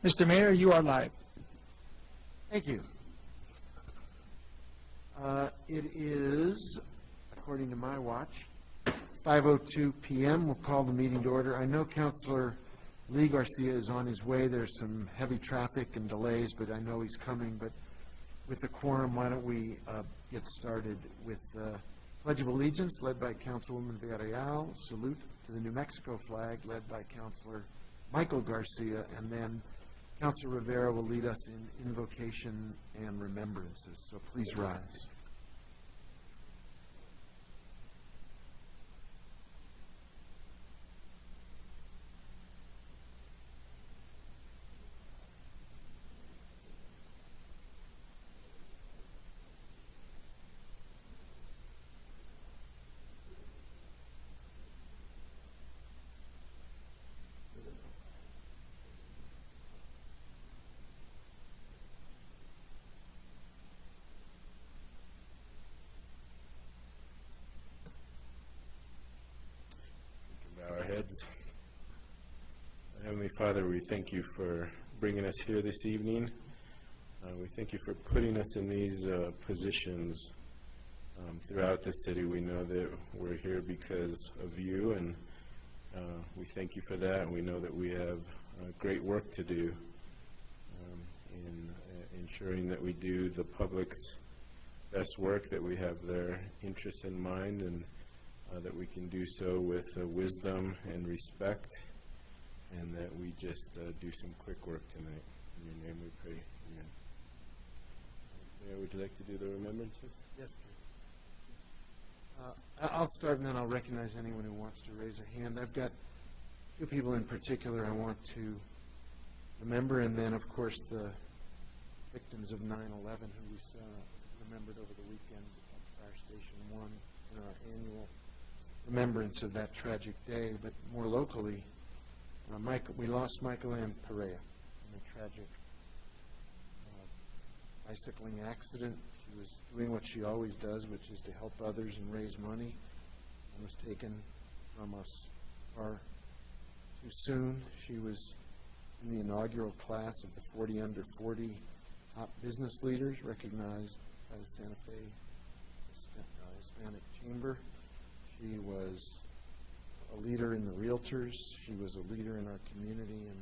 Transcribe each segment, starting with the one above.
Mr. Mayor, you are live. Thank you. It is, according to my watch, 5:02 p.m. We'll call the meeting to order. I know Councilor Lee Garcia is on his way. There's some heavy traffic and delays, but I know he's coming. But with the quorum, why don't we get started with the Pledge of Allegiance, led by Councilwoman Villarreal. Salute to the New Mexico flag, led by Councilor Michael Garcia, and then Councilor Rivera will lead us in invocation and remembrances. So please rise. Bow our heads. Heavenly Father, we thank you for bringing us here this evening. We thank you for putting us in these positions throughout the city. We know that we're here because of you, and we thank you for that. And we know that we have great work to do in ensuring that we do the public's best work, that we have their interests in mind, and that we can do so with wisdom and respect, and that we just do some quick work tonight. In your name we pray. Amen. Mayor, would you like to do the remembrances? Yes, please. I'll start, and then I'll recognize anyone who wants to raise a hand. I've got a few people in particular I want to remember, and then, of course, the victims of 9/11 who we remembered over the weekend at Fire Station 1 in our annual remembrance of that tragic day. But more locally, we lost Michael Ann Perea in a tragic bicycling accident. She was doing what she always does, which is to help others and raise money, and was taken from us far too soon. She was in the inaugural class of the 40 under 40 top business leaders recognized by the Santa Fe Hispanic Chamber. She was a leader in the Realtors. She was a leader in our community, and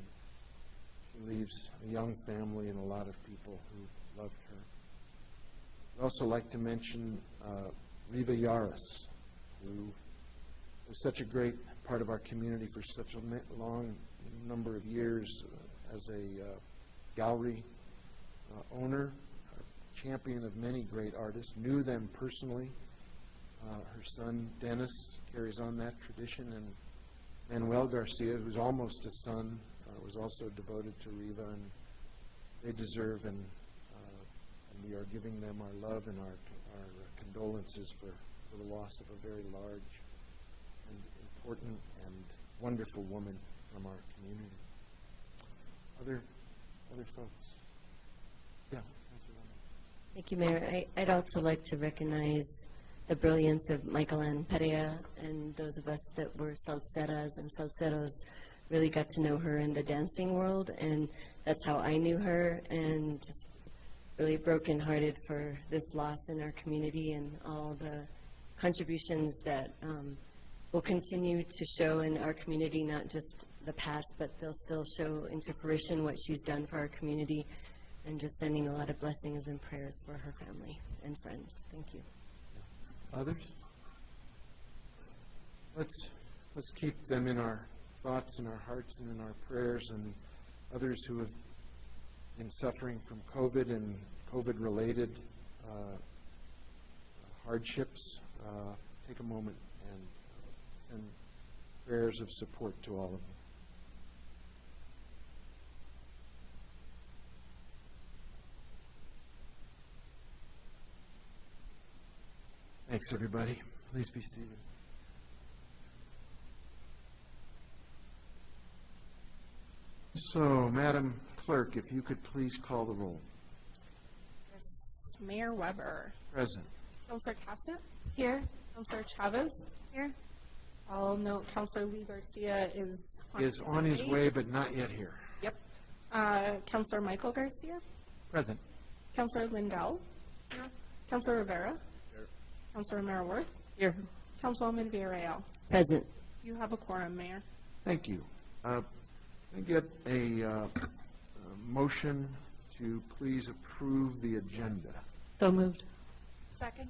she leaves a young family and a lot of people who loved her. I'd also like to mention Riva Yaris, who was such a great part of our community for such a long number of years as a gallery owner, a champion of many great artists, knew them personally. Her son, Dennis, carries on that tradition, and Manuel Garcia, who's almost a son, was also devoted to Riva, and they deserve, and we are giving them our love and our condolences for the loss of a very large and important and wonderful woman from our community. Other folks? Yeah. Thank you, Mayor. I'd also like to recognize the brilliance of Michael Ann Perea, and those of us that were salseras and salseros really got to know her in the dancing world, and that's how I knew her, and just really brokenhearted for this loss in our community and all the contributions that will continue to show in our community, not just the past, but they'll still show into fruition what she's done for our community, and just sending a lot of blessings and prayers for her family and friends. Thank you. Others? Let's keep them in our thoughts and our hearts and in our prayers, and others who have been suffering from COVID and COVID-related hardships. Take a moment and send prayers of support to all of them. Thanks, everybody. Please be seated. So, Madam Clerk, if you could please call the roll. Yes, Mayor Weber. Present. Councilor Cassett? Here. Councilor Chavez? Here. I'll note Councilor Lee Garcia is Is on his way, but not yet here. Yep. Counselor Michael Garcia, Present. Counselor Lindell, Counselor Rivera, Counselor Romero Worth, Here. Councilwoman Villarreal. Present. You have a quorum, Mayor. Thank you. Can I get a motion to please approve the agenda? So moved. Second.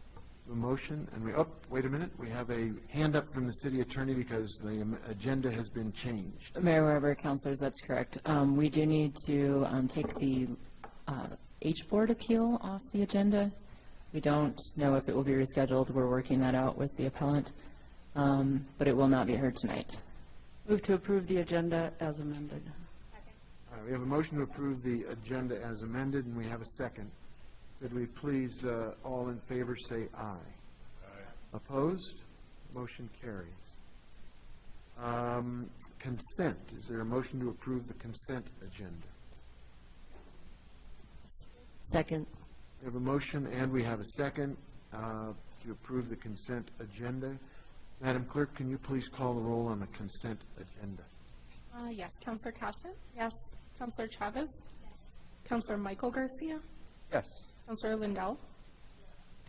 A motion, and wait a minute, we have a hand up from the city attorney because the agenda has been changed. Mayor Weber, councilors, that's correct. We do need to take the H-Board appeal off the agenda. We don't know if it will be rescheduled. We're working that out with the appellant, but it will not be heard tonight. Move to approve the agenda as amended. All right, we have a motion to approve the agenda as amended, and we have a second. Could we please, all in favor, say aye? Aye. Opposed? Motion carries. Consent. Is there a motion to approve the consent agenda? Second. We have a motion and we have a second to approve the consent agenda. Madam Clerk, can you please call the roll on the consent agenda? Yes. Counselor Casson? Yes. Counselor Chavez? Counselor Michael Garcia? Yes. Counselor Lindell?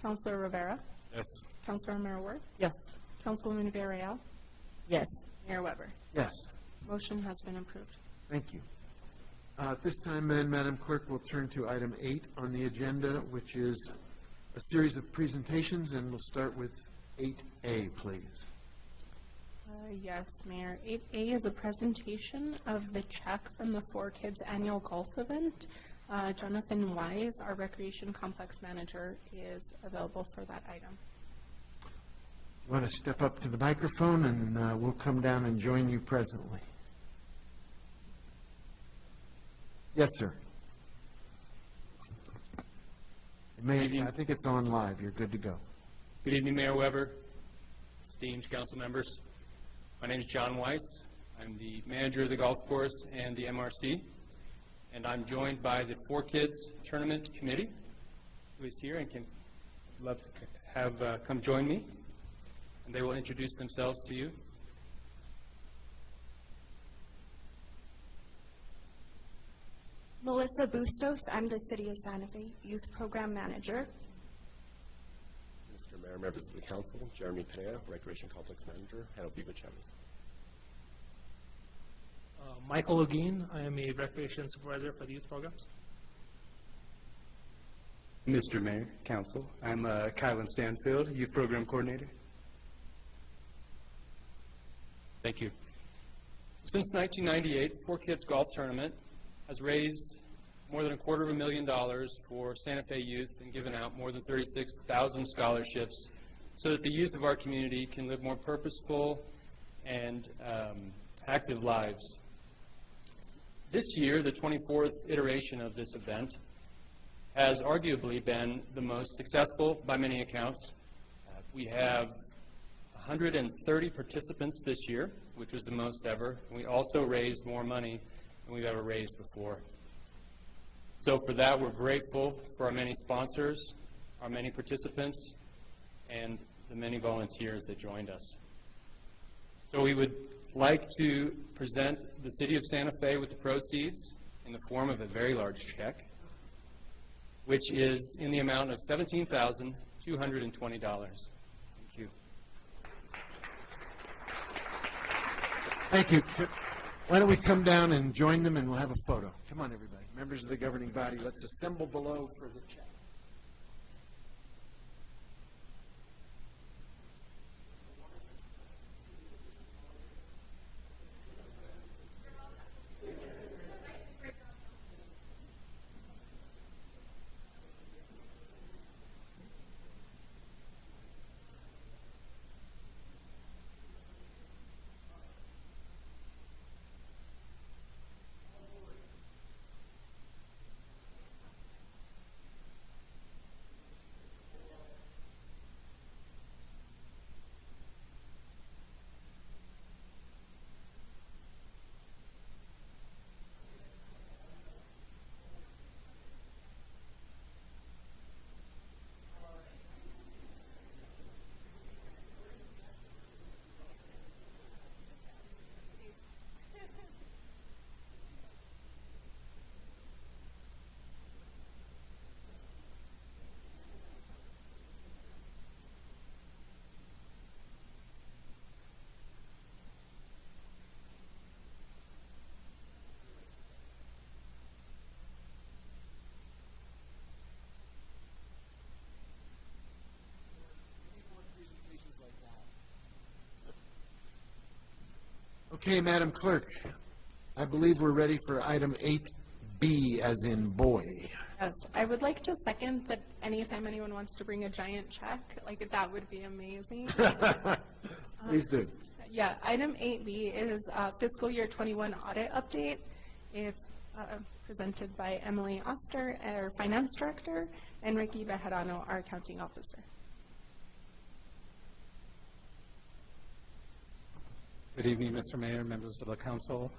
Counselor Rivera? Yes. Counselor Romero Worth? Yes. Councilwoman Villarreal? Yes. Mayor Weber? Yes. Motion has been approved. Thank you. At this time, then, Madam Clerk, we'll turn to item 8 on the agenda, which is a series of presentations, and we'll start with 8A, please. Yes, Mayor. 8A is a presentation of the check from the 4Kids annual golf event. Jonathan Wise, our Recreation Complex Manager, is available for that item. You want to step up to the microphone, and we'll come down and join you presently. Yes, sir. I think it's on live. You're good to go. Good evening, Mayor Weber, esteemed council members. My name is John Weiss. I'm the manager of the golf course and the MRC, and I'm joined by the 4Kids Tournament Committee, who is here and can love to have come join me, and they will introduce themselves to you. Melissa Bustos, I'm the City of Santa Fe Youth Program Manager. Mr. Mayor, members of the council, Jeremy Pineda, Recreation Complex Manager, and Oviva Chavez. Michael Ogeen, I am a Recreation Supervisor for the youth programs. Mr. Mayor, Council, I'm Kylan Stanfield, Youth Program Coordinator. Thank you. Since 1998, 4Kids Golf Tournament has raised more than $250,000 for Santa Fe youth and given out more than 36,000 scholarships so that the youth of our community can live more purposeful and active lives. This year, the 24th iteration of this event has arguably been the most successful by many accounts. We have 130 participants this year, which was the most ever. We also raised more money than we've ever raised before. So for that, we're grateful for our many sponsors, our many participants, and the many volunteers that joined us. So we would like to present the City of Santa Fe with the proceeds in the form of a very large check, which is in the amount of $17,220. Thank you. Thank you. Why don't we come down and join them, and we'll have a photo. Come on, everybody. Members of the governing body, let's assemble below for the check. Okay, Madam Clerk, I believe we're ready for item 8B, as in boy. Yes, I would like to second that anytime anyone wants to bring a giant check, like, that would be amazing. Please do. Yeah, item 8B is fiscal year 21 audit update. It's presented by Emily Oster, our finance director, and Ricky Bejarano, our accounting officer. Good evening, Mr. Mayor, members of the council.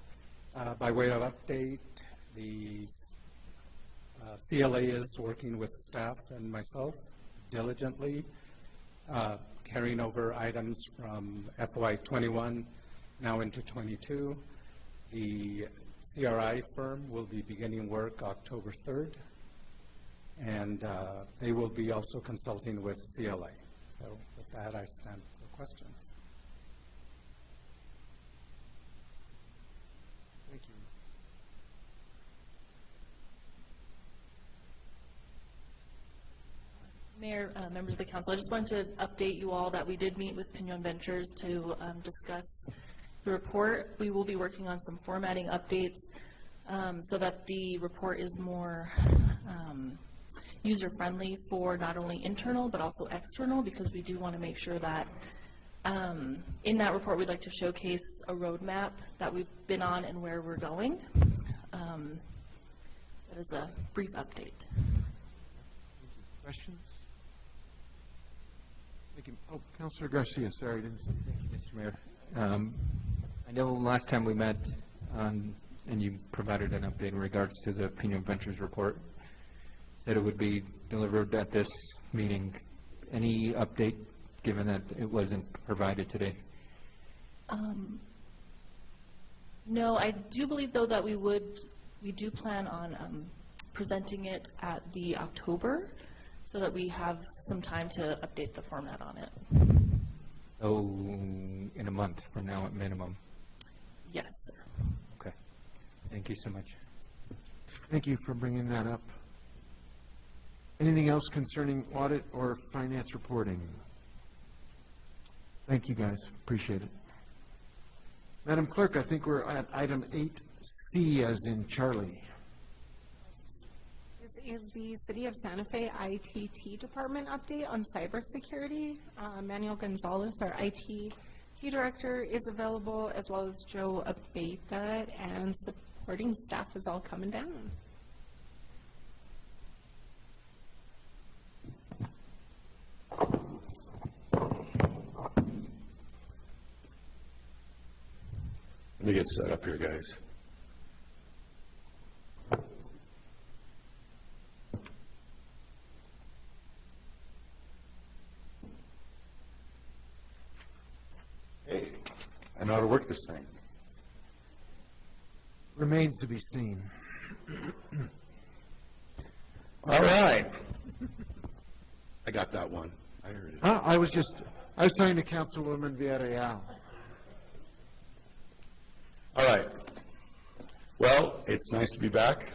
By way of update, the CLA is working with staff and myself diligently, carrying over items from FY 21 now into 22. The CRI firm will be beginning work October 3rd, and they will be also consulting with CLA. So with that, I stand for questions. Thank you. Mayor, members of the council, I just wanted to update you all that we did meet with Pinon Ventures to discuss the report. We will be working on some formatting updates so that the report is more user-friendly for not only internal but also external, because we do want to make sure that in that report we'd like to showcase a roadmap that we've been on and where we're going. That is a brief update. Questions? Thank you. Oh, Councilor Garcia, sorry, I didn't see. Thank you, Mr. Mayor. I know last time we met, and you provided an update in regards to the Pinon Ventures report, said it would be delivered at this meeting. Any update, given that it wasn't provided today? No, I do believe, though, that we do plan on presenting it at the October, so that we have some time to update the format on it. Oh, in a month from now at minimum. Yes, sir. Okay. Thank you so much. Thank you for bringing that up. Anything else concerning audit or finance reporting? Thank you, guys. Appreciate it. Madam Clerk, I think we're at item 8C, as in Charlie. This is the City of Santa Fe ITT department update on cybersecurity. Manuel Gonzalez, our ITT director, is available, as well as Joe Abeta, and supporting staff is all coming down. Let me get set up here, guys. Hey, I know how to work this thing. Remains to be seen. All right. I got that one. I heard it. I was talking to Councilwoman Villarreal. All right. Well, it's nice to be back.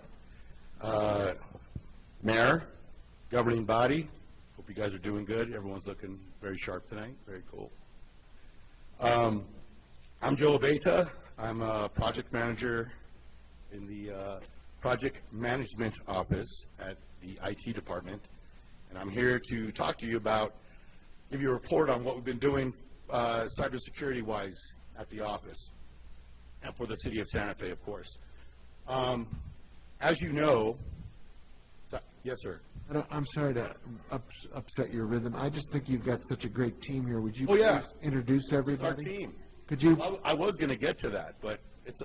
Mayor, governing body, hope you guys are doing good. Everyone's looking very sharp tonight. Very cool. I'm Joe Abeta. I'm a project manager in the project management office at the IT department. And I'm here to talk to you about, give you a report on what we've been doing cybersecurity-wise at the office. And for the city of Santa Fe, of course. As you know, yes, sir. I'm sorry to upset your rhythm. I just think you've got such a great team here. Would you yeah. please introduce everybody? It's our team. Could you? Well, I was going to get to that, but it's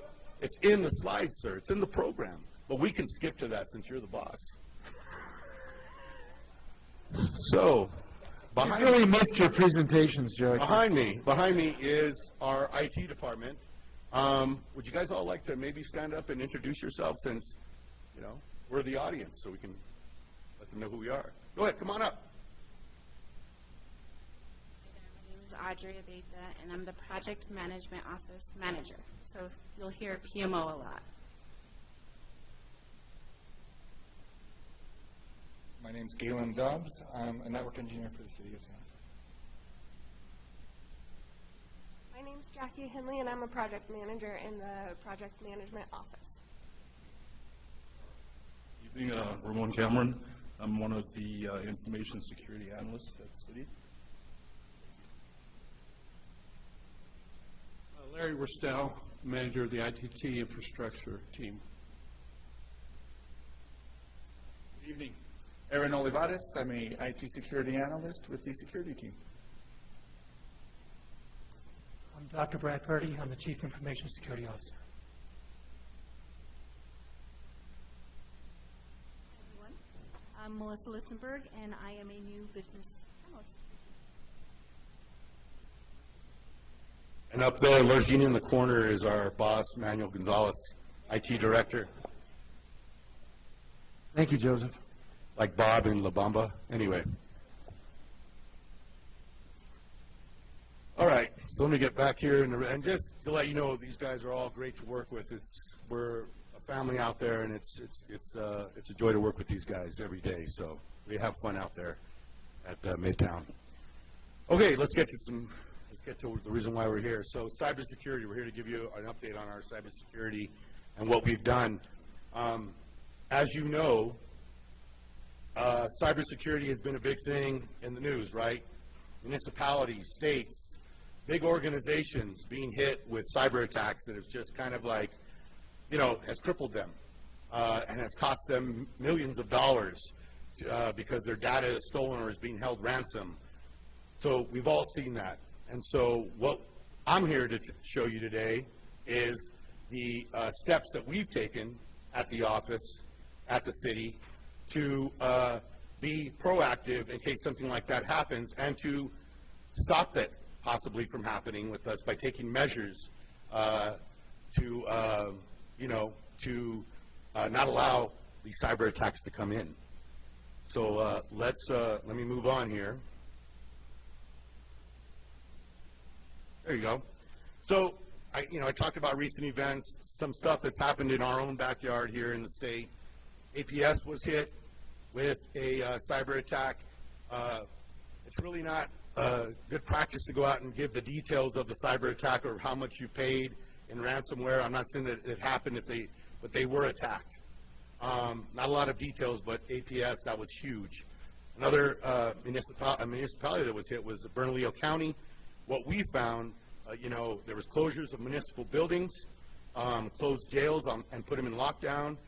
in the slides, sir. It's in the program. But we can skip to that since you're the boss. So, You really missed your presentations, Joe. Behind me is our IT department. Would you guys all like to maybe stand up and introduce yourself, since, you know, we're the audience, so we can let them know who we are. Go ahead, come on up. My name is Audrey Abeta, and I'm the Project Management Office Manager. So you'll hear PMO a lot. My name's Galen Dobbs. I'm a network engineer for the City of Santa Fe. My name's Jackie Henley, and I'm a project manager in the project management office. Evening, Ramon Cameron. I'm one of the information security analysts at the city. Larry Worstel, manager of the ITT infrastructure team. Good evening. Aaron Olivares. I'm a IT security analyst with the security team. I'm Dr. Brad Purdy. I'm the Chief Information Security Officer. Everyone, I'm Melissa Litzenberg, and I am a new business analyst. And up there, lurking in the corner, is our boss, Manuel Gonzalez, IT director. Thank you, Joseph. Like Bob in La Bamba. Anyway. All right, so let me get back here, and just to let you know, these guys are all great to work with. We're a family out there, and it's a joy to work with these guys every day. So we have fun out there at Midtown. Okay, let's get to the reason why we're here. So cybersecurity, we're here to give you an update on our cybersecurity and what we've done. As you know, cybersecurity has been a big thing in the news, right? Municipalities, states, big organizations being hit with cyber attacks that have just kind of like, has crippled them and has cost them millions of dollars because their data is stolen or is being held ransom. So we've all seen that. And so what I'm here to show you today is the steps that we've taken at the office, at the city, to be proactive in case something like that happens and to stop that possibly from happening with us by taking measures to not allow these cyber attacks to come in. So let me move on here. There you go. So I talked about recent events, some stuff that's happened in our own backyard here in the state. APS was hit with a cyber attack. It's really not good practice to go out and give the details of the cyber attack or how much you paid in ransomware. I'm not saying that it happened, but they were attacked. Not a lot of details, but APS, that was huge. Another municipality that was hit was Bernalillo County. What we found, there was closures of municipal buildings, closed jails and put them in lockdown.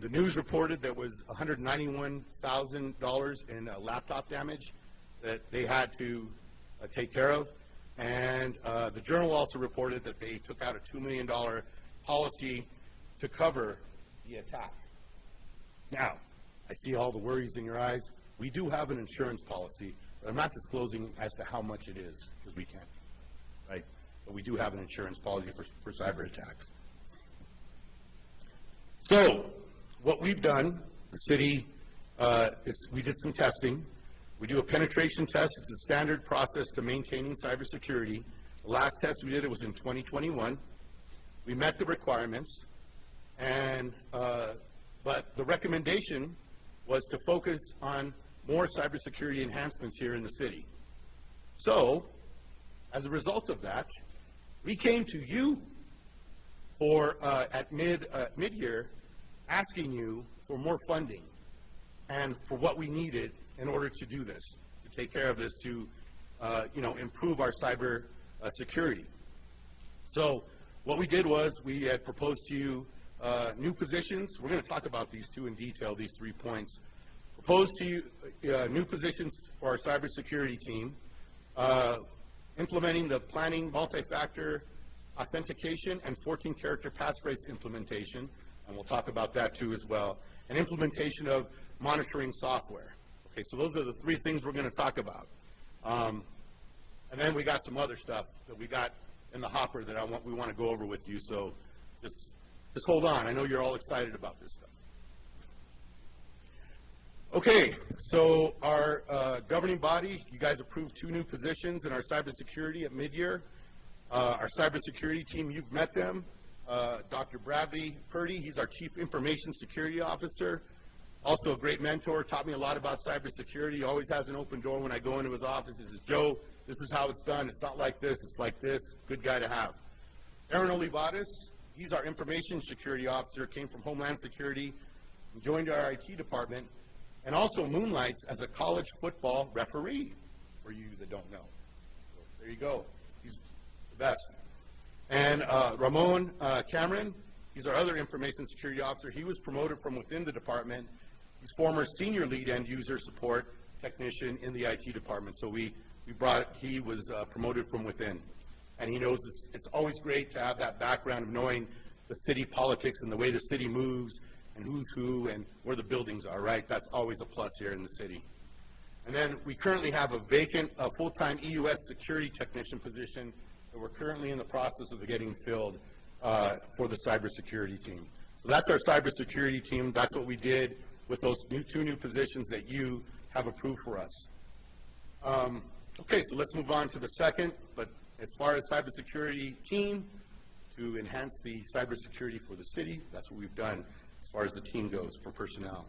The news reported there was $191,000 in laptop damage that they had to take care of. And the Journal also reported that they took out a $2 million policy to cover the attack. Now, I see all the worries in your eyes. We do have an insurance policy, but I'm not disclosing as to how much it is because we can't, right? But we do have an insurance policy for cyber attacks. So, what we've done, the city, we did some testing. We do a penetration test. It's a standard process to maintaining cybersecurity. The last test we did, it was in 2021. We met the requirements, and but the recommendation was to focus on more cybersecurity enhancements here in the city. So, as a result of that, we came to you at mid-year asking you for more funding and for what we needed in order to do this, to take care of this, to improve our cyber security. So what we did was we had proposed to you new positions. We're going to talk about these two in detail, these 3 points. Proposed to you new positions for our cybersecurity team, implementing the planning multi-factor authentication and 14-character passphrase implementation, and we'll talk about that too as well, and implementation of monitoring software. Okay, so those are the 3 things we're going to talk about. And then we got some other stuff that we got in the hopper that we want to go over with you, so just hold on. I know you're all excited about this stuff. Okay, so our governing body, you guys approved 2 new positions in our cybersecurity at mid-year. Our cybersecurity team, you've met them. Dr. Bradley Purdy, he's our Chief Information Security Officer. Also a great mentor, taught me a lot about cybersecurity. Always has an open door when I go into his office. He says, Joe, This is how it's done. It's not like this. It's like this. Good guy to have. Aaron Olivares, he's our information security officer, came from Homeland Security, and joined our IT department, and also moonlights as a college football referee, for you that don't know. So there you go. He's the best. And Ramon Cameron, he's our other information security officer. He was promoted from within the department. He's former senior lead end user support technician in the IT department. So he was promoted from within. And he knows it's always great to have that background of knowing the city politics and the way the city moves and who's who and where the buildings are, right? That's always a plus here in the city. And then we currently have a vacant full-time EUS security technician position that we're currently in the process of getting filled for the cybersecurity team. So that's our cybersecurity team. That's what we did with those two new positions that you have approved for us. Okay, so let's move on to the second, but as far as cybersecurity team, to enhance the cybersecurity for the city, that's what we've done as far as the team goes for personnel.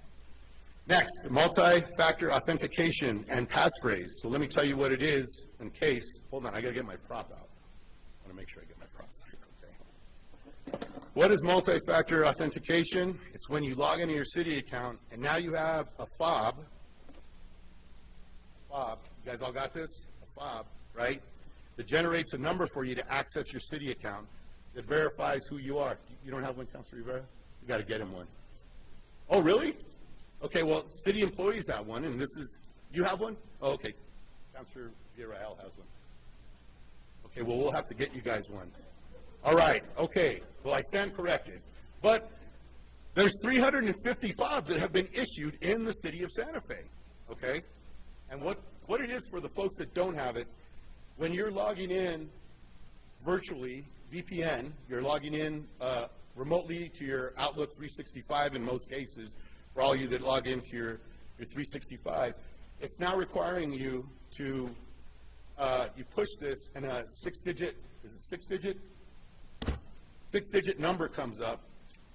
Next, multi-factor authentication and passphrase. So let me tell you what it is in case, hold on, I gotta get my prop out. I wanna make sure I get my prop out. Okay. What is multi-factor authentication? It's when you log into your city account and now you have a fob. Fob, you guys all got this? A fob, right? That generates a number for you to access your city account that verifies who you are. You don't have one, Councilor Rivera? You got to get him one. Oh, really? Okay, well, city employees have one, and this is, you have one? Oh, okay. Councilor Villarreal has one. Okay, well, we'll have to get you guys one. All right, okay. Well, I stand corrected. But there's 350 fobs that have been issued in the city of Santa Fe, okay? And what it is for the folks that don't have it, when you're logging in virtually, VPN, you're logging in remotely to your Outlook 365 in most cases, for all you that log into your 365, it's now requiring you to, you push this and a six-digit number comes up,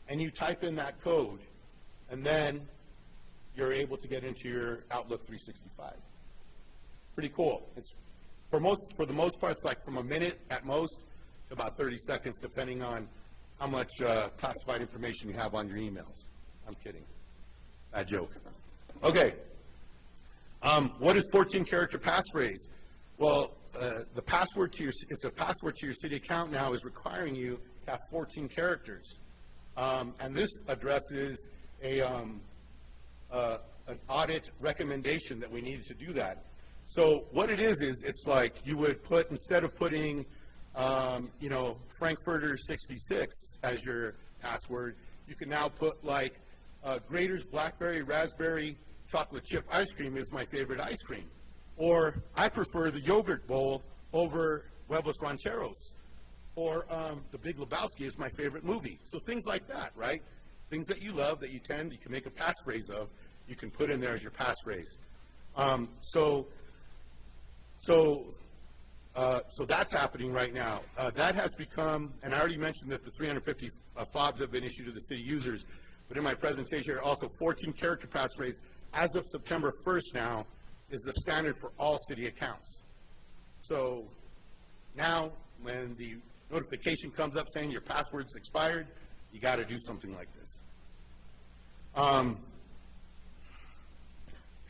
and you type in that code, and then you're able to get into your Outlook 365. Pretty cool. It's for the most part, it's like from a minute at most to about 30 seconds, depending on how much classified information you have on your emails. I'm kidding. Bad joke. Okay. What is 14-character passphrase? Well, the password to it's a password to your city account now is requiring you to have 14 characters, and this addresses an audit recommendation that we needed to do that. So what it is it's like you would put, instead of putting, Frankfurter 66 as your password, you can now put like Grater's Blackberry Raspberry Chocolate Chip Ice Cream is my favorite ice cream. Or I prefer the yogurt bowl over Huevos Rancheros. Or The Big Lebowski is my favorite movie. So things like that, right? Things that you love that you can make a passphrase of, you can put in there as your passphrase. So that's happening right now. That has become, and I already mentioned that the 350 fobs have been issued to the city users, but in my presentation here, also 14-character passphrase, as of September 1st now, is the standard for all city accounts. So now, when the notification comes up saying your password's expired, you got to do something like this.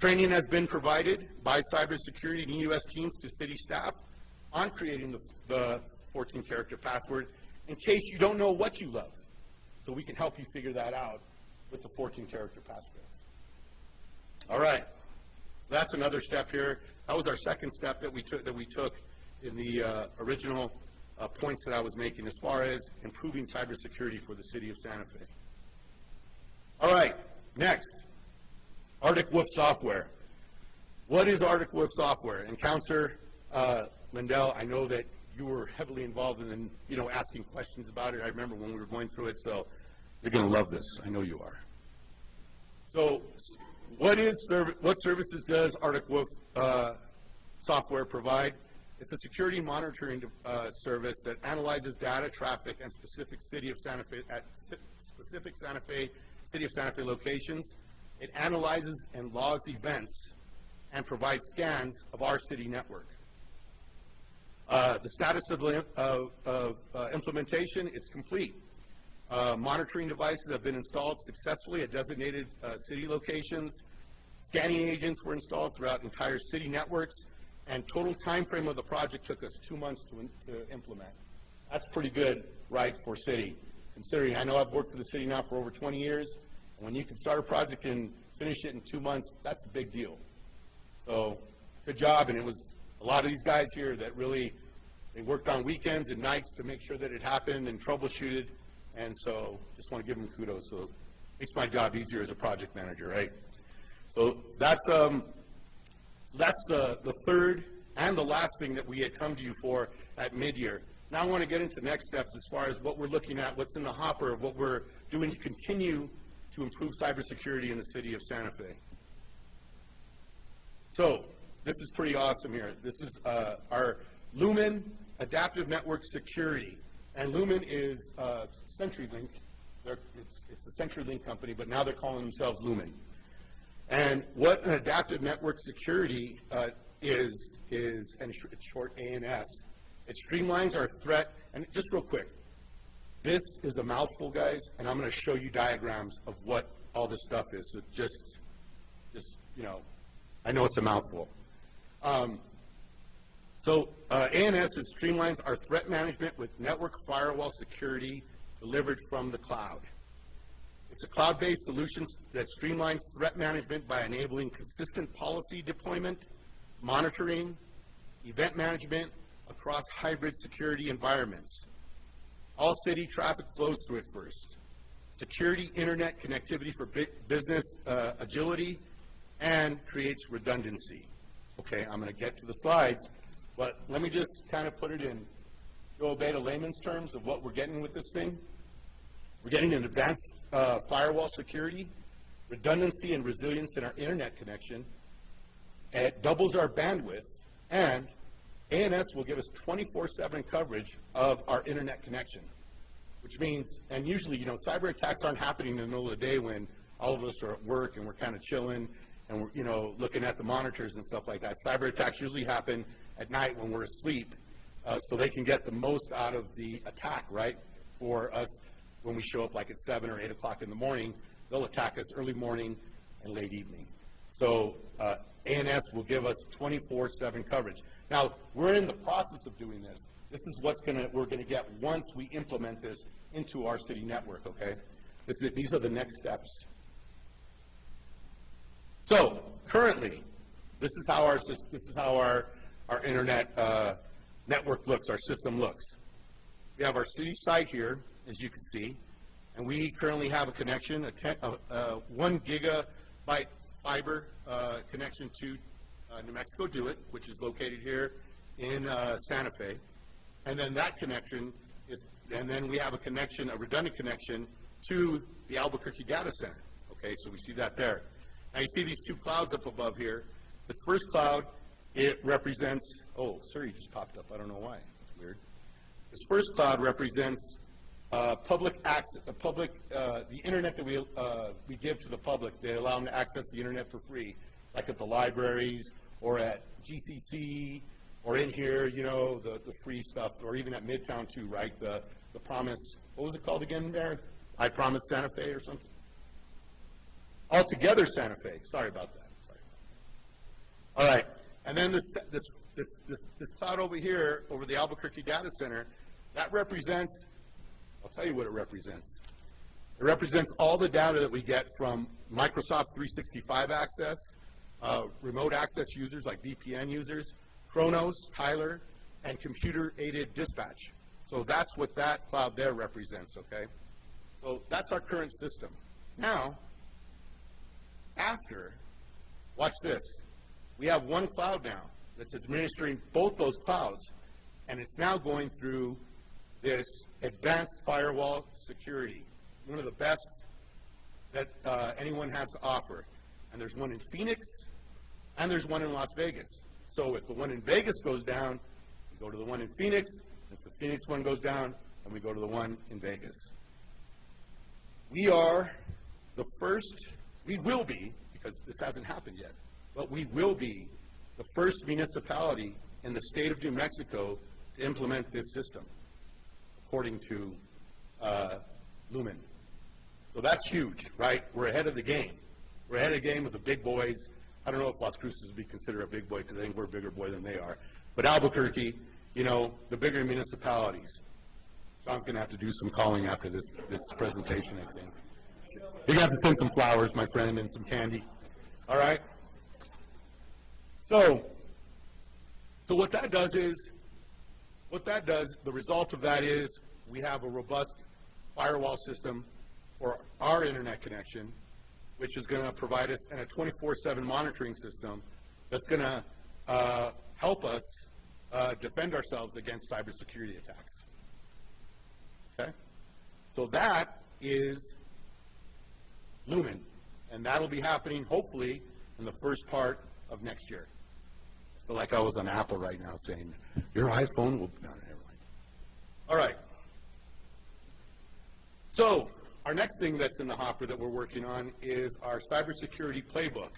Training has been provided by cybersecurity and EUS teams to city staff on creating the 14-character password in case you don't know what you love. So we can help you figure that out with the 14-character password. All right. That's another step here. That was our second step that we took in the original points that I was making as far as improving cybersecurity for the city of Santa Fe. All right. Next. Arctic Wolf software. What is Arctic Wolf software? And Councilor Lindell, I know that you were heavily involved in, asking questions about it. I remember when we were going through it, so you're going to love this. I know you are. So, what services does Arctic Wolf software provide? It's a security monitoring service that analyzes data, traffic, and specific City of Santa Fe locations. It analyzes and logs events and provides scans of our city network. The status of implementation, it's complete. Monitoring devices have been installed successfully at designated city locations. Scanning agents were installed throughout entire city networks, and total time frame of the project took us 2 months to implement. That's pretty good, right, for city, considering I know I've worked for the city now for over 20 years, and when you can start a project and finish it in 2 months, that's a big deal. So, good job, and it was a lot of these guys here that really, they worked on weekends and nights to make sure that it happened and troubleshooted, and so just want to give them kudos. So, it makes my job easier as a project manager, right? So, that's the third and the last thing that we had come to you for at mid-year. Now I want to get into next steps as far as what we're looking at, what's in the hopper of what we're doing to continue to improve cybersecurity in the city of Santa Fe. So, this is pretty awesome here. This is our Lumen Adaptive Network Security. And Lumen is CenturyLink. It's a CenturyLink company, but now they're calling themselves Lumen. And what an adaptive network security is, and it's short ANS, it streamlines our threat, and just real quick, this is a mouthful, guys, and I'm going to show you diagrams of what all this stuff is. So just, you know, I know it's a mouthful. ANS streamlines our threat management with network firewall security delivered from the cloud. It's a cloud-based solution that streamlines threat management by enabling consistent policy deployment, monitoring, event management across hybrid security environments. All city traffic flows through it first. Security internet connectivity for business agility and creates redundancy. Okay, I'm going to get to the slides, but let me just kind of put it in Joe Beta layman's terms of what we're getting with this thing. We're getting an advanced firewall security, redundancy and resilience in our internet connection. It doubles our bandwidth, and ANS will give us 24/7 coverage of our internet connection, which means, and usually, you know, cyber attacks aren't happening in the middle of the day when all of us are at work and we're kind of chilling and we're, you know, looking at the monitors and stuff like that. Cyber attacks usually happen at night when we're asleep, so they can get the most out of the attack, right? For us, when we show up like at 7 or 8 o'clock in the morning, they'll attack us early morning and late evening. So ANS will give us 24/7 coverage. Now, we're in the process of doing this. This is what we're going to get once we implement this into our city network, okay? These are the next steps. So, currently, this is how our internet network looks, our system looks. We have our city site here, as you can see, and we currently have a connection, a 1 gigabyte fiber connection to New Mexico Do-It, which is located here in Santa Fe. And then that connection and then we have a connection, a redundant connection to the Albuquerque Data Center. Okay, so we see that there. Now you see these two clouds up above here. This first cloud, it represents, oh, Surrey just popped up. I don't know why. That's weird. This first cloud represents public access, the internet that we give to the public. They allow them to access the internet for free, like at the libraries or at GCC or in here, you know, the free stuff, or even at Midtown too, right? The Promise, what was it called again there? I Promise Santa Fe or something? Altogether Santa Fe. Sorry about that. All right, and then this cloud over here, over the Albuquerque Data Center, that represents, I'll tell you what it represents. It represents all the data that we get from Microsoft 365 access, remote access users like VPN users, Kronos, Tyler, and computer-aided dispatch. So that's what that cloud there represents, okay? So that's our current system. Now, after, watch this. We have one cloud now that's administering both those clouds, and it's now going through this advanced firewall security, one of the best that anyone has to offer. And there's one in Phoenix, and there's one in Las Vegas. So if the one in Vegas goes down, we go to the one in Phoenix. If the Phoenix one goes down, then we go to the one in Vegas. We are the first, we will be, because this hasn't happened yet, but we will be the first municipality in the state of New Mexico to implement this system, according to Lumen. So that's huge, right? We're ahead of the game. We're ahead of the game with the big boys. I don't know if Las Cruces would be considered a big boy because I think we're a bigger boy than they are. But Albuquerque, you know, the bigger municipalities. John's going to have to do some calling after this presentation, I think. You're going to have to send some flowers, my friend, and some candy. All right? So what that does is, the result of that is we have a robust firewall system for our internet connection, which is going to provide us and a 24/7 monitoring system that's going to help us defend ourselves against cybersecurity attacks. Okay? So that is Lumen, and that'll be happening hopefully in the first part of next year. I feel like I was on Apple right now saying, your iPhone will, no, never mind. All right. So our next thing that's in the hopper that we're working on is our cybersecurity playbook.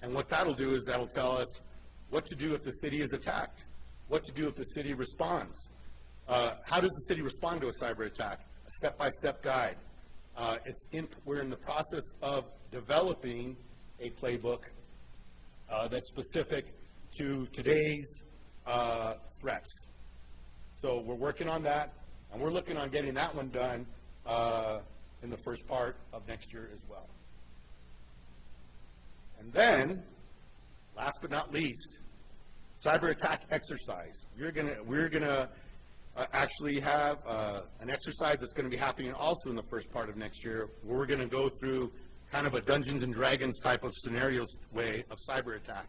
And what that'll do is that'll tell us what to do if the city is attacked, what to do if the city responds. How does the city respond to a cyber attack? A step-by-step guide. We're in the process of developing a playbook that's specific to today's threats. So we're working on that, and we're looking on getting that one done in the first part of next year as well. And then, last but not least, cyber attack exercise. We're gonna actually have an exercise that's going to be happening also in the first part of next year, where we're going to go through kind of a Dungeons and Dragons type of scenarios way of cyber attack.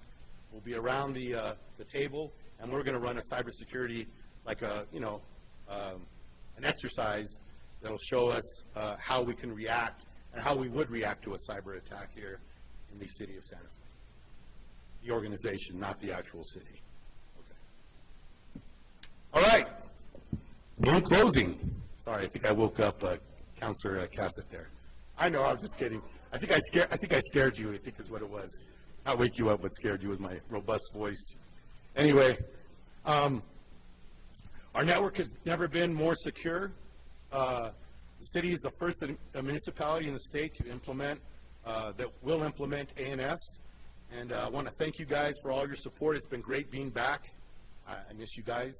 We'll be around the table, and we're going to run a cybersecurity, like an exercise that'll show us how we can react and how we would react to a cyber attack here in the city of Santa Fe. The organization, not the actual city. Okay. All right. In closing, sorry, I think I woke up Councilor Cassett there. I know, I was just kidding. I think I scared you, I think is what it was. Not wake you up, but scared you with my robust voice. Anyway, our network has never been more secure. The city is the first municipality in the state to implement, that will implement ANS. And I want to thank you guys for all your support. It's been great being back. I miss you guys.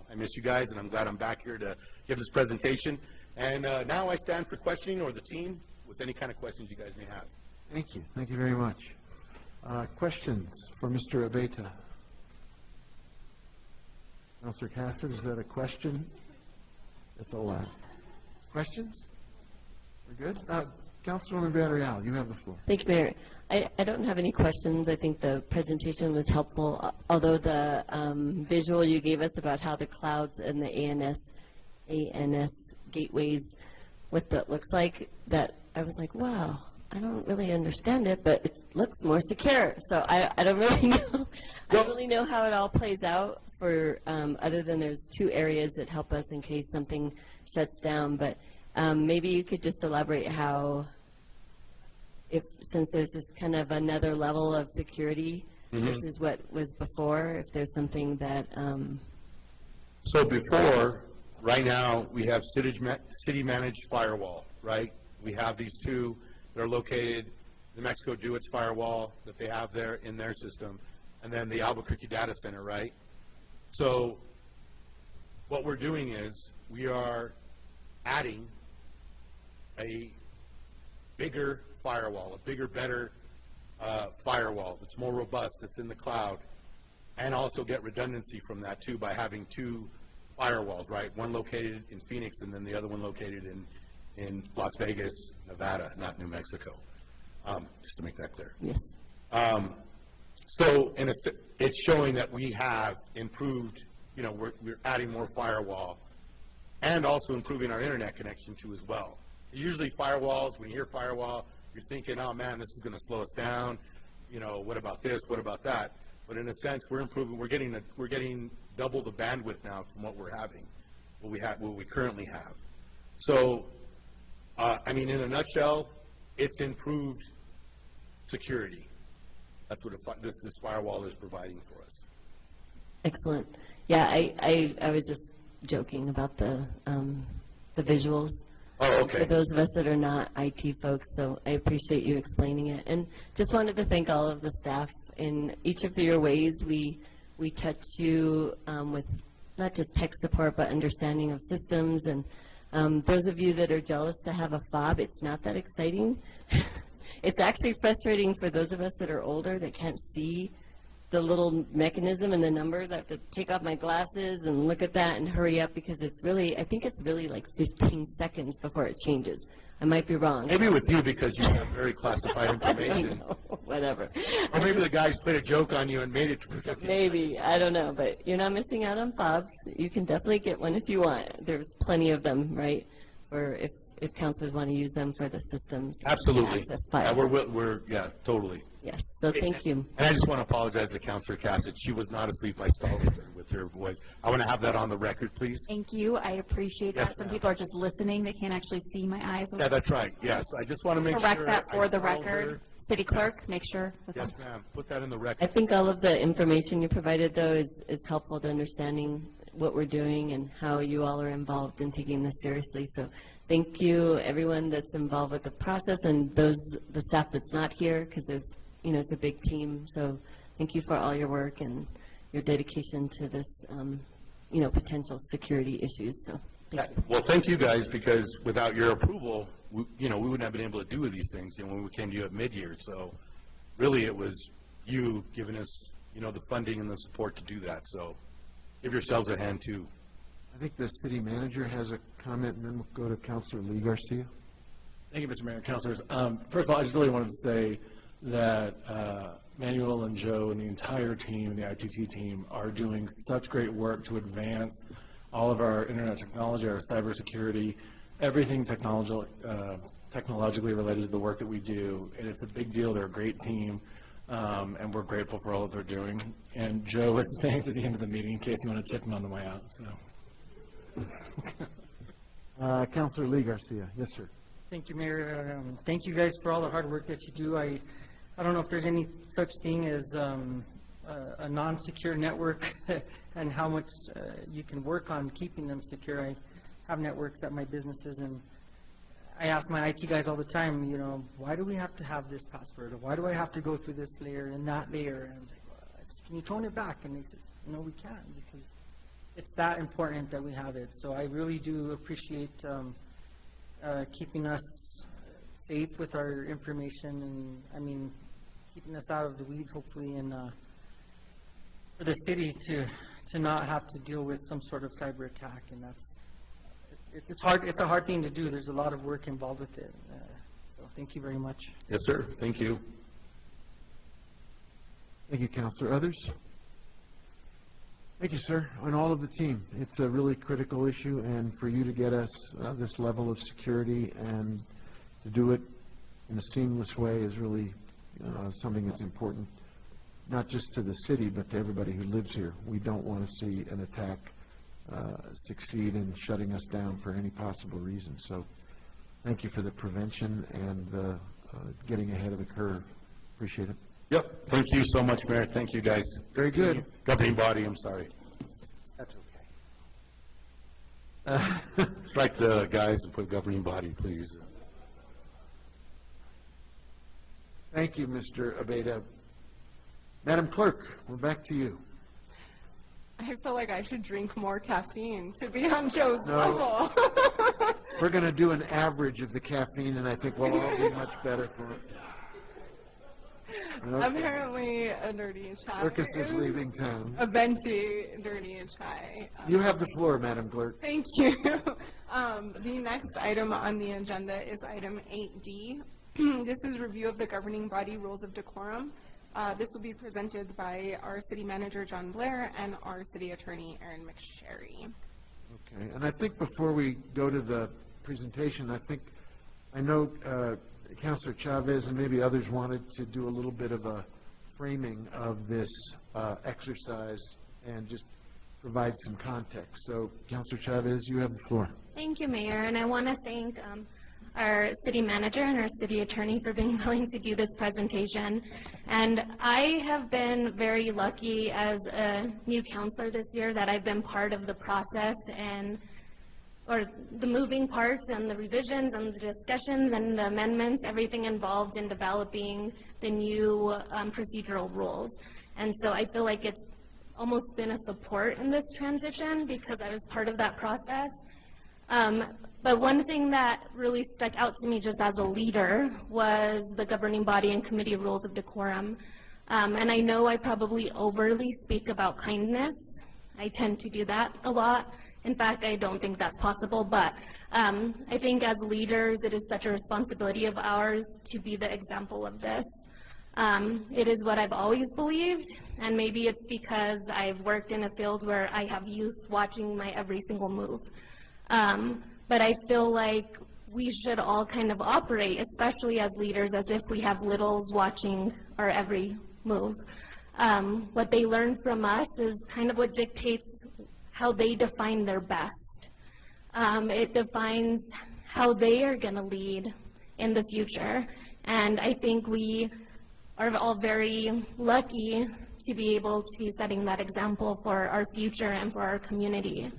I miss you guys, and I'm glad I'm back here to give this presentation. And now I stand for questioning, or the team, with any kind of questions you guys may have. Thank you. Thank you very much. Questions for Mr. Abeyta? Councilor Cassett, is that a question? It's a laugh. Questions? We're good? Councilwoman Villarreal, you have the floor. Thank you, Mayor. I don't have any questions. I think the presentation was helpful, although the visual you gave us about how the clouds and the ANS gateways, what that looks like, that I was like, wow, I don't really understand it, but it looks more secure. So I don't really know. I don't really know how it all plays out for, other than there's two areas that help us in case something shuts down. But maybe you could just elaborate how, since there's just kind of another level of security versus what was before, if there's something that... So before, right now, we have city-managed firewall, right? We have these two that are located, New Mexico DeWitt's firewall that they have there in their system, and then the Albuquerque data center, right? So what we're doing is we are adding a bigger firewall, a bigger, better firewall that's more robust, that's in the cloud, and also get redundancy from that too by having two firewalls, right? One located in Phoenix and then the other one located in Las Vegas, Nevada, not New Mexico, just to make that clear. Yes. So it's showing that we have improved, we're adding more firewall and also improving our internet connection too as well. Usually firewalls, when you hear firewall, you're thinking, oh man, this is going to slow us down. What about this? What about that? But in a sense, we're improving. We're getting double the bandwidth now from what we're having, what we currently have. So, in a nutshell, it's improved security. That's what this firewall is providing for us. Excellent. Yeah, I was just joking about the visuals. Oh, okay. For those of us that are not IT folks, so I appreciate you explaining it. And just wanted to thank all of the staff. In each of your ways, we touch you with not just tech support, but understanding of systems. And those of you that are jealous to have a fob, it's not that exciting. It's actually frustrating for those of us that are older that can't see the little mechanism and the numbers. I have to take off my glasses and look at that and hurry up because it's really, I think it's really like 15 seconds before it changes. I might be wrong. Maybe with you because you have very classified information. Whatever. Or maybe the guys played a joke on you and made it to protect you. Maybe, I don't know, but you're not missing out on fobs. You can definitely get one if you want. There's plenty of them, right? Or if counselors want to use them for the systems. Absolutely. Access Yeah, files. yeah, totally. Yes, so thank you. And I just want to apologize to Councilor Cassidy. She was not asleep. I stalled with her voice. I want to have that on the record, please. Thank you. I appreciate Yes, that. Some ma'am. people are just listening. They can't actually see my eyes. Yeah, that's right. Yes, I just want to make sure. Correct that I for the stalled record. her. City clerk, make sure. Yes, ma'am. Put that in the I record. think all of the information you provided, though, is helpful to understanding what we're doing and how you all are involved in taking this seriously. So thank you, everyone that's involved with the process, and the staff that's not here, because it's a big team. So thank you for all your work and your dedication to this, potential security issues. So thank you. Well, thank you guys, because without your approval, we wouldn't have been able to do these things, when we came to you at mid-year. So really, it was you giving us, the funding and the support to do that. So give yourselves a hand, too. I think the city manager has a comment, and then we'll go to Councilor Lee Garcia. Thank you, Mr. Mayor and Councilors. First of all, I just really wanted to say that Manuel and Joe and the entire team, the ITT team, are doing such great work to advance all of our internet technology, our cybersecurity, everything technologically related to the work that we do. And it's a big deal. They're a great team, and we're grateful for all that they're doing. And Joe is staying to the end of the meeting in case you want to tip him on the way out. So. Councilor Lee Garcia. Yes, sir. Thank you, Mayor. Thank you guys for all the hard work that you do. I don't know if there's any such thing as a non-secure network and how much you can work on keeping them secure. I have networks at my businesses, and I ask my IT guys all the time, why do we have to have this password? Or why do I have to go through this layer and that layer? And I was like, can you tone it back? And they said, no, we can't, because it's that important that we have it. So I really do appreciate keeping us safe with our information, and keeping us out of the weeds, hopefully, and for the city to not have to deal with some sort of cyber attack. And it's hard. It's a hard thing to do. There's a lot of work involved with it. So thank you very much. Yes, sir. Thank you. Thank you, Councilor. Others? Thank you, sir, and all of the team. It's a really critical issue, and for you to get us this level of security and to do it in a seamless way is really something that's important, not just to the city, but to everybody who lives here. We don't want to see an attack succeed in shutting us down for any possible reason. So thank you for the prevention and the getting ahead of the curve. Appreciate it. Yep. Thank you so much, Mayor. Thank you, guys. Very good. Governing body, I'm sorry. That's okay. Strike the guys and put governing body, please. Thank you, Mr. Abeda. Madam Clerk, we're back to you. I feel like I should drink more caffeine to be on Joe's No. level. We're going to do an average of the caffeine, and I think we'll all be much better for it. Okay. Apparently, a dirty chai. Circus is leaving town. A venti dirty chai. You have the floor, Madam Clerk. Thank you. The next item on the agenda is item 8D. This is review of the governing body rules of decorum. This will be presented by our city manager, John Blair, and our city attorney, Aaron McSherry. Okay, and I think before we go to the presentation, I know Councilor Chavez and maybe others wanted to do a little bit of a framing of this exercise and just provide some context. So, Councilor Chavez, you have the floor. Thank you, Mayor, and I want to thank our city manager and our city attorney for being willing to do this presentation. And I have been very lucky as a new counselor this year that I've been part of the process or the moving parts and the revisions and the discussions and the amendments, everything involved in developing the new procedural rules. And so I feel like it's almost been a support in this transition because I was part of that process. But one thing that really stuck out to me just as a leader was the governing body and committee rules of decorum. And I know I probably overly speak about kindness. I tend to do that a lot. In fact, I don't think that's possible, but I think as leaders, it is such a responsibility of ours to be the example of this. It is what I've always believed, and maybe it's because I've worked in a field where I have youth watching my every single move. But I feel like we should all kind of operate, especially as leaders, as if we have littles watching our every move. What they learn from us is kind of what dictates how they define their best. It defines how they are going to lead in the future. And I think we are all very lucky to be able to be setting that example for our future and for our community.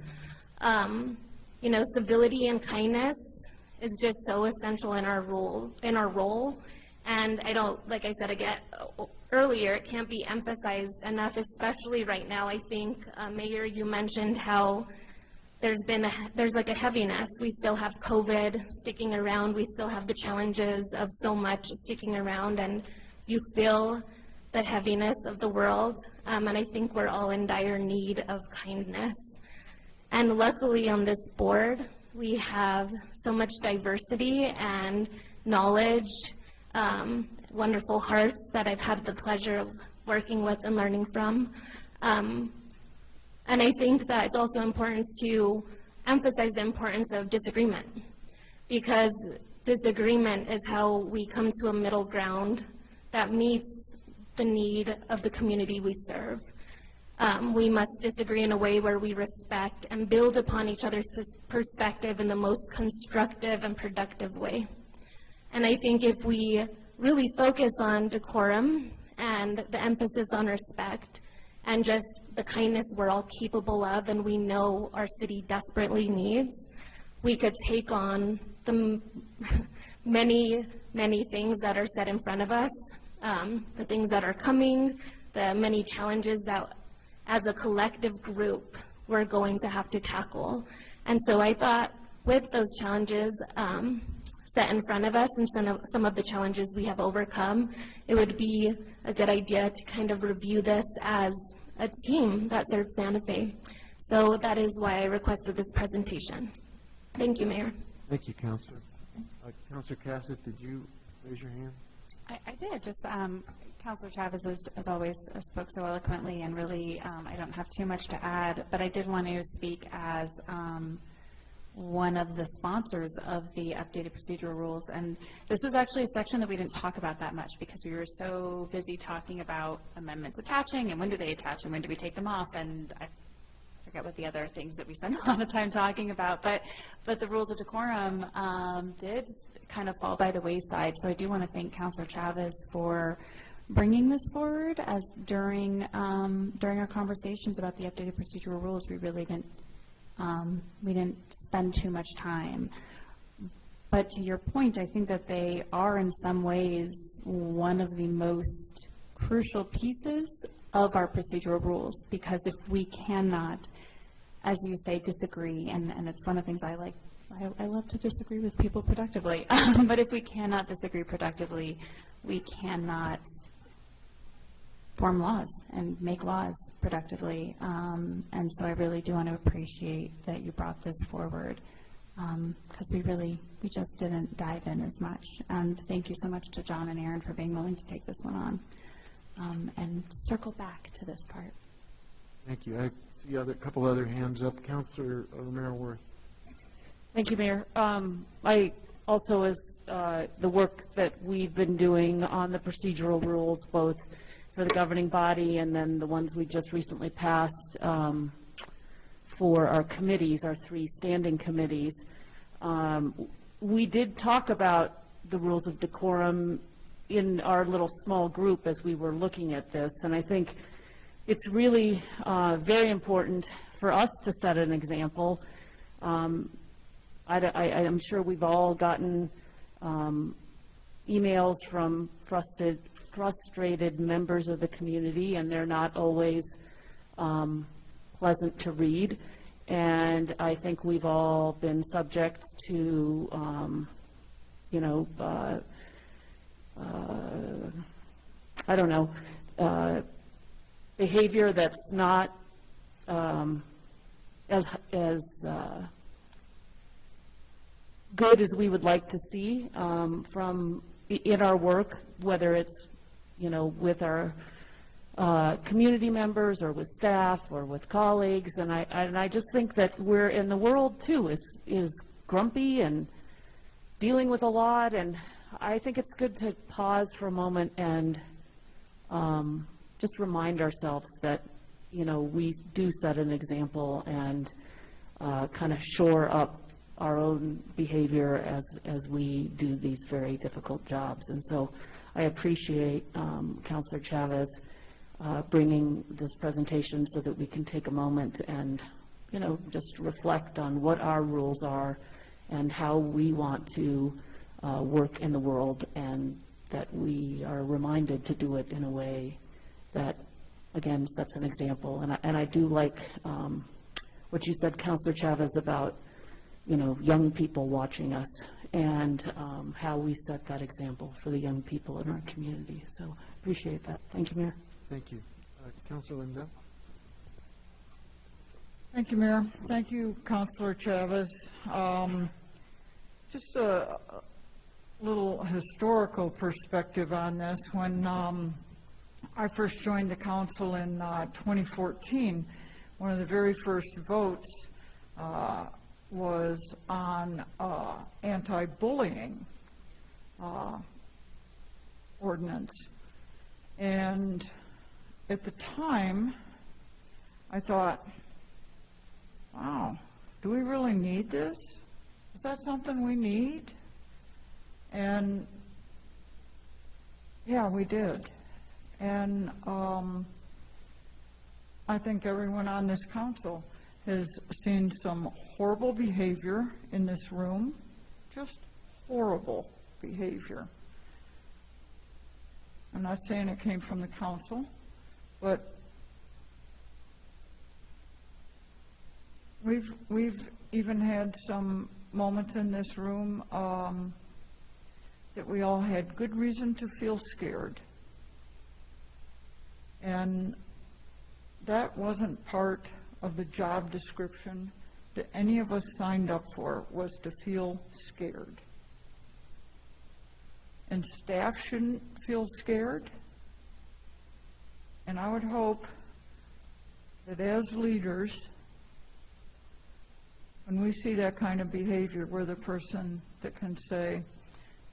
You know, civility and kindness is just so essential in our role. And I don't, like I said again earlier, it can't be emphasized enough, especially right now. I think, Mayor, you mentioned how there's like a heaviness. We still have COVID sticking around. We still have the challenges of so much sticking around, and you feel the heaviness of the world. And I think we're all in dire need of kindness. And luckily on this board, we have so much diversity and knowledge, wonderful hearts that I've had the pleasure of working with and learning from. And I think that it's also important to emphasize the importance of disagreement, because disagreement is how we come to a middle ground that meets the need of the community we serve. We must disagree in a way where we respect and build upon each other's perspective in the most constructive and productive way. And I think if we really focus on decorum and the emphasis on respect and just the kindness we're all capable of and we know our city desperately needs, we could take on the many, many things that are set in front of us, the things that are coming, the many challenges that as a collective group we're going to have to tackle. And so I thought with those challenges set in front of us and some of the challenges we have overcome, it would be a good idea to kind of review this as a team that serves Santa Fe. So that is why I requested this presentation. Thank you, Mayor. Thank you, Councilor. Councilor Cassett, did you raise your hand? I did. Just Councilor Chavez, as always, spoke so eloquently, and really I don't have too much to add, but I did want to speak as one of the sponsors of the updated procedural rules. And this was actually a section that we didn't talk about that much because we were so busy talking about amendments attaching and when do they attach and when do we take them off, and I forget what the other things that we spent a lot of time talking about, but the rules of decorum did kind of fall by the wayside. So I do want to thank Councilor Chavez for bringing this forward, as during our conversations about the updated procedural rules, we really didn't spend too much time. But to your point, I think that they are in some ways one of the most crucial pieces of our procedural rules, because if we cannot, as you say, disagree, and it's one of the things I like, I love to disagree with people productively, but if we cannot disagree productively, we cannot form laws and make laws productively. And so I really do want to appreciate that you brought this forward, because we just didn't dive in as much. And thank you so much to John and Aaron for being willing to take this one on and circle back to this part. Thank you. I see a couple other hands up. Councilor Romero-Worth. Thank you, Mayor. I also, as the work that we've been doing on the procedural rules, both for the governing body and then the ones we just recently passed for our committees, our 3 standing committees, we did talk about the rules of decorum in our little small group as we were looking at this, and I think it's really very important for us to set an example. I'm sure we've all gotten emails from frustrated members of the community, and they're not always pleasant to read. And I think we've all been subject to, I don't know, behavior that's not as good as we would like to see from in our work, whether it's with our community members or with staff or with colleagues, and I just think that we're in the world too is grumpy and dealing with a lot, and I think it's good to pause for a moment and just remind ourselves that we do set an example and kind of shore up our own behavior as we do these very difficult jobs. And so I appreciate Councilor Chavez bringing this presentation so that we can take a moment and, just reflect on what our rules are and how we want to work in the world, and that we are reminded to do it in a way that, again, sets an example. And I do like what you said, Councilor Chavez, about young people watching us, and how we set that example for the young people in our community. So appreciate that. Thank you, Mayor. Thank you. Councilor Lindell? Thank you, Mayor. Thank you, Councilor Chavez. Just a little historical perspective on this. When I first joined the council in 2014, one of the very first votes was on anti-bullying ordinance. And at the time, I thought, wow, do we really need this? Is that something we need? And yeah, we did. And I think everyone on this council has seen some horrible behavior in this room, just horrible behavior. I'm not saying it came from the council, but we've even had some moments in this room that we all had good reason to feel scared. And that wasn't part of the job description that any of us signed up for, was to feel scared. And staff shouldn't feel scared. And I would hope that as leaders, when we see that kind of behavior, we're the person that can say,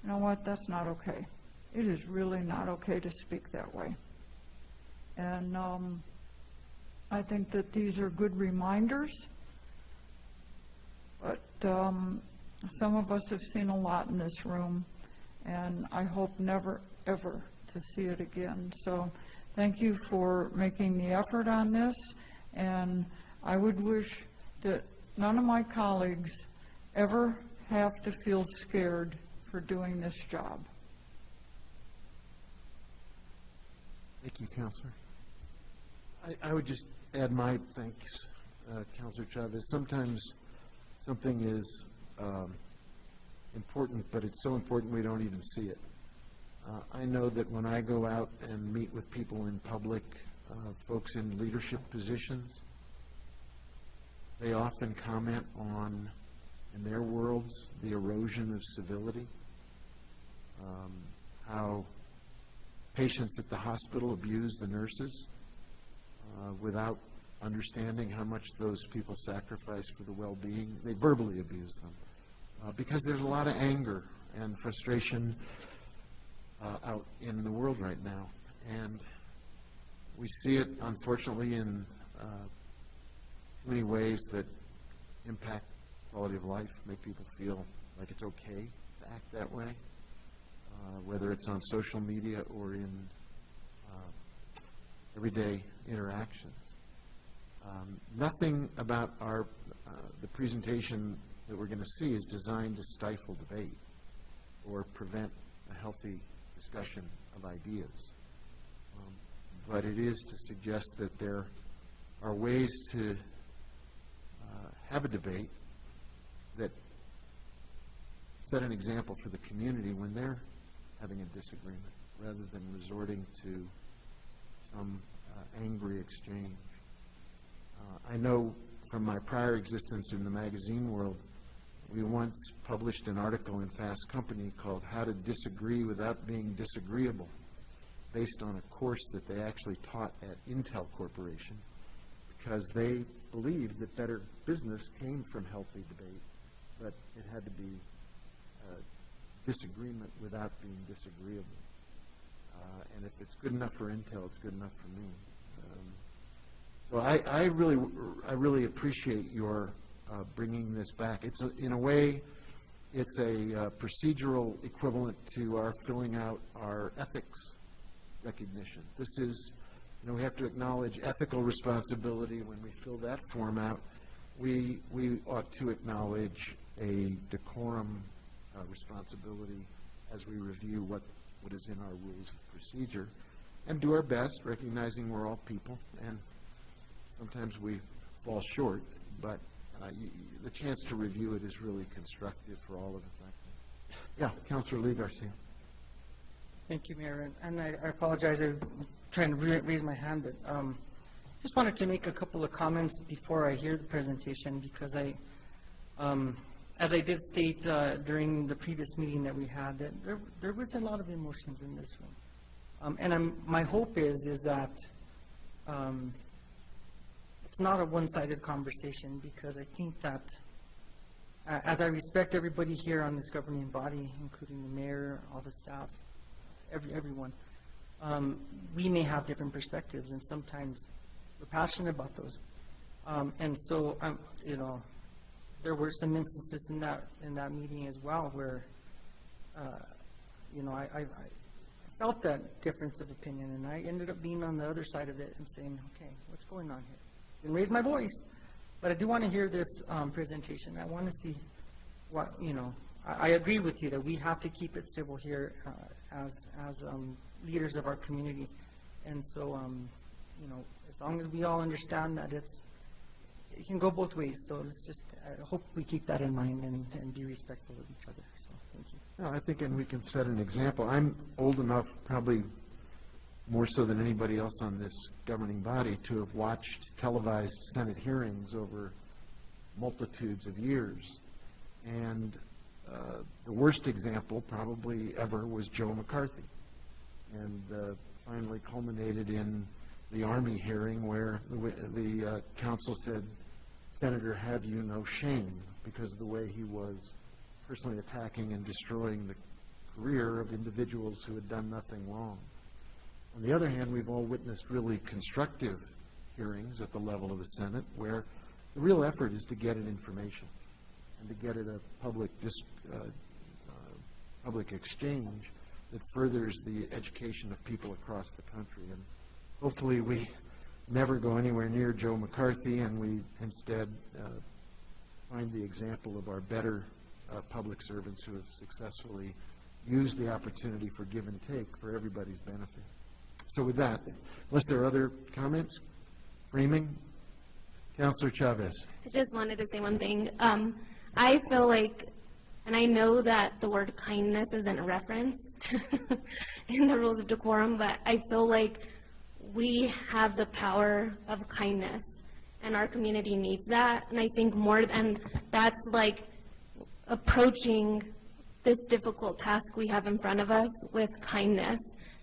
you know what, that's not okay. It is really not okay to speak that way. And I think that these are good reminders, but some of us have seen a lot in this room, and I hope never, ever to see it again. So thank you for making the effort on this, and I would wish that none of my colleagues ever have to feel scared for doing this job. Thank you, Councilor. I would just add my thanks, Councilor Chavez. Sometimes something is important, but it's so important we don't even see it. I know that when I go out and meet with people in public, folks in leadership positions, they often comment on, in their worlds, the erosion of civility, how patients at the hospital abuse the nurses without understanding how much those people sacrifice for the well-being. They verbally abuse them because there's a lot of anger and frustration out in the world right now. And we see it, unfortunately, in many ways that impact quality of life, make people feel like it's okay to act that way, whether it's on social media or in everyday interactions. Nothing about the presentation that we're going to see is designed to stifle debate or prevent a healthy discussion of ideas. But it is to suggest that there are ways to have a debate that set an example for the community when they're having a disagreement, rather than resorting to some angry exchange. I know from my prior existence in the magazine world, we once published an article in Fast Company called How to Disagree Without Being Disagreeable, based on a course that they actually taught at Intel Corporation, because they believed that better business came from healthy debate, but it had to be disagreement without being disagreeable. And if it's good enough for Intel, it's good enough for me. So I really appreciate your bringing this back. It's in a way, it's a procedural equivalent to our filling out our ethics recognition. This is, we have to acknowledge ethical responsibility when we fill that form out. We ought to acknowledge a decorum responsibility as we review what is in our rules of procedure, and do our best, recognizing we're all people, and sometimes we fall short, but the chance to review it is really constructive for all of us, I think. Yeah, Councilor Lee Garcia. Thank you, Mayor, and I apologize, I'm trying to raise my hand, but just wanted to make a couple of comments before I hear the presentation, because as I did state during the previous meeting that we had, that there was a lot of emotions in this room. And my hope is that it's not a one-sided conversation, because I think that as I respect everybody here on this governing body, including the mayor, all the staff, everyone, we may have different perspectives, and sometimes we're passionate about those. And so, there were some instances in that meeting as well where, I felt that difference of opinion, and I ended up being on the other side of it and saying, okay, what's going on here? Didn't raise my voice, but I do want to hear this presentation. I want to see what, I agree with you that we have to keep it civil here as leaders of our community. And so, as long as we all understand that it can go both ways. So let's just, I hope we keep that in mind and be respectful of each other. So thank you. No, I think, and we can set an example. I'm old enough, probably more so than anybody else on this governing body, to have watched televised Senate hearings over multitudes of years. And the worst example probably ever was Joe McCarthy. And finally culminated in the Army hearing where the counsel said, "Senator, have you no shame?" because of the way he was personally attacking and destroying the career of individuals who had done nothing wrong. On the other hand, we've all witnessed really constructive hearings at the level of the Senate where the real effort is to get at information and to get at a public exchange that furthers the education of people across the country. And hopefully we never go anywhere near Joe McCarthy, and we instead find the example of our better public servants who have successfully used the opportunity for give and take for everybody's benefit. So with that, unless there are other comments, framing, Councilor Chavez. I just wanted to say one thing. I feel like, and I know that the word kindness isn't referenced in the rules of decorum, but I feel like we have the power of kindness, and our community needs that. And I think more than that's like approaching this difficult task we have in front of us with kindness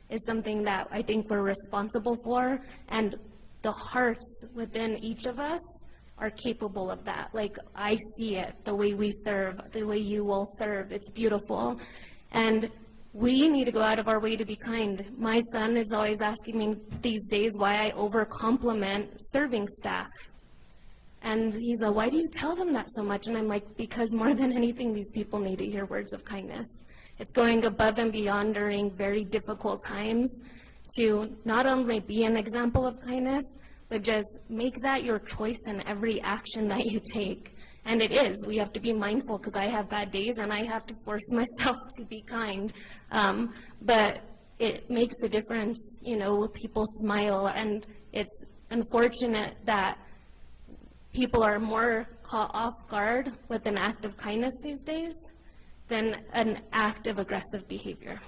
is something that I think we're responsible for, and the hearts within each of us are capable of that. Like, I see it, the way we serve, the way you will serve, it's beautiful. And we need to go out of our way to be kind. My son is always asking me these days why I over-compliment serving staff. And he's like, why do you tell them that so much? And I'm like, because more than anything, these people need to hear words of kindness. It's going above and beyond during very difficult times to not only be an example of kindness, but just make that your choice in every action that you take. And it is. We have to be mindful, because I have bad days and I have to force myself to be kind. But it makes a difference, you know, people smile, and it's unfortunate that people are more caught off guard with an act of kindness these days than an act of aggressive behavior.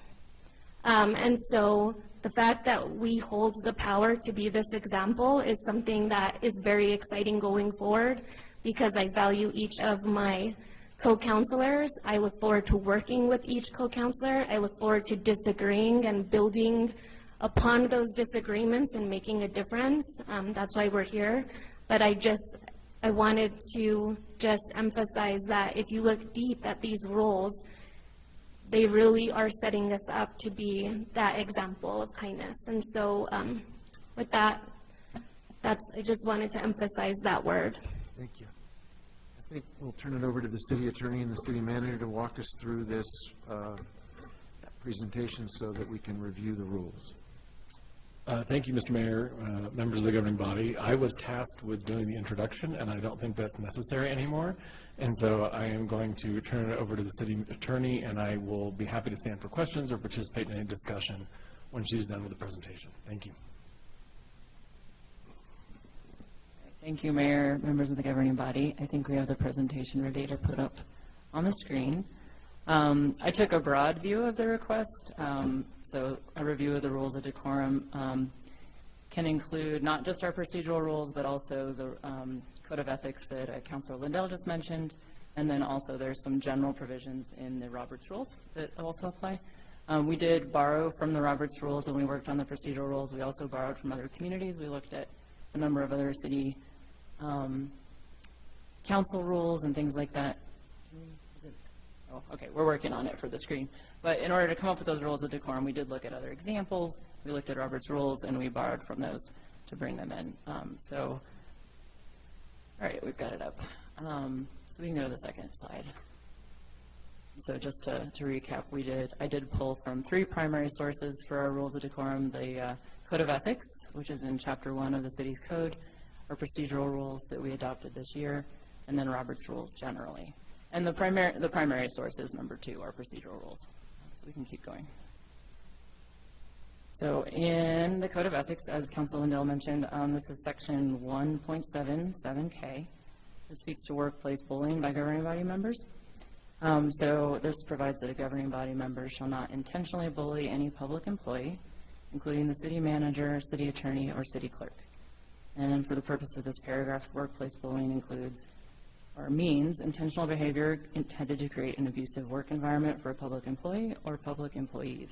And so the fact that we hold the power to be this example is something that is very exciting going forward, because I value each of my co-counselors. I look forward to working with each co-counselor. I look forward to disagreeing and building upon those disagreements and making a difference. That's why we're here. But I wanted to just emphasize that if you look deep at these roles, they really are setting us up to be that example of kindness. And so with that, I just wanted to emphasize that word. Thank you. I think we'll turn it over to the city attorney and the city manager to walk us through this presentation so that we can review the rules. Thank you, Mr. Mayor, members of the governing body. I was tasked with doing the introduction, and I don't think that's necessary anymore. And so I am going to turn it over to the city attorney, and I will be happy to stand for questions or participate in any discussion when she's done with the presentation. Thank you. Thank you, Mayor, members of the governing body. I think we have the presentation ready to put up on the screen. I took a broad view of the request. So a review of the rules of decorum can include not just our procedural rules, but also the code of ethics that Councilor Lindell just mentioned. And then also there's some general provisions in the Roberts rules that also apply. We did borrow from the Roberts rules when we worked on the procedural rules. We also borrowed from other communities. We looked at a number of other city council rules and things like that. Oh, okay, we're working on it for the screen. But in order to come up with those rules of decorum, we did look at other examples. We looked at Robert's rules, and we borrowed from those to bring them in. All right, we've got it up. So we can go to the second slide. So just to recap, I did pull from 3 primary sources for our rules of decorum: the Code of Ethics, which is in Chapter 1 of the city's code, our procedural rules that we adopted this year, and then Robert's rules generally. And the primary source is number 2, our procedural rules. So we can keep going. So in the Code of Ethics, as Councilor Lindell mentioned, this is section 1.77K. It speaks to workplace bullying by governing body members. So this provides that a governing body member shall not intentionally bully any public employee, including the city manager, city attorney, or city clerk. And for the purpose of this paragraph, workplace bullying includes or means intentional behavior intended to create an abusive work environment for a public employee or public employees.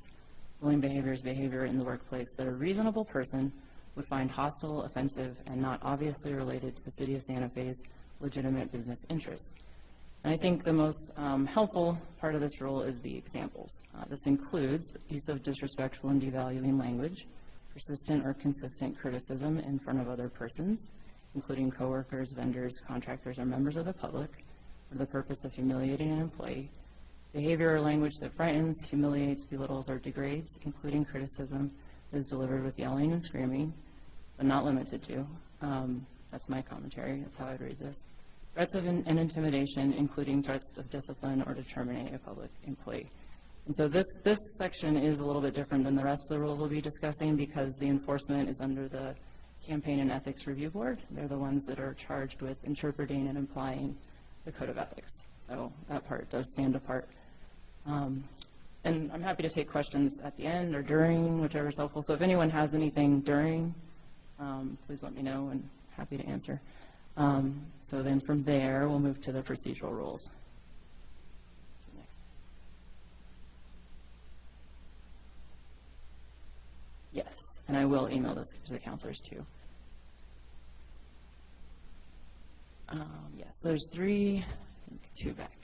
Bullying behavior is behavior in the workplace that a reasonable person would find hostile, offensive, and not obviously related to the city of Santa Fe's legitimate business interests. And I think the most helpful part of this rule is the examples. This includes use of disrespectful and devaluing language, persistent or consistent criticism in front of other persons, including coworkers, vendors, contractors, or members of the public, for the purpose of humiliating an employee, behavior or language that frightens, humiliates, belittles, or degrades, including criticism that is delivered with yelling and screaming, but not limited to. That's my commentary. That's how I'd read this. Threats of and intimidation, including threats of discipline or to terminate a public employee. And so this section is a little bit different than the rest of the rules we'll be discussing, because the enforcement is under the Campaign and Ethics Review Board. They're the ones that are charged with interpreting and applying the Code of Ethics. So that part does stand apart. And I'm happy to take questions at the end or during, whichever is helpful. So if anyone has anything during, please let me know, and happy to answer. So then from there, we'll move to the procedural rules. Yes, and I will email this to the counselors too. Yes, there's 3, I think 2 back.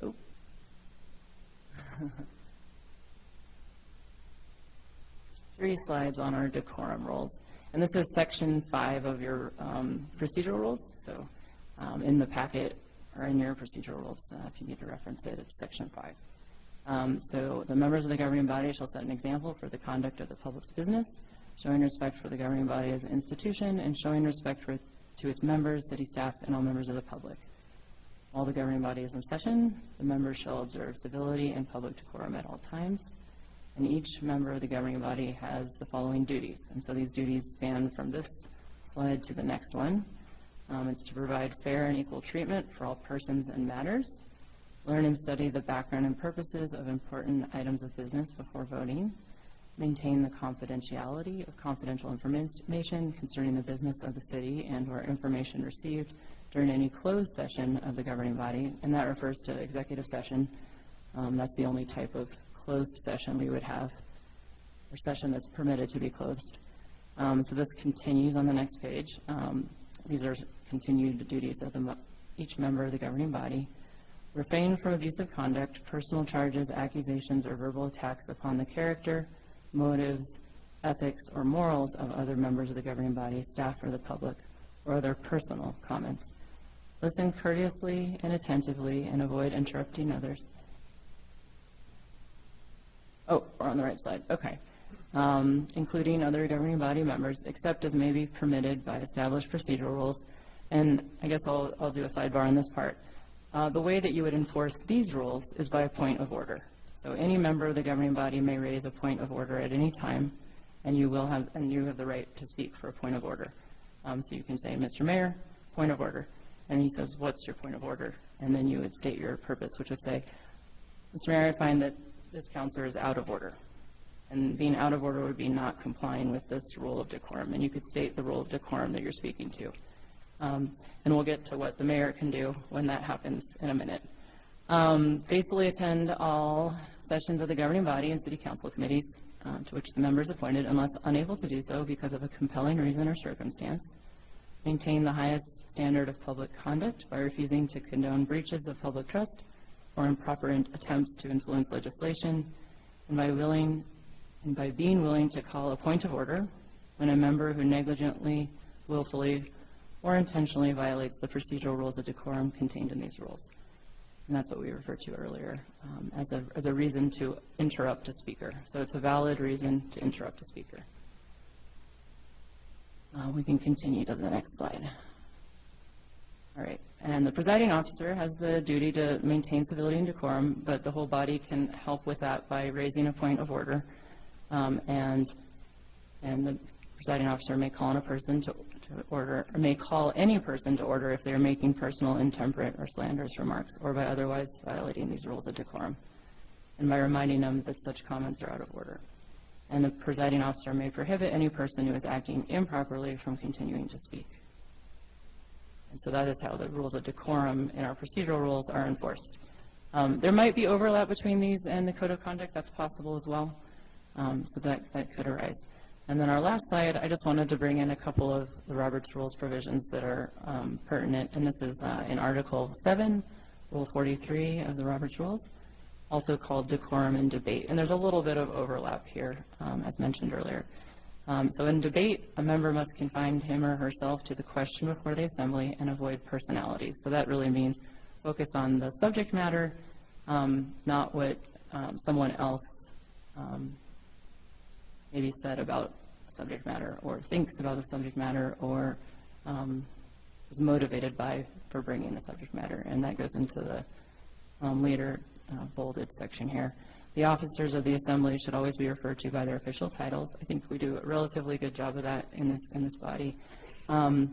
Oh. 3 slides on our decorum rules. And this is section 5 of your procedural rules. So in the packet or in your procedural rules, if you need to reference it, it's section 5. So the members of the governing body shall set an example for the conduct of the public's business, showing respect for the governing body as an institution and showing respect to its members, city staff, and all members of the public. While the governing body is in session, the members shall observe civility and public decorum at all times. And each member of the governing body has the following duties. And so these duties span from this slide to the next one. It's to provide fair and equal treatment for all persons and matters, learn and study the background and purposes of important items of business before voting, maintain the confidentiality of confidential information concerning the business of the city and/or information received during any closed session of the governing body, and that refers to executive session. That's the only type of closed session we would have, or session that's permitted to be closed. So this continues on the next page. These are continued duties of each member of the governing body. Refrain from abusive conduct, personal charges, accusations, or verbal attacks upon the character, motives, ethics, or morals of other members of the governing body, staff, or the public, or other personal comments. Listen courteously and attentively and avoid interrupting others. Oh, we're on the right slide. Okay. Including other governing body members, except as may be permitted by established procedural rules. And I guess I'll do a sidebar on this part. The way that you would enforce these rules is by a point of order. So any member of the governing body may raise a point of order at any time, and you have the right to speak for a point of order. So you can say, Mr. Mayor, point of order. And he says, what's your point of order? And then you would state your purpose, which would say, Mr. Mayor, I find that this counselor is out of order. And being out of order would be not complying with this rule of decorum. And you could state the rule of decorum that you're speaking to. And we'll get to what the mayor can do when that happens in a minute. Faithfully attend all sessions of the governing body and city council committees to which the member is appointed unless unable to do so because of a compelling reason or circumstance. Maintain the highest standard of public conduct by refusing to condone breaches of public trust or improper attempts to influence legislation, and by being willing to call a point of order when a member who negligently, willfully, or intentionally violates the procedural rules of decorum contained in these rules. And that's what we referred to earlier as a reason to interrupt a speaker. So it's a valid reason to interrupt a speaker. We can continue to the next slide. All right, and the presiding officer has the duty to maintain civility and decorum, but the whole body can help with that by raising a point of order. And the presiding officer may call on a person to order, or may call any person to order if they are making personal, intemperate, or slanderous remarks, or by otherwise violating these rules of decorum, and by reminding them that such comments are out of order. And the presiding officer may prohibit any person who is acting improperly from continuing to speak. And so that is how the rules of decorum in our procedural rules are enforced. There might be overlap between these and the code of conduct. That's possible as well. So that could arise. And then our last slide, I just wanted to bring in a couple of the Roberts Rules provisions that are pertinent. And this is in Article 7, Rule 43 of the Roberts Rules, also called decorum and debate. And there's a little bit of overlap here, as mentioned earlier. So in debate, a member must confine him or herself to the question before the assembly and avoid personalities. So that really means focus on the subject matter, not what someone else maybe said about a subject matter or thinks about the subject matter or is motivated for bringing the subject matter. And that goes into the later bolded section here. The officers of the assembly should always be referred to by their official titles. I think we do a relatively good job of that in this body. And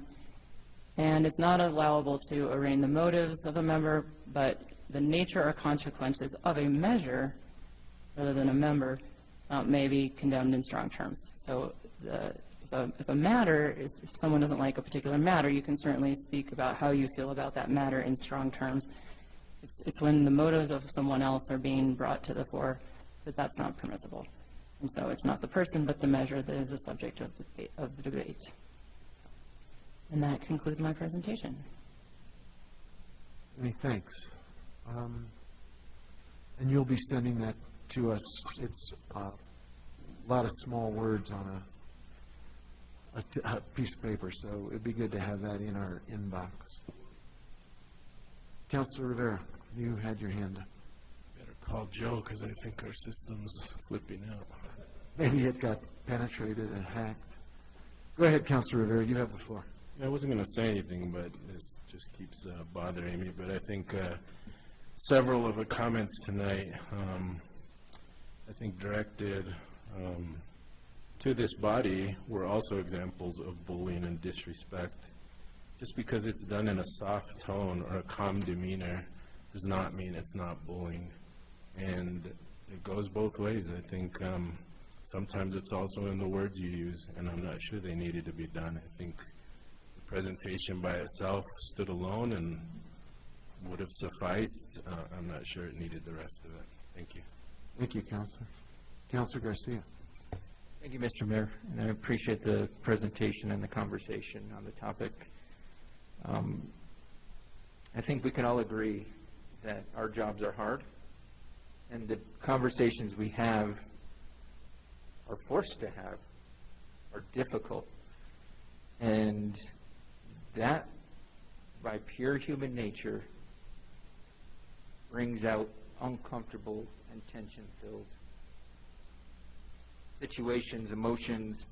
it's not allowable to arraign the motives of a member, but the nature or consequences of a measure rather than a member may be condemned in strong terms. So if a matter is, if someone doesn't like a particular matter, you can certainly speak about how you feel about that matter in strong terms. It's when the motives of someone else are being brought to the fore that that's not permissible. And so it's not the person, but the measure that is the subject of the debate. And that concludes my presentation. Many thanks. And you'll be sending that to us. It's a lot of small words on a piece of paper, so it'd be good to have that in our inbox. Councilor Rivera, you had your hand up. Better call Joe, because I think our system's flipping out. Maybe it got penetrated and hacked. Go ahead, Councilor Rivera, you have the floor. I wasn't going to say anything, but this just keeps bothering me. But I think several of the comments tonight, I think directed to this body, were also examples of bullying and disrespect. Just because it's done in a soft tone or a calm demeanor does not mean it's not bullying. And it goes both ways. I think sometimes it's also in the words you use, and I'm not sure they needed to be done. I think the presentation by itself stood alone and would have sufficed. I'm not sure it needed the rest of it. Thank you. Thank you, Councilor. Councilor Garcia. Thank you, Mr. Mayor, and I appreciate the presentation and the conversation on the topic. I think we can all agree that our jobs are hard, and the conversations we have are forced to have are difficult. And that, by pure human nature, brings out uncomfortable and tension-filled situations, emotions,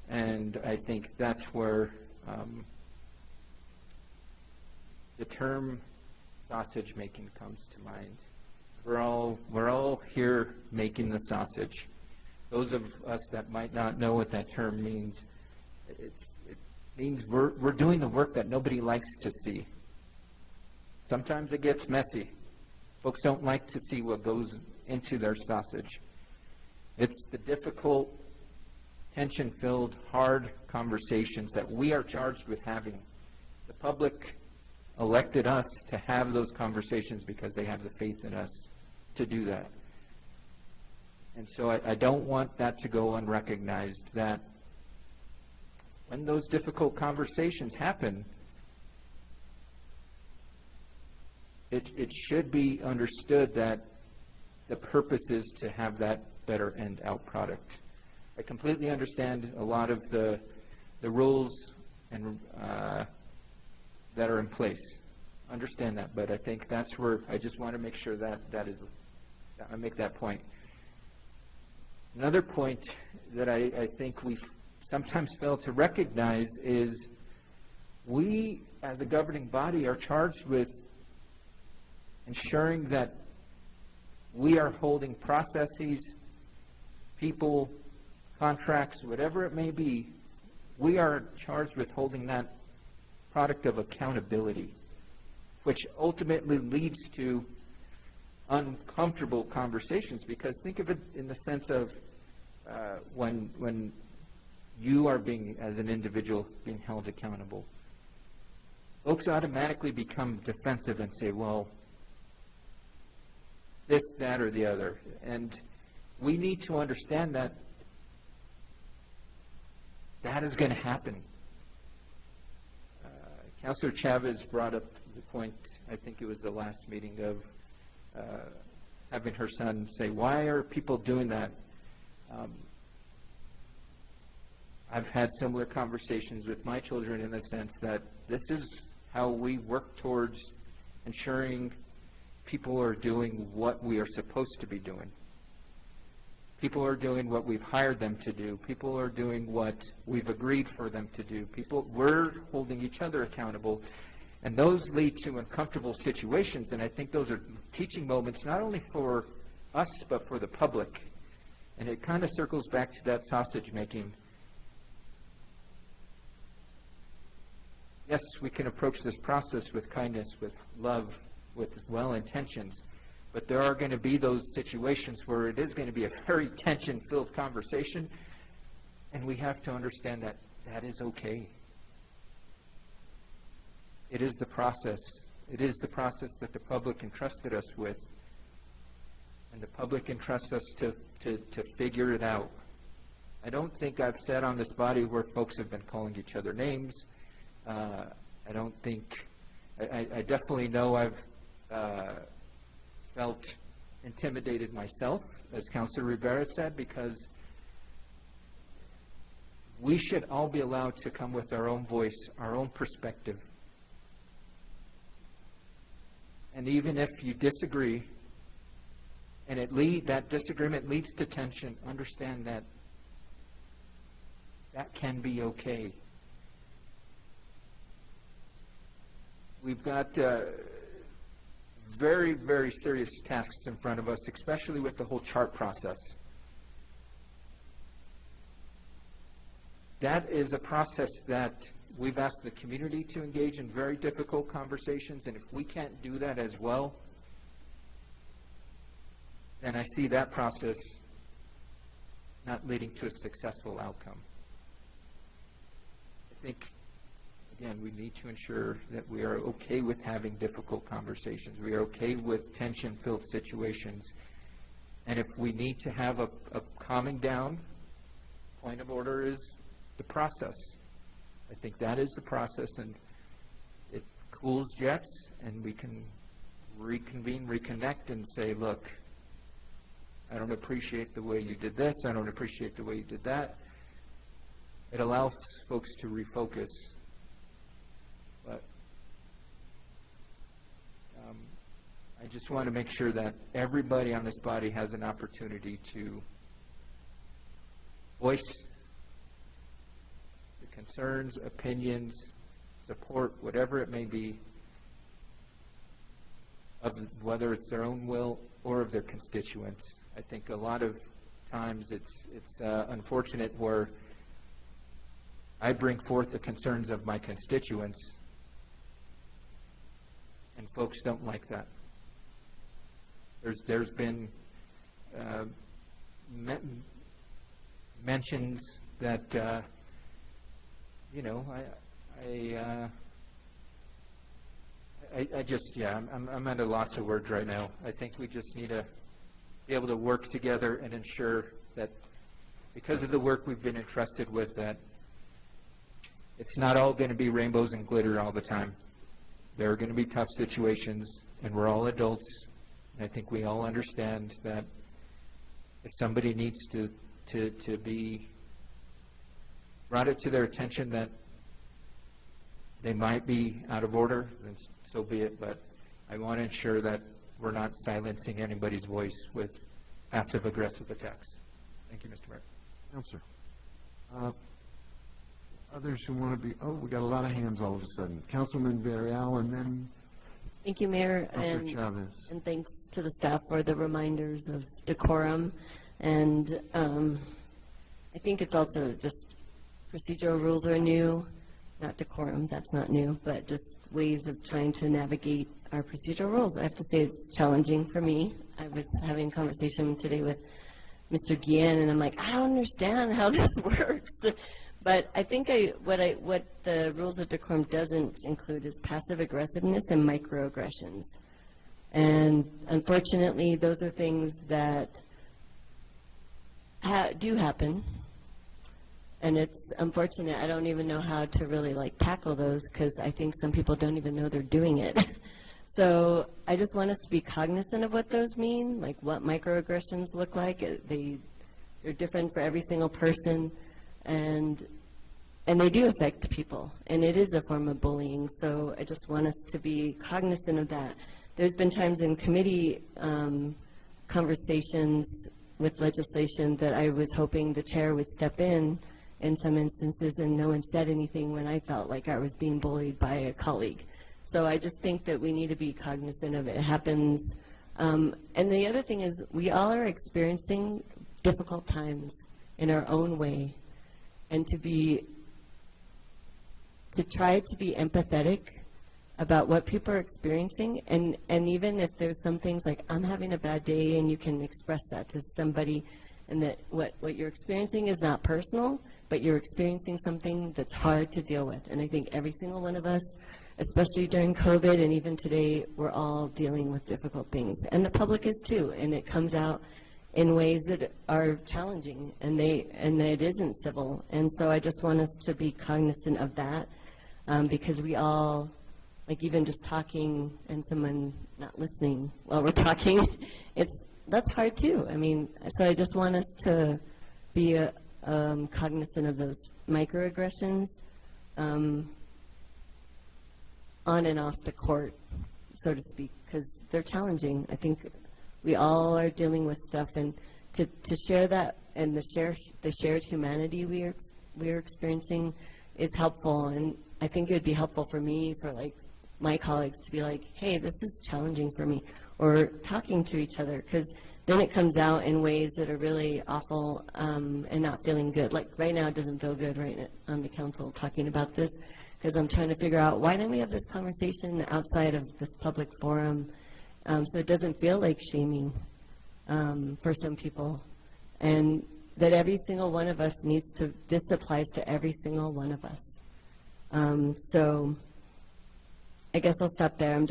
and I think that's where the term sausage making comes to mind. We're all here making the sausage. Those of us that might not know what that term means, it means we're doing the work that nobody likes to see. Sometimes it gets messy. Folks don't like to see what goes into their sausage. It's the difficult, tension-filled, hard conversations that we are charged with having. The public elected us to have those conversations because they have the faith in us to do that. And so I don't want that to go unrecognized, that when those difficult conversations happen, it should be understood that the purpose is to have that better end out product. I completely understand a lot of the rules and that are in place. Understand that, but I think that's where I just want to make sure that I make that point. Another point that I think we sometimes fail to recognize is we, as a governing body, are charged with ensuring that we are holding processes, people, contracts, whatever it may be, we are charged with holding that product of accountability, which ultimately leads to uncomfortable conversations. Because think of it in the sense of when you are being, as an individual, being held accountable, folks automatically become defensive and say, well, this, that, or the other. And we need to understand that that is going to happen. Councilor Chavez brought up the point, I think it was the last meeting, of having her son say, why are people doing that? I've had similar conversations with my children in the sense that this is how we work towards ensuring people are doing what we are supposed to be doing. People are doing what we've hired them to do. People are doing what we've agreed for them to do. We're holding each other accountable. And those lead to uncomfortable situations. And I think those are teaching moments not only for us, but for the public. And it kind of circles back to that sausage making. Yes, we can approach this process with kindness, with love, with well intentions. But there are going to be those situations where it is going to be a very tension-filled conversation, and we have to understand that that is okay. It is the process. It is the process that the public entrusted us with, and the public entrusts us to figure it out. I don't think I've said on this body where folks have been calling each other names. I don't think, I definitely know I've felt intimidated myself, as Councilor Rivera said, because we should all be allowed to come with our own voice, our own perspective. And even if you disagree, and that disagreement leads to tension, understand that that can be okay. We've got very, very serious tasks in front of us, especially with the whole chart process. That is a process that we've asked the community to engage in very difficult conversations, and if we can't do that as well, then I see that process not leading to a successful outcome. I think, again, we need to ensure that we are okay with having difficult conversations. We are okay with tension-filled situations. And if we need to have a calming down, point of order is the process. I think that is the process, and it cools jets, and we can reconvene, reconnect, and say, look, I don't appreciate the way you did this. I don't appreciate the way you did that. It allows folks to refocus. But I just want to make sure that everybody on this body has an opportunity to voice the concerns, opinions, support, whatever it may be, of whether it's their own will or of their constituents. I think a lot of times it's unfortunate where I bring forth the concerns of my constituents, and folks don't like that. There's been mentions that I'm at a loss of words right now. I think we just need to be able to work together and ensure that because of the work we've been entrusted with, that it's not all going to be rainbows and glitter all the time. There are going to be tough situations, and we're all adults. And I think we all understand that if somebody needs to be brought it to their attention that they might be out of order, then so be it. But I want to ensure that we're not silencing anybody's voice with passive-aggressive attacks. Thank you, Mr. Mayor. Counselor. Others who want to be, we got a lot of hands all of a sudden. Councilman Villarreal, and then Thank you, Mayor, Councilor Chavez. and thanks to the staff for the reminders of decorum. And I think it's also just procedural rules are new, not decorum, that's not new, but just ways of trying to navigate our procedural rules. I have to say it's challenging for me. I was having a conversation today with Mr. Guillen, and I'm like, I don't understand how this works. But I think what the rules of decorum doesn't include is passive aggressiveness and microaggressions. And unfortunately, those are things that do happen. And it's unfortunate. I don't even know how to really tackle those, because I think some people don't even know they're doing it. So I just want us to be cognizant of what those mean, like what microaggressions look like. They're different for every single person, and they do affect people, and it is a form of bullying. So I just want us to be cognizant of that. There's been times in committee conversations with legislation that I was hoping the chair would step in some instances, and no one said anything when I felt like I was being bullied by a colleague. So I just think that we need to be cognizant of it. It happens. And the other thing is, we all are experiencing difficult times in our own way, and to try to be empathetic about what people are experiencing, and even if there's some things like, I'm having a bad day, and you can express that to somebody, and that what you're experiencing is not personal, but you're experiencing something that's hard to deal with. And I think every single one of us, especially during COVID and even today, we're all dealing with difficult things. And the public is too, and it comes out in ways that are challenging, and it isn't civil. And so I just want us to be cognizant of that, because we all, like even just talking and someone not listening while we're talking, that's hard too. I mean, so I just want us to be cognizant of those microaggressions on and off the court, so to speak, because they're challenging. I think we all are dealing with stuff, and to share that and the shared humanity we are experiencing is helpful. And I think it would be helpful for me, for like my colleagues, to be like, hey, this is challenging for me, or talking to each other, because then it comes out in ways that are really awful and not feeling good. Like right now, it doesn't feel good right on the council talking about this, because I'm trying to figure out, why didn't we have this conversation outside of this public forum, so it doesn't feel like shaming for some people, and that every single one of us needs to, this applies to every single one of us. So I guess I'll stop there.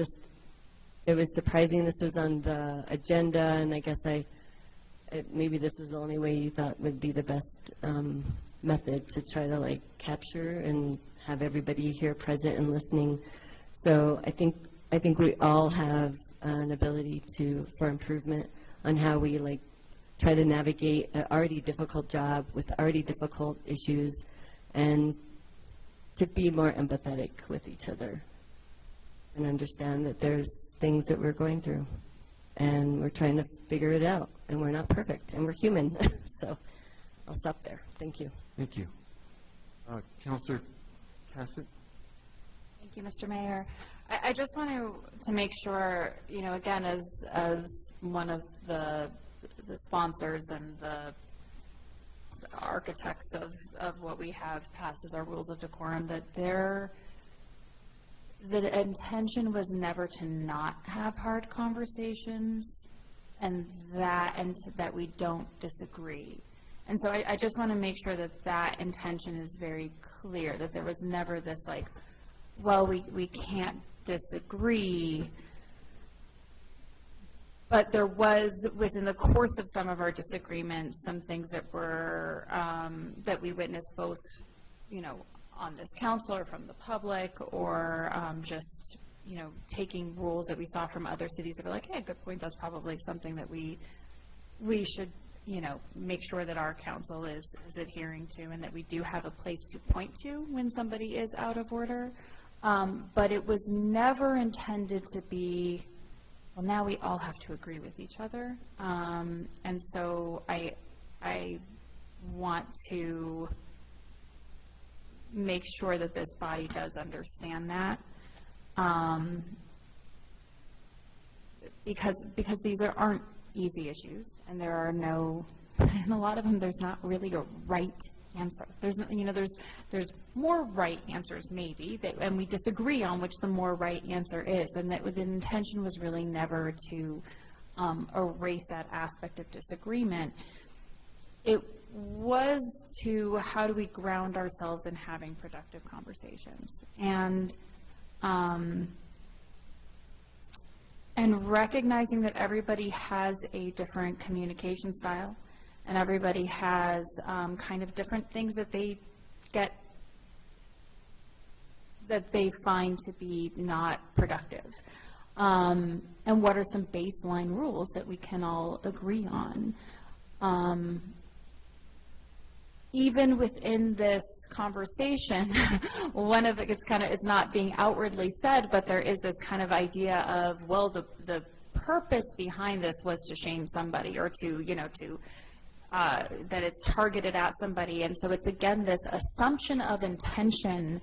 It was surprising this was on the agenda, and I guess maybe this was the only way you thought would be the best method to try to like capture and have everybody here present and listening. So I think we all have an ability for improvement on how we like try to navigate an already difficult job with already difficult issues, and to be more empathetic with each other and understand that there's things that we're going through and we're trying to figure it out, and we're not perfect, and we're human. So I'll stop there. Thank you. Thank you. Councilor Cassett? Thank you, Mr. Mayor. I just want to make sure, you know, again, as one of the sponsors and the architects of what we have passed as our rules of decorum, that the intention was never to not have hard conversations, and that we don't disagree. And so I just want to make sure that intention is very clear, that there was never this like, well, we can't disagree. But there was, within the course of some of our disagreements, some things that were, that we witnessed both, you know, on this council or from the public, or just, you know, taking rules that we saw from other cities that were like, hey, good point, that's probably something that we should, you know, make sure that our council is adhering to, and that we do have a place to point to when somebody is out of order. But it was never intended to be, well, now we all have to agree with each other. And so I want to make sure that this body does understand that. Because these aren't easy issues, and there are no, in a lot of them, there's not really a right answer. There's, you know, there's more right answers maybe, and we disagree on which the more right answer is, and that the intention was really never to erase that aspect of disagreement. It was to, how do we ground ourselves in having productive conversations, and recognizing that everybody has a different communication style, and everybody has kind of different things that they get, that they find to be not productive. And what are some baseline rules that we can all agree on? Even within this conversation, one of it, it's not being outwardly said, but there is this kind of idea of, well, the purpose behind this was to shame somebody, or to, you know, that it's targeted at somebody. And so it's, again, this assumption of intention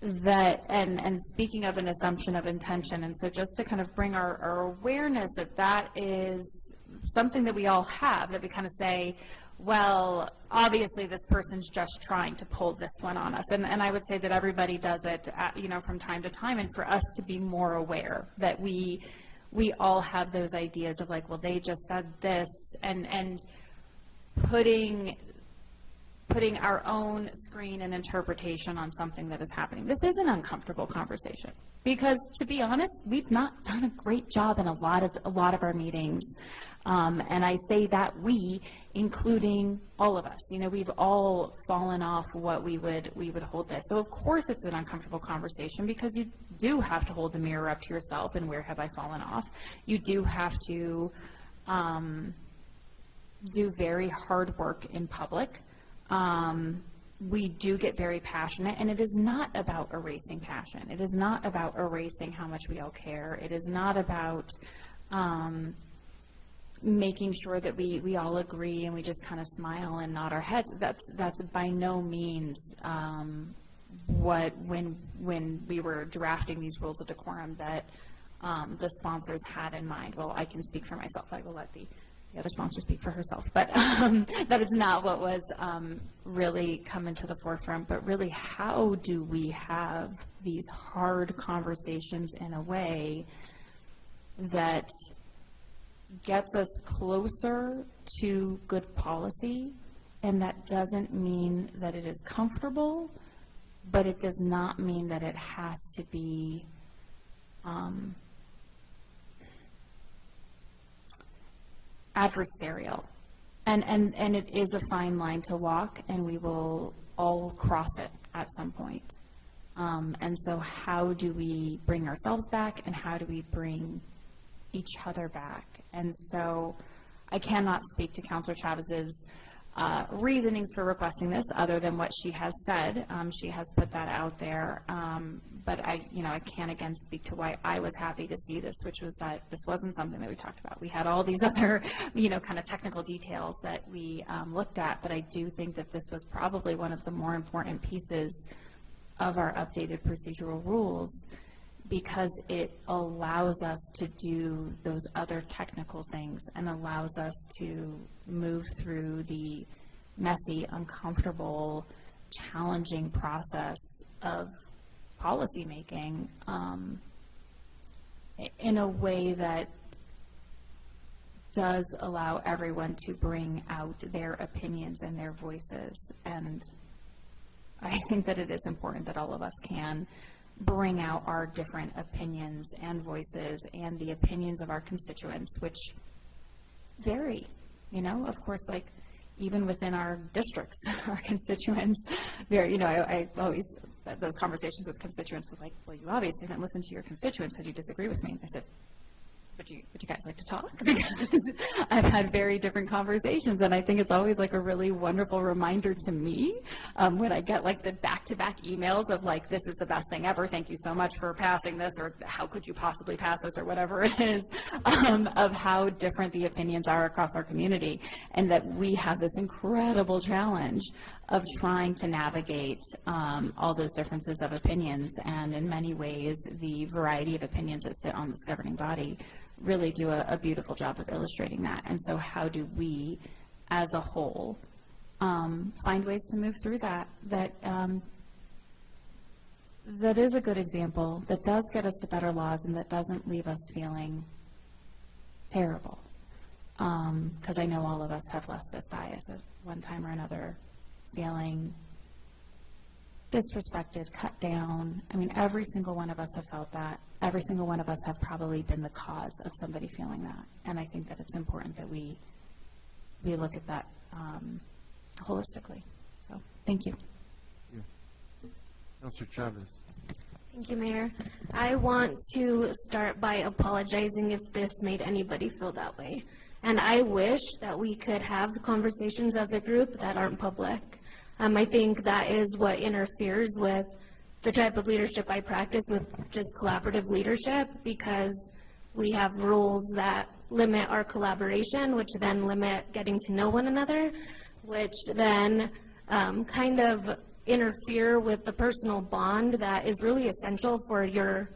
that, and speaking of an assumption of intention, and so just to kind of bring our awareness that is something that we all have, that we kind of say, well, obviously this person's just trying to pull this one on us. And I would say that everybody does it, you know, from time to time, and for us to be more aware that we all have those ideas of like, well, they just said this, and putting our own screen and interpretation on something that is happening. This is an uncomfortable conversation, because, to be honest, we've not done a great job in a lot of our meetings, and I say that we, including all of us. You know, we've all fallen off what we would hold this. So of course it's an uncomfortable conversation, because you do have to hold the mirror up to yourself, and where have I fallen off? You do have to do very hard work in public. we do get very passionate, and it is not about erasing passion. It is not about erasing how much we all care. It is not about making sure that we all agree and we just kind of smile and nod our heads. That's by no means when we were drafting these rules of decorum that the sponsors had in mind. Well, I can speak for myself. I will let the other sponsor speak for herself. But that is not what was really coming to the forefront. But really, how do we have these hard conversations in a way that gets us closer to good policy? And that doesn't mean that it is comfortable, but it does not mean that it has to be adversarial. And it is a fine line to walk, and we will all cross it at some point. And so how do we bring ourselves back, and how do we bring each other back? And so I cannot speak to Councilor Chavez's reasonings for requesting this, other than what she has said. She has put that out there. But I can't again speak to why I was happy to see this, which was that this wasn't something that we talked about. We had all these other, kind of technical details that we looked at, but I do think that this was probably one of the more important pieces of our updated procedural rules, because it allows us to do those other technical things and allows us to move through the messy, uncomfortable, challenging process of policymaking in a way that does allow everyone to bring out their opinions and their voices. And I think that it is important that all of us can bring out our different opinions and voices and the opinions of our constituents, which vary, of course, like even within our districts, our constituents vary. I always, those conversations with constituents was like, well, you obviously didn't listen to your constituents because you disagree with me. I said, would you guys like to talk? Because I've had very different conversations, and I think it's always like a really wonderful reminder to me when I get like the back-to-back emails of like, this is the best thing ever, thank you so much for passing this, or how could you possibly pass this, or whatever it is, of how different the opinions are across our community, and that we have this incredible challenge of trying to navigate all those differences of opinions. And in many ways, the variety of opinions that sit on this governing body really do a beautiful job of illustrating that. And so how do we, as a whole, find ways to move through that is a good example, that does get us to better laws, and that doesn't leave us feeling terrible? Because I know all of us have left this dais at one time or another feeling disrespected, cut down. I mean, every single one of us have felt that. Every single one of us have probably been the cause of somebody feeling that. And I think that it's important that we look at that holistically. So, thank you. Councilor Chavez. Thank you, Mayor. I want to start by apologizing if this made anybody feel that way. And I wish that we could have conversations as a group that aren't public. I think that is what interferes with the type of leadership I practice, with just collaborative leadership, because we have rules that limit our collaboration, which then limit getting to know one another, which then kind of interfere with the personal bond that is really essential for your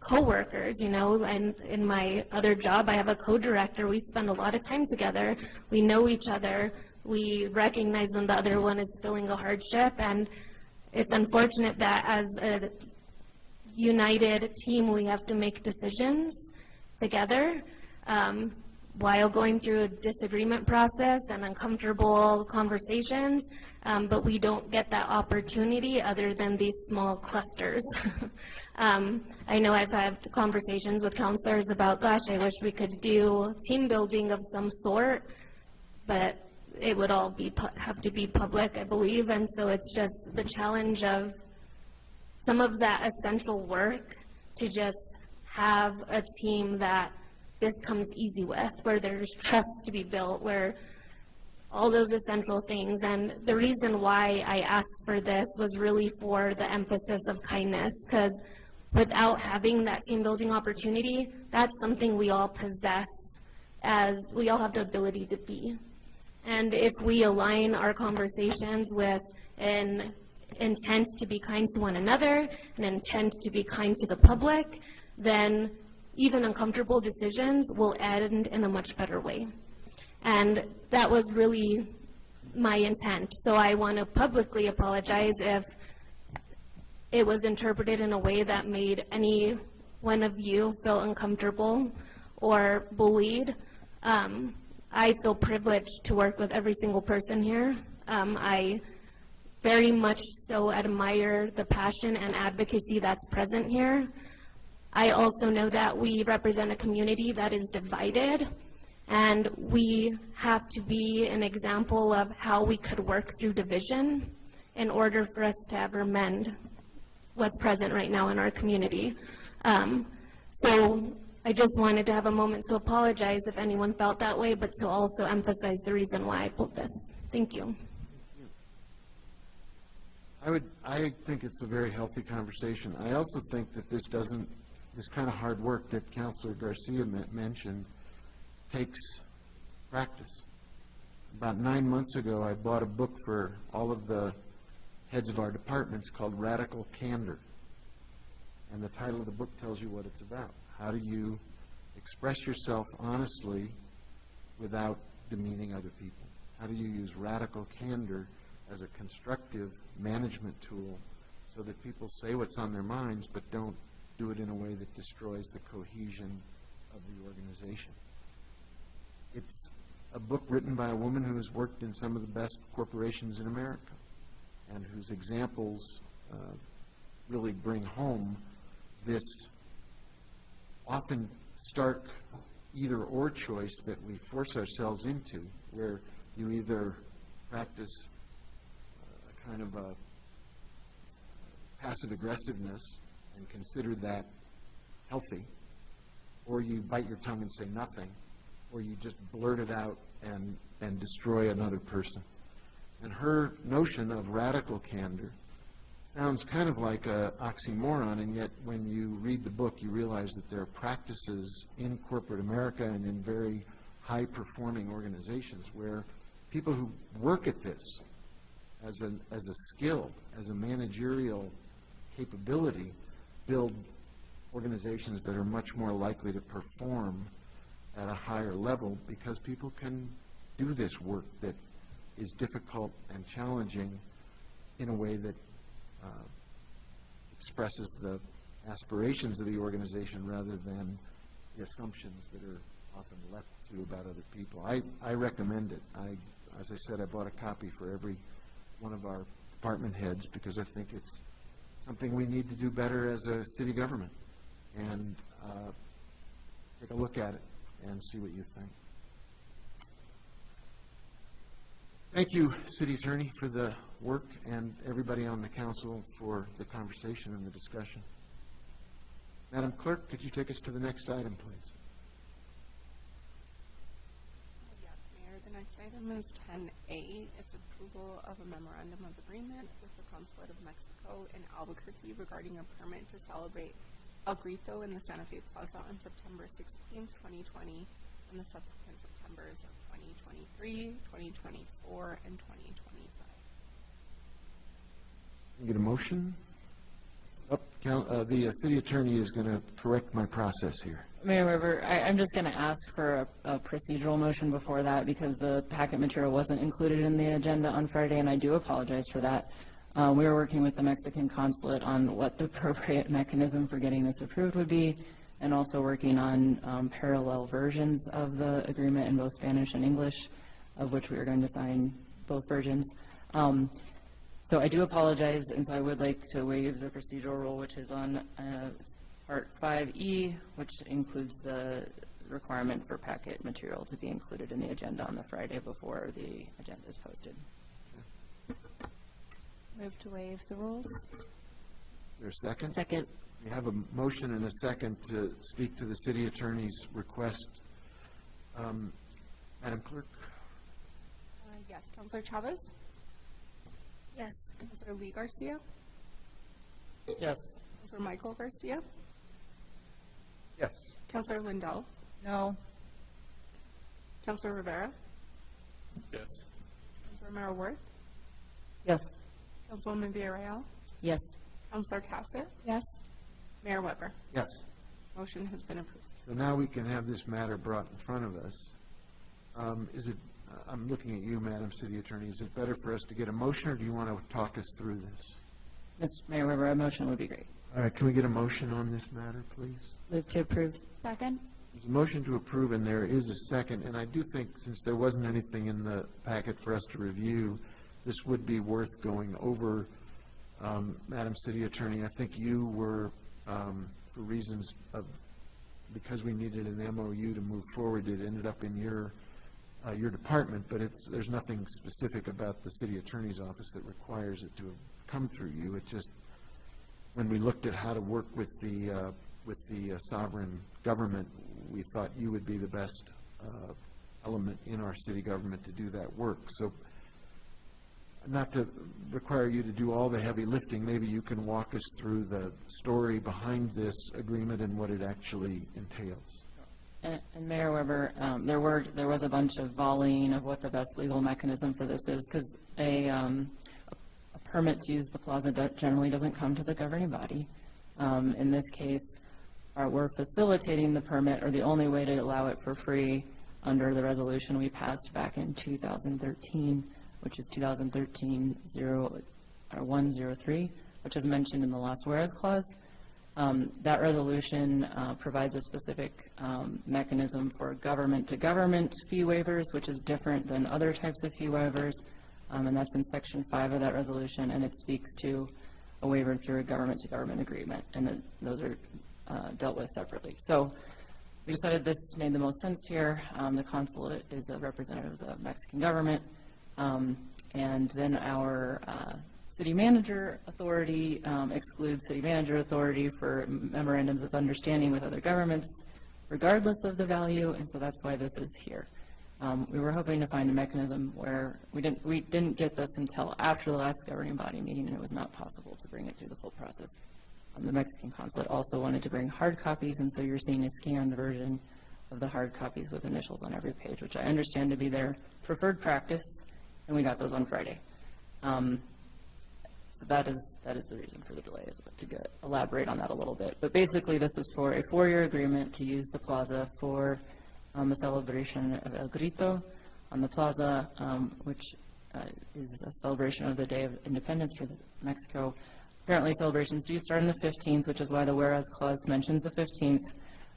coworkers, and in my other job, I have a co-director. We spend a lot of time together. We know each other. We recognize when the other one is feeling a hardship, and it's unfortunate that as a united team, we have to make decisions together while going through a disagreement process and uncomfortable conversations, but we don't get that opportunity other than these small clusters. I know I've had conversations with counselors about, gosh, I wish we could do team building of some sort, but it would all have to be public, I believe, and so it's just the challenge of some of that essential work to just have a team that this comes easy with, where there's trust to be built, where all those essential things. And the reason why I asked for this was really for the emphasis of kindness, because without having that team building opportunity, that's something we all possess, as we all have the ability to be. And if we align our conversations with an intent to be kind to one another, an intent to be kind to the public, then even uncomfortable decisions will end in a much better way. And that was really my intent. So I want to publicly apologize if it was interpreted in a way that made any one of you feel uncomfortable or bullied. I feel privileged to work with every single person here. I very much so admire the passion and advocacy that's present here. I also know that we represent a community that is divided, and we have to be an example of how we could work through division in order for us to ever mend what's present right now in our community. So I just wanted to have a moment to apologize if anyone felt that way, but to also emphasize the reason why I pulled this. Thank you. I think it's a very healthy conversation. I also think that this kind of hard work that Councilor Garcia mentioned takes practice. About 9 months ago, I bought a book for all of the heads of our departments called Radical Candor. And the title of the book tells you what it's about. How do you express yourself honestly without demeaning other people? How do you use radical candor as a constructive management tool so that people say what's on their minds but don't do it in a way that destroys the cohesion of the organization? It's a book written by a woman who has worked in some of the best corporations in America and whose examples really bring home this often stark either-or choice that we force ourselves into, where you either practice a kind of a passive aggressiveness and consider that healthy, or you bite your tongue and say nothing, or you just blurt it out and destroy another person. And her notion of radical candor sounds kind of like an oxymoron, and yet when you read the book, you realize that there are practices in corporate America and in very high-performing organizations where people who work at this as a skill, as a managerial capability, build organizations that are much more likely to perform at a higher level because people can do this work that is difficult and challenging in a way that expresses the aspirations of the organization rather than the assumptions that are often left to about other people. I recommend it. As I said, I bought a copy for every one of our department heads because I think it's something we need to do better as a city government. And take a look at it and see what you think. Thank you, City Attorney, for the work, and everybody on the council for the conversation and the discussion. Madam Clerk, could you take us to the next item, please? Yes, Mayor. The next item is 10A. It's approval of a memorandum of agreement with the Consulate of Mexico in Albuquerque regarding a permit to celebrate El Grito in the Santa Fe Plaza on September 16, 2020, and the subsequent Septembers of 2023, 2024, and 2025. Get a motion? The city attorney is going to correct my process here. Mayor Weber, I'm just going to ask for a procedural motion before that because the packet material wasn't included in the agenda on Friday, and I do apologize for that. We were working with the Mexican consulate on what the appropriate mechanism for getting this approved would be, and also working on parallel versions of the agreement in both Spanish and English, of which we are going to sign both versions. So I do apologize, and so I would like to waive the procedural rule, which is on Part 5E, which includes the requirement for packet material to be included in the agenda on the Friday before the agenda is posted. Move to waive the rules. Is there a second? Second. We have a motion and a second to speak to the city attorney's request. Madam Clerk? Yes. Counselor Chavez? Yes. Counselor Lee Garcia? Yes. Counselor Michael Garcia? Yes. Counselor Lindell? No. Counselor Rivera? Yes. Counselor Romero Worth? Yes. Councilwoman Villarreal? Yes. Counselor Cassett? Yes. Mayor Weber? Yes. Motion has been approved. So now we can have this matter brought in front of us. I'm looking at you, Madam City Attorney. Is it better for us to get a motion, or do you want to talk us through this? Mr. Mayor Weber, a motion would be great. All right, can we get a motion on this matter, please? Move to approve. Second? There's a motion to approve, and there is a second, and I do think, since there wasn't anything in the packet for us to review, this would be worth going over. Madam City Attorney, I think you were, for reasons of, because we needed an MOU to move forward, it ended up in your department, but there's nothing specific about the City Attorney's Office that requires it to have come through you. It just, when we looked at how to work with the sovereign government, we thought you would be the best element in our city government to do that work. So, not to require you to do all the heavy lifting, maybe you can walk us through the story behind this agreement and what it actually entails. And Mayor Weber, there was a bunch of volleying of what the best legal mechanism for this is, because a permit to use the plaza generally doesn't come to the governing body. In this case, we're facilitating the permit, or the only way to allow it for free under the resolution we passed back in 2013, which is 2013-0103, which is mentioned in the last whereas clause. That resolution provides a specific mechanism for government-to-government fee waivers, which is different than other types of fee waivers, and that's in Section 5 of that resolution, and it speaks to a waiver through a government-to-government agreement, and that those are dealt with separately. So we decided this made the most sense here. The consulate is a representative of the Mexican government, and then our city manager authority excludes city manager authority for memorandums of understanding with other governments, regardless of the value, and so that's why this is here. We were hoping to find a mechanism where we didn't get this until after the last governing body meeting, and it was not possible to bring it through the full process. The Mexican consulate also wanted to bring hard copies, and so you're seeing a scanned version of the hard copies with initials on every page, which I understand to be their preferred practice, and we got those on Friday. So that is the reason for the delay, is to elaborate on that a little bit. But basically, this is for a 4-year agreement to use the plaza for the celebration of El Grito on the plaza, which is a celebration of the Day of Independence for Mexico. Apparently, celebrations do start on the 15th, which is why the whereas clause mentions the 15th.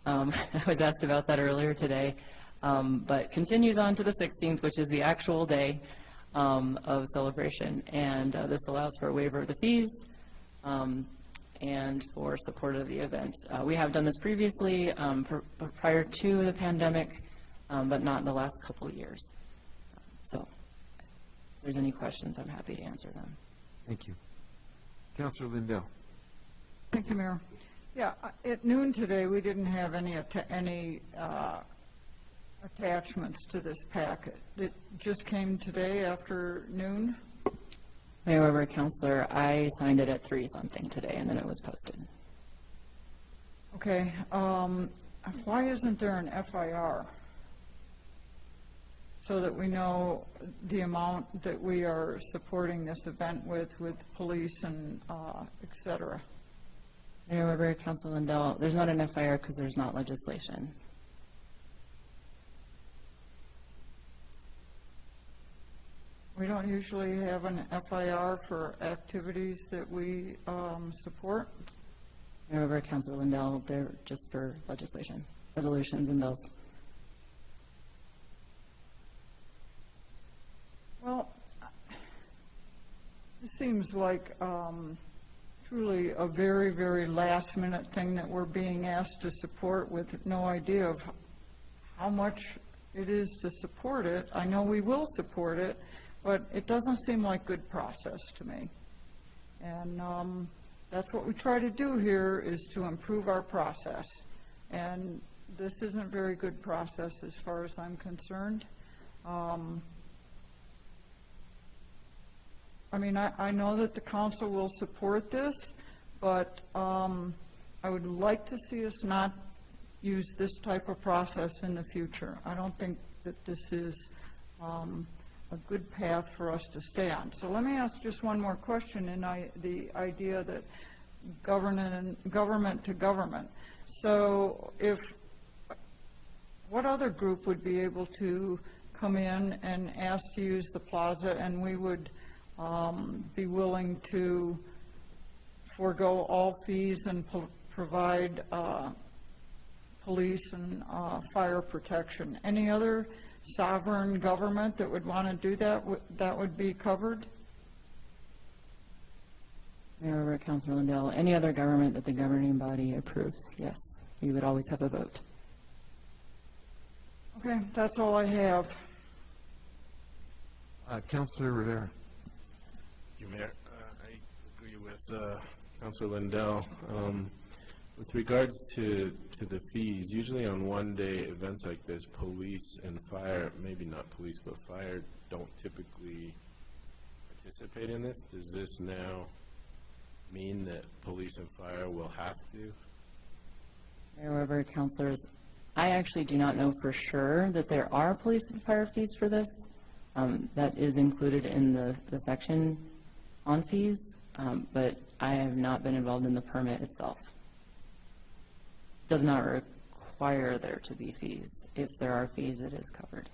I was asked about that earlier today, but continues on to the 16th, which is the actual day of celebration, and this allows for a waiver of the fees and for support of the event. We have done this previously prior to the pandemic, but not in the last couple of years. So if there's any questions, I'm happy to answer them. Thank you. Councilor Lindell. Thank you, Mayor. Yeah, at noon today, we didn't have any attachments to this packet. It just came today after noon? Mayor Weber, Councilor, I signed it at 3-something today, and then it was posted. Okay, why isn't there an FIR? So that we know the amount that we are supporting this event with police and et cetera. Mayor Weber, Councilor Lindell, there's not an FIR because there's not legislation. We don't usually have an FIR for activities that we support. Mayor Weber, Councilor Lindell, they're just for legislation, resolutions and bills. Well, it seems like truly a very, very last-minute thing that we're being asked to support with no idea of how much it is to support it. I know we will support it, but it doesn't seem like good process to me. And that's what we try to do here, is to improve our process. And this isn't very good process as far as I'm concerned. I mean, I know that the council will support this, but I would like to see us not use this type of process in the future. I don't think that this is a good path for us to stay on. So let me ask just one more question, and the idea that government to government. So what other group would be able to come in and ask to use the plaza, and we would be willing to forego all fees and provide police and fire protection? Any other sovereign government that would want to do that, that would be covered? Mayor Robert, Councilor Lindell, any other government that the governing body approves, yes, we would always have a vote. Okay, that's all I have. Councilor Rivera. Thank you, Mayor. I agree with Councilor Lindell. With regards to the fees, usually on one-day events like this, police and fire, maybe not police, but fire, don't typically participate in this. Does this now mean that police and fire will have to? Mayor Weber, councilors, I actually do not know for sure that there are police and fire fees for this. That is included in the section on fees, but I have not been involved in the permit itself. Does not require there to be fees. If there are fees, it is covered.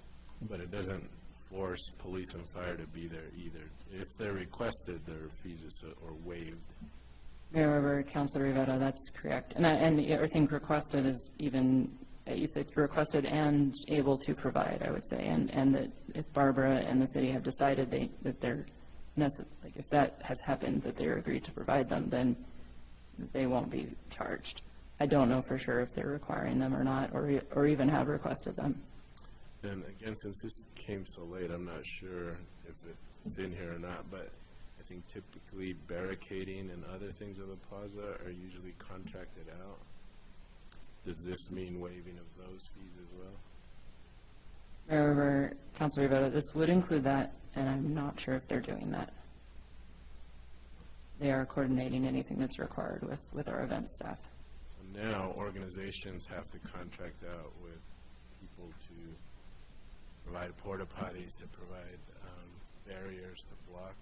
But it doesn't force police and fire to be there either. If they're requested, their fees are waived. Mayor Weber, Councilor Rivera, that's correct. And I think requested is even, if it's requested and able to provide, I would say. And that if Barbara and the city have decided that they're like if that has happened, that they're agreed to provide them, then they won't be charged. I don't know for sure if they're requiring them or not, or even have requested them. And again, since this came so late, I'm not sure if it's in here or not, but I think typically barricading and other things of the plaza are usually contracted out. Does this mean waiving of those fees as well? Mayor Weber, Councilor Rivera, this would include that, and I'm not sure if they're doing that. They are coordinating anything that's required with our event staff. So now organizations have to contract out with people to provide porta potties, to provide barriers to block.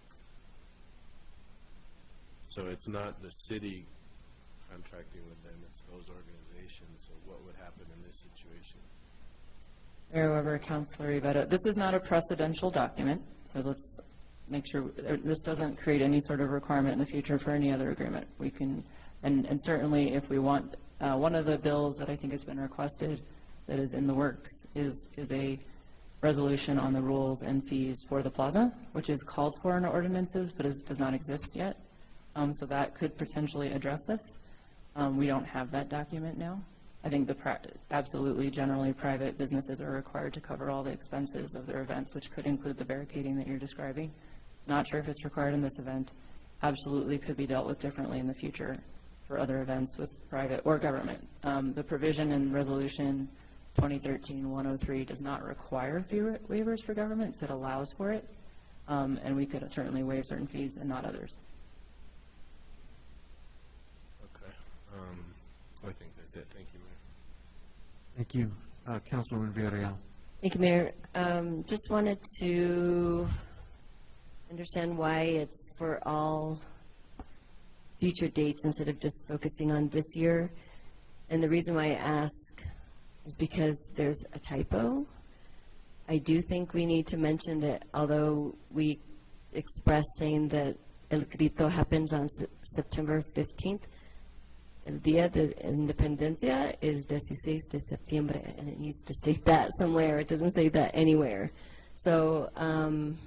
So it's not the city contracting with them, it's those organizations. So what would happen in this situation? Mayor Weber, Councilor Rivera, this is not a precedential document, so let's make sure this doesn't create any sort of requirement in the future for any other agreement. We can, and certainly if we want, one of the bills that I think has been requested that is in the works is a resolution on the rules and fees for the plaza, which is called for in our ordinances, but does not exist yet. So that could potentially address this. We don't have that document now. I think absolutely generally private businesses are required to cover all the expenses of their events, which could include the barricading that you're describing. Not sure if it's required in this event. Absolutely could be dealt with differently in the future for other events with private or government. The provision in Resolution 2013-103 does not require fee waivers for governments. It allows for it, and we could certainly waive certain fees and not others. Okay. I think that's it. Thank you, Mayor. Thank you. Councilwoman Villarreal. Thank you, Mayor. Just wanted to understand why it's for all future dates instead of just focusing on this year. And the reason why I ask is because there's a typo. I do think we need to mention that although we express saying that El Grito happens on September 15th, El Día de Independencia is 16 de septiembre, and it needs to state that somewhere. It doesn't say that anywhere. So I'm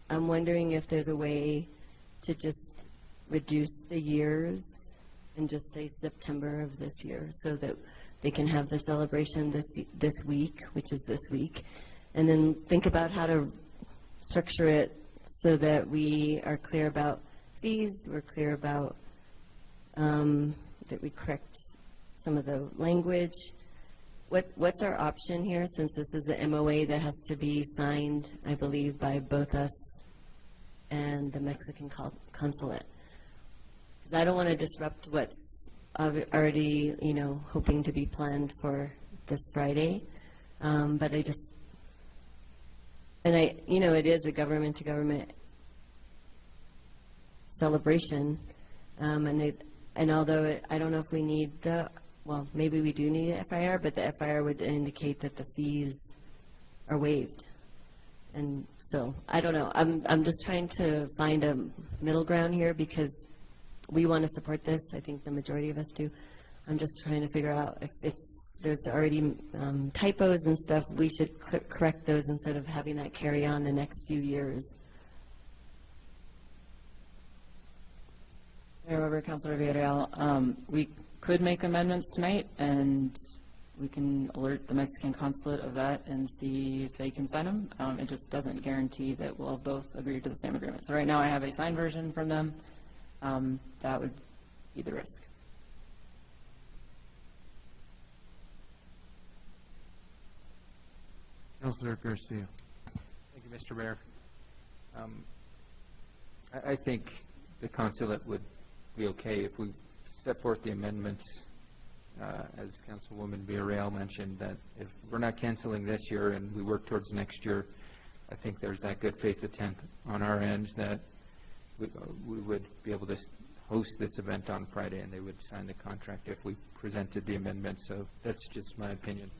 wondering if there's a way to just reduce the years and just say September of this year so that they can have the celebration this week, which is this week, and then think about how to structure it so that we are clear about fees, we're clear about that we correct some of the language. What's our option here, since this is an MOA that has to be signed, I believe, by both us and the Mexican consulate. Because I don't want to disrupt what's already, hoping to be planned for this Friday. But it is a government-to-government celebration. And although I don't know if we need maybe we do need an FIR, but the FIR would indicate that the fees are waived. And so, I don't know. I'm just trying to find a middle ground here because we want to support this. I think the majority of us do. I'm just trying to figure out if there's already typos and stuff, we should correct those instead of having that carry on the next few years. Mayor Weber, Councilor Villarreal, we could make amendments tonight, and we can alert the Mexican consulate of that and see if they can sign them. It just doesn't guarantee that we'll both agree to the same agreement. So right now I have a signed version from them. That would be the risk. Councilor Garcia. Thank you, Mr. Mayor. I think the consulate would be okay if we set forth the amendments, as Councilwoman Villarreal mentioned, that if we're not canceling this year and we work towards next year, I think there's that good faith attempt on our end that we would be able to host this event on Friday and they would sign the contract if we presented the amendment. So that's just my opinion.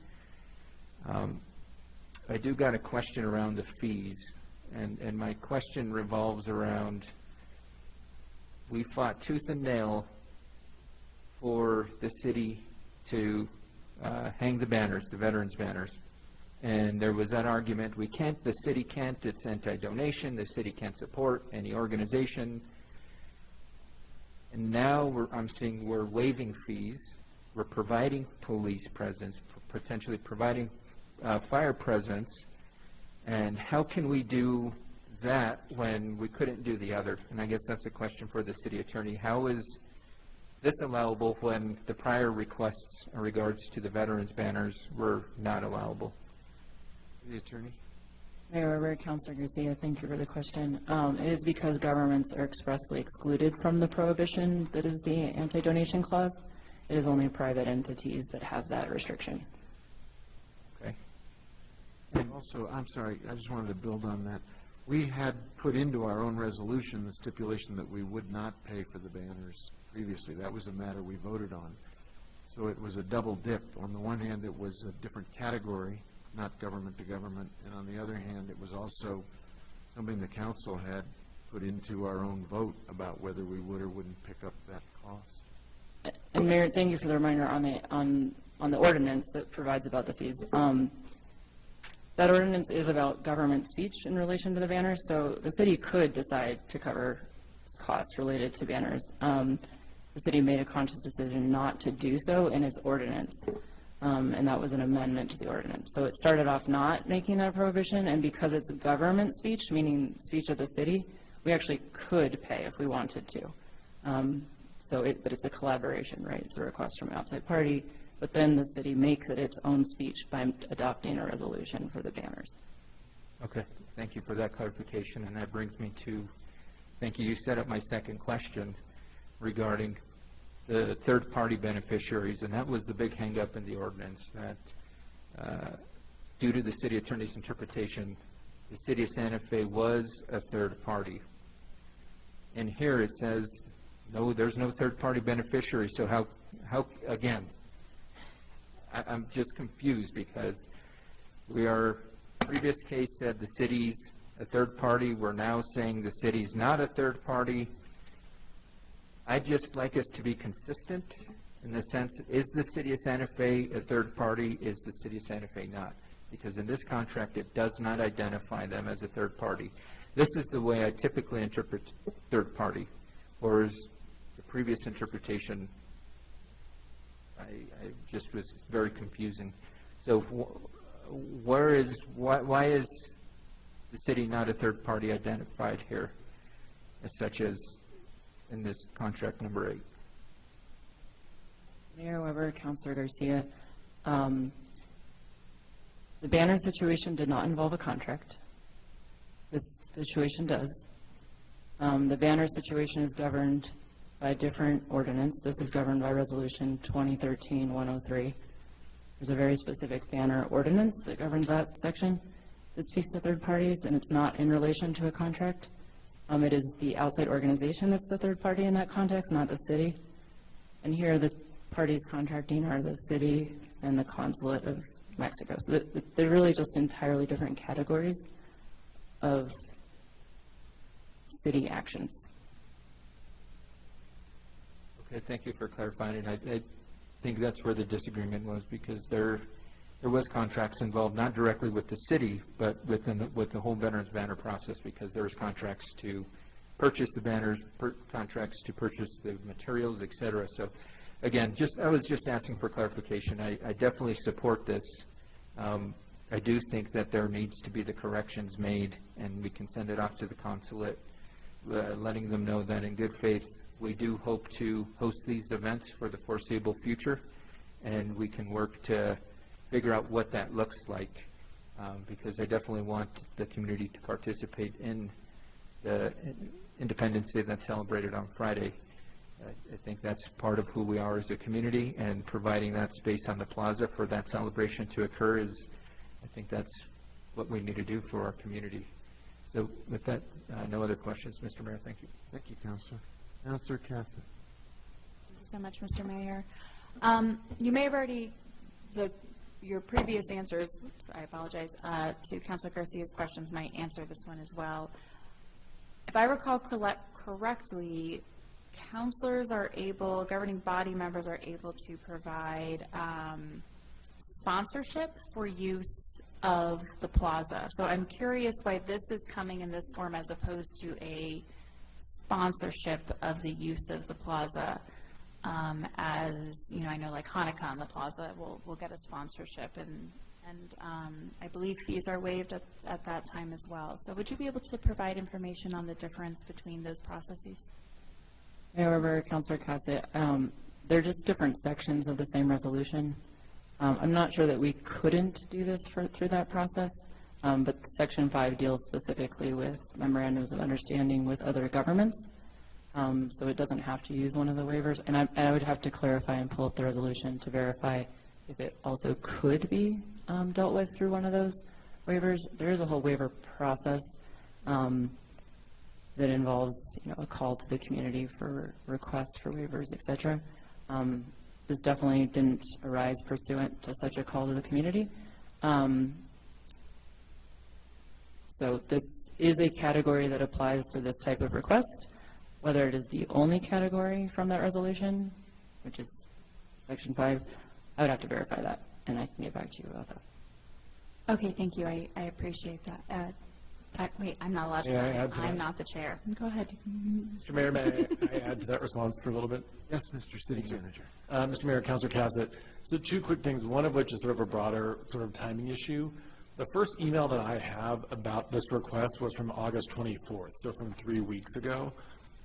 I do got a question around the fees, and my question revolves around, we fought tooth and nail for the city to hang the banners, the veterans banners. And there was that argument, the city can't, it's anti-donation, the city can't support any organization. And now I'm seeing we're waiving fees, we're providing police presence, potentially providing fire presence, and how can we do that when we couldn't do the other? And I guess that's a question for the city attorney. How is this allowable when the prior requests in regards to the veterans banners were not allowable? The attorney. Mayor Weber, Councilor Garcia, thank you for the question. It is because governments are expressly excluded from the prohibition that is the anti-donation clause. It is only private entities that have that restriction. And also, I'm sorry, I just wanted to build on that. We had put into our own resolution the stipulation that we would not pay for the banners previously. That was a matter we voted on. So it was a double dip. On the one hand, it was a different category, not government to government, and on the other hand, it was also something the council had put into our own vote about whether we would or wouldn't pick up that cost. And Mayor, thank you for the reminder on the ordinance that provides about the fees. That ordinance is about government speech in relation to the banners, so the city could decide to cover costs related to banners. The city made a conscious decision not to do so in its ordinance, and that was an amendment to the ordinance. So it started off not making that prohibition, and because it's government speech, meaning speech of the city, we actually could pay if we wanted to. But it's a collaboration, right? It's a request from an outside party. But then the city makes it its own speech by adopting a resolution for the banners. Okay, thank you for that clarification, and that brings me to, thank you, you set up my second question regarding the third-party beneficiaries, and that was the big hang-up in the ordinance, that due to the city attorney's interpretation, the city of Santa Fe was a third party. And here it says, no, there's no third-party beneficiary, so how again, I'm just confused because previous case said the city's a third party. We're now saying the city's not a third party. I'd just like us to be consistent in the sense, is the city of Santa Fe a third party? Is the city of Santa Fe not? Because in this contract, it does not identify them as a third party. This is the way I typically interpret third party, whereas the previous interpretation I just was very confusing. So why is the city not a third party identified here, as such as in this contract number 8? Mayor Weber, Councilor Garcia, the banner situation did not involve a contract. This situation does. The banner situation is governed by a different ordinance. This is governed by Resolution 2013-103. There's a very specific banner ordinance that governs that section that speaks to third parties, and it's not in relation to a contract. It is the outside organization that's the third party in that context, not the city. And here, the parties contracting are the city and the consulate of Mexico. So they're really just entirely different categories of city actions. Okay, thank you for clarifying it. I think that's where the disagreement was, because there was contracts involved, not directly with the city, but with the whole Veterans Banner process, because there was contracts to purchase the banners, contracts to purchase the materials, et cetera. So again, I was just asking for clarification. I definitely support this. I do think that there needs to be the corrections made, and we can send it off to the consulate, letting them know that in good faith, we do hope to host these events for the foreseeable future, and we can work to figure out what that looks like, because I definitely want the community to participate in the Independence Day that's celebrated on Friday. I think that's part of who we are as a community, and providing that space on the plaza for that celebration to occur I think that's what we need to do for our community. So with that, no other questions, Mr. Mayor, thank you. Thank you, Counselor. Counselor Cassett. Thank you so much, Mr. Mayor. You may have already, your previous answers, I apologize, to Councilor Garcia's questions might answer this one as well. If I recall correctly, counselors are able, governing body members are able to provide sponsorship for use of the plaza. So I'm curious why this is coming in this form as opposed to a sponsorship of the use of the plaza. As you know, I know like Hanukkah on the plaza will get a sponsorship, and I believe fees are waived at that time as well. So would you be able to provide information on the difference between those processes? However, Councilor Cassett, they're just different sections of the same resolution. I'm not sure that we couldn't do this through that process, but Section 5 deals specifically with memorandums of understanding with other governments, so it doesn't have to use one of the waivers. And I would have to clarify and pull up the resolution to verify if it also could be dealt with through one of those waivers. There is a whole waiver process that involves, a call to the community for requests for waivers, et cetera. This definitely didn't arise pursuant to such a call to the community. So this is a category that applies to this type of request. Whether it is the only category from that resolution, which is Section 5, I would have to verify that, and I can get back to you about that. Okay, thank you. I appreciate that. Wait, I'm not allowed to. May I add to I'm that? not the chair. Go ahead. Mr. Mayor, may I add to that response for a little bit? Yes, Mr. City Manager. Mr. Mayor, Councilor Cassett. So two quick things, one of which is sort of a broader sort of timing issue. The first email that I have about this request was from August 24th, so from 3 weeks ago.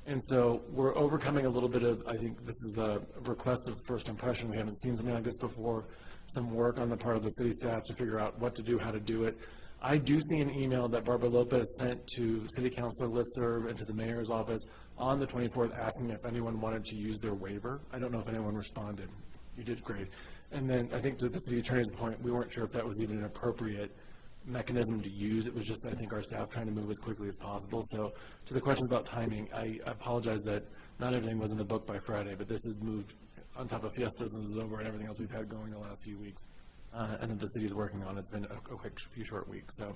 And so we're overcoming a little bit of, I think this is the request of first impression. We haven't seen something like this before. Some work on the part of the city staff to figure out what to do, how to do it. I do see an email that Barbara Lopez sent to City Councilor listserv and to the mayor's office on the 24th asking if anyone wanted to use their waiver. I don't know if anyone responded. You did great. And then I think to the city attorney's point, we weren't sure if that was even an appropriate mechanism to use. It was just, I think, our staff trying to move as quickly as possible. So to the questions about timing, I apologize that not everything was in the book by Friday, but this has moved on top of Fiestas and this is over and everything else we've had going the last few weeks. And that the city is working on. It's been a quick few short weeks. So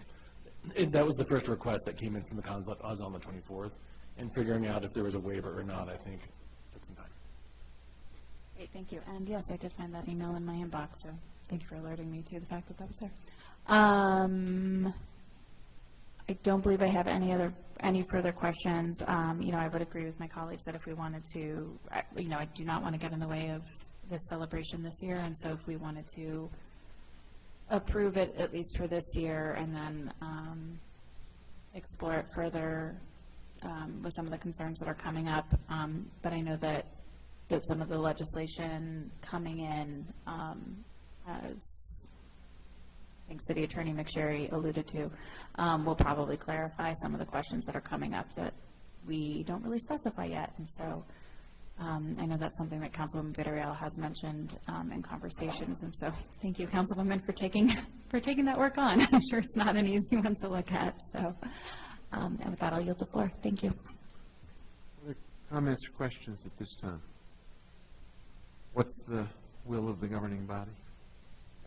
that was the first request that came in from the consulate on the 24th. And figuring out if there was a waiver or not, I think, took some time. Great, thank you. And yes, I did find that email in my inbox, so thank you for alerting me to the fact that that was there. I don't believe I have any further questions. I would agree with my colleagues that if we wanted to, I do not want to get in the way of this celebration this year, and so if we wanted to approve it at least for this year and then explore it further with some of the concerns that are coming up. But I know that some of the legislation coming in, as I think City Attorney McSherry alluded to, will probably clarify some of the questions that are coming up that we don't really specify yet. And so I know that's something that Councilwoman Villarreal has mentioned in conversations. And so thank you, Councilwoman, for taking that work on. I'm sure it's not an easy one to look at. So and with that, I'll yield the floor. Thank you. Other comments or questions at this time? What's the will of the governing body?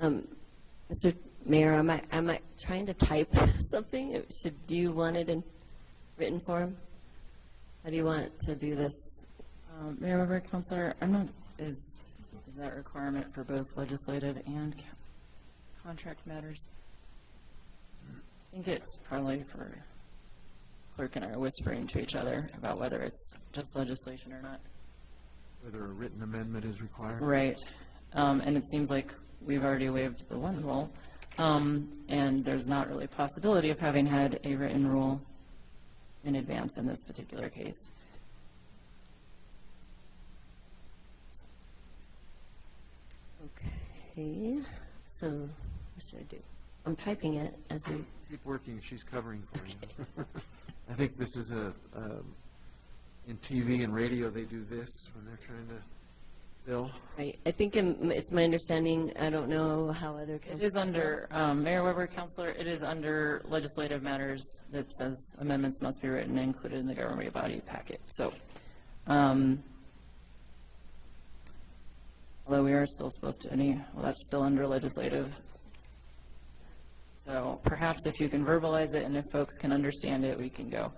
Mr. Mayor, am I trying to type something? Do you want it in written form? How do you want to do this? Mayor Weber, Councilor, I'm not, is that requirement for both legislative and contract matters? I think it's probably for clerk and I are whispering to each other about whether it's just legislation or not. Whether a written amendment is required? Right. And it seems like we've already waived the one rule, and there's not really a possibility of having had a written rule in advance in this particular case. Okay, so what should I do? I'm typing it as we... Keep working, she's covering for you. I think this is in TV and radio, they do this when they're trying to bill. Right, I think it's my understanding, I don't know how other It is under, Mayor Weber, Councilor, it is under legislative matters that says amendments must be written and included in the government body packet. So, although we are still supposed to, well, that's still under legislative. So perhaps if you can verbalize it and if folks can understand it, we can go.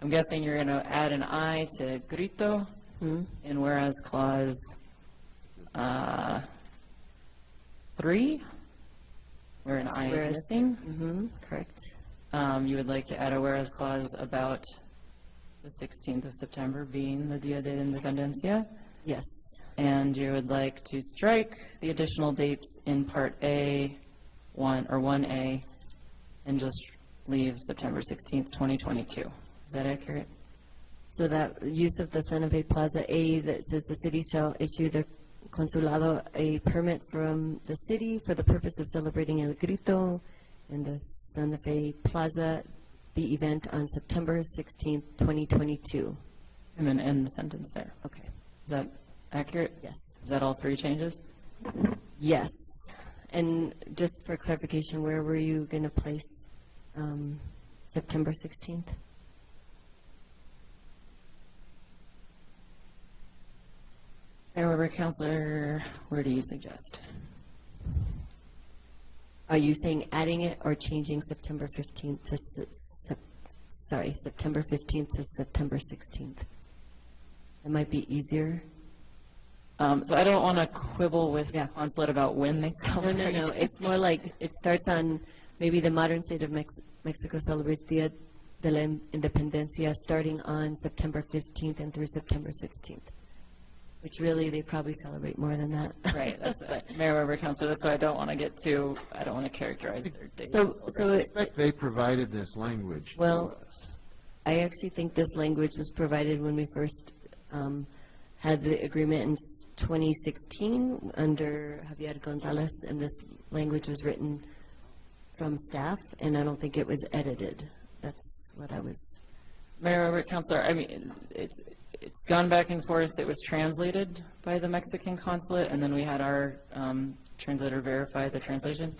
I'm guessing you're going to add an I to grito in whereas clause 3, where an I is missing. Correct. You would like to add a whereas clause about the 16th of September being the Dia de Independencia. Yes. And you would like to strike the additional dates in Part A, 1A, and just leave September 16th, 2022. Is that accurate? So that use of the Santa Fe Plaza A that says the city shall issue the consulado a permit from the city for the purpose of celebrating El Grito in the Santa Fe Plaza, the event on September 16th, 2022. And then end the sentence there. Okay. Is that accurate? Yes. Is that all 3 changes? Yes. And just for clarification, where were you going to place September 16th? Mayor Weber, Councilor, where do you suggest? Are you saying adding it or changing September 15th to, September 15th to September 16th? It might be easier. So I don't want to quibble with Consulate about when they celebrate. No. It's more like it starts on maybe the modern state of Mexico celebrates Dia de la Independencia starting on September 15th and through September 16th, which really they probably celebrate more than that. Right. That's Mayor Weber, Councilor. That's why I don't want to get too. I don't want to characterize their dates. They provided this language. Well, I actually think this language was provided when we first had the agreement in 2016 under Javier Gonzalez, and this language was written from staff, and I don't think it was edited. That's what I was... Mayor Weber, Councilor, I mean, it's gone back and forth. It was translated by the Mexican consulate, and then we had our translator verify the translation.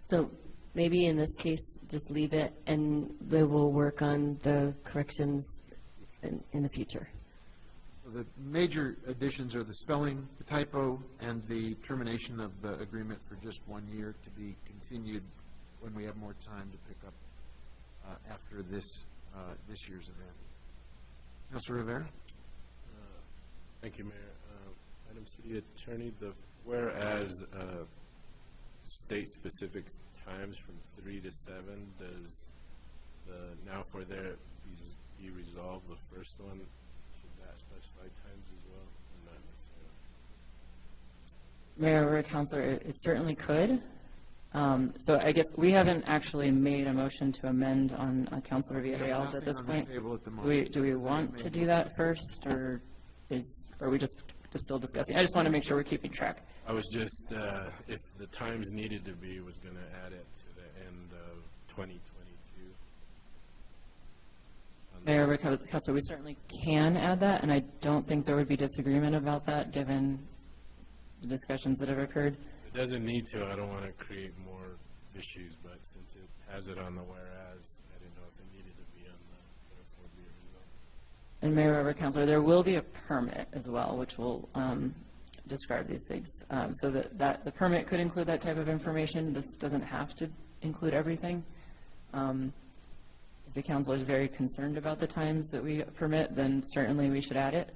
So maybe in this case, just leave it, and they will work on the corrections in the future. So the major additions are the spelling, the typo, and the termination of the agreement for just 1 year to be continued when we have more time to pick up after this year's event. Councilor Rivera? Thank you, Mayor. Madam City Attorney, the whereas state-specific times from 3 to 7, does the now for there be resolved, the first one, should that specify times as well, or not necessarily? Mayor Weber, Councilor, it certainly could. So I guess we haven't actually made a motion to amend on Councilor Villarreal's at this point. Do we want to do that first, or are we just still discussing? I just want to make sure we're keeping track. I was just, if the times needed to be, was going to add it to the end of 2022 on Mayor, Councilor, we certainly can add that, and I don't think there would be disagreement about that, given the discussions that have occurred. It doesn't need to, I don't want to create more issues, but since it has it on the whereas, I didn't know if it needed to be on the therefore be it resolved. And Mayor, Councilor, there will be a permit as well, which will describe these things. So that the permit could include that type of information. This doesn't have to include everything. If the council is very concerned about the times that we permit, then certainly we should add it.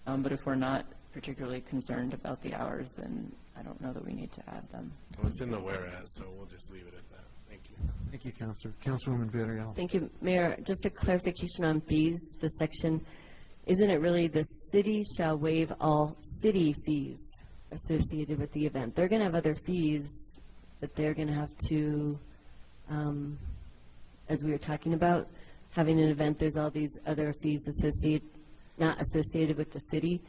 But if we're not particularly concerned about the hours, then I don't know that we need to add them. Well, it's in the whereas, so we'll just leave it at that. Thank you. Thank you, Counselor. Councilwoman Villarreal. Thank you, Mayor. Just a clarification on fees, the section, isn't it really the city shall waive all city fees associated with the event? They're going to have other fees that they're going to have to, as we were talking about, having an event, there's all these other fees not associated with the city.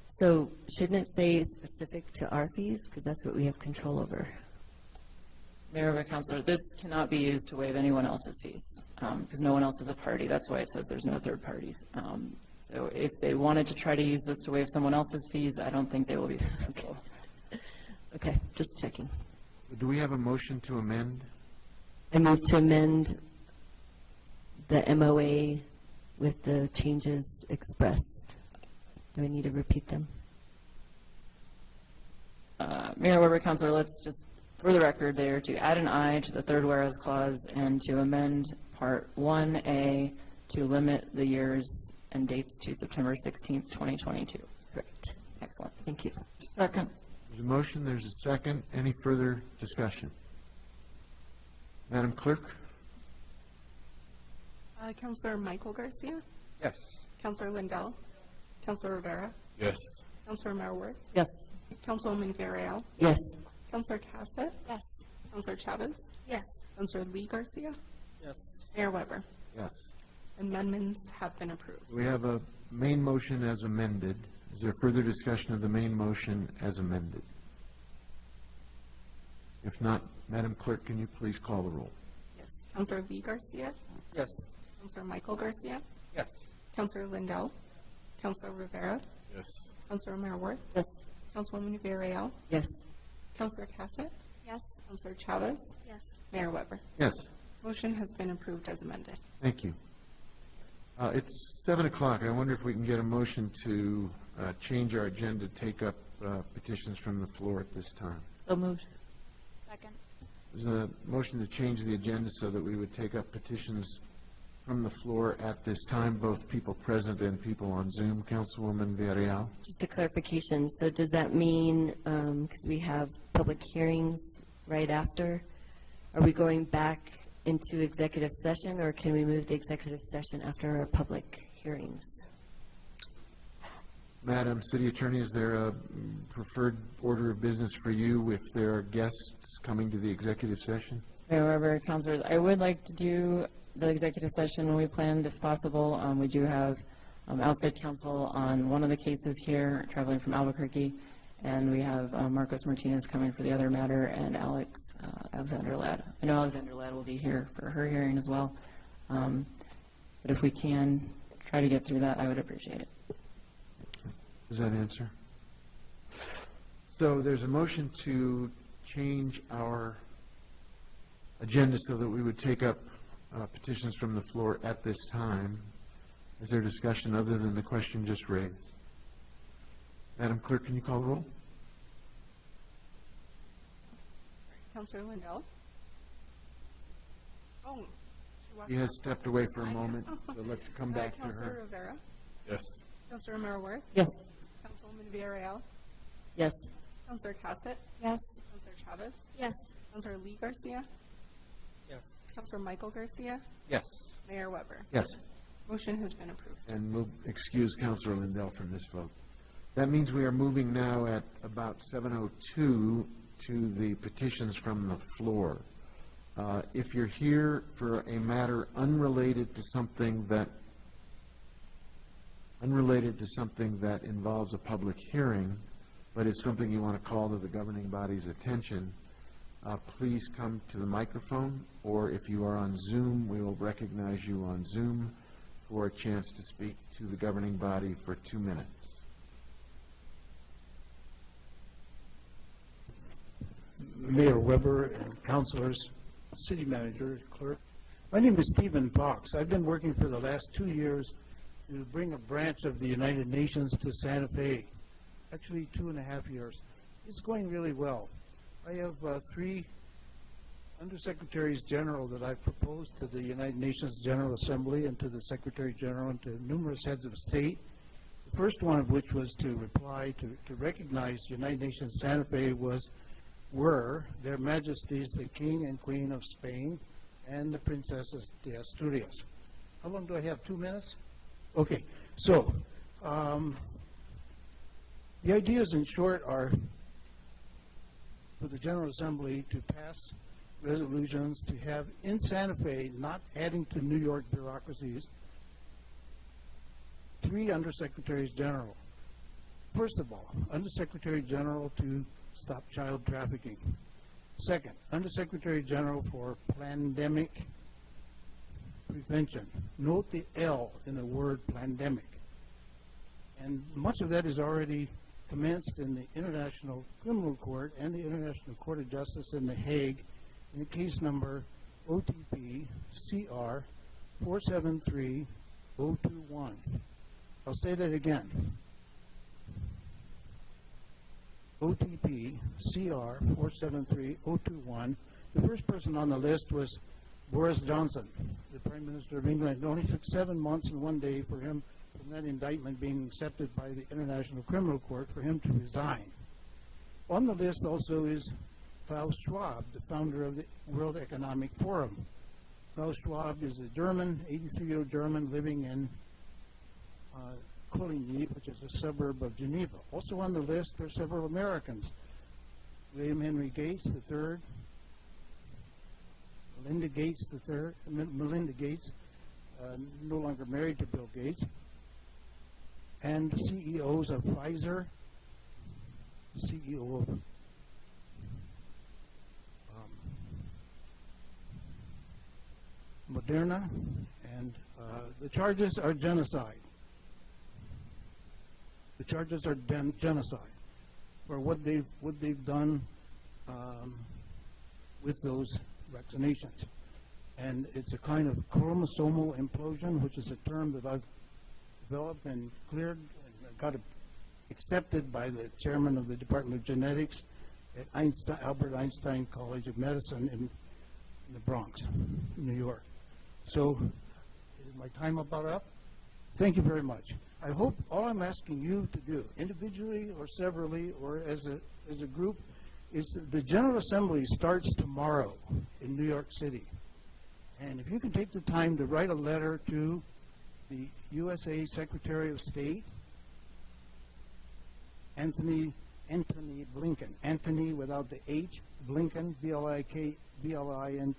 So shouldn't it say specific to our fees? Because that's what we have control over. Mayor, Councilor, this cannot be used to waive anyone else's fees, because no one else is a party. That's why it says there's no third parties. So if they wanted to try to use this to waive someone else's fees, I don't think they will be successful. Okay, just checking. Do we have a motion to amend? I move to amend the MOA with the changes expressed. Do I need to repeat them? Mayor Weber, Councilor, let's just, for the record there, to add an I to the third whereas clause and to amend Part 1A to limit the years and dates to September 16th, 2022. Correct. Excellent. Thank you. Second. There's a motion, there's a second. Any further discussion? Madam Clerk? Counselor Michael Garcia, Yes. Counselor Lindell, Counselor Rivera, Yes. Counselor Marworth, Yes. Councilwoman Villarreal, Yes. Counselor Cassett, Yes. Counselor Chavez, Yes. Counselor Lee Garcia, Yes. Mayor Weber. Yes. Amendments have been approved. We have a main motion as amended. Is there further discussion of the main motion as amended? If not, Madam Clerk, can you please call the roll? Yes. Counselor Lee Garcia, Yes. Counselor Michael Garcia, Yes. Counselor Lindell, Counselor Rivera, Yes. Counselor Marworth, Yes. Councilwoman Villarreal, Yes. Counselor Cassett, Yes. Counselor Chavez, Yes. Mayor Weber. Yes. Motion has been approved as amended. Thank you. It's 7 o'clock. I wonder if we can get a motion to change our agenda, take up petitions from the floor at this time. So moved. Second. There's a motion to change the agenda so that we would take up petitions from the floor at this time, both people present and people on Zoom. Councilwoman Villarreal? Just a clarification. So does that mean, because we have public hearings right after, are we going back into executive session, or can we move the executive session after our public hearings? Madam City Attorney, is there a preferred order of business for you if there are guests coming to the executive session? Mayor Weber, Councilors, I would like to do the executive session when we planned, if possible. We do have outside counsel on one of the cases here, traveling from Albuquerque, and we have Marcos Martinez coming for the other matter, and Alexander Ladd. I know Alexander Ladd will be here for her hearing as well. But if we can try to get through that, I would appreciate it. Does that answer? So there's a motion to change our agenda so that we would take up petitions from the floor at this time. Is there discussion other than the question just raised? Madam Clerk, can you call the roll? Counselor Lindell? Oh. she walked He has out. stepped away for a moment, so let's come back to Counselor her. Rivera, Yes. Counselor Marworth, Yes. Councilwoman Villarreal, Yes. Counselor Cassett, Yes. Counselor Chavez, Yes. Counselor Lee Garcia, Yes. Counselor Michael Garcia, Yes. Mayor Weber. Yes. Motion has been approved. And we'll excuse Councilor Lindell from this vote. That means we are moving now at about 7:02 to the petitions from the floor. If you're here for a matter unrelated to something that involves a public hearing, but is something you want to call to the governing body's attention, please come to the microphone, or if you are on Zoom, we will recognize you on Zoom. for a chance to speak to the governing body for 2 minutes. Mayor Weber and councilors, city manager, clerk. My name is Stephen Fox. I've been working for the last 2 years to bring a branch of the United Nations to Santa Fe. Actually, 2.5 years. It's going really well. I have 3 undersecretaries general that I've proposed to the United Nations General Assembly and to the Secretary General and to numerous heads of state. The first one of which was to reply to recognize United Nations Santa Fe were Their Majesties the King and Queen of Spain and the Princesses de Asturias. How long do I have? 2 minutes? Okay, so the ideas in short are for the General Assembly to pass resolutions to have in Santa Fe, not adding to New York bureaucracies, 3 undersecretaries general. First of all, Undersecretary General to stop child trafficking. Second, Undersecretary General for pandemic prevention. Note the L in the word pandemic. And much of that is already commenced in the International Criminal Court and the International Court of Justice in The Hague in the case number OTP CR 473021. I'll say that again. OTP CR 473021. The first person on the list was Boris Johnson, the Prime Minister of England. It only took 7 months and 1 day for him, from that indictment being accepted by the International Criminal Court, for him to resign. On the list also is Klaus Schwab, the founder of the World Economic Forum. Klaus Schwab is a German, 83-year-old German living in Coligny, which is a suburb of Geneva. Also on the list are several Americans. William Henry Gates III, Melinda Gates, no longer married to Bill Gates, and the CEOs of Pfizer, CEO of Moderna, and the charges are genocide. The charges are genocide for what they've done with those vaccinations. And it's a kind of chromosomal implosion, which is a term that I've developed and cleared and got accepted by the chairman of the Department of Genetics at Albert Einstein College of Medicine in the Bronx, New York. So, is my time about up? Thank you very much. I hope all I'm asking you to do, individually or severally or as a group, is that the General Assembly starts tomorrow in New York City. And if you can take the time to write a letter to the USA Secretary of State, Anthony Blinken, Anthony without the H, Blinken, Blinken,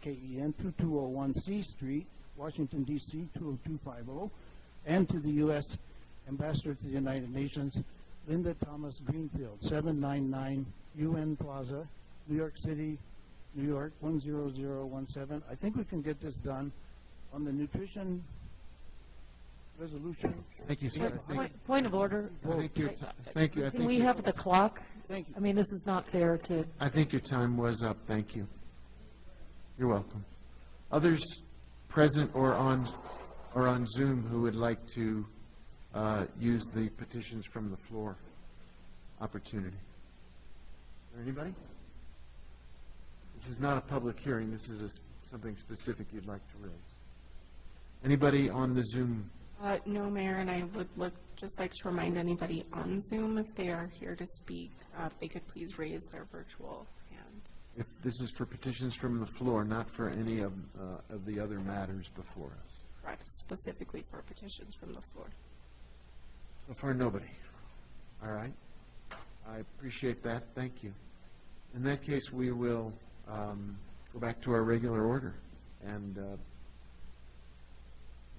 2201 C Street, Washington, D.C., 20250, and to the U.S. Ambassador to the United Nations, Linda Thomas Greenfield, 799 UN Plaza, New York City, New York, 10017. I think we can get this done on the nutrition resolution. Thank you, sir. Point of order. Thank you. Thank you. Can we have the clock? Thank you. I mean, this is not fair to... I think your time was up. Thank you. You're welcome. Others present or on Zoom who would like to use the petitions from the floor opportunity? Is there anybody? This is not a public hearing. This is something specific you'd like to raise. Anybody on the Zoom? No, Mayor, and I would just like to remind anybody on Zoom, if they are here to speak, they could please raise their virtual hand. If this is for petitions from the floor, not for any of the other matters before us. Correct, specifically for petitions from the floor. So far, nobody. All right. I appreciate that. Thank you. In that case, we will go back to our regular order. And,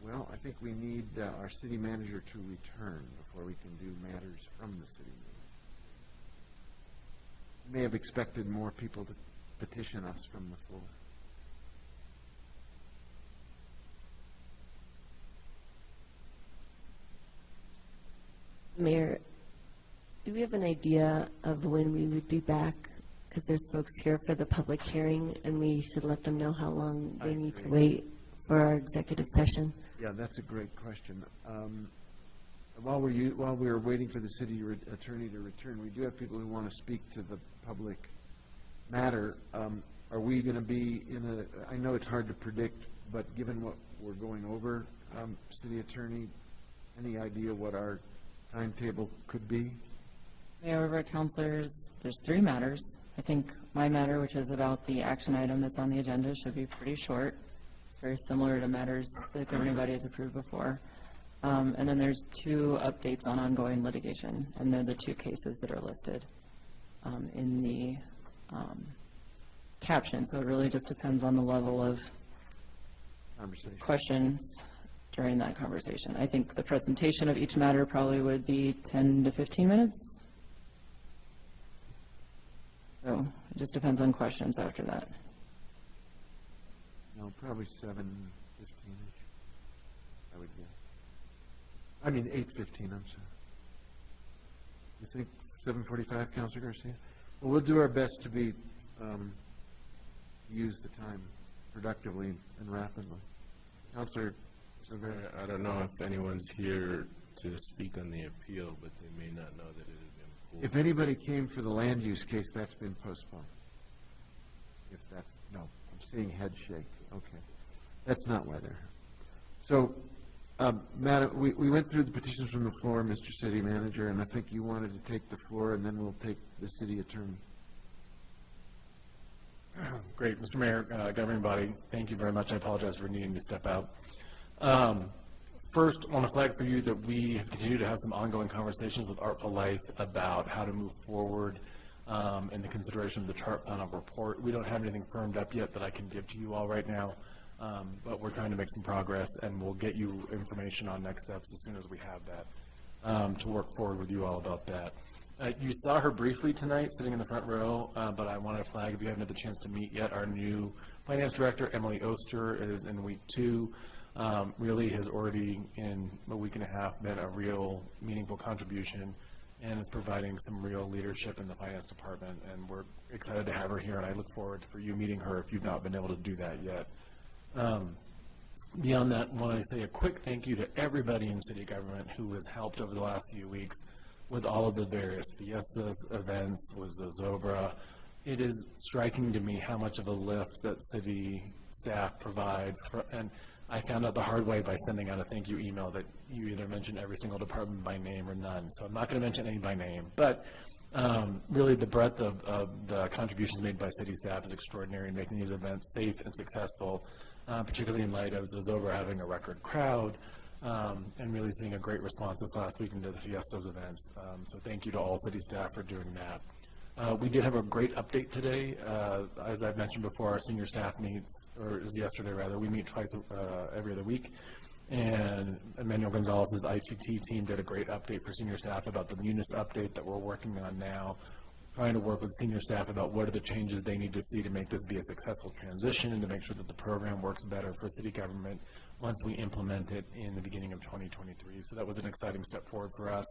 well, I think we need our city manager to return before we can do matters from the city manager. We may have expected more people to petition us from the floor. Mayor, do we have an idea of when we would be back? Because there's folks here for the public hearing, and we should let them know how long they need to wait for our executive session. Yeah, that's a great question. While we're waiting for the city attorney to return, we do have people who want to speak to the public matter. Are we going to be in I know it's hard to predict, but given what we're going over, city attorney, any idea what our timetable could be? Mayor, River, councilors, there's 3 matters. I think my matter, which is about the action item that's on the agenda, should be pretty short. It's very similar to matters the governing body has approved before. And then there's 2 updates on ongoing litigation, and they're the 2 cases that are listed in the caption. So it really just depends on the level of questions during that conversation. I think the presentation of each matter probably would be 10 to 15 minutes. So it just depends on questions after that. No, probably 7:15-ish, I would guess. I mean, 8:15, I'm sorry. You think 7:45, Councilor Garcia? Well, we'll do our best to use the time productively and rapidly. Councilor Silveira? I don't know if anyone's here to speak on the appeal, but they may not know that it has been pulled. If anybody came for the land use case, that's been postponed. If that's, no, I'm seeing head shake. Okay. That's not why they're here. So, Madam, we went through the petitions from the floor, Mr. City Manager, and I think you wanted to take the floor, and then we'll take the city attorney. Great, Mr. Mayor, governing body, thank you very much. I apologize for needing to step out. First, I want to flag for you that we have continued to have some ongoing conversations with Artful Life about how to move forward in the consideration of the chart plan of report. We don't have anything firmed up yet that I can give to you all right now, but we're trying to make some progress, and we'll get you information on next steps as soon as we have that to work forward with you all about that. You saw her briefly tonight sitting in the front row, but I wanted to flag, if you haven't had the chance to meet yet, our new finance director, Emily Oster, is in week 2. Really has already, in a week and a half, been a real meaningful contribution and is providing some real leadership in the finance department. And we're excited to have her here, and I look forward for you meeting her if you've not been able to do that yet. Beyond that, I want to say a quick thank you to everybody in city government who has helped over the last few weeks with all of the various fiestas, events, with Zozobra. It is striking to me how much of a lift that city staff provide. And I found out the hard way by sending out a thank you email that you either mentioned every single department by name or none. So I'm not going to mention any by name. But really the breadth of the contributions made by city staff is extraordinary in making these events safe and successful, particularly in light of Zozobra having a record crowd. And really seeing a great response this last week into the Fiestas events. So thank you to all city staff for doing that. We did have a great update today. As I've mentioned before, our senior staff meets, or it was yesterday rather, we meet twice every other week. And Emmanuel Gonzalez's ITT team did a great update for senior staff about the Munis update that we're working on now, trying to work with senior staff about what are the changes they need to see to make this be a successful transition and to make sure that the program works better for city government once we implement it in the beginning of 2023. So that was an exciting step forward for us.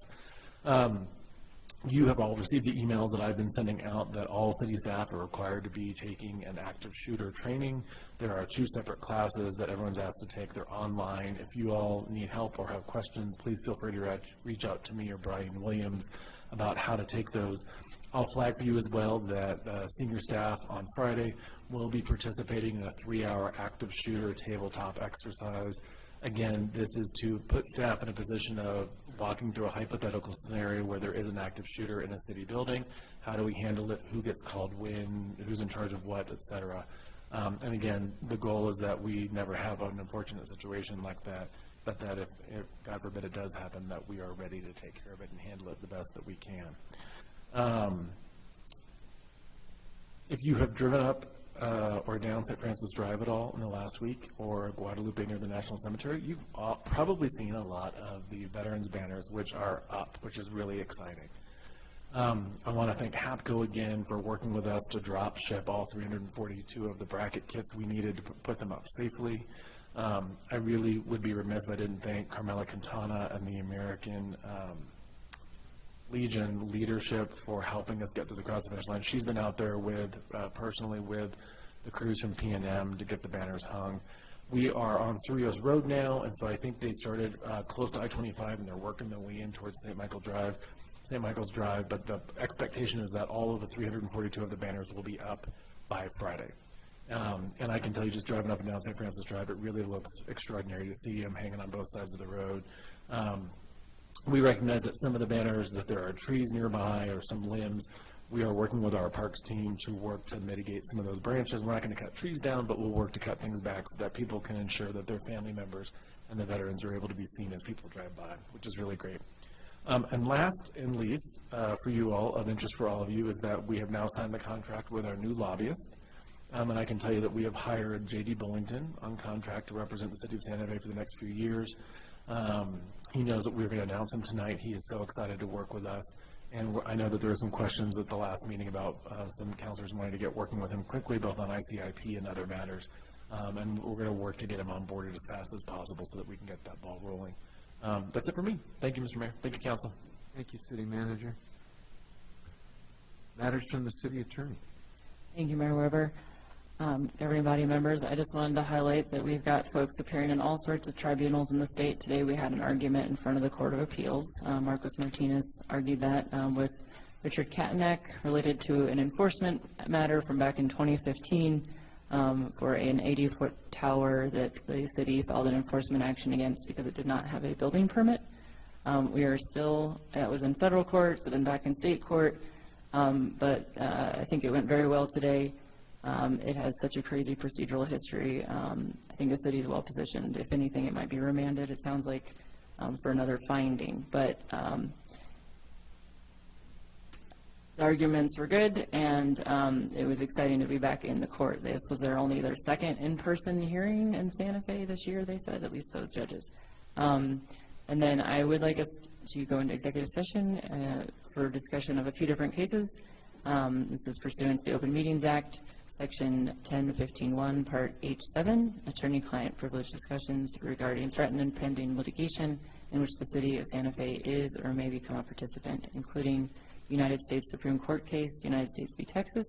You have all received the emails that I've been sending out that all city staff are required to be taking an active shooter training. There are 2 separate classes that everyone's asked to take. They're online. If you all need help or have questions, please feel free to reach out to me or Brian Williams about how to take those. I'll flag for you as well that senior staff on Friday will be participating in a 3-hour active shooter tabletop exercise. Again, this is to put staff in a position of walking through a hypothetical scenario where there is an active shooter in a city building. How do we handle it? Who gets called when? Who's in charge of what, et cetera. And again, the goal is that we never have an unfortunate situation like that, but that if God forbid it does happen, that we are ready to take care of it and handle it the best that we can. If you have driven up or down St. Francis Drive at all in the last week, or Guadalupe near the National Cemetery, you've probably seen a lot of the veterans banners, which are up, which is really exciting. I want to thank HAPCO again for working with us to drop ship all 342 of the bracket kits we needed to put them up safely. I really would be remiss if I didn't thank Carmela Quintana and the American Legion leadership for helping us get this across the finish line. She's been out there with, personally with the crews from P&M to get the banners hung. We are on Cerritos Road now, and so I think they started close to I-25, and they're working their way in towards St. Michael's Drive, but the expectation is that all of the 342 of the banners will be up by Friday. And I can tell you, just driving up and down St. Francis Drive, it really looks extraordinary to see them hanging on both sides of the road. We recognize that some of the banners, that there are trees nearby or some limbs. We are working with our parks team to work to mitigate some of those branches. We're not going to cut trees down, but we'll work to cut things back so that people can ensure that their family members and the veterans are able to be seen as people drive by, which is really great. And last and least, for you all, of interest for all of you, is that we have now signed the contract with our new lobbyist. And I can tell you that we have hired J.D. Bullington on contract to represent the city of Santa Fe for the next few years. He knows that we're going to announce him tonight. He is so excited to work with us. And I know that there were some questions at the last meeting about some counselors wanting to get working with him quickly, both on ICIP and other matters. And we're going to work to get him onboarded as fast as possible so that we can get that ball rolling. That's it for me. Thank you, Mr. Mayor. Thank you, Council. Thank you, City Manager. Matters from the City Attorney. Thank you, Mayor Weber. Everybody, members, I just wanted to highlight that we've got folks appearing in all sorts of tribunals in the state. Today we had an argument in front of the Court of Appeals. Marcos Martinez argued that with Richard Katanek related to an enforcement matter from back in 2015 for an 80-foot tower that the city filed an enforcement action against because it did not have a building permit. We are still, it was in federal court, it's been back in state court, but I think it went very well today. It has such a crazy procedural history. I think the city is well positioned. If anything, it might be remanded, it sounds like, for another finding. But the arguments were good, and it was exciting to be back in the court. This was only their second in-person hearing in Santa Fe this year, they said, at least those judges. And then I would like us to go into executive session for discussion of a few different cases. This is pursuant to the Open Meetings Act, Section 1015-1, Part H7, attorney-client privilege discussions regarding threatened and pending litigation in which the city of Santa Fe is or may become a participant, including United States Supreme Court case, United States v. Texas,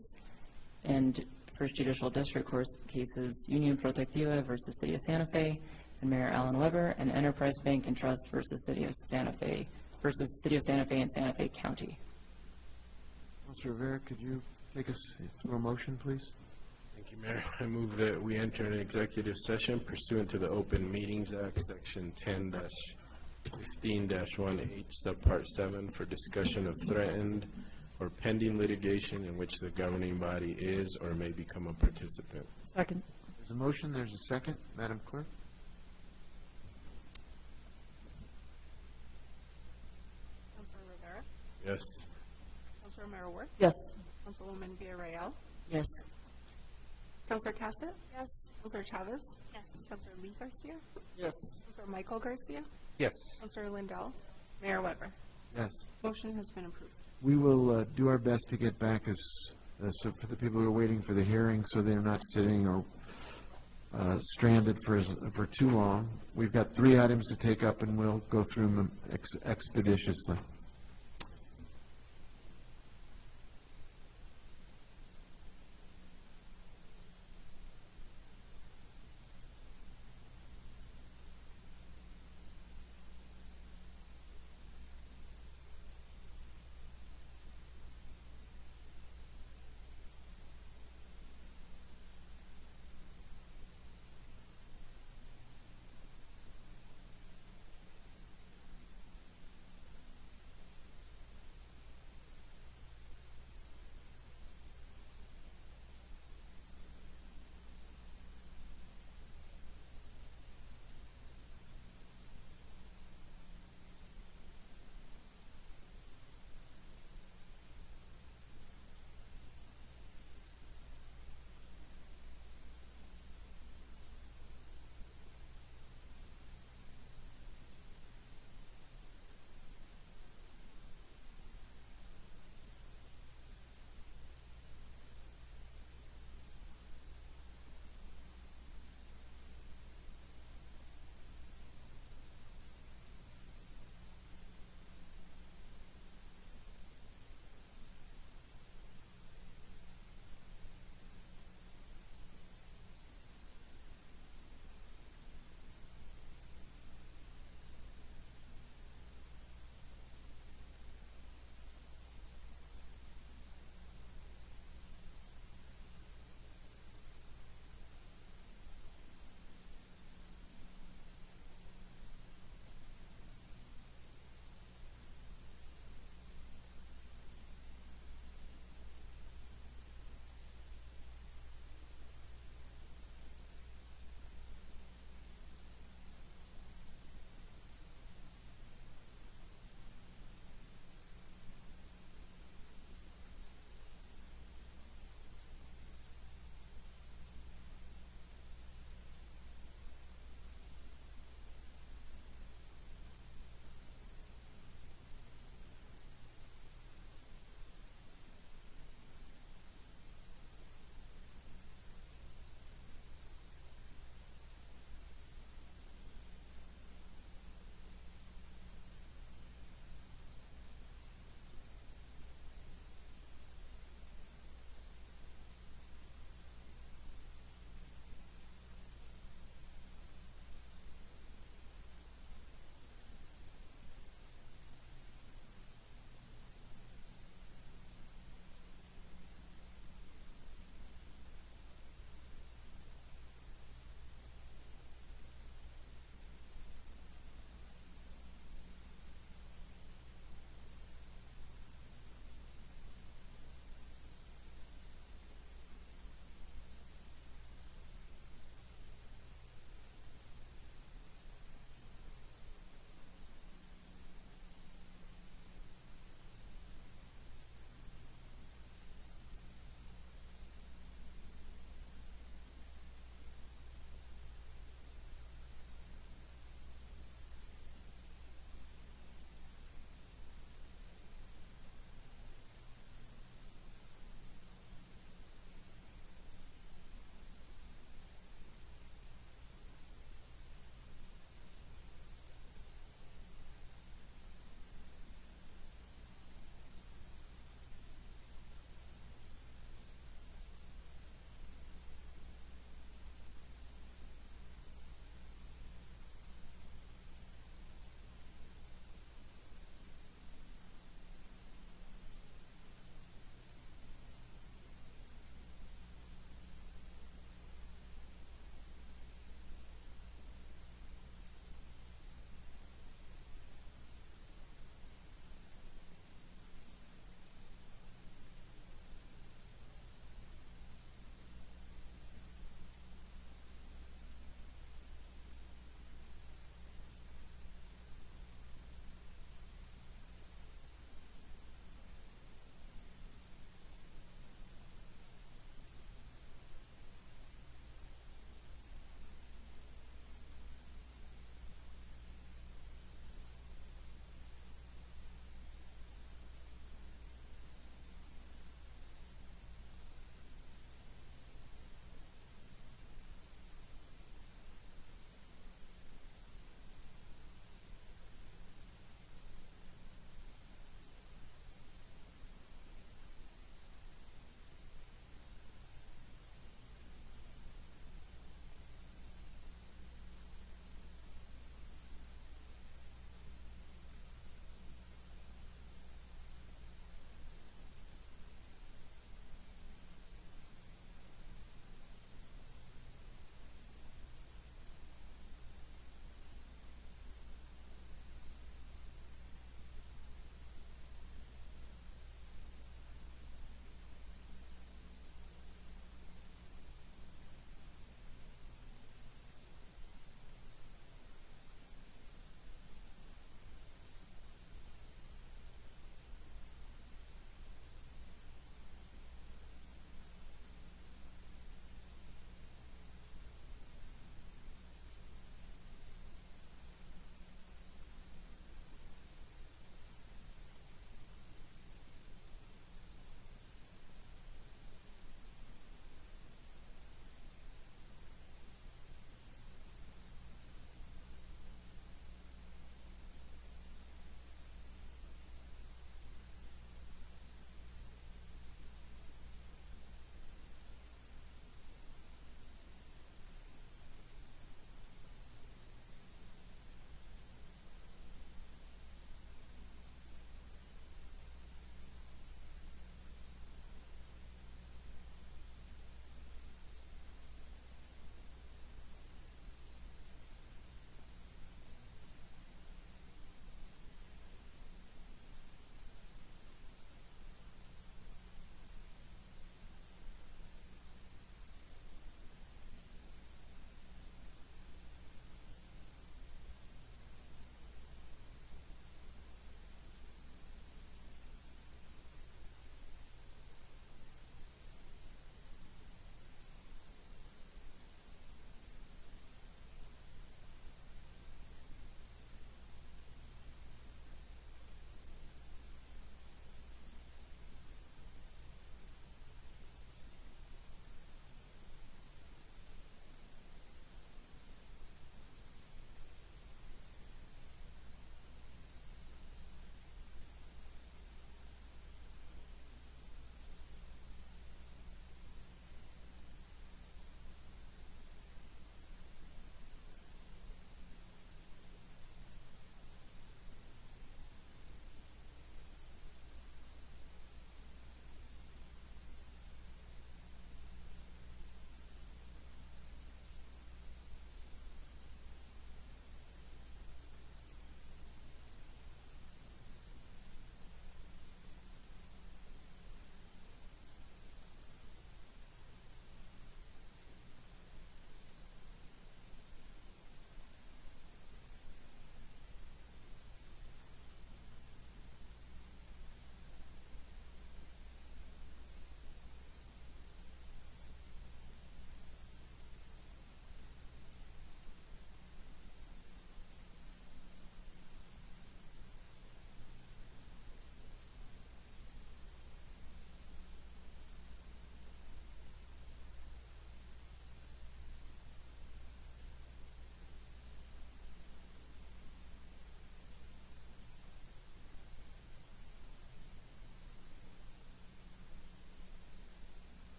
and First Judicial District Court cases, Union Protectiva versus City of Santa Fe, and Mayor Alan Weber, and Enterprise Bank and Trust versus City of Santa Fe and Santa Fe County. Councilor Rivera, could you take us through a motion, please? Thank you, Mayor. I move that we enter an executive session pursuant to the Open Meetings Act, Section 10-15-1H, Subpart 7, for discussion of threatened or pending litigation in which the governing body is or may become a participant. Second. There's a motion, there's a second. Madam Clerk? Councilor Rivera? Yes. Councilor Merrill-Worth? Yes. Councilwoman Villarreal? Yes. Councilor Cassett? Yes. Councilor Chavez? Yes. Councilor Lee Garcia? Yes. Councilor Michael Garcia? Yes. Councilor Lindell? Mayor Weber? Yes. Motion has been approved. We will do our best to get back so for the people who are waiting for the hearing, so they're not sitting or stranded for too long. We've got 3 items to take up, and we'll go through them expeditiously.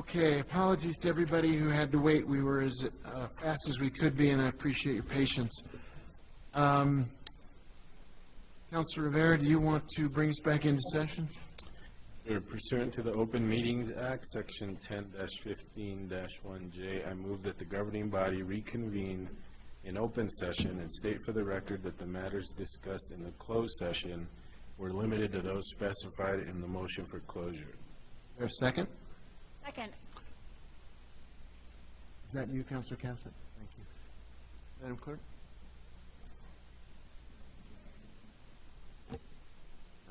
Okay, apologies to everybody who had to wait. We were as fast as we could be, and I appreciate your patience. Councilor Rivera, do you want to bring us back into session? Sure. Pursuant to the Open Meetings Act, Section 10-15-1J, I move that the governing body reconvene in open session and state for the record that the matters discussed in the closed session were limited to those specified in the motion for closure. Is there a second? Second. Is that you, Councilor Cassett? Thank you. Madam Clerk?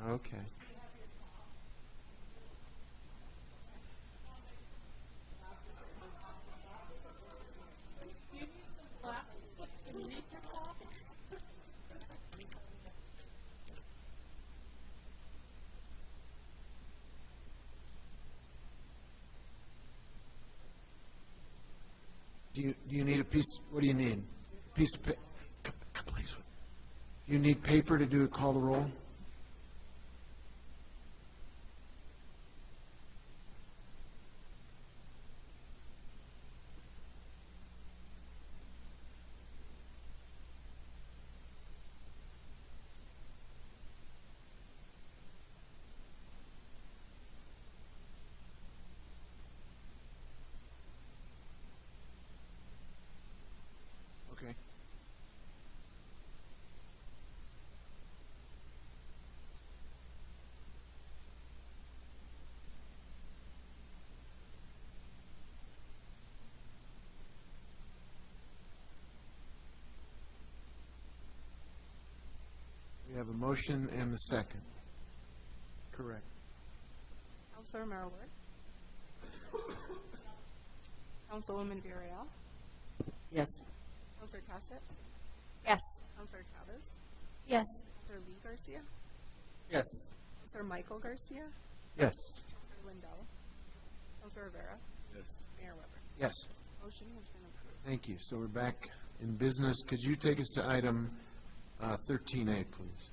Okay. Do you need a piece, what do you need? Piece of paper? Please. Do you need paper to do a call the roll? Okay. We have a motion and a second. Correct. Councilor Marowart. Councilwoman Villarreal. Yes. Councilor Cassett. Yes. Councilor Chavez. Yes. Councilor Lee Garcia. Yes. Councilor Michael Garcia. Yes. Councilor Lindell. Councilor Rivera. Yes. Mayor Weber. Yes. Motion has been approved. Thank you. So we're back in business. Could you take us to item 13A, please?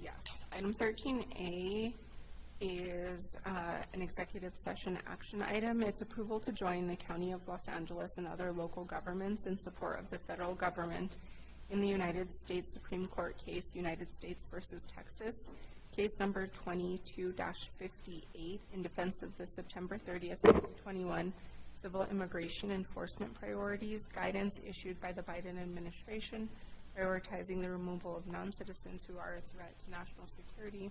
Yes. Item 13A is an executive session action item. It's approval to join the County of Los Angeles and other local governments in support of the federal government in the United States Supreme Court case, United States versus Texas, case number 22-58, in defense of the September 30th, 2021 civil immigration enforcement priorities guidance issued by the Biden administration, prioritizing the removal of non-citizens who are a threat to national security,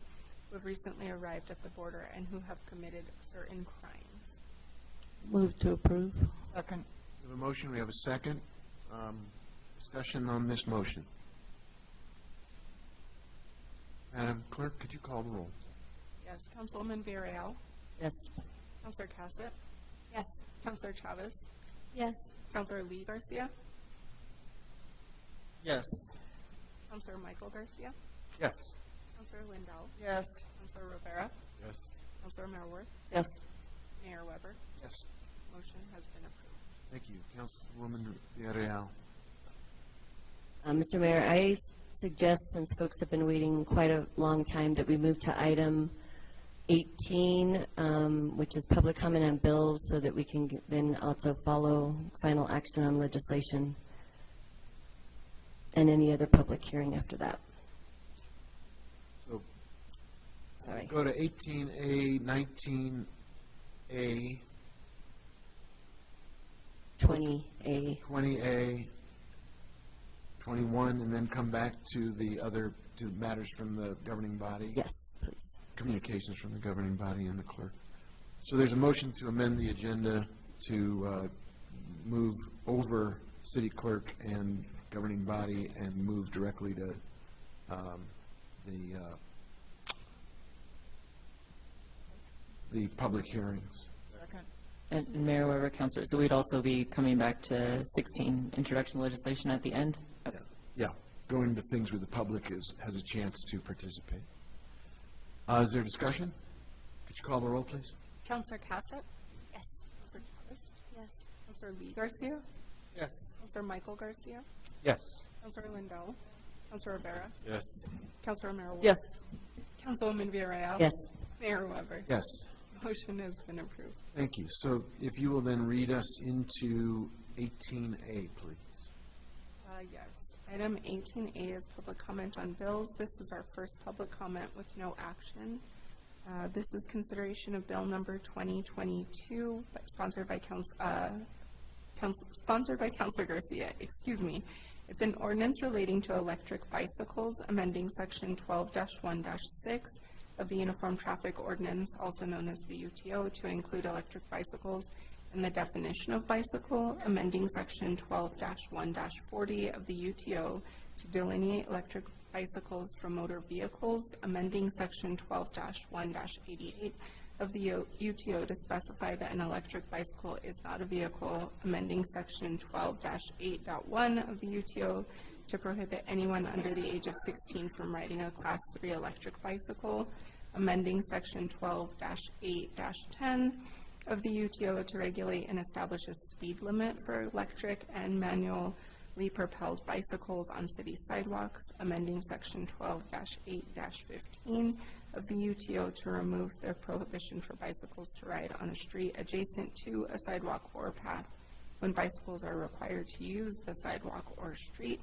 who have recently arrived at the border and who have committed certain crimes. Move to approve. Second. We have a motion, we have a second. Discussion on this motion. Madam Clerk, could you call the roll? Yes. Councilwoman Villarreal. Yes. Councilor Cassett. Yes. Councilor Chavez. Yes. Councilor Lee Garcia. Yes. Councilor Michael Garcia. Yes. Councilor Lindell. Yes. Councilor Rivera. Yes. Councilor Marowart. Yes. Mayor Weber. Yes. Motion has been approved. Thank you. Councilwoman Villarreal. Mr. Mayor, I suggest, since folks have been waiting quite a long time, that we move to item 18, which is public comment on bills, so that we can then also follow final action on legislation and any other public hearing after that. So Sorry. go to 18A, 19A, 20A. 20A, 21, and then come back to the other, to matters from the governing body? Yes, please. Communications from the governing body and the clerk. So there's a motion to amend the agenda to move over city clerk and governing body and move directly to the public hearings. Second. And Mayor Weber, Councilor, so we'd also be coming back to 16, introduction legislation at the end? Okay. Yeah, going to things where the public has a chance to participate. Is there discussion? Could you call the roll, please? Councilor Cassett. Yes. Councilor Chavez. Yes. Councilor Lee Garcia. Yes. Councilor Michael Garcia. Yes. Councilor Lindell. Councilor Rivera. Yes. Councilor Marowart. Yes. Councilwoman Villarreal. Yes. Mayor Weber. Yes. Motion has been approved. Thank you. So if you will then read us into 18A, please. Yes. Item 18A is public comment on bills. This is our first public comment with no action. This is consideration of bill number 2022, sponsored by Councilor Garcia. Excuse me. It's an ordinance relating to electric bicycles, amending section 12-1-6 of the Uniform Traffic Ordinance, also known as the UTO, to include electric bicycles in the definition of bicycle, amending section 12-1-40 of the UTO to delineate electric bicycles from motor vehicles, amending section 12-1-88 of the UTO to specify that an electric bicycle is not a vehicle, amending section 12-8.1 of the UTO to prohibit anyone under the age of 16 from riding a Class 3 electric bicycle, amending section 12-8-10 of the UTO to regulate and establish a speed limit for electric and manually propelled bicycles on city sidewalks, amending section 12-8-15 of the UTO to remove the prohibition for bicycles to ride on a street adjacent to a sidewalk or path when bicycles are required to use the sidewalk or street,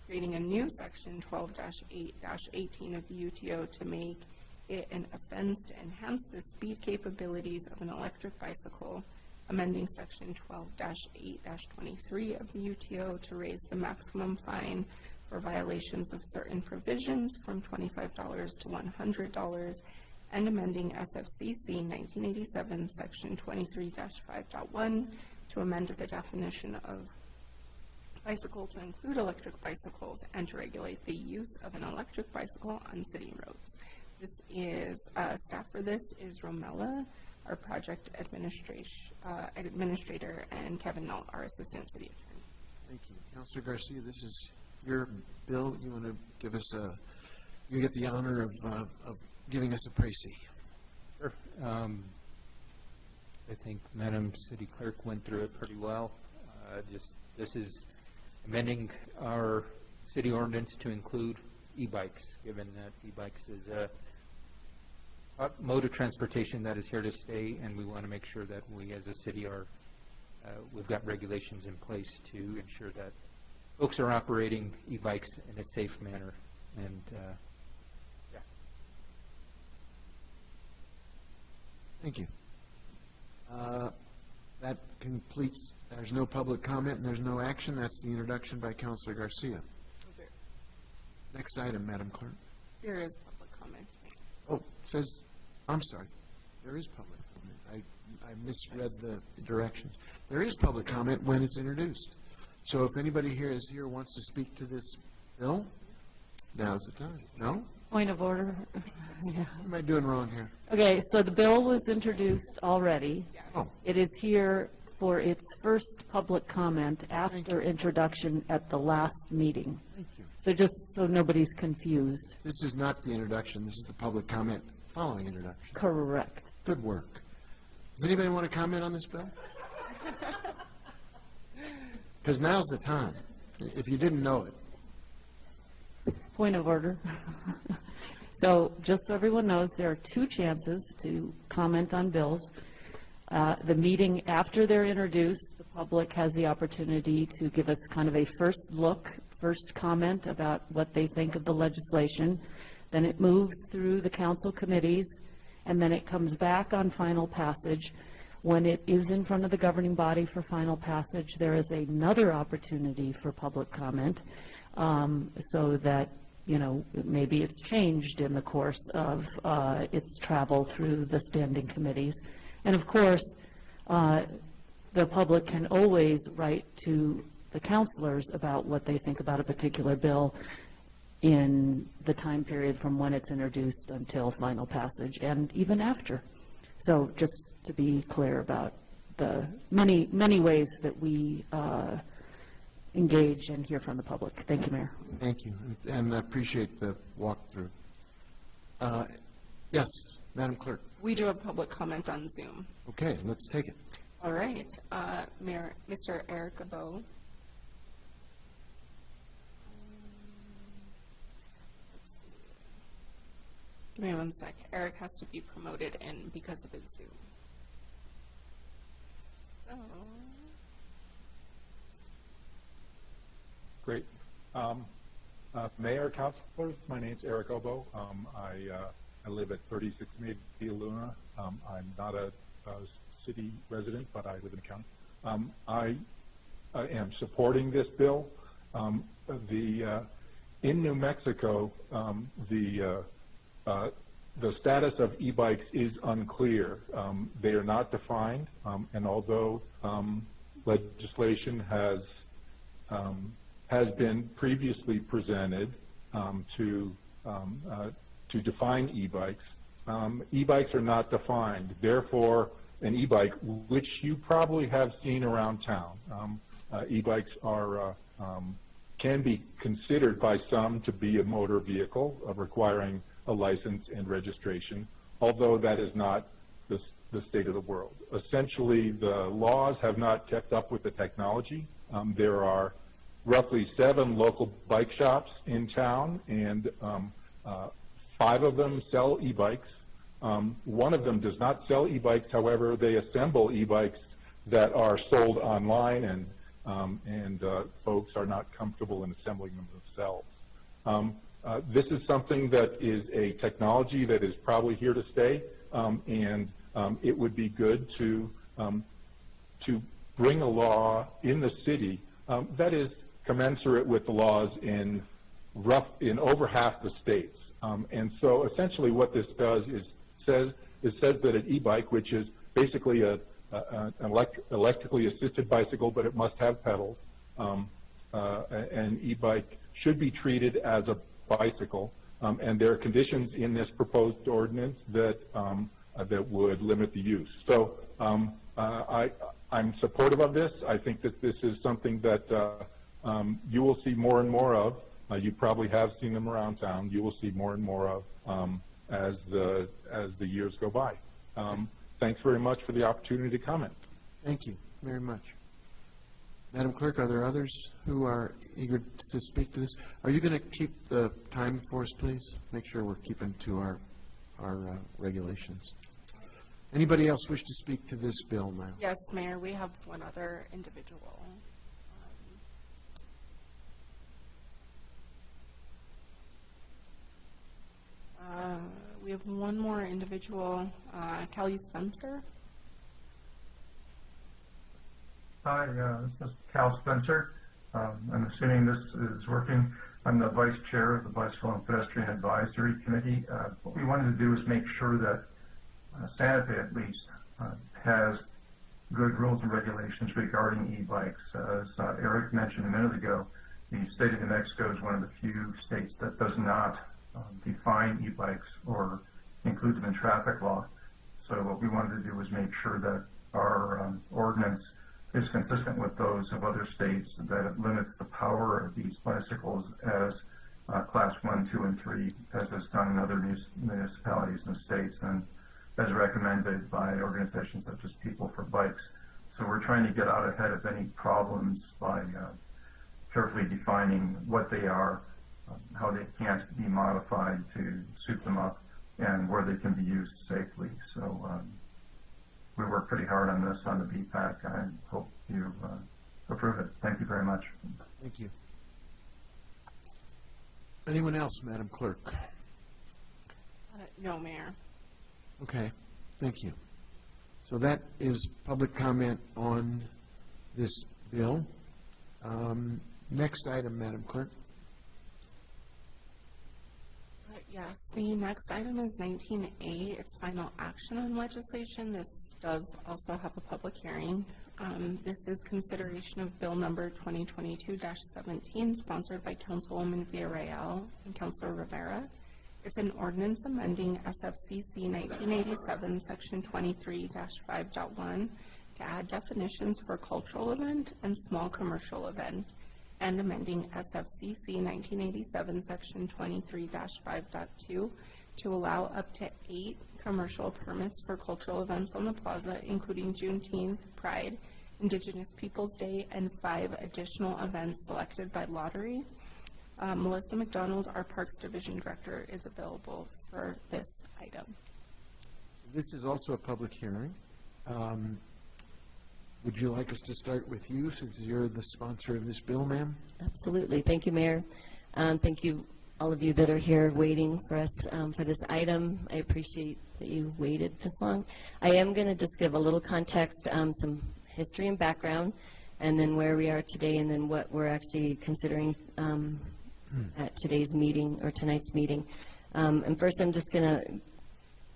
creating a new section 12-8-18 of the UTO to make it an offense to enhance the speed capabilities of an electric bicycle, amending section 12-8-23 of the UTO to raise the maximum fine for violations of certain provisions from $25 to $100, and amending SFCC 1987 section 23-5.1 to amend the definition of bicycle to include electric bicycles and to regulate the use of an electric bicycle on city roads. This is, staff for this is Romella, our project administrator, and Kevin Nault, our assistant city attorney. Thank you. Councilor Garcia, this is your bill. You want to give us you get the honor of giving us a précis. Sure. I think Madam City Clerk went through it pretty well. This is amending our city ordinance to include e-bikes, given that e-bikes is a mode of transportation that is here to stay, and we want to make sure that we as a city we've got regulations in place to ensure that folks are operating e-bikes in a safe manner. And yeah. Thank you. That completes, there's no public comment and there's no action. That's the introduction by Councilor Garcia. Next item, Madam Clerk. There is public comment. Oh, says, I'm sorry. There is public comment. I misread the directions. There is public comment when it's introduced. So if anybody here wants to speak to this bill, now's the time. No? Point of order. What am I doing wrong here? Okay, so the bill was introduced already. Oh. It is here for its first public comment after introduction at the last meeting. Thank you. So just so nobody's confused. This is not the introduction. This is the public comment following introduction. Correct. Good work. Does anybody want to comment on this bill? Because now's the time, if you didn't know it. Point of order. So just so everyone knows, there are two chances to comment on bills. The meeting after they're introduced, the public has the opportunity to give us kind of a first look, first comment about what they think of the legislation. Then it moves through the council committees, and then it comes back on final passage. When it is in front of the governing body for final passage, there is another opportunity for public comment, so that, you know, maybe it's changed in the course of its travel through the standing committees. And of course, the public can always write to the councilors about what they think about a particular bill in the time period from when it's introduced until final passage, and even after. So just to be clear about the many, many ways that we engage and hear from the public. Thank you, Mayor. Thank you, and I appreciate the walkthrough. Yes, Madam Clerk. We do have public comment on Zoom. Okay, let's take it. All right, Mayor, Mr. Eric Abo. Give me one sec. Eric has to be promoted in because of his Zoom. So, Great. Mayor, councilors, my name's Eric Obo. I live at 36 Media Luna. I'm not a city resident, but I live in the county. I am supporting this bill. In New Mexico, the status of e-bikes is unclear. They are not defined, and although legislation has been previously presented to define e-bikes, e-bikes are not defined. Therefore, an e-bike, which you probably have seen around town, e-bikes can be considered by some to be a motor vehicle requiring a license and registration, although that is not the state of the world. Essentially, the laws have not kept up with the technology. There are roughly 7 local bike shops in town, and 5 of them sell e-bikes. One of them does not sell e-bikes, however, they assemble e-bikes that are sold online, and folks are not comfortable in assembling them themselves. This is something that is a technology that is probably here to stay, and it would be good to bring a law in the city that is commensurate with the laws in over half the states. And so essentially what this does is says that an e-bike, which is basically an electrically assisted bicycle, but it must have pedals, an e-bike should be treated as a bicycle, and there are conditions in this proposed ordinance that would limit the use. So I'm supportive of this. I think that this is something that you will see more and more of. You probably have seen them around town. You will see more and more of as the years go by. Thanks very much for the opportunity to comment. Thank you very much. Madam Clerk, are there others who are eager to speak to this? Are you going to keep the time for us, please? Make sure we're keeping to our regulations. Anybody else wish to speak to this bill now? yes, Mayor, we have one other individual. We have one more individual, Kelly Spencer. Hi, this is Cal Spencer. I'm assuming this is working. I'm the vice chair of the Bicycle and Pedestrian Advisory Committee. What we wanted to do is make sure that Santa Fe, at least, has good rules and regulations regarding e-bikes. As Eric mentioned a minute ago, the state of New Mexico is one of the few states that does not define e-bikes or include them in traffic law. So what we wanted to do was make sure that our ordinance is consistent with those of other states, that it limits the power of these bicycles as class 1, 2, and 3, as is done in other municipalities and states, and as recommended by organizations such as People for Bikes. So we're trying to get out ahead of any problems by carefully defining what they are, how they can't be modified to suit them up, and where they can be used safely. So we worked pretty hard on this on the BPAC. I hope you approve it. Thank you very much. Thank you. Anyone else, Madam Clerk? No, Mayor. Okay, thank you. So that is public comment on this bill. Next item, Madam Clerk. Yes, the next item is 19A. It's final action on legislation. This does also have a public hearing. This is consideration of bill number 2022-17, sponsored by Councilwoman Villarreal and Councilor Rivera. It's an ordinance amending SFCC 1987, Section 23-5.1 to add definitions for cultural event and small commercial event, and amending SFCC 1987, Section 23-5.2 to allow up to 8 commercial permits for cultural events on the plaza, including Juneteenth, Pride, Indigenous Peoples Day, and 5 additional events selected by lottery. Melissa McDonald, our Parks Division Director, is available for this item. This is also a public hearing. Would you like us to start with you, since you're the sponsor of this bill, ma'am? Absolutely. Thank you, Mayor. Thank you, all of you that are here waiting for us for this item. I appreciate that you waited this long. I am going to just give a little context, some history and background, and then where we are today, and then what we're actually considering at today's meeting or tonight's meeting. And first, I'm just going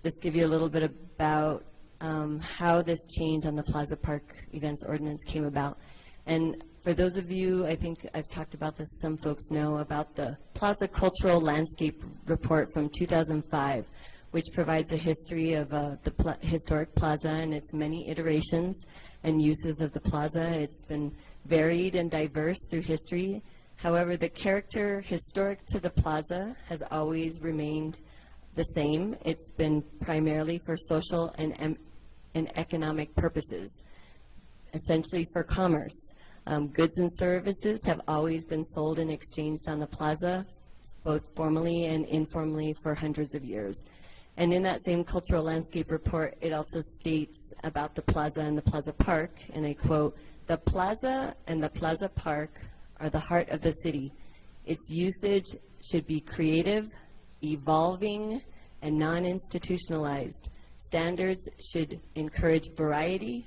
to give you a little bit about how this change on the Plaza Park Events Ordinance came about. And for those of you, I think I've talked about this, some folks know about the Plaza Cultural Landscape Report from 2005, which provides a history of the historic plaza and its many iterations and uses of the plaza. It's been varied and diverse through history. However, the character historic to the plaza has always remained the same. It's been primarily for social and economic purposes, essentially for commerce. Goods and services have always been sold and exchanged on the plaza, both formally and informally, for hundreds of years. And in that same cultural landscape report, it also states about the plaza and the Plaza Park, and I quote, "The plaza and the Plaza Park are the heart of the city. Its usage should be creative, evolving, and non-institutionalized. Standards should encourage variety,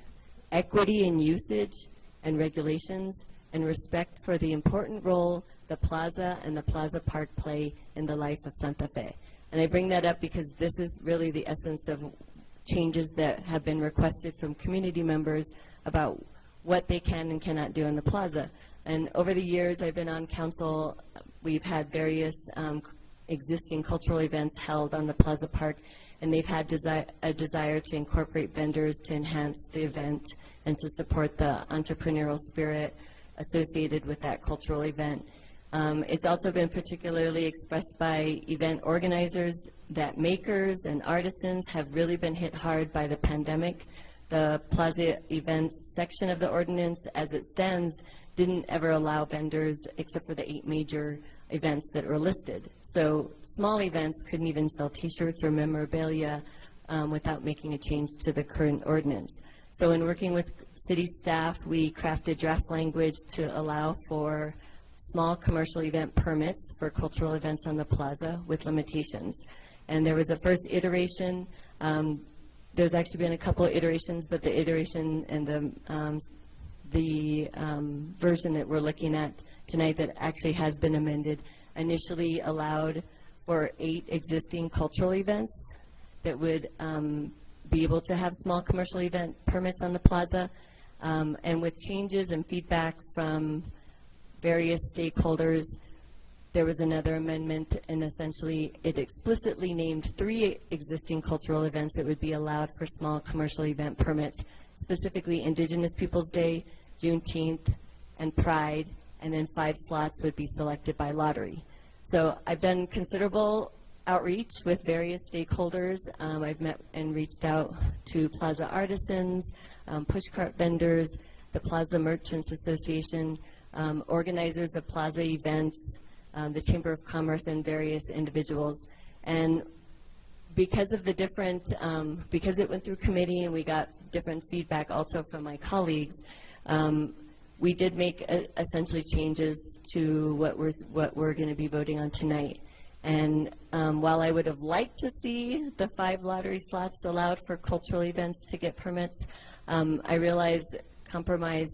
equity in usage and regulations, and respect for the important role the plaza and the Plaza Park play in the life of Santa Fe." And I bring that up because this is really the essence of changes that have been requested from community members about what they can and cannot do in the plaza. And over the years I've been on council, we've had various existing cultural events held on the Plaza Park, and they've had a desire to incorporate vendors to enhance the event and to support the entrepreneurial spirit associated with that cultural event. It's also been particularly expressed by event organizers that makers and artisans have really been hit hard by the pandemic. The plaza events section of the ordinance, as it stands, didn't ever allow vendors except for the 8 major events that were listed. So small events couldn't even sell T-shirts or memorabilia without making a change to the current ordinance. So in working with city staff, we crafted draft language to allow for small commercial event permits for cultural events on the plaza with limitations. And there was a first iteration. There's actually been a couple of iterations, but the iteration and the version that we're looking at tonight that actually has been amended initially allowed for 8 existing cultural events that would be able to have small commercial event permits on the plaza. And with changes and feedback from various stakeholders, there was another amendment, and essentially it explicitly named 3 existing cultural events that would be allowed for small commercial event permits, specifically Indigenous Peoples Day, Juneteenth, and Pride, and then 5 slots would be selected by lottery. So I've done considerable outreach with various stakeholders. I've met and reached out to plaza artisans, pushcart vendors, the Plaza Merchants Association, organizers of plaza events, the Chamber of Commerce, and various individuals. And because of the different, because it went through committee and we got different feedback also from my colleagues, we did make essentially changes to what we're going to be voting on tonight. And while I would have liked to see the 5 lottery slots allowed for cultural events to get permits, I realize compromise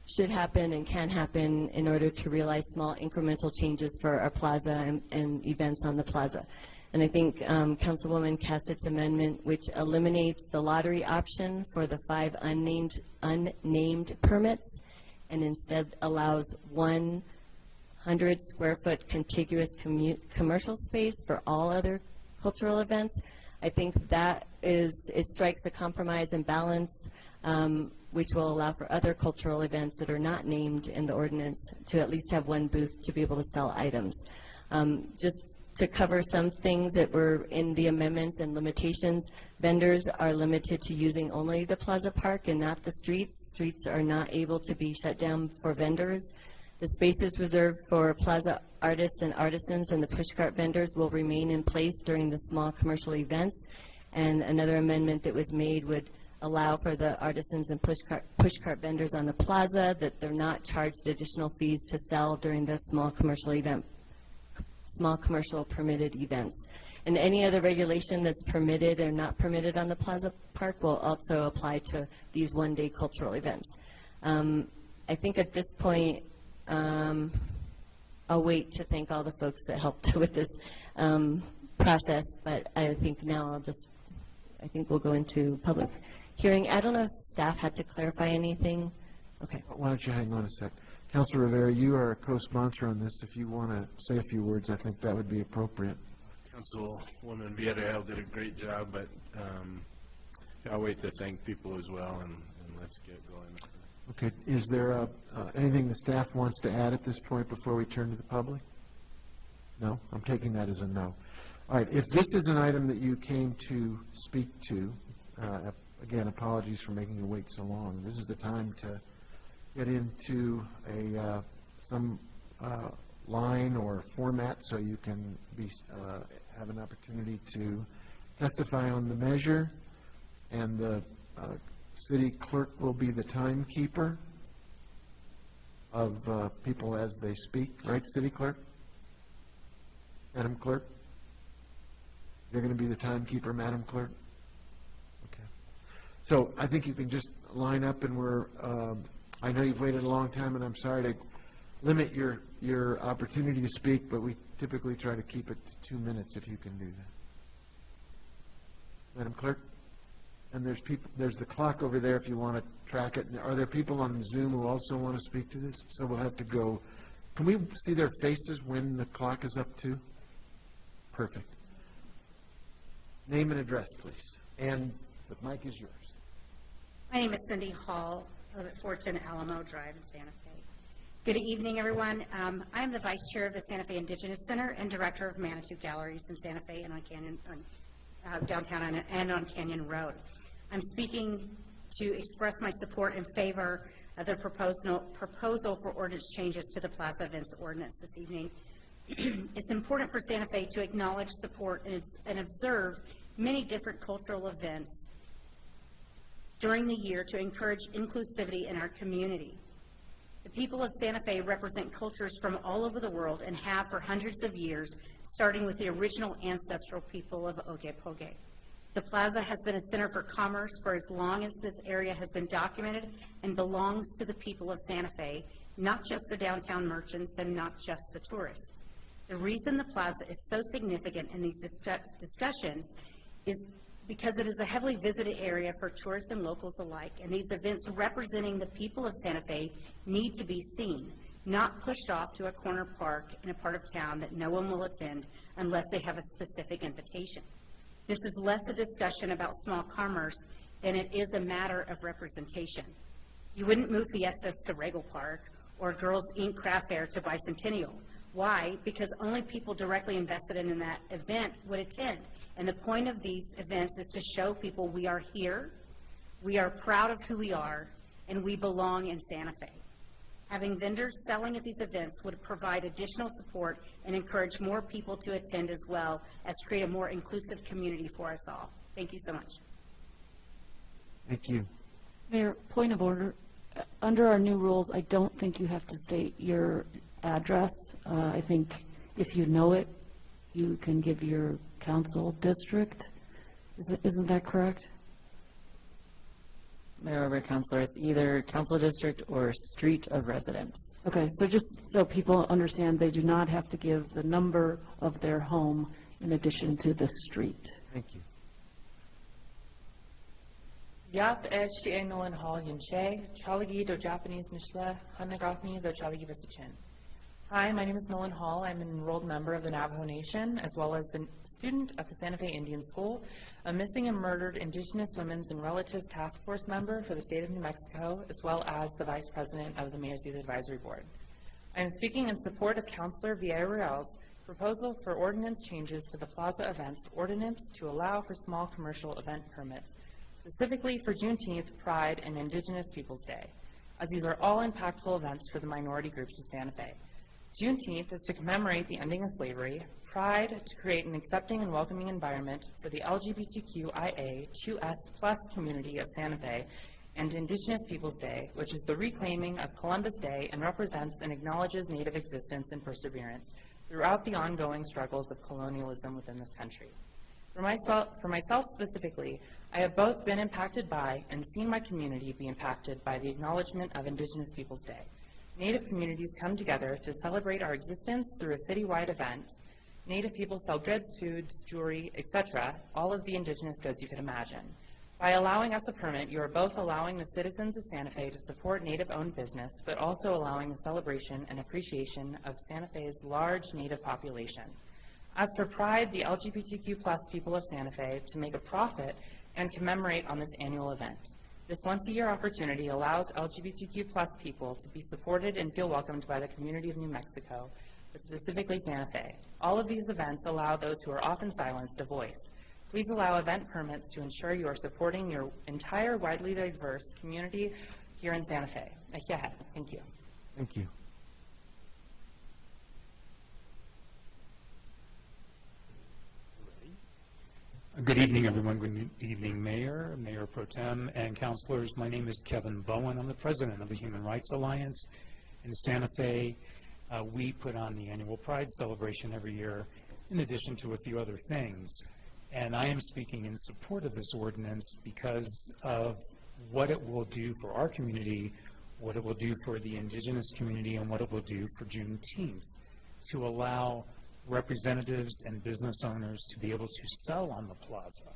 should happen and can happen in order to realize small incremental changes for our plaza and events on the plaza. And I think Councilwoman Cassett's amendment, which eliminates the lottery option for the 5 unnamed permits and instead allows 100 square foot contiguous commercial space for all other cultural events, I think that it strikes a compromise and balance which will allow for other cultural events that are not named in the ordinance to at least have 1 booth to be able to sell items. Just to cover some things that were in the amendments and limitations, vendors are limited to using only the Plaza Park and not the streets. Streets are not able to be shut down for vendors. The spaces reserved for plaza artists and artisans and the pushcart vendors will remain in place during the small commercial events. And another amendment that was made would allow for the artisans and pushcart vendors on the plaza that they're not charged additional fees to sell during the small commercial permitted events. And any other regulation that's permitted or not permitted on the Plaza Park will also apply to these one-day cultural events. I think at this point, I'll wait to thank all the folks that helped with this process, but I think now I think we'll go into public hearing. I don't know if staff had to clarify anything. Okay. Why don't you hang on a sec? Councilor Rivera, you are a co-sponsor on this. If you want to say a few words, I think that would be appropriate. Councilwoman Villarreal did a great job, but I'll wait to thank people as well, and let's get going. Okay. Is there anything the staff wants to add at this point before we turn to the public? No? I'm taking that as a no. All right. If this is an item that you came to speak to, again, apologies for making you wait so long. This is the time to get into some line or format so you can have an opportunity to testify on the measure, and the city clerk will be the timekeeper of people as they speak. Right, city clerk? Madam Clerk? You're going to be the timekeeper, Madam Clerk? Okay. So I think you can just line up, and I know you've waited a long time, and I'm sorry to limit your opportunity to speak, but we typically try to keep it to 2 minutes if you can do that. Madam Clerk? And there's the clock over there if you want to track it. Are there people on Zoom who also want to speak to this? So we'll have to go. Can we see their faces when the clock is up too? Perfect. Name and address, please. And the mic is yours. My name is Cindy Hall. I live at 410 Alamo Drive in Santa Fe. Good evening, everyone. I am the Vice Chair of the Santa Fe Indigenous Center and Director of Manitou Galleries in Santa Fe and on downtown and on Canyon Road. I'm speaking to express my support in favor of the proposal for ordinance changes to the Plaza Events Ordinance this evening. It's important for Santa Fe to acknowledge, support, and observe many different cultural events during the year to encourage inclusivity in our community. The people of Santa Fe represent cultures from all over the world and have for hundreds of years, starting with the original ancestral people of Oge-Poge. The plaza has been a center for commerce for as long as this area has been documented and belongs to the people of Santa Fe, not just the downtown merchants and not just the tourists. The reason the plaza is so significant in these discussions is because it is a heavily visited area for tourists and locals alike, and these events representing the people of Santa Fe need to be seen, not pushed off to a corner park in a part of town that no one will attend unless they have a specific invitation. This is less a discussion about small commerce than it is a matter of representation. You wouldn't move Fiestas to Regal Park or Girls Inc. Craft Fair to Bicentennial. Why? Because only people directly invested in that event would attend. And the point of these events is to show people we are here, we are proud of who we are, and we belong in Santa Fe. Having vendors selling at these events would provide additional support and encourage more people to attend, as well as create a more inclusive community for us all. Thank you so much. Thank you. Mayor, point of order. Under our new rules, I don't think you have to state your address. I think if you know it, you can give your council district. Isn't that correct? Mayor or Councilor, it's either council district or street of residence. Okay, so just so people understand, they do not have to give the number of their home in addition to the street. Thank you. Yat Shie Nolan Hall Yinshe, Chalagi do Japanese Mishle, Hanagafni do Chalagi Visachin. Hi, my name is Nolan Hall. I'm an enrolled member of the Navajo Nation, as well as a student at the Santa Fe Indian School, a missing and murdered Indigenous Women's and Relatives Task Force member for the state of New Mexico, as well as the Vice President of the Mayor's Youth Advisory Board. I am speaking in support of Councilor Villarreal's proposal for ordinance changes to the Plaza Events Ordinance to allow for small commercial event permits, specifically for Juneteenth, Pride, and Indigenous Peoples Day. as these are all impactful events for the minority groups of Santa Fe. Juneteenth is to commemorate the ending of slavery, Pride to create an accepting and welcoming environment for the LGBTQIA2S+ community of Santa Fe, and Indigenous Peoples Day, which is the reclaiming of Columbus Day and represents and acknowledges Native existence and perseverance throughout the ongoing struggles of colonialism within this country. For myself specifically, I have both been impacted by and seen my community be impacted by the acknowledgement of Indigenous Peoples Day. Native communities come together to celebrate our existence through a citywide event. Native people sell goods, foods, jewelry, etc., all of the indigenous goods you could imagine. By allowing us a permit, you are both allowing the citizens of Santa Fe to support Native-owned business, but also allowing the celebration and appreciation of Santa Fe's large Native population. As for Pride, the LGBTQ+ people of Santa Fe to make a profit and commemorate on this annual event. This once-a-year opportunity allows LGBTQ+ people to be supported and feel welcomed by the community of New Mexico, but specifically Santa Fe. All of these events allow those who are often silenced a voice. Please allow event permits to ensure you are supporting your entire widely diverse community here in Santa Fe. Thank you. Thank you. Good evening, everyone. Good evening, Mayor, Mayor Pro Tem, and councilors. My name is Kevin Bowen. I'm the president of the Human Rights Alliance in Santa Fe. We put on the annual Pride celebration every year, in addition to a few other things. And I am speaking in support of this ordinance because of what it will do for our community, what it will do for the indigenous community, and what it will do for Juneteenth, to allow representatives and business owners to be able to sell on the plaza.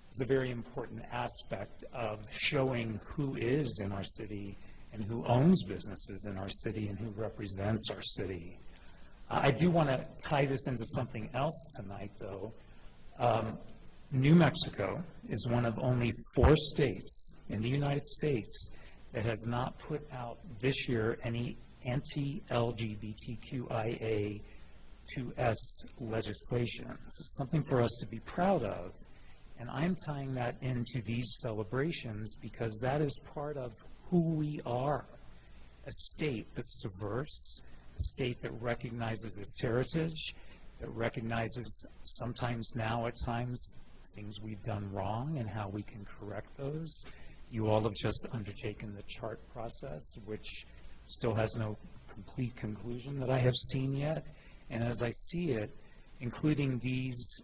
It's a very important aspect of showing who is in our city and who owns businesses in our city and who represents our city. I do want to tie this into something else tonight, though. New Mexico is one of only 4 states in the United States that has not put out this year any anti-LGBTQIA2S legislation. So it's something for us to be proud of. And I'm tying that into these celebrations because that is part of who we are. A state that's diverse, a state that recognizes its heritage, that recognizes sometimes now at times things we've done wrong and how we can correct those. You all have just undertaken the chart process, which still has no complete conclusion that I have seen yet. And as I see it, including these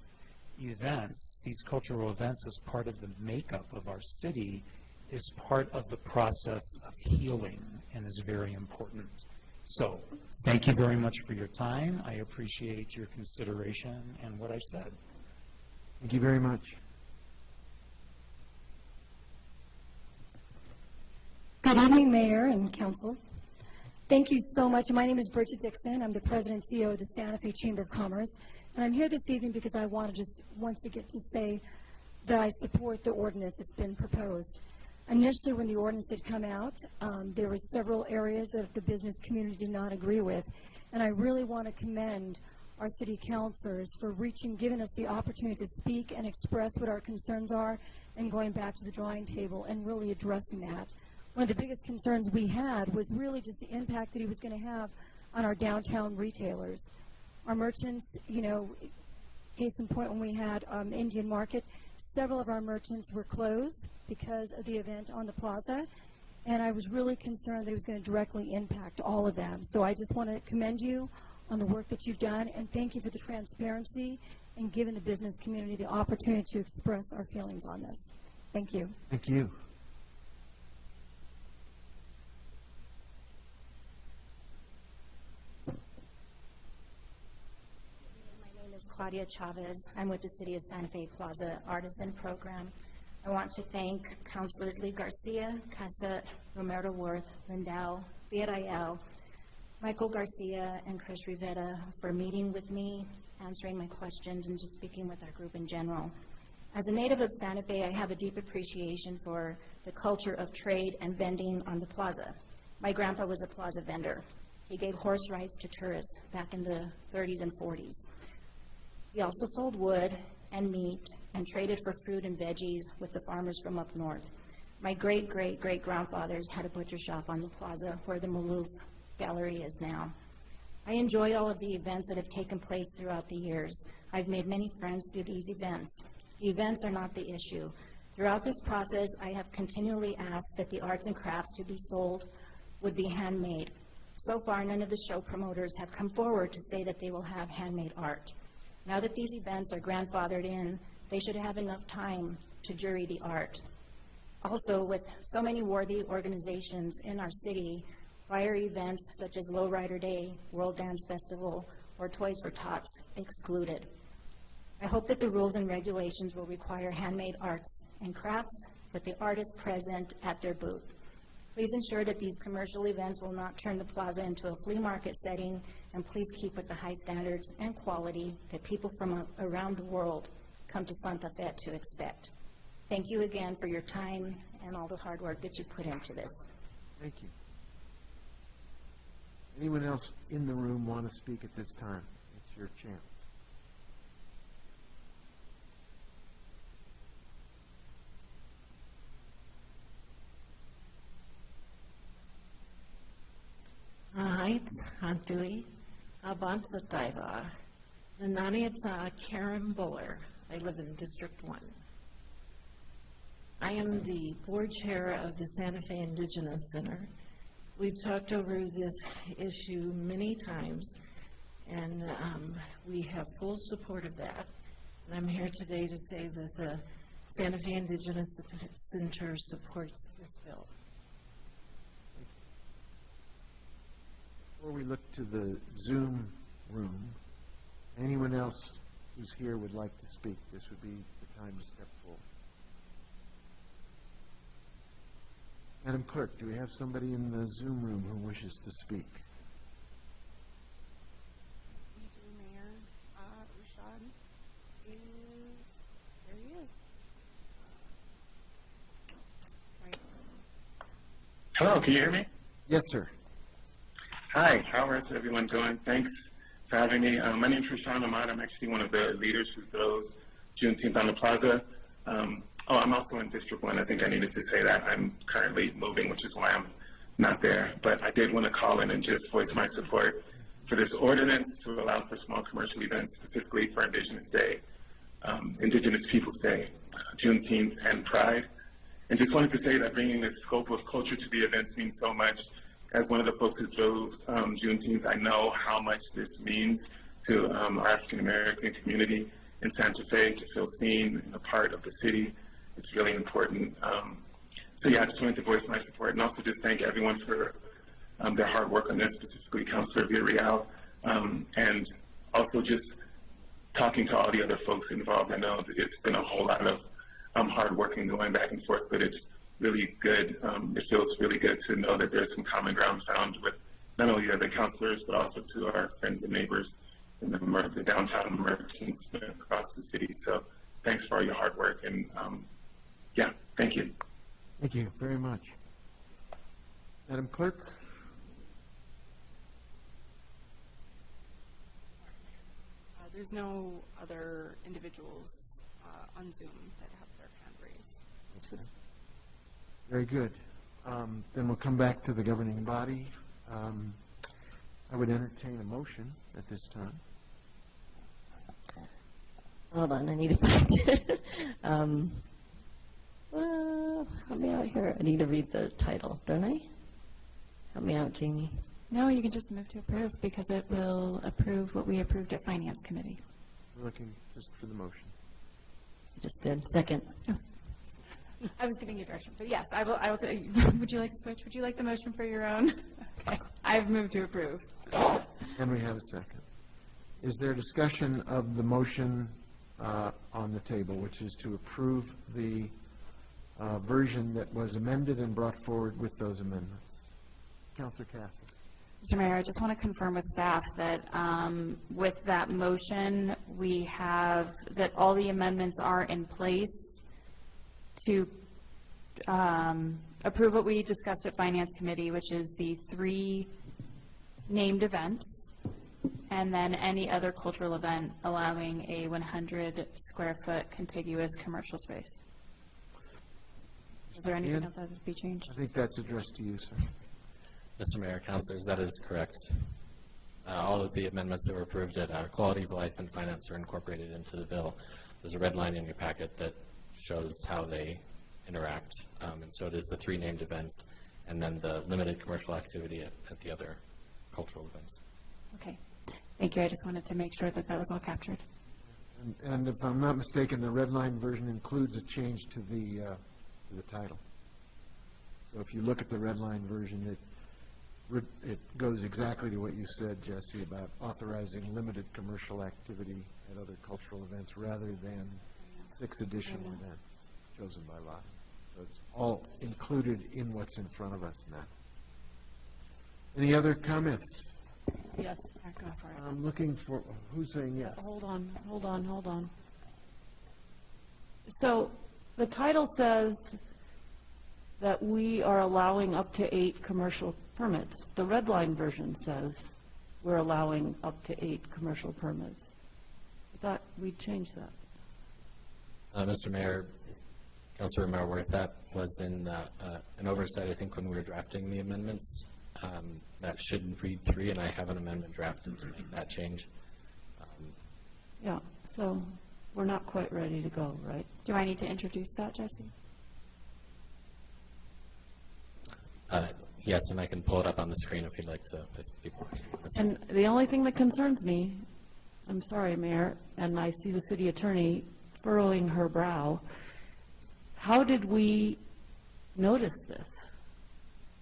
events, these cultural events as part of the makeup of our city, is part of the process of healing and is very important. So, thank you very much for your time. I appreciate your consideration and what I've said. Thank you very much. Good evening, Mayor and Council. Thank you so much. My name is Bridget Dixon. I'm the President and CEO of the Santa Fe Chamber of Commerce. And I'm here this evening because I want to just once again to say that I support the ordinance that's been proposed. Initially, when the ordinance had come out, there were several areas that the business community did not agree with. And I really want to commend our city councilors for giving us the opportunity to speak and express what our concerns are and going back to the drawing table and really addressing that. One of the biggest concerns we had was really just the impact that he was going to have on our downtown retailers. Our merchants, you know, case in point, when we had Indian Market, several of our merchants were closed because of the event on the plaza, and I was really concerned that it was going to directly impact all of them. So I just want to commend you on the work that you've done, and thank you for the transparency and giving the business community the opportunity to express our feelings on this. Thank you. Thank you. Claudia Chavez. I'm with the City of Santa Fe Plaza Artisan Program. I want to thank Councilors Lee Garcia, Casa, Romero Worth, Lindell, Villarreal, Michael Garcia, and Chris Rivera for meeting with me, answering my questions, and just speaking with our group in general. As a native of Santa Fe, I have a deep appreciation for the culture of trade and vending on the plaza. My grandpa was a plaza vendor. He gave horse rides to tourists back in the 30s and 40s. He also sold wood and meat and traded for fruit and veggies with the farmers from up north. My great-great-great-grandfathers had a butcher shop on the plaza where the Maloof Gallery is now. I enjoy all of the events that have taken place throughout the years. I've made many friends through these events. The events are not the issue. Throughout this process, I have continually asked that the arts and crafts to be sold would be handmade. So far, none of the show promoters have come forward to say that they will have handmade art. Now that these events are grandfathered in, they should have enough time to jury the art. Also, with so many worthy organizations in our city, why are events such as Lowrider Day, World Dance Festival, or Toys for Tots excluded? I hope that the rules and regulations will require handmade arts and crafts with the artist present at their booth. Please ensure that these commercial events will not turn the plaza into a flea market setting, and please keep with the high standards and quality that people from around the world come to Santa Fe to expect. Thank you again for your time and all the hard work that you put into this. Thank you. Anyone else in the room want to speak at this time? It's your chance. Ahait, Hantui, Abansa Taiva, Nananiatsa Karen Buller. I live in District 1. I am the board chair of the Santa Fe Indigenous Center. We've talked over this issue many times, and we have full support of that. And I'm here today to say that the Santa Fe Indigenous Center supports this bill. Before we look to the Zoom room, anyone else who's here would like to speak, this would be the time to step forward. Madam Clerk, do we have somebody in the Zoom room who wishes to speak? We do, Mayor. Rashad is, there he is. Right. Hello, can you hear me? Yes, sir. Hi, how is everyone doing? Thanks for having me. My name is Rashawn Ahmad. I'm actually one of the leaders who throws Juneteenth on the plaza. I'm also in District 1. I think I needed to say that. I'm currently moving, which is why I'm not there. But I did want to call in and just voice my support for this ordinance to allow for small commercial events, specifically for Indigenous Day, Indigenous Peoples Day, Juneteenth, and Pride. And just wanted to say that bringing this scope of culture to the events means so much. As one of the folks who drove Juneteenth, I know how much this means to our African-American community in Santa Fe to feel seen and a part of the city. It's really important. So yeah, I just wanted to voice my support and also just thank everyone for their hard work on this, specifically Councilor Villarreal, and also just talking to all the other folks involved. I know that it's been a whole lot of hard work and going back and forth, but it's really good. It feels really good to know that there's some common ground found with not only the other councilors, but also to our friends and neighbors in the downtown merchants across the city. So thanks for all your hard work, and yeah, thank you. Thank you very much. Madam Clerk? There's no other individuals on Zoom that have their hand raised. Okay. Very good. Then we'll come back to the governing body. I would entertain a motion at this time. Hold on, I need to find it. Help me out here. I need to read the title, don't I? Help me out, Jamie. No, you can just move to approve because it will approve what we approved at Finance Committee. We're looking just for the motion. Just did. Second. I was giving you direction, but yes, I will would you like to switch? Would you like the motion for your own? Okay, I've moved to approve. And we have a second. Is there discussion of the motion on the table, which is to approve the version that was amended and brought forward with those amendments? Councilor Castle. Mr. Mayor, I just want to confirm with staff that with that motion, we have that all the amendments are in place to approve what we discussed at Finance Committee, which is the 3 named events, and then any other cultural event allowing a 100 square foot contiguous commercial space. Is there anything Ian? else that would be changed? I think that's addressed to you, sir. Mr. Mayor, councilors, that is correct. All of the amendments that were approved at Quality of Life and Finance are incorporated into the bill. There's a red line in your packet that shows how they interact, and so does the 3 named events, and then the limited commercial activity at the other cultural events. Okay. Thank you. I just wanted to make sure that that was all captured. And if I'm not mistaken, the red line version includes a change to the title. So if you look at the red line version, it goes exactly to what you said, Jesse, about authorizing limited commercial activity at other cultural events rather than 6 additional events chosen by lot. So it's all included in what's in front of us now. Any other comments? Yes, go for it. I'm looking for, who's saying yes? Hold on. So the title says that we are allowing up to 8 commercial permits. The red line version says we're allowing up to 8 commercial permits. I thought we'd change that. Mr. Mayor, Councilor Marworth, that was in an oversight, I think, when we were drafting the amendments. That should read 3, and I have an amendment drafted to make that change. Yeah, so we're not quite ready to go, right? Do I need to introduce that, Jesse? Yes, and I can pull it up on the screen if you'd like to, if people want to see. And the only thing that concerns me, I'm sorry, Mayor, and I see the city attorney furrowing her brow, how did we notice this?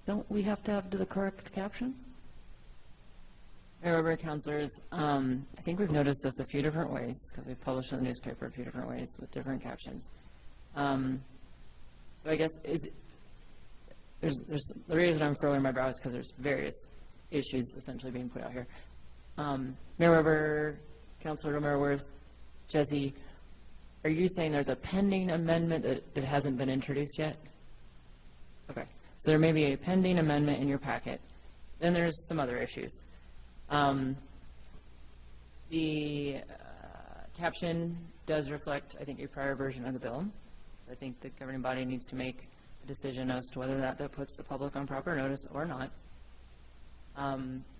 Don't we have to have the correct caption? Mayor Weber, councilors, I think we've noticed this a few different ways, because we've published in the newspaper a few different ways with different captions. So I guess there's the reason I'm furrowing my brow is because there's various issues essentially being put out here. Mayor Weber, Councilor Romeroworth, Jesse, are you saying there's a pending amendment that hasn't been introduced yet? Okay, so there may be a pending amendment in your packet. Then there's some other issues. The caption does reflect, I think, a prior version of the bill. I think the governing body needs to make a decision as to whether that puts the public on proper notice or not.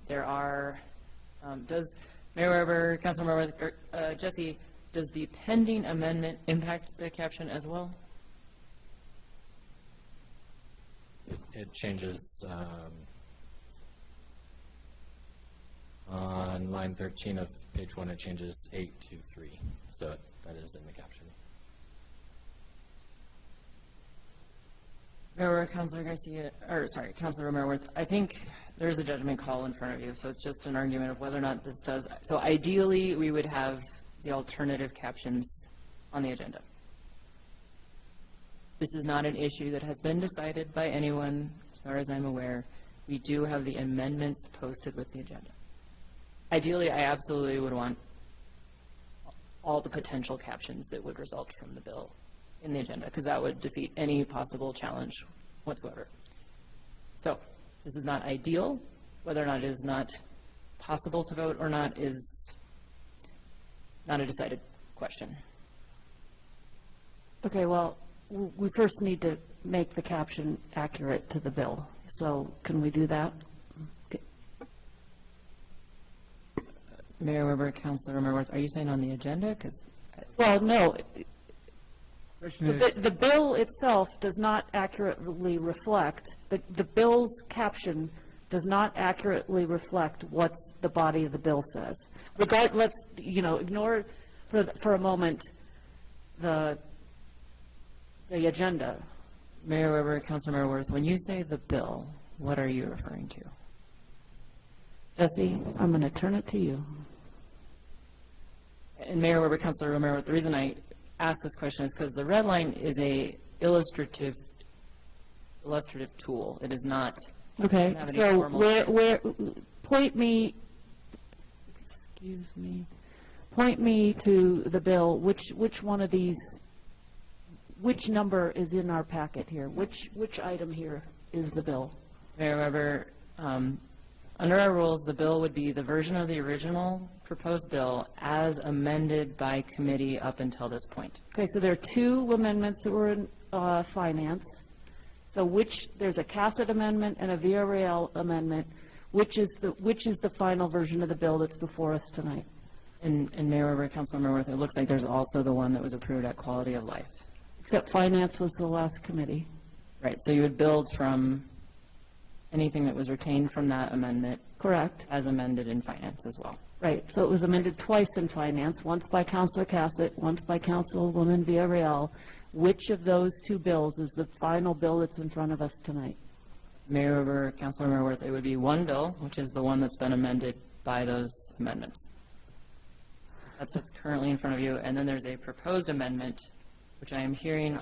There are, does Mayor Weber, Councilor Marworth, Jesse, does the pending amendment impact the caption as well? It changes on line 13 of page 1, it changes 8 to 3. So that is in the caption. Mayor, Councilor Garcia, or sorry, Councilor Romeroworth, I think there is a judgment call in front of you, so it's just an argument of whether or not this does. So ideally, we would have the alternative captions on the agenda. This is not an issue that has been decided by anyone, as far as I'm aware. We do have the amendments posted with the agenda. Ideally, I absolutely would want all the potential captions that would result from the bill in the agenda, because that would defeat any possible challenge whatsoever. So this is not ideal. Whether or not it is not possible to vote or not is not a decided question. Okay, well, we first need to make the caption accurate to the bill. So can we do that? Okay. Mayor Weber, Councilor Romeroworth, are you saying on the agenda? Well, no. Question is, The bill itself does not accurately reflect, the bill's caption does not accurately reflect what the body of the bill says. Let's, ignore for a moment the agenda. Mayor Weber, Councilor Romeroworth, when you say the bill, what are you referring to? Jesse, I'm going to turn it to you. And Mayor Weber, Councilor Romeroworth, the reason I ask this question is because the red line is a illustrative tool. It is not. Okay, doesn't have any so formal- point me to the bill, which one of these, which number is in our packet here? Which item here is the bill? Mayor Weber, under our rules, the bill would be the version of the original proposed bill as amended by committee up until this point. Okay, so there are 2 amendments that were in finance. So there's a CASET amendment and a VRAL amendment. Which is the final version of the bill that's before us tonight? And Mayor Weber, Councilmember Worth, it looks like there's also the one that was approved at Quality of Life. Except Finance was the last committee. Right, so you would build from anything that was retained from that amendment. Correct. As amended in Finance as well. Right, so it was amended twice in Finance, once by Councilor Cassett, once by Councilwoman Villarreal. Which of those two bills is the final bill that's in front of us tonight? Mayor Weber, Councilmember Worth, it would be one bill, which is the one that's been amended by those amendments. That's what's currently in front of you, and then there's a proposed amendment, which I am hearing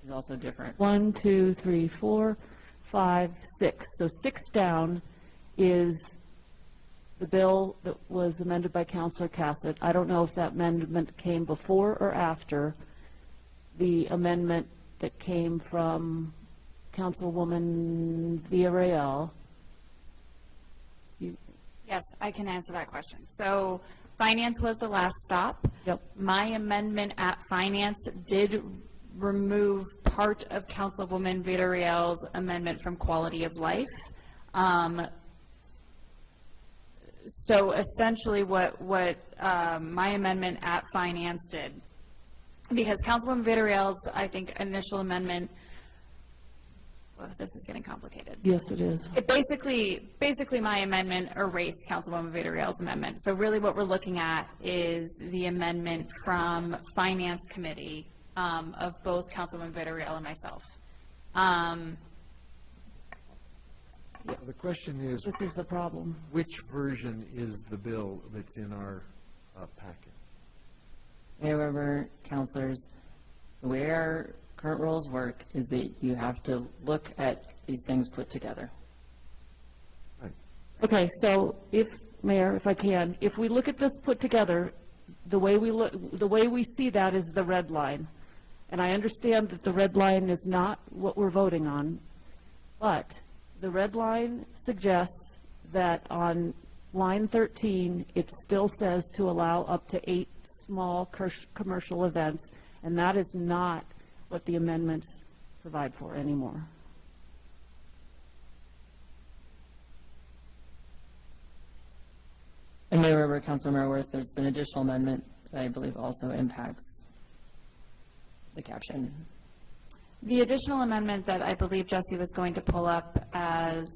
is also different. 1, 2, 3, 4, 5, 6. So 6 down is the bill that was amended by Councilor Cassett. I don't know if that amendment came before or after the amendment that came from Councilwoman Villarreal. Yes, I can answer that question. So Finance was the last stop. Yep. My amendment at Finance did remove part of Councilwoman Villarreal's amendment from Quality of Life. So essentially what my amendment at Finance did, because Councilwoman Villarreal's, I think, initial amendment, well, this is getting complicated. Yes, it is. It basically my amendment erased Councilwoman Villarreal's amendment. So really what we're looking at is the amendment from Finance Committee of both Councilwoman Villarreal and myself. The question is, This is the problem. which version is the bill that's in our packet? Mayor Weber, councilors, the way our current rules work is that you have to look at these things put together. Okay, so Mayor, if I can, if we look at this put together, the way we see that is the red line. And I understand that the red line is not what we're voting on, but the red line suggests that on line 13, it still says to allow up to 8 small commercial events, and that is not what the amendments provide for anymore. And Mayor Weber, Councilmember Worth, there's an additional amendment that I believe also impacts the caption. The additional amendment that I believe Jesse was going to pull up, as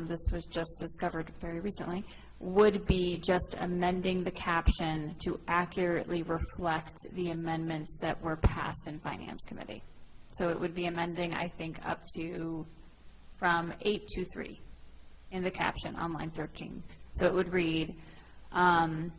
this was just discovered very recently, would be just amending the caption to accurately reflect the amendments that were passed in Finance Committee. So it would be amending, I think, up to from 8 to 3 in the caption on line 13. So it would read, and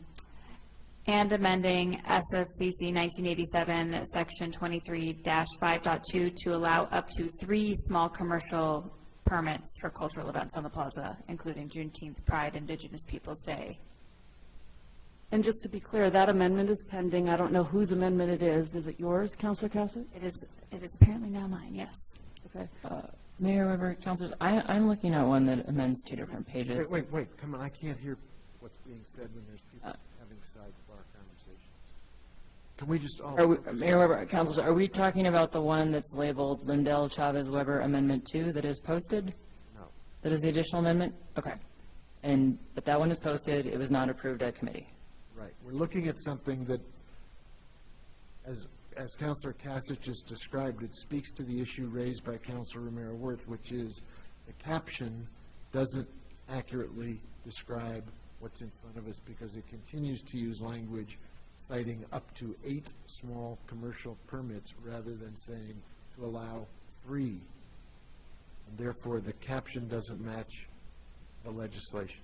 amending SFCC 1987, Section 23-5.2 to allow up to 3 small commercial permits for cultural events on the plaza, including Juneteenth, Pride, Indigenous Peoples Day. And just to be clear, that amendment is pending. I don't know whose amendment it is. Is it yours, Councilor Cassett? It is apparently now mine, yes. Okay. Mayor Weber, councilors, I'm looking at one that amends 2 different pages. Wait, come on, I can't hear what's being said when there's people having sidebar conversations. Can we just all... Mayor Weber, councilors, are we talking about the one that's labeled Lindell Chavez Weber Amendment 2 that is posted? No. That is the additional amendment? Okay. But that one is posted, it was not approved at committee. Right, we're looking at something that, as Councilor Cassett just described, it speaks to the issue raised by Councilor Romero Worth, which is the caption doesn't accurately describe what's in front of us because it continues to use language citing up to 8 small commercial permits rather than saying to allow 3. And therefore, the caption doesn't match the legislation.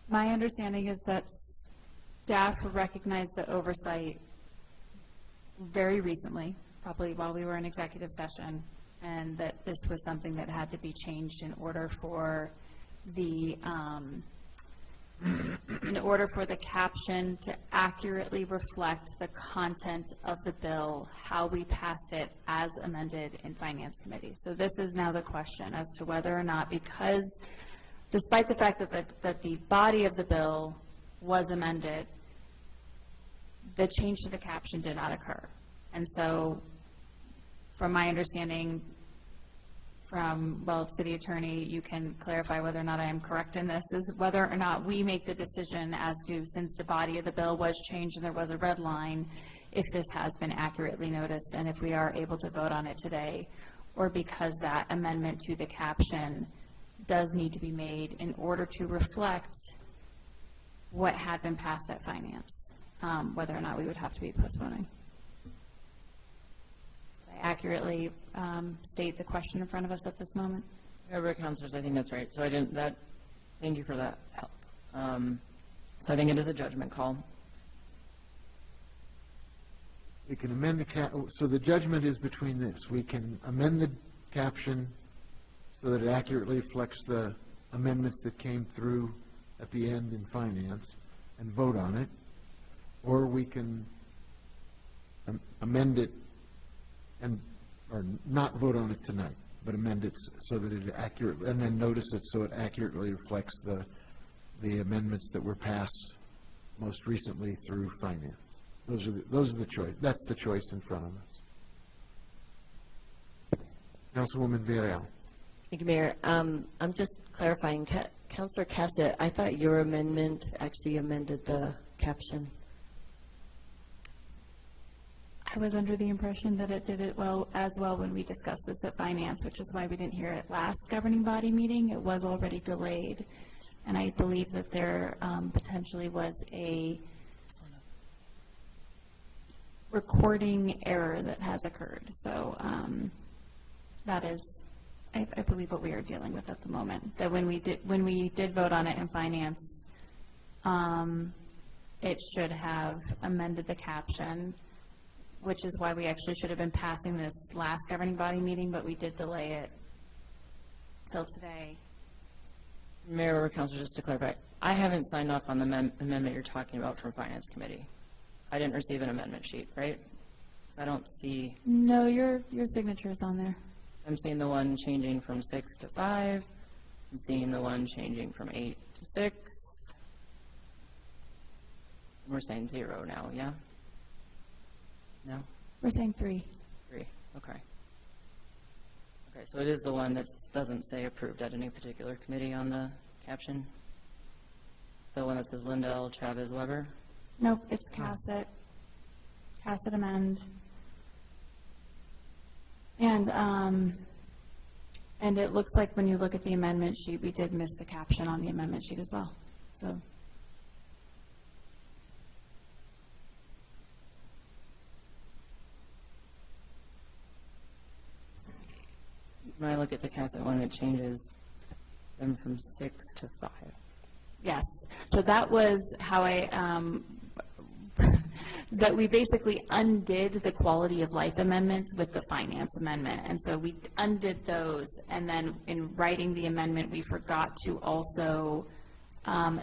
My understanding is that staff recognized the oversight very recently, probably while we were in executive session, and that this was something that had to be changed in order for the caption to accurately reflect the content of the bill, how we passed it as amended in Finance Committee. So this is now the question as to whether or not, because despite the fact that the body of the bill was amended, the change to the caption did not occur. And so from my understanding from, well, city attorney, you can clarify whether or not I am correct in this, is whether or not we make the decision as to, since the body of the bill was changed and there was a red line, if this has been accurately noticed and if we are able to vote on it today, or because that amendment to the caption does need to be made in order to reflect what had been passed at finance, whether or not we would have to be postponing. Did I accurately state the question in front of us at this moment? Member Councilors, I think that's right. So thank you for that help. So I think it is a judgment call. We can amend so the judgment is between this. We can amend the caption so that it accurately reflects the amendments that came through at the end in finance and vote on it, or we can amend it or not vote on it tonight, but amend it so that it accurately, and then notice it so it accurately reflects the amendments that were passed most recently through finance. Those are the choice. That's the choice in front of us. Councilwoman Villarreal. Thank you, Mayor. I'm just clarifying. Councilor Cassett, I thought your amendment actually amended the caption. I was under the impression that it did it as well when we discussed this at finance, which is why we didn't hear it last governing body meeting. It was already delayed. And I believe that there potentially was a recording error that has occurred. So that is, I believe, what we are dealing with at the moment. That when we did vote on it in finance, it should have amended the caption, which is why we actually should have been passing this last governing body meeting, but we did delay it till today. Mayor or Council, just to clarify, I haven't signed off on the amendment you're talking about from Finance Committee. I didn't receive an amendment sheet, right? I don't see. No, your signature is on there. I'm seeing the one changing from 6 to 5. I'm seeing the one changing from 8 to 6. We're saying 0 now, yeah? No? We're saying 3. 3, okay. Okay, so it is the one that doesn't say approved at any particular committee on the caption? The one that says Lindell, Chavez, Weber? Nope, it's Cassett. Cassett amend. And it looks like when you look at the amendment sheet, we did miss the caption on the amendment sheet as well. So. When I look at the Cassett one, it changes them from 6 to 5. Yes, so that was how that we basically undid the quality of life amendments with the finance amendment. And so we undid those, and then in writing the amendment, we forgot to also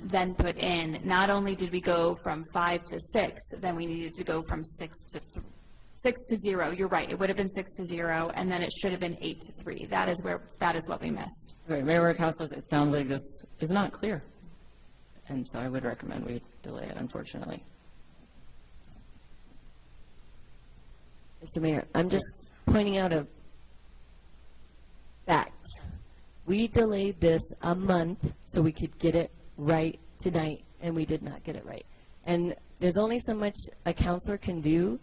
then put in, not only did we go from 5 to 6, then we needed to go from 6 to 0. You're right, it would have been 6 to 0, and then it should have been 8 to 3. That is what we missed. Okay, Mayor, Councilors, it sounds like this is not clear. And so I would recommend we delay it, unfortunately. Mr. Mayor, I'm just pointing out a fact. We delayed this a month so we could get it right tonight, and we did not get it right. And there's only so much a counselor can do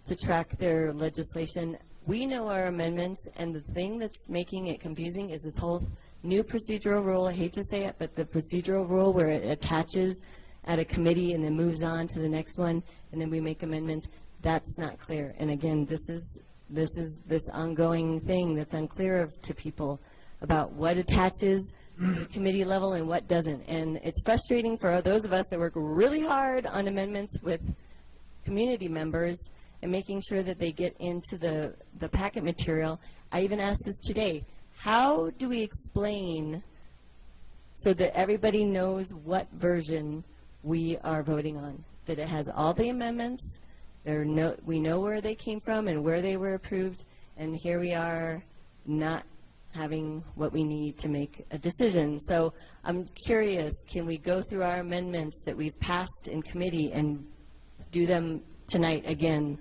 to track their legislation. We know our amendments, and the thing that's making it confusing is this whole new procedural rule. I hate to say it, but the procedural rule where it attaches at a committee and then moves on to the next one, and then we make amendments. That's not clear. And again, this is this ongoing thing that's unclear to people about what attaches at the committee level and what doesn't. And it's frustrating for those of us that work really hard on amendments with community members and making sure that they get into the packet material. I even asked this today. How do we explain so that everybody knows what version we are voting on? That it has all the amendments, we know where they came from and where they were approved, and here we are not having what we need to make a decision. So I'm curious, can we go through our amendments that we've passed in committee and do them tonight again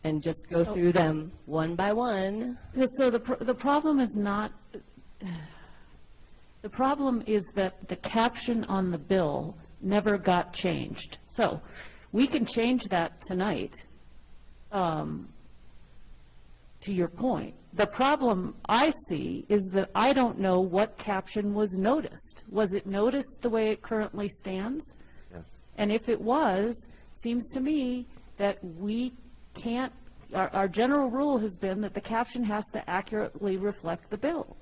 and just go through them one by one. So the problem is not, the problem is that the caption on the bill never got changed. So we can change that tonight, to your point. The problem I see is that I don't know what caption was noticed. Was it noticed the way it currently stands? Yes. And if it was, seems to me that we can't, our general rule has been that the caption has to accurately reflect the bill.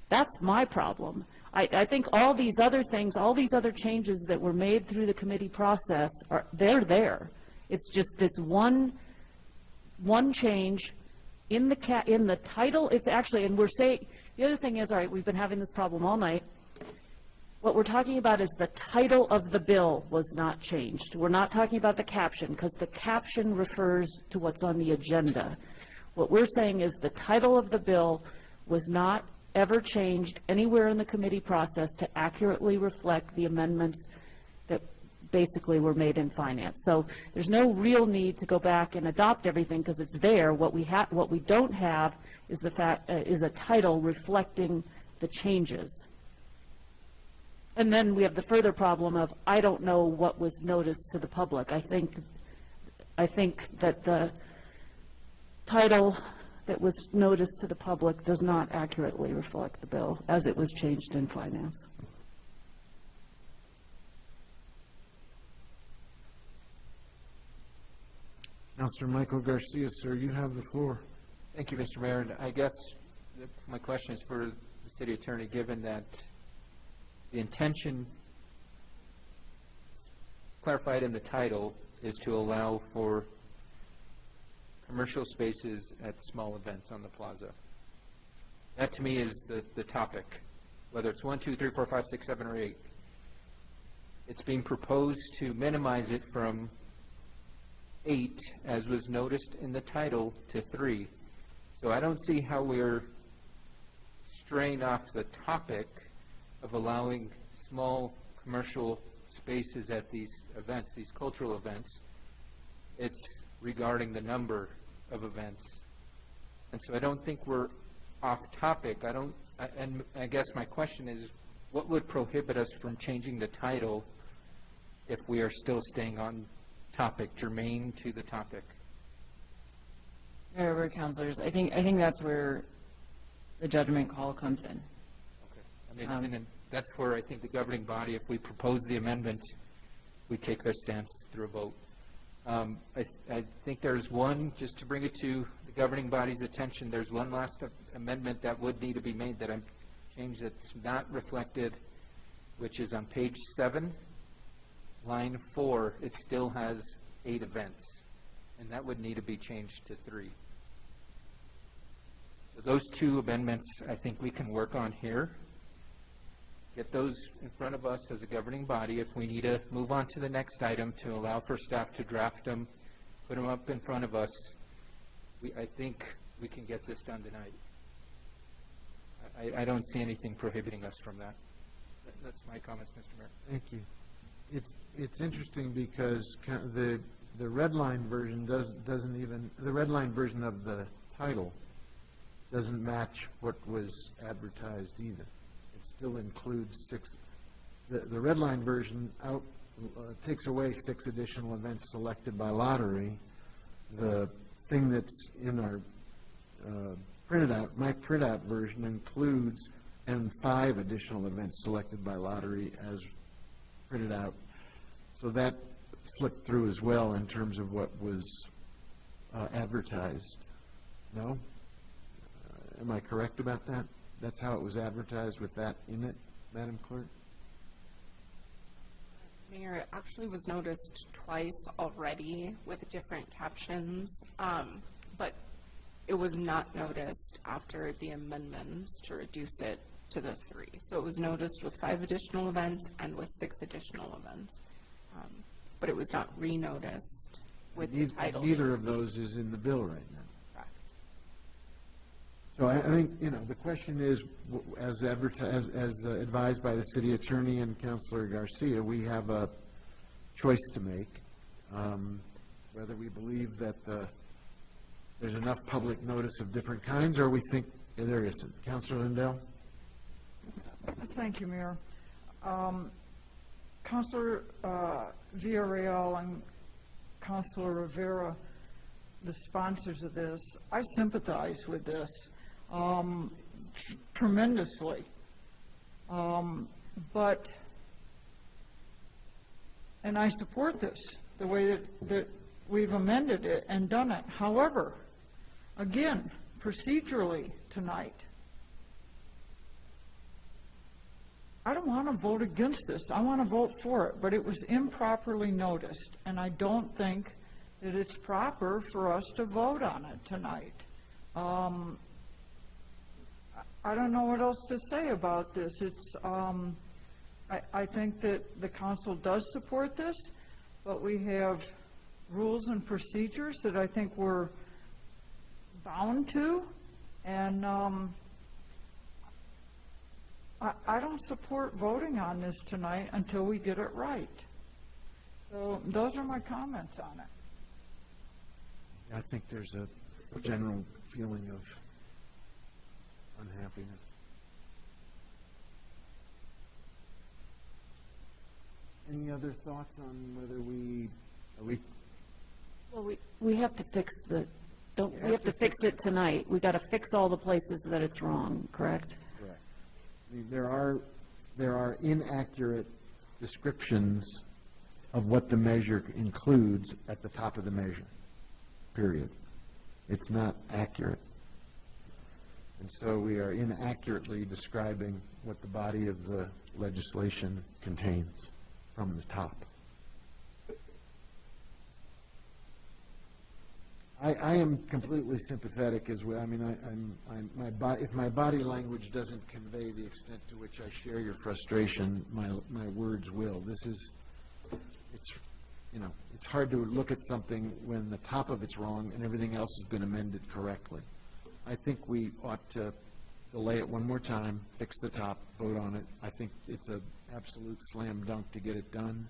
That's my problem. I think all these other things, all these other changes that were made through the committee process, they're there. It's just this one change in the title. It's actually, and we're saying, the other thing is, all right, we've been having this problem all night. What we're talking about is the title of the bill was not changed. We're not talking about the caption, because the caption refers to what's on the agenda. What we're saying is the title of the bill was not ever changed anywhere in the committee process to accurately reflect the amendments that basically were made in finance. So there's no real need to go back and adopt everything because it's there. What we don't have is is a title reflecting the changes. And then we have the further problem of, I don't know what was noticed to the public. I think that the title that was noticed to the public does not accurately reflect the bill as it was changed in finance. Councilor Michael Garcia, sir, you have the floor. Thank you, Mr. Mayor. And I guess my question is for the city attorney, given that the intention clarified in the title is to allow for commercial spaces at small events on the plaza. That to me is the topic, whether it's 1, 2, 3, 4, 5, 6, 7, or 8. It's being proposed to minimize it from 8, as was noticed in the title, to 3. So I don't see how we're straying off the topic of allowing small commercial spaces at these events, these cultural events. It's regarding the number of events. And so I don't think we're off topic. And I guess my question is, what would prohibit us from changing the title if we are still staying on topic, germane to the topic? Mayor, councilors, I think that's where the judgment call comes in. Okay. I mean, and that's where I think the governing body, if we propose the amendment, we take their stance through a vote. I think there's one, just to bring it to the governing body's attention, there's one last amendment that would need to be made that I'm changed that's not reflected, which is on page 7, line 4. It still has 8 events, and that would need to be changed to 3. So those 2 amendments I think we can work on here. Get those in front of us as a governing body. If we need to move on to the next item to allow for staff to draft them, put them up in front of us, I think we can get this done tonight. I don't see anything prohibiting us from that. That's my comments, Mr. Mayor. Thank you. It's interesting because the red line version doesn't even, the red line version of the title doesn't match what was advertised either. Still includes 6. The red line version takes away 6 additional events selected by lottery. The thing that's in our printed out, my printout version includes 5 additional events selected by lottery as printed out. So that slipped through as well in terms of what was advertised. No? Am I correct about that? That's how it was advertised with that in it, Madam Clerk? Mayor, it actually was noticed twice already with different captions, but it was not noticed after the amendments to reduce it to the 3. So it was noticed with 5 additional events and with 6 additional events, but it was not re-noticed with the title. Neither of those is in the bill right now. Correct. So I think, the question is, as advised by the city attorney and Councilor Garcia, we have a choice to make, whether we believe that the there's enough public notice of different kinds, or we think there isn't. Councilor Lindell? Thank you, Mayor. Councilor Villarreal and Councilor Rivera, the sponsors of this, I sympathize with this tremendously. But, and I support this, the way that we've amended it and done it. However, again, procedurally tonight, I don't want to vote against this. I want to vote for it, but it was improperly noticed, and I don't think that it's proper for us to vote on it tonight. I don't know what else to say about this. It's, I think that the council does support this, but we have rules and procedures that I think we're bound to, and I don't support voting on this tonight until we get it right. So those are my comments on it. I think there's a general feeling of unhappiness. Any other thoughts on whether we, Well, we have to fix we have to fix it tonight. We got to fix all the places that it's wrong, correct? correct. I mean, there are inaccurate descriptions of what the measure includes at the top of the measure, period. It's not accurate. And so we are inaccurately describing what the body of the legislation contains from the top. I am completely sympathetic as well. I mean, if my body language doesn't convey the extent to which I share your frustration, my words will. It's hard to look at something when the top of it's wrong and everything else has been amended correctly. I think we ought to delay it one more time, fix the top, vote on it. I think it's an absolute slam dunk to get it done,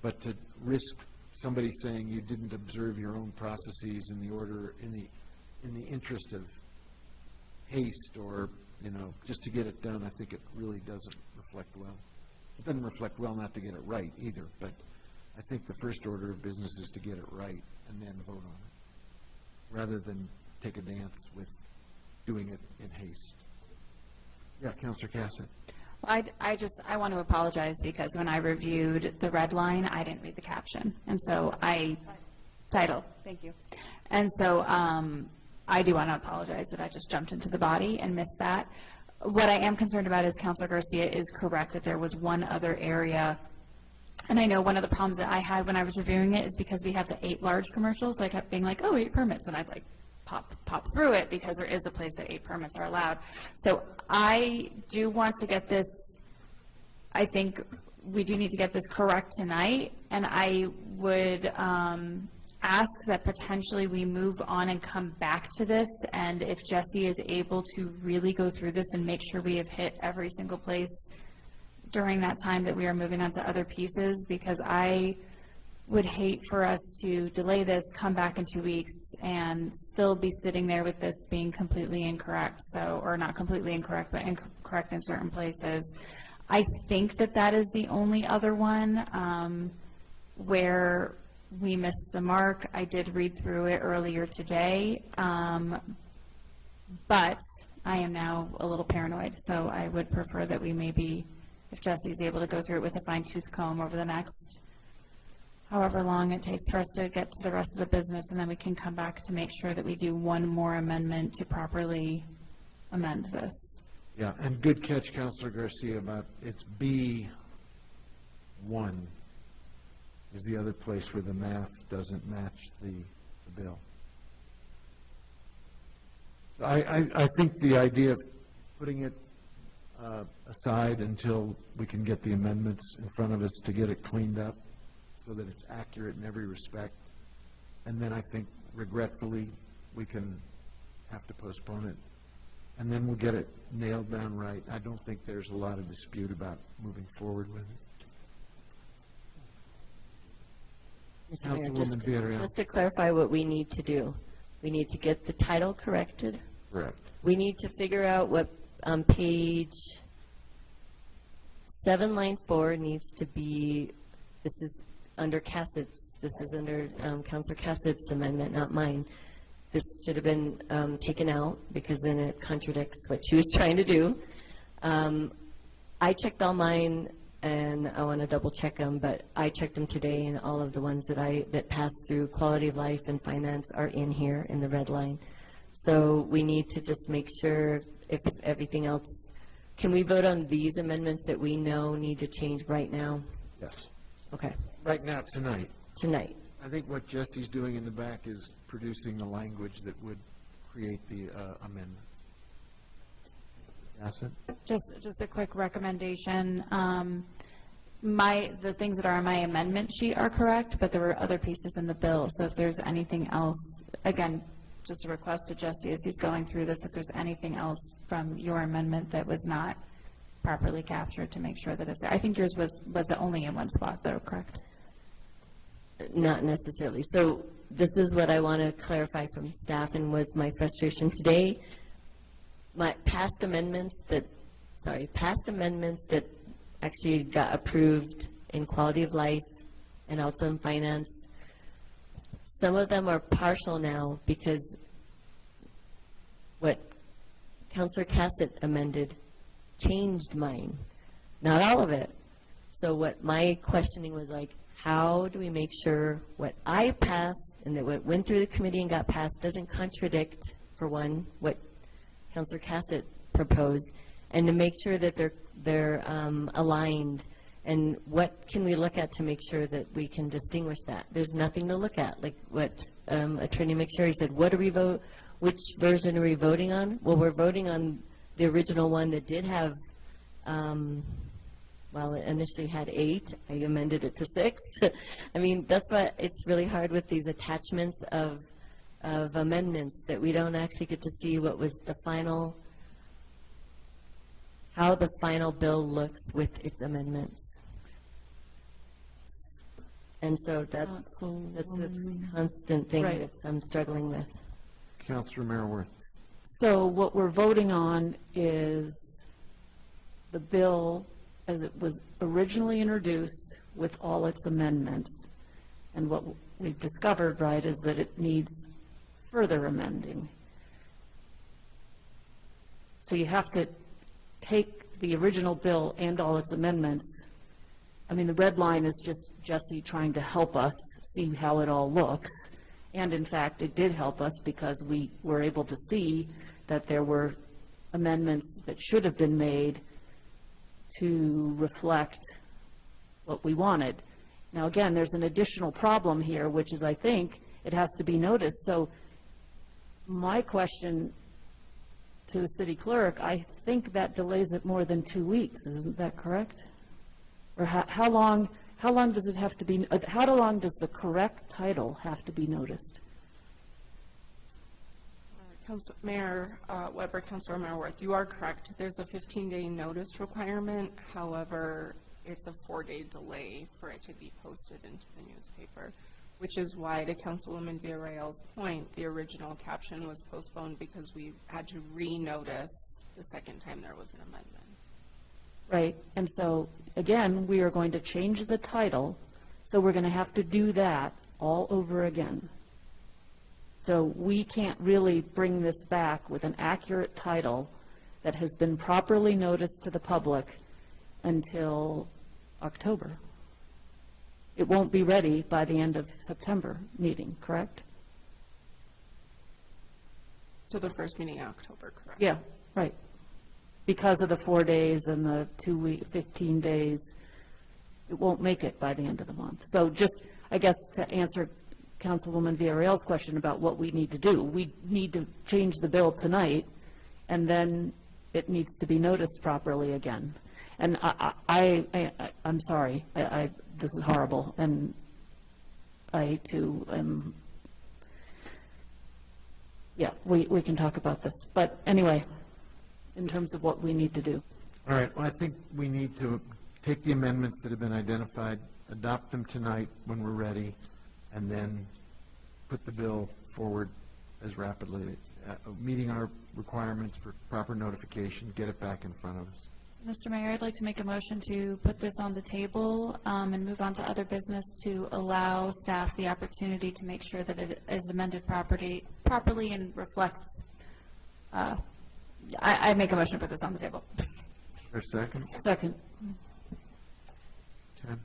but to risk somebody saying you didn't observe your own processes in the order, in the interest of haste or, just to get it done, I think it really doesn't reflect well. It doesn't reflect well not to get it right either, but I think the first order of business is to get it right and then vote on it, rather than take a dance with doing it in haste. Yeah, Councilor Cassidy. Well, I want to apologize because when I reviewed the red line, I didn't read the caption. And so title, thank you. And so I do want to apologize that I just jumped into the body and missed that. What I am concerned about is Councilor Garcia is correct that there was one other area. And I know one of the problems that I had when I was reviewing it is because we have the 8 large commercials, so I kept being like, oh, 8 permits, and I'd like pop through it because there is a place that 8 permits are allowed. So I do want to get this, I think we do need to get this correct tonight, and I would ask that potentially we move on and come back to this, and if Jesse is able to really go through this and make sure we have hit every single place during that time that we are moving on to other pieces, because I would hate for us to delay this, come back in 2 weeks, and still be sitting there with this being completely incorrect, or not completely incorrect, but incorrect in certain places. I think that is the only other one where we missed the mark. I did read through it earlier today, but I am now a little paranoid, so I would prefer that we maybe, if Jesse's able to go through it with a fine-tooth comb over the next however long it takes for us to get to the rest of the business, and then we can come back to make sure that we do one more amendment to properly amend this. Yeah, and good catch, Councilor Garcia, about it's B1 is the other place where the math doesn't match the bill. So I think the idea of putting it aside until we can get the amendments in front of us to get it cleaned up so that it's accurate in every respect, and then I think regretfully we can have to postpone it, and then we'll get it nailed down right. I don't think there's a lot of dispute about moving forward with it. Mr. Mayor, Councilwoman Villarreal. just to clarify what we need to do. We need to get the title corrected. Correct. We need to figure out what, on page 7, line 4 needs to be, this is under Cassett's, this is under Counselor Cassett's amendment, not mine. This should have been taken out because then it contradicts what she was trying to do. I checked all mine, and I want to double check them, but I checked them today, and all of the ones that passed through quality of life and finance are in here in the red line. So we need to just make sure if everything else, can we vote on these amendments that we know need to change right now? Yes. Okay, Right now, tonight. tonight. I think what Jesse's doing in the back is producing the language that would create the amendment. Bassett? Just a quick recommendation. The things that are on my amendment sheet are correct, but there were other pieces in the bill. So if there's anything else, again, just a request to Jesse as he's going through this, if there's anything else from your amendment that was not properly captured, to make sure that it's there. I think yours was only in one spot though, correct? Not necessarily. So this is what I want to clarify from staff and was my frustration today. My past amendments that actually got approved in quality of life and also in finance, some of them are partial now because what Councilor Cassett amended changed mine, not all of it. So what my questioning was like, how do we make sure what I passed and that what went through the committee and got passed doesn't contradict, for one, what Councilor Cassett proposed, and to make sure that they're aligned, and what can we look at to make sure that we can distinguish that? There's nothing to look at, like what Attorney McSherry said. What do we vote? Which version are we voting on? Well, we're voting on the original one that did have, well, it initially had 8. I amended it to 6. I mean, that's why it's really hard with these attachments of amendments, that we don't actually get to see what was the final, how the final bill looks with its amendments. And so that's a constant thing Right. that I'm struggling with. Councilor Merriworth. So what we're voting on is the bill as it was originally introduced with all its amendments. And what we've discovered, right, is that it needs further amending. So you have to take the original bill and all its amendments. I mean, the red line is just Jesse trying to help us see how it all looks. And in fact, it did help us because we were able to see that there were amendments that should have been made to reflect what we wanted. Now, again, there's an additional problem here, which is, I think, it has to be noticed. So my question to the city clerk, I think that delays it more than 2 weeks. Isn't that correct? Or how long does it have to be, how long does the correct title have to be noticed? Mayor Weber, Councilor Merworth, you are correct. There's a 15-day notice requirement. However, it's a 4-day delay for it to be posted into the newspaper, which is why, to Councilwoman Villarreal's point, the original caption was postponed because we had to re-notice the second time there was an amendment. Right, and so, again, we are going to change the title, so we're going to have to do that all over again. So we can't really bring this back with an accurate title that has been properly noticed to the public until October. It won't be ready by the end of September meeting, correct? To the first meeting in October, correct? Yeah, right. Because of the 4 days and the 15 days, it won't make it by the end of the month. So just, I guess, to answer Councilwoman Villarreal's question about what we need to do, we need to change the bill tonight, and then it needs to be noticed properly again. And I'm sorry, this is horrible, and I too am, yeah, we can talk about this. But anyway, in terms of what we need to do. All right, well, I think we need to take the amendments that have been identified, adopt them tonight when we're ready, and then put the bill forward as rapidly, meeting our requirements for proper notification, get it back in front of us. Mr. Mayor, I'd like to make a motion to put this on the table and move on to other business to allow staff the opportunity to make sure that it is amended properly and reflects. I make a motion to put this on the table. For a second? Second. Ken?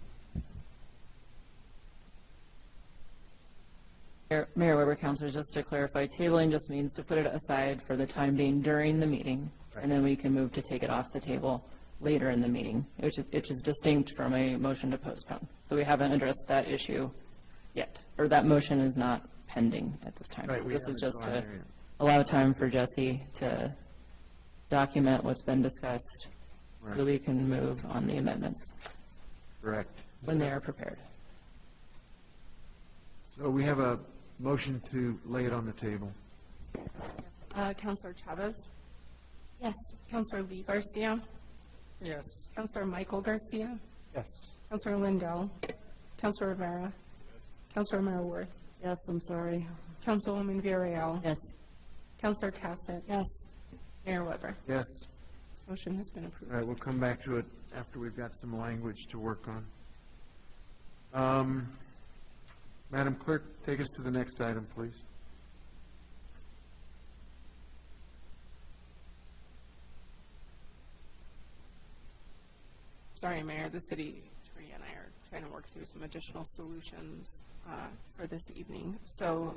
Mayor Weber, councilors, just to clarify, tabling just means to put it aside for the time being during the meeting, and then we can move to take it off the table later in the meeting, which is distinct from a motion to postpone. So we haven't addressed that issue yet, or that motion is not pending at this time. Right, So we this is haven't just gone to there yet. allow time for Jesse to document what's been discussed, so Right. we can move on the amendments Correct. when they are prepared. So we have a motion to lay it on the table. Counselor Chavez? Yes. Counselor Lee Garcia? Yes. Counselor Michael Garcia? Yes. Counselor Lindell? Counselor Rivera? Counselor Merriworth? Yes, I'm sorry. Councilwoman Villarreal? Yes. Counselor Cassett? Yes. Mayor Weber? Yes. Motion has been approved. All right, we'll come back to it after we've got some language to work on. Madam Clerk, take us to the next item, please. Sorry, Mayor, the city attorney and I are trying to work through some additional solutions for this evening. So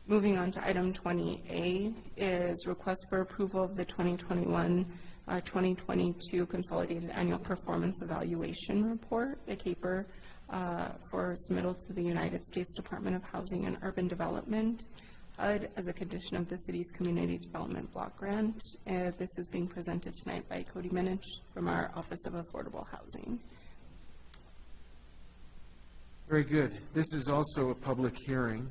moving on to item 20A is request for approval of the 2021-2022 Consolidated Annual Performance Evaluation Report, the CAPER, for submittal to the United States Department of Housing and Urban Development, HUD, as a condition of the city's Community Development Block Grant. This is being presented tonight by Cody Minich from our Office of Affordable Housing. Very good. This is also a public hearing.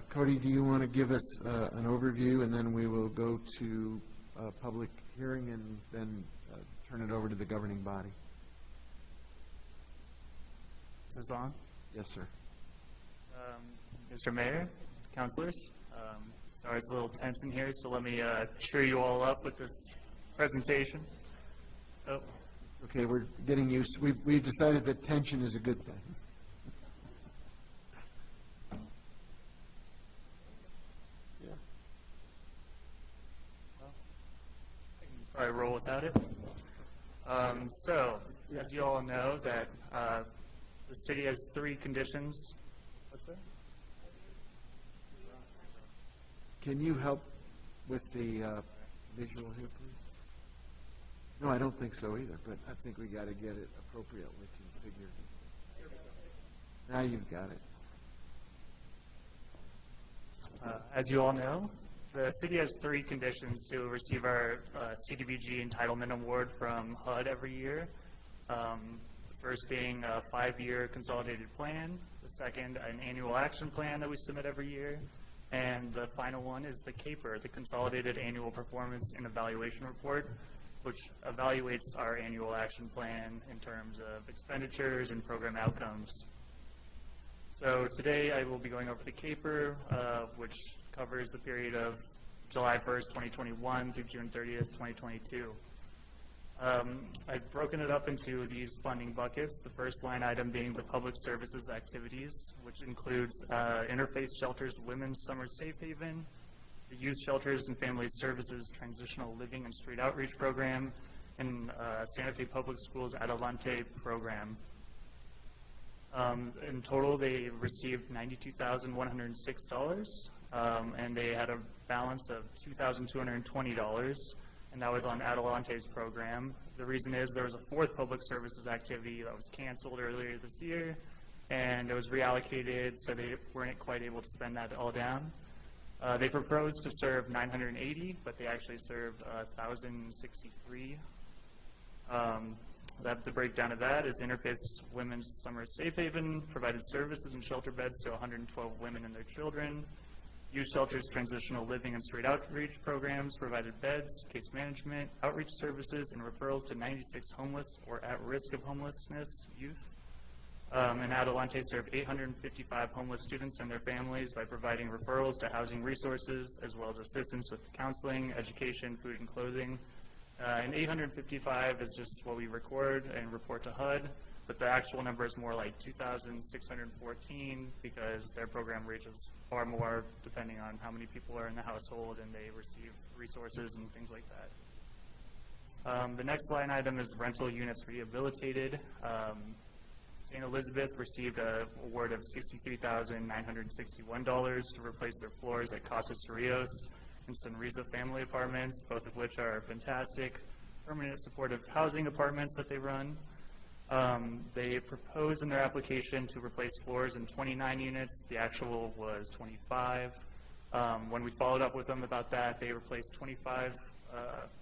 Cody, do you want to give us an overview, and then we will go to a public hearing and then turn it over to the governing body? This is on. Yes, sir. Mr. Mayor, councilors, sorry it's a little tense in here, so let me cheer you all up with this presentation. Oh, Okay, we're getting used, we've decided that tension is a good thing. I can probably roll without it. So, as you all know, that the city has 3 conditions. What's that? Can you help with the visual here, please? No, I don't think so either, but I think we got to get it appropriately configured. Now you've got it. As you all know, the city has 3 conditions to receive our CDBG Entitlement Award from HUD every year. The first being a 5-year consolidated plan, the second an annual action plan that we submit every year, and the final one is the CAPER, the Consolidated Annual Performance and Evaluation Report, which evaluates our annual action plan in terms of expenditures and program outcomes. So today I will be going over the CAPER, which covers the period of July 1st, 2021 through June 30th, 2022. I've broken it up into these funding buckets, the first line item being the public services activities, which includes Interfaith Shelters Women's Summer Safe Haven, the Youth Shelters and Family Services Transitional Living and Street Outreach Program, and Santa Fe Public Schools Adelante program. In total, they received $92,106, and they had a balance of $2,220, and that was on Adelante's program. The reason is there was a 4th public services activity that was canceled earlier this year, and it was reallocated, so they weren't quite able to spend that all down. They proposed to serve 980, but they actually served 1,063. The breakdown of that is Interfaith's Women's Summer Safe Haven provided services and shelter beds to 112 women and their children. Youth Shelters Transitional Living and Street Outreach Programs provided beds, case management, outreach services, and referrals to 96 homeless or at risk of homelessness youth. And Adelante served 855 homeless students and their families by providing referrals to housing resources, as well as assistance with counseling, education, food, and clothing. And 855 is just what we record and report to HUD, but the actual number is more like 2,614 because their program reaches far more depending on how many people are in the household and they receive resources and things like that. The next line item is rental units rehabilitated. St. Elizabeth received an award of $63,961 to replace their floors at Casa Cerrillos and Sunrisa family apartments, both of which are fantastic permanent supportive housing apartments that they run. They proposed in their application to replace floors in 29 units. The actual was 25. When we followed up with them about that, they replaced 25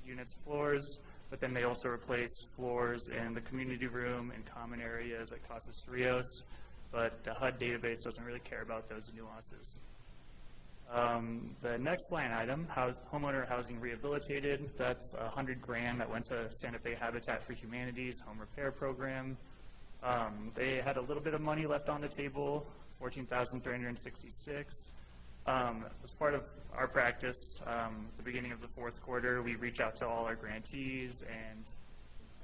units floors, but then they also replaced floors in the community room and common areas at Casa Cerrillos, but the HUD database doesn't really care about those nuances. The next line item, homeowner housing rehabilitated, that's $100,000 that went to Santa Fe Habitat for Humanity's home repair program. They had a little bit of money left on the table, $14,366. As part of our practice, the beginning of the fourth quarter, we reach out to all our grantees and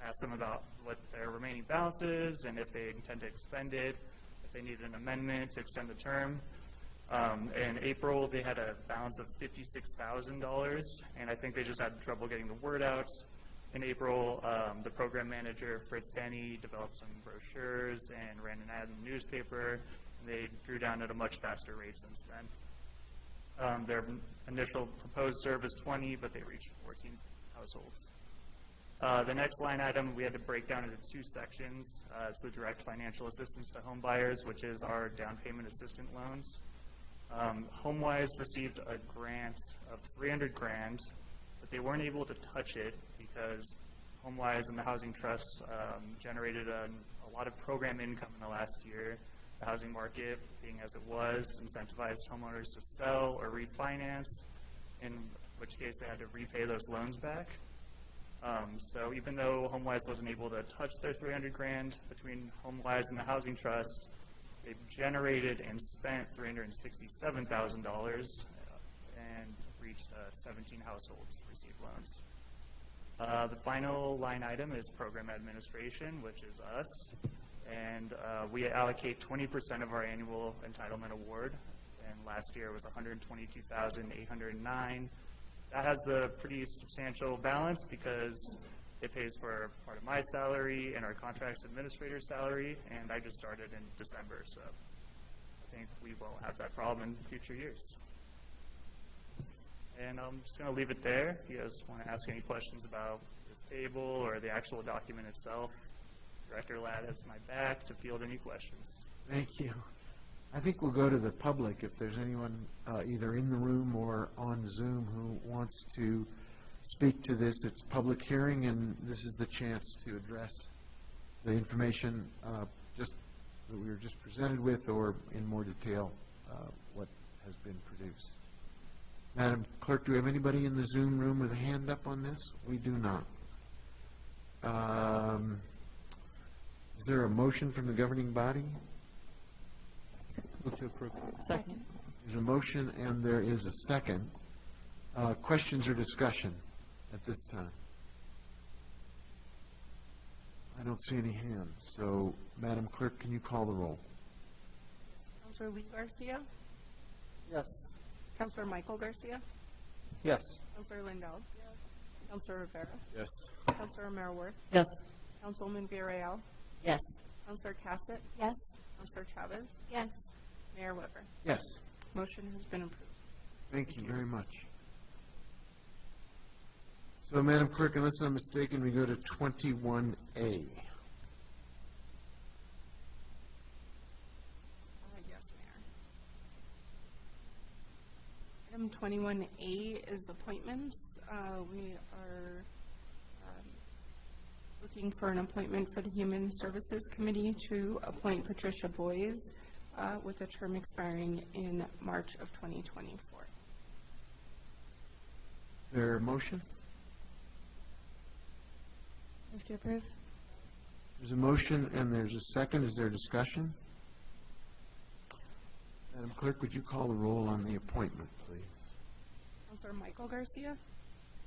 ask them about what their remaining balance is and if they intend to expend it, if they need an amendment to extend the term. In April, they had a balance of $56,000, and I think they just had trouble getting the word out. In April, the program manager, Fritz Denny, developed some brochures and ran an ad in the newspaper, and they drew down at a much faster rate since then. Their initial proposed serve is 20, but they reached 14 households. The next line item we had to break down into two sections. It's the direct financial assistance to home buyers, which is our down payment assistant loans. HomeWise received a grant of $300,000, but they weren't able to touch it because HomeWise and the Housing Trust generated a lot of program income in the last year. The housing market, being as it was, incentivized homeowners to sell or refinance, in which case they had to repay those loans back. So even though HomeWise wasn't able to touch their $300,000 between HomeWise and the Housing Trust, they've generated and spent $367,000 and reached 17 households to receive loans. The final line item is program administration, which is us. And we allocate 20% of our annual entitlement award, and last year it was $122,809. That has the pretty substantial balance because it pays for part of my salary and our contracts administrator's salary, and I just started in December, so I think we won't have that problem in future years. And I'm just going to leave it there. If you guys want to ask any questions about this table or the actual document itself, Director Ladd has my back to field any questions. Thank you. I think we'll go to the public if there's anyone either in the room or on Zoom who wants to speak to this. It's public hearing, and this is the chance to address the information just that we were just presented with, or in more detail what has been produced. Madam Clerk, do we have anybody in the Zoom room with a hand up on this? We do not. Is there a motion from the governing body? Move to approve. Second. There's a motion and there is a second. Questions or discussion at this time? I don't see any hands. So, Madam Clerk, can you call the roll? Councilor Lee Garcia, Yes. Councilor Michael Garcia, Yes. Councilor Lindell, Councilor Rivera, Yes. Councilor Merworth, Yes. Councilwoman Villarreal, Yes. Councilor Cassett, Yes. Councilor Chavez, Yes. Mayor Weber. Yes. Motion has been approved. Thank you very much. So, Madam Clerk, unless I'm mistaken, we go to 21A. Yes, Mayor. Item 21A is appointments. We are looking for an appointment for the Human Services Committee to appoint Patricia Boyes with a term expiring in March of 2024. Is there a motion? Move to approve. There's a motion and there's a second. Is there discussion? Madam Clerk, would you call the roll on the appointment, please? Counselor Michael Garcia,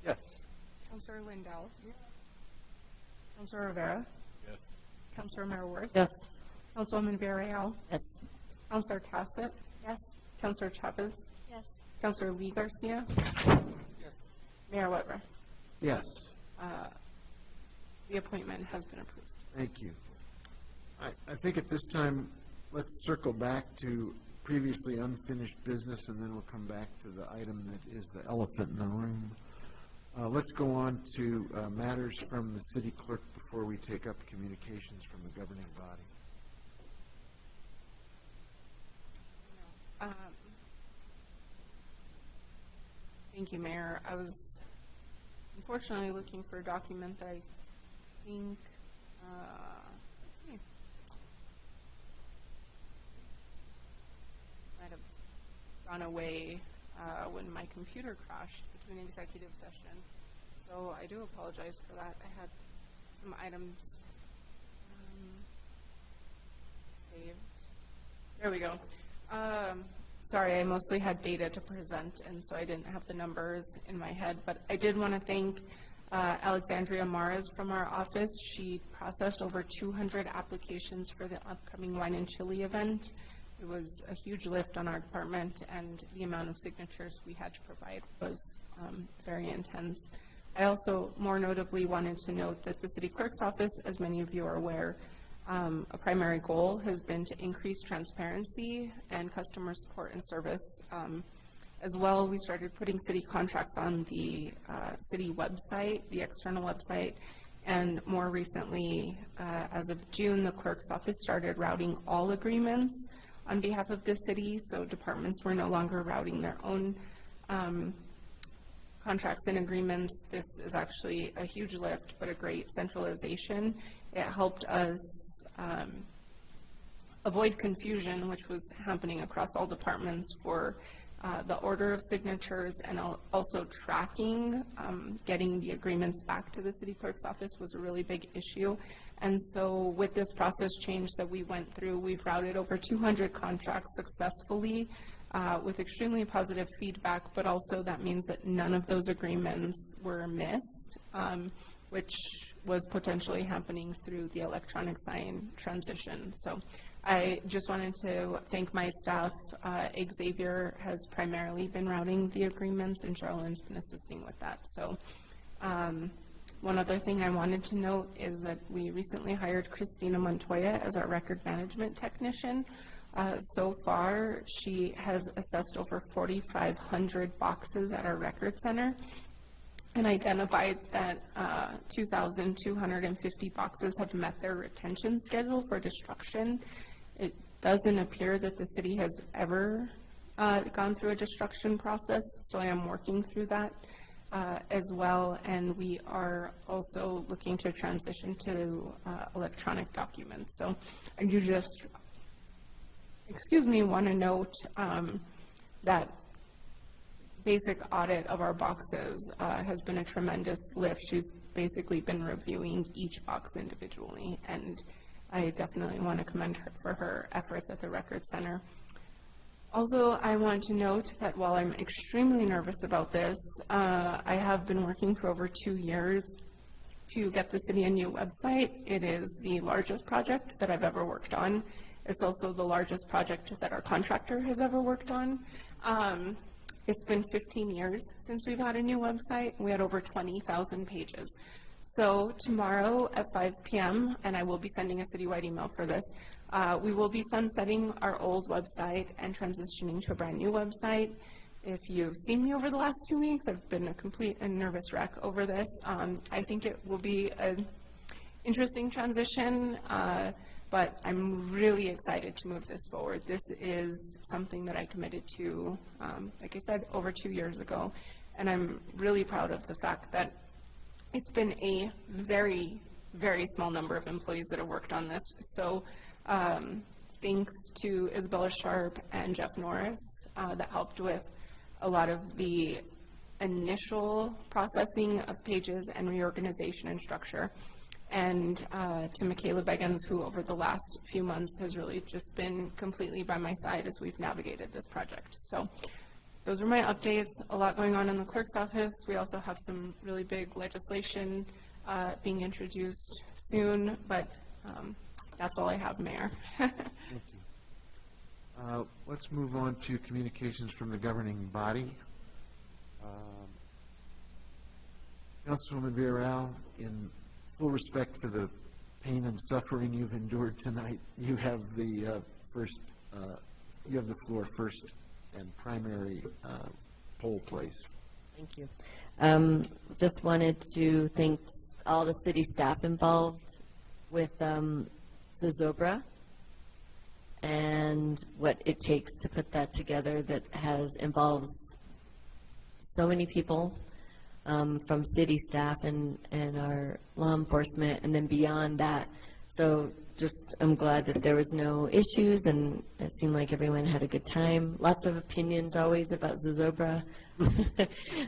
Yes. Counselor Lindell, Counselor Rivera, Yes. Counselor Mayor-Worth, Yes. Councilwoman Villarreal, Yes. Counselor Cassett, Yes. Counselor Chavez, Yes. Counselor Lee Garcia, Mayor Whitmer. Yes. The appointment has been approved. Thank you. I think at this time, let's circle back to previously unfinished business, and then we'll come back to the item that is the elephant in the room. Let's go on to matters from the city clerk before we take up communications from the governing body. Thank you, Mayor. I was unfortunately looking for a document that I think, let's see, might have gone away when my computer crashed between executive session. So I do apologize for that. I had some items saved. There we go. Sorry, I mostly had data to present, and so I didn't have the numbers in my head. But I did want to thank Alexandria Maras from our office. She processed over 200 applications for the upcoming Wine and Chili event. It was a huge lift on our department, and the amount of signatures we had to provide was very intense. I also, more notably, wanted to note that the city clerk's office, as many of you are aware, a primary goal has been to increase transparency and customer support and service. As well, we started putting city contracts on the city website, the external website, and more recently, as of June, the clerk's office started routing all agreements on behalf of the city, so departments were no longer routing their own contracts and agreements. This is actually a huge lift, but a great centralization. It helped us avoid confusion, which was happening across all departments for the order of signatures, and also tracking, getting the agreements back to the city clerk's office was a really big issue. And so with this process change that we went through, we've routed over 200 contracts successfully with extremely positive feedback, but also that means that none of those agreements were missed, which was potentially happening through the electronic sign transition. So I just wanted to thank my staff. Xavier has primarily been routing the agreements, and Charlene's been assisting with that. So one other thing I wanted to note is that we recently hired Christina Montoya as our record management technician. So far, she has assessed over 4,500 boxes at our record center and identified that 2,250 boxes have met their retention schedule for destruction. It doesn't appear that the city has ever gone through a destruction process, so I am working through that as well, and we are also looking to transition to electronic documents. So I do just, want to note that basic audit of our boxes has been a tremendous lift. She's basically been reviewing each box individually, and I definitely want to commend her for her efforts at the Record Center. Also, I want to note that while I'm extremely nervous about this, I have been working for over 2 years to get the city a new website. It is the largest project that I've ever worked on. It's also the largest project that our contractor has ever worked on. It's been 15 years since we've had a new website. We had over 20,000 pages. So tomorrow at 5 p.m., and I will be sending a citywide email for this, we will be sunsetting our old website and transitioning to a brand new website. If you've seen me over the last 2 weeks, I've been a complete and nervous wreck over this. I think it will be an interesting transition, but I'm really excited to move this forward. This is something that I committed to, like I said, over 2 years ago, and I'm really proud of the fact that it's been a very, very small number of employees that have worked on this. So thanks to Isabella Sharp and Jeff Norris that helped with a lot of the initial processing of pages and reorganization and structure. and to Michaela Beggins, who over the last few months has really just been completely by my side as we've navigated this project. So those are my updates. A lot going on in the clerk's office. We also have some really big legislation being introduced soon, but that's all I have, Mayor. Thank you. Let's move on to communications from the governing body. Councilwoman Villarreal, in full respect for the pain and suffering you've endured tonight, you have the floor first and primary poll place. Thank you. Just wanted to thank all the city staff involved with the Zobra and what it takes to put that together that involves so many people from city staff and our law enforcement and then beyond that. So just I'm glad that there was no issues and it seemed like everyone had a good time. Lots of opinions always about Zozobra. I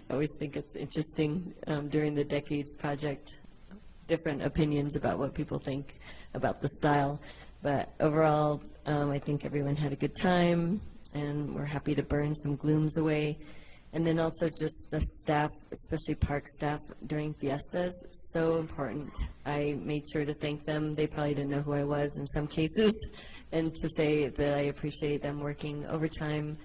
always think it's interesting during the Decades Project, different opinions about what people think about the style. But overall, I think everyone had a good time and we're happy to burn some glooms away. And then also just the staff, especially park staff during fiestas, so important. I made sure to thank them. They probably didn't know who I was in some cases, and to say that I appreciate them working overtime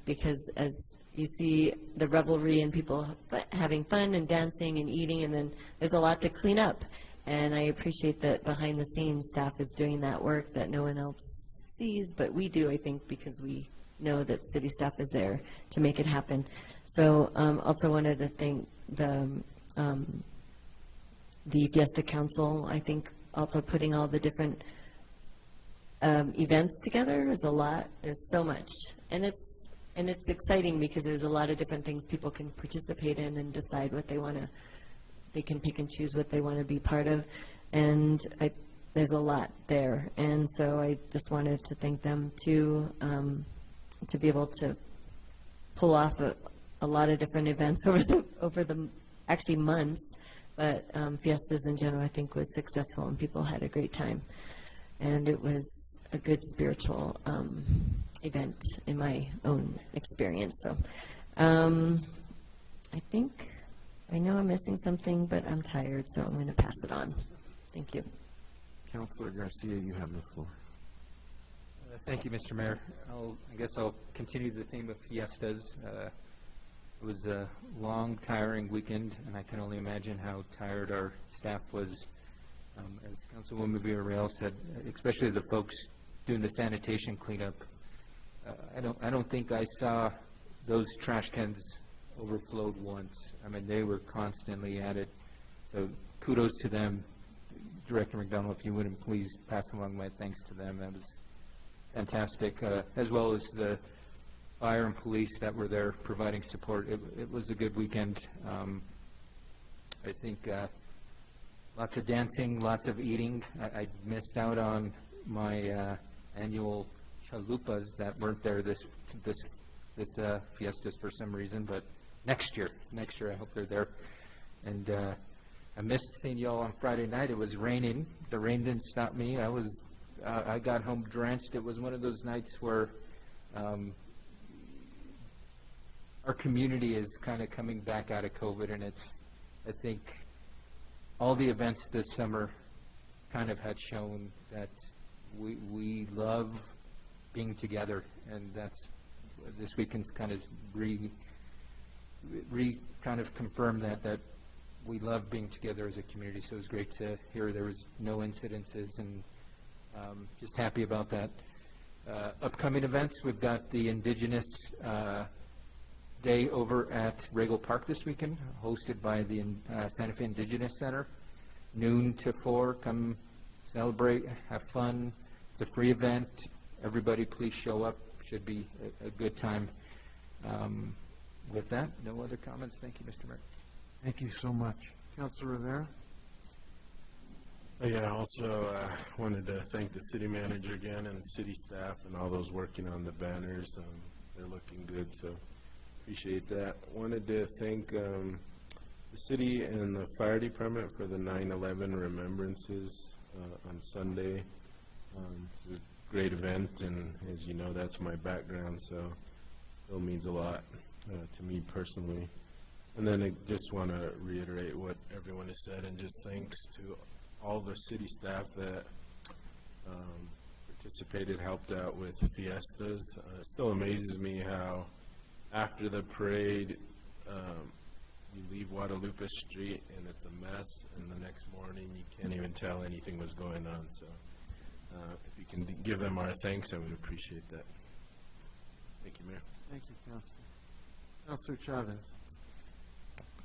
because as you see the revelry and people having fun and dancing and eating, and then there's a lot to clean up. And I appreciate that behind the scenes staff is doing that work that no one else sees, but we do, I think, because we know that city staff is there to make it happen. So also wanted to thank the Fiesta Council. I think also putting all the different events together is a lot. There's so much, and it's exciting because there's a lot of different things people can participate in and decide what they want to. They can pick and choose what they want to be part of, and there's a lot there. And so I just wanted to thank them too. To be able to pull off a lot of different events over the actually months, but Fiestas in general I think was successful and people had a great time, and it was a good spiritual event in my own experience. So I think I know I'm missing something, but I'm tired, so I'm going to pass it on. Thank you. Councilor Garcia, you have the floor. Thank you, Mr. Mayor. I guess I'll continue the theme of fiestas. It was a long, tiring weekend, and I can only imagine how tired our staff was. As Councilwoman Villarreal said, especially the folks doing the sanitation cleanup. I don't think I saw those trash cans overflowed once. I mean, they were constantly at it. So kudos to them. Director McDonald, if you wouldn't please pass along my thanks to them. That was fantastic, as well as the fire and police that were there providing support. It was a good weekend. I think lots of dancing, lots of eating. I missed out on my annual chalupas that weren't there this fiestas for some reason, but next year I hope they're there. And I missed seeing y'all on Friday night. It was raining. The rain didn't stop me. I got home drenched. It was one of those nights where our community is kind of coming back out of COVID, and I think all the events this summer kind of had shown that we love being together, and this weekend's kind of kind of confirmed that we love being together as a community. So it was great to hear there was no incidences, and just happy about that. Upcoming events, we've got the Indigenous Day over at Regal Park this weekend, hosted by the Santa Fe Indigenous Center, noon to 4. Come celebrate, have fun. It's a free event. Everybody please show up. Should be a good time. With that, no other comments. Thank you, Mr. Mayor. Thank you so much. Councilor Rivera? Yeah, also wanted to thank the city manager again and the city staff and all those working on the banners. They're looking good, so appreciate that. Wanted to thank the city and the fire department for the 9/11 remembrances on Sunday. It was a great event, and as you know, that's my background, so it still means a lot to me personally. And then I just want to reiterate what everyone has said, and just thanks to all the city staff that participated, helped out with fiestas. It still amazes me how after the parade, you leave Guadalupe Street and it's a mess, and the next morning you can't even tell anything was going on. So if you can give them our thanks, I would appreciate that. Thank you, Mayor. Thank you, Councilor. Councilor Chavez.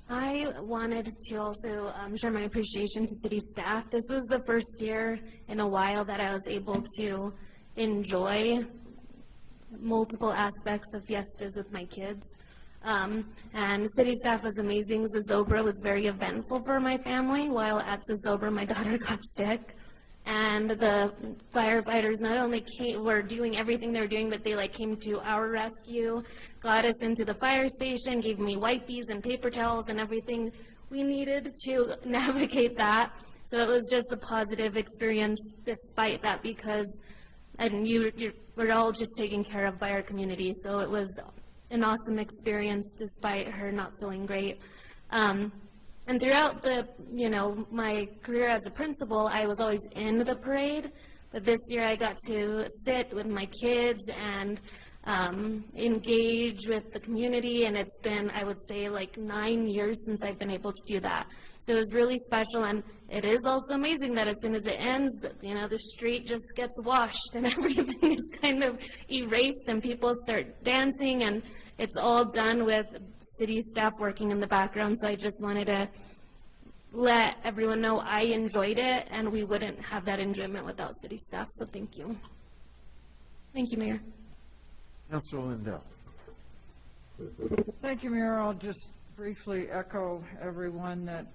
I wanted to also share my appreciation to city staff. This was the first year in a while that I was able to enjoy multiple aspects of fiestas with my kids. And city staff was amazing. Zozobra was very eventful for my family. While at Zozobra, my daughter got sick. And the firefighters not only were doing everything they were doing, but they came to our rescue, got us into the fire station, gave me wipes and paper towels and everything we needed to navigate that. So it was just a positive experience despite that, because we're all just taking care of by our community. So it was an awesome experience despite her not feeling great. And throughout my career as a principal, I was always in the parade, but this year I got to sit with my kids and engage with the community, and it's been, I would say, 9 years since I've been able to do that. So it was really special, and it is also amazing that as soon as it ends, the street just gets washed and everything is kind of erased and people start dancing, and it's all done with city staff working in the background. So I just wanted to let everyone know I enjoyed it, and we wouldn't have that enjoyment without city staff. So thank you. Thank you, Mayor. Councilor Lindell. Thank you, Mayor. I'll just briefly echo everyone that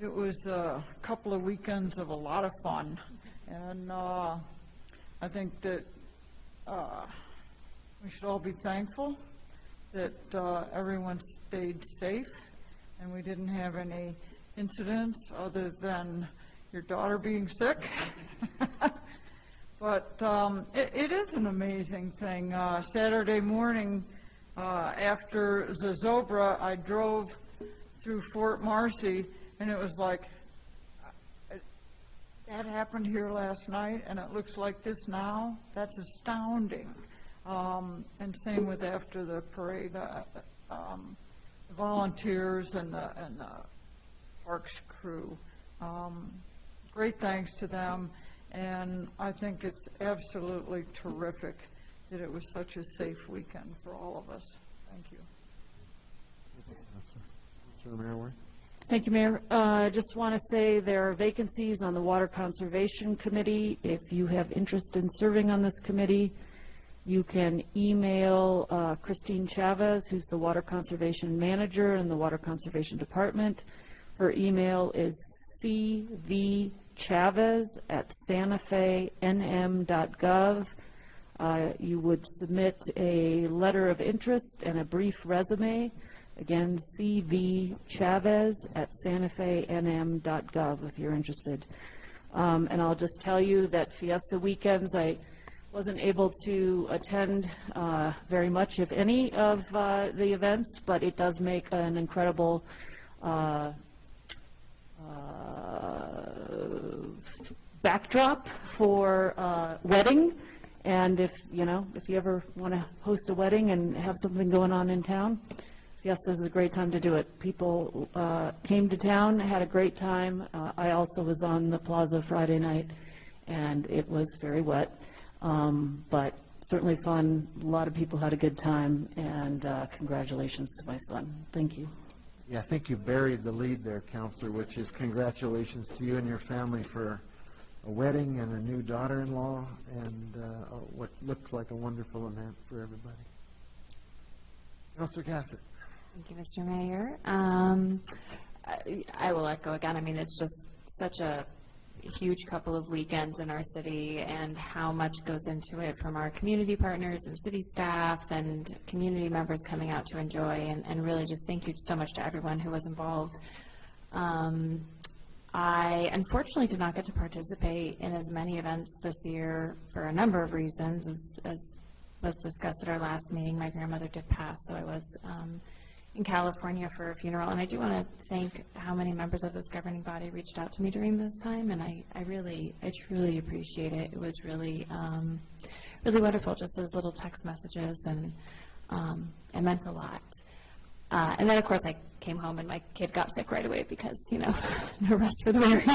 it was a couple of weekends of a lot of fun, and I think that we should all be thankful that everyone stayed safe and we didn't have any incidents other than your daughter being sick. But it is an amazing thing. Saturday morning after Zozobra, I drove through Fort Marcy, and it was like, that happened here last night and it looks like this now? That's astounding. And same with after the parade, the volunteers and the parks crew. Great thanks to them, and I think it's absolutely terrific that it was such a safe weekend for all of us. Thank you. Councilor Mayor. Thank you, Mayor. I just want to say there are vacancies on the Water Conservation Committee. If you have interest in serving on this committee, you can email Christine Chavez, who's the Water Conservation Manager in the Water Conservation Department. Her email is cvchavez@santafenm.gov. You would submit a letter of interest and a brief resume. Again, cvchavez@santafenm.gov if you're interested. And I'll just tell you that Fiesta weekends, I wasn't able to attend very much, if any, of the events, but it does make an incredible backdrop for wedding. And if you ever want to host a wedding and have something going on in town, Fiesta is a great time to do it. People came to town, had a great time. I also was on the plaza Friday night, and it was very wet. But certainly fun. A lot of people had a good time, and congratulations to my son. Thank you. Yeah, I think you buried the lead there, Councilor, which is congratulations to you and your family for a wedding and a new daughter-in-law, and what looks like a wonderful event for everybody. Councilor Cassett. Thank you, Mr. Mayor. I will echo again. I mean, it's just such a huge couple of weekends in our city and how much goes into it from our community partners and city staff and community members coming out to enjoy, and really just thank you so much to everyone who was involved. I unfortunately did not get to participate in as many events this year for a number of reasons. As was discussed at our last meeting, my grandmother did pass, so I was in California for a funeral. And I do want to thank how many members of this governing body reached out to me during this time, and I truly appreciate it. It was really, really wonderful, just those little text messages, and it meant a lot. And then, of course, I came home and my kid got sick right away because, no rest for the weary.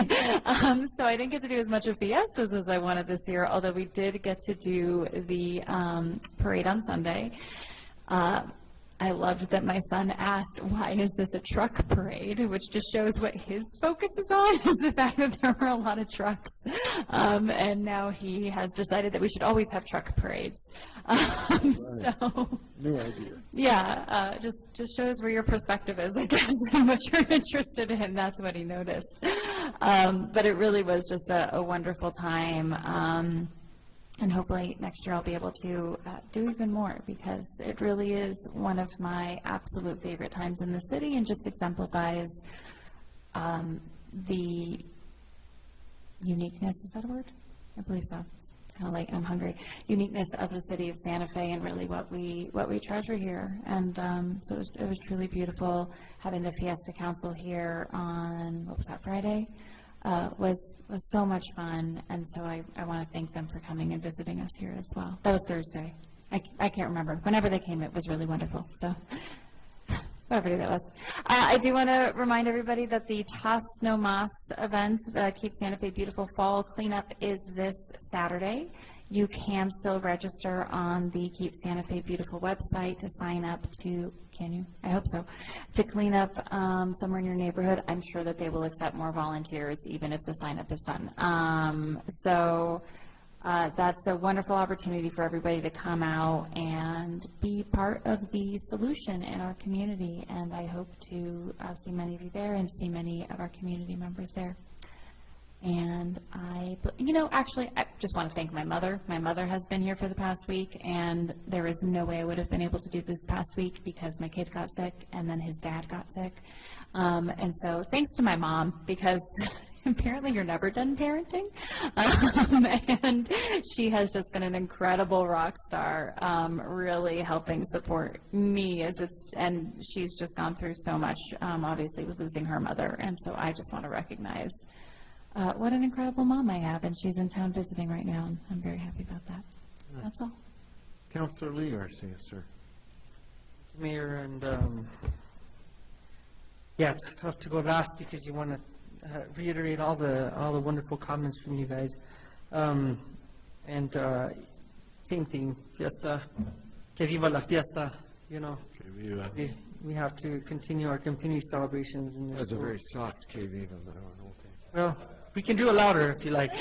So I didn't get to do as much of fiestas as I wanted this year, although we did get to do the parade on Sunday. I loved that my son asked, why is this a truck parade, which just shows what his focus is on, is the fact that there were a lot of trucks. And now he has decided that we should always have truck parades. So, New idea. yeah, just shows where your perspective is, I guess, and what you're interested in. That's what he noticed. But it really was just a wonderful time. And hopefully next year I'll be able to do even more, because it really is one of my absolute favorite times in the city, and just exemplifies the uniqueness, is that a word? I believe so. It's kind of late and I'm hungry. Uniqueness of the city of Santa Fe, and really what we treasure here. And so it was truly beautiful having the Fiesta Council here on, what was that, Friday? Was so much fun, and so I want to thank them for coming and visiting us here as well. That was Thursday. I can't remember. Whenever they came, it was really wonderful. So whatever day that was. I do want to remind everybody that the Tas No Mas event, the Keep Santa Fe Beautiful Fall Cleanup, is this Saturday. You can still register on the Keep Santa Fe Beautiful website to sign up to, can you? I hope so. To clean up somewhere in your neighborhood. I'm sure that they will accept more volunteers even if the sign up is done. So that's a wonderful opportunity for everybody to come out and be part of the solution in our community. And I hope to see many of you there and see many of our community members there. And actually, I just want to thank my mother. My mother has been here for the past week, and there is no way I would have been able to do this past week because my kid got sick, and then his dad got sick. And so thanks to my mom, because apparently you're never done parenting. And she has just been an incredible rock star, really helping support me and she's just gone through so much, obviously, with losing her mother. And so I just want to recognize what an incredible mom I have, and she's in town visiting right now, and I'm very happy about that. That's all. Councilor Lee Garcia, sir. Mayor, and it's tough to go last because you want to reiterate all the wonderful comments from you guys. Same thing, fiesta, que viva la fiesta, we have to continue our community celebrations. That's a very soft que viva, but I don't know. Well, we can do it louder if you like.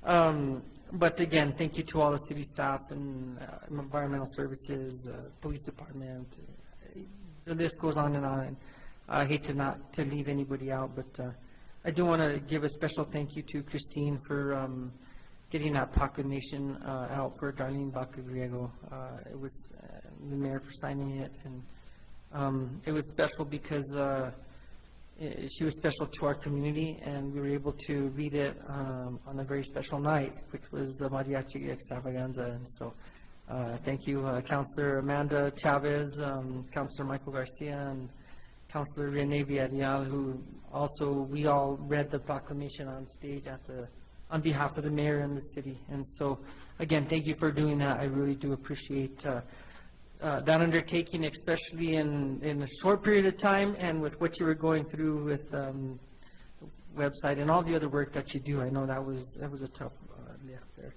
But again, thank you to all the city staff and environmental services, police department. The list goes on and on. And I hate to leave anybody out, but I do want to give a special thank you to Christine for getting that proclamation out for Darlene Baca Griego. It was the mayor for signing it, and it was special because she was special to our community, and we were able to read it on a very special night, which was the Mariachi Extravaganza. And so thank you, Councilor Amanda Chavez, Councilor Michael Garcia, and Councilor Rene Villarreal, who also, we all read the proclamation on stage on behalf of the mayor and the city. And so, again, thank you for doing that. I really do appreciate that undertaking, especially in a short period of time, and with what you were going through with the website and all the other work that you do. I know that was a tough lift there.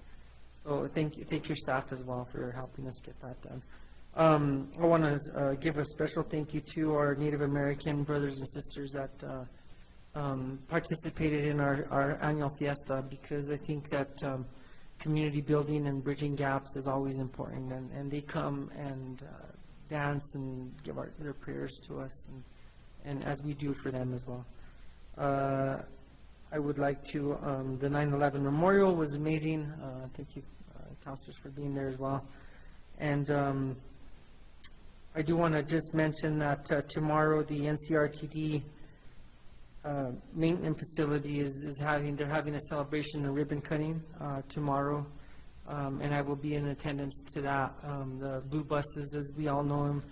So thank your staff as well for helping us get that done. I want to give a special thank you to our Native American brothers and sisters that participated in our annual fiesta, because I think that community building and bridging gaps is always important, and they come and dance and give their prayers to us, and as we do for them as well. I would like to, the 9/11 memorial was amazing. Thank you, counselors, for being there as well. And I do want to just mention that tomorrow, the NCRTD maintenance facility they're having a celebration and ribbon cutting tomorrow, and I will be in attendance to that. The blue buses, as we all know them,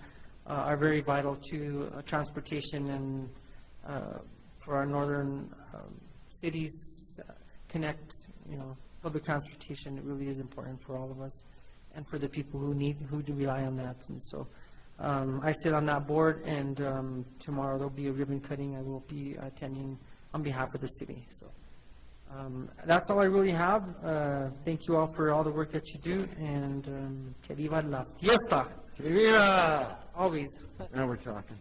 are very vital to transportation and for our northern cities connect, public transportation. It really is important for all of us and for the people who do rely on that. And so I sit on that board, and tomorrow there'll be a ribbon cutting I will be attending on behalf of the city. So that's all I really have. Thank you all for all the work that you do, and que viva la fiesta. Que viva! Always. Now we're talking.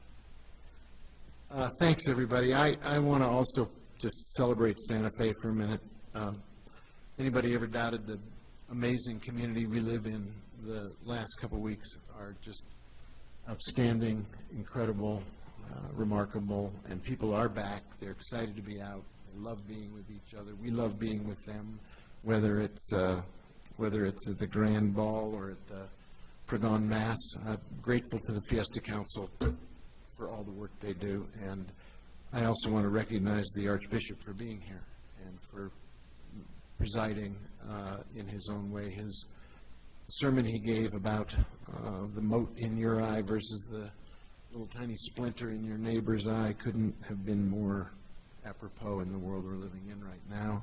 Thanks, everybody. I want to also just celebrate Santa Fe for a minute. Anybody ever doubted the amazing community we live in? The last couple of weeks are just outstanding, incredible, remarkable, and people are back. They're excited to be out. They love being with each other. We love being with them, whether it's at the Grand Ball or at the Pregón Mass. I'm grateful to the Fiesta Council for all the work they do, and I also want to recognize the Archbishop for being here and for presiding in his own way. His sermon he gave about the mote in your eye versus the little tiny splinter in your neighbor's eye couldn't have been more apropos in the world we're living in right now.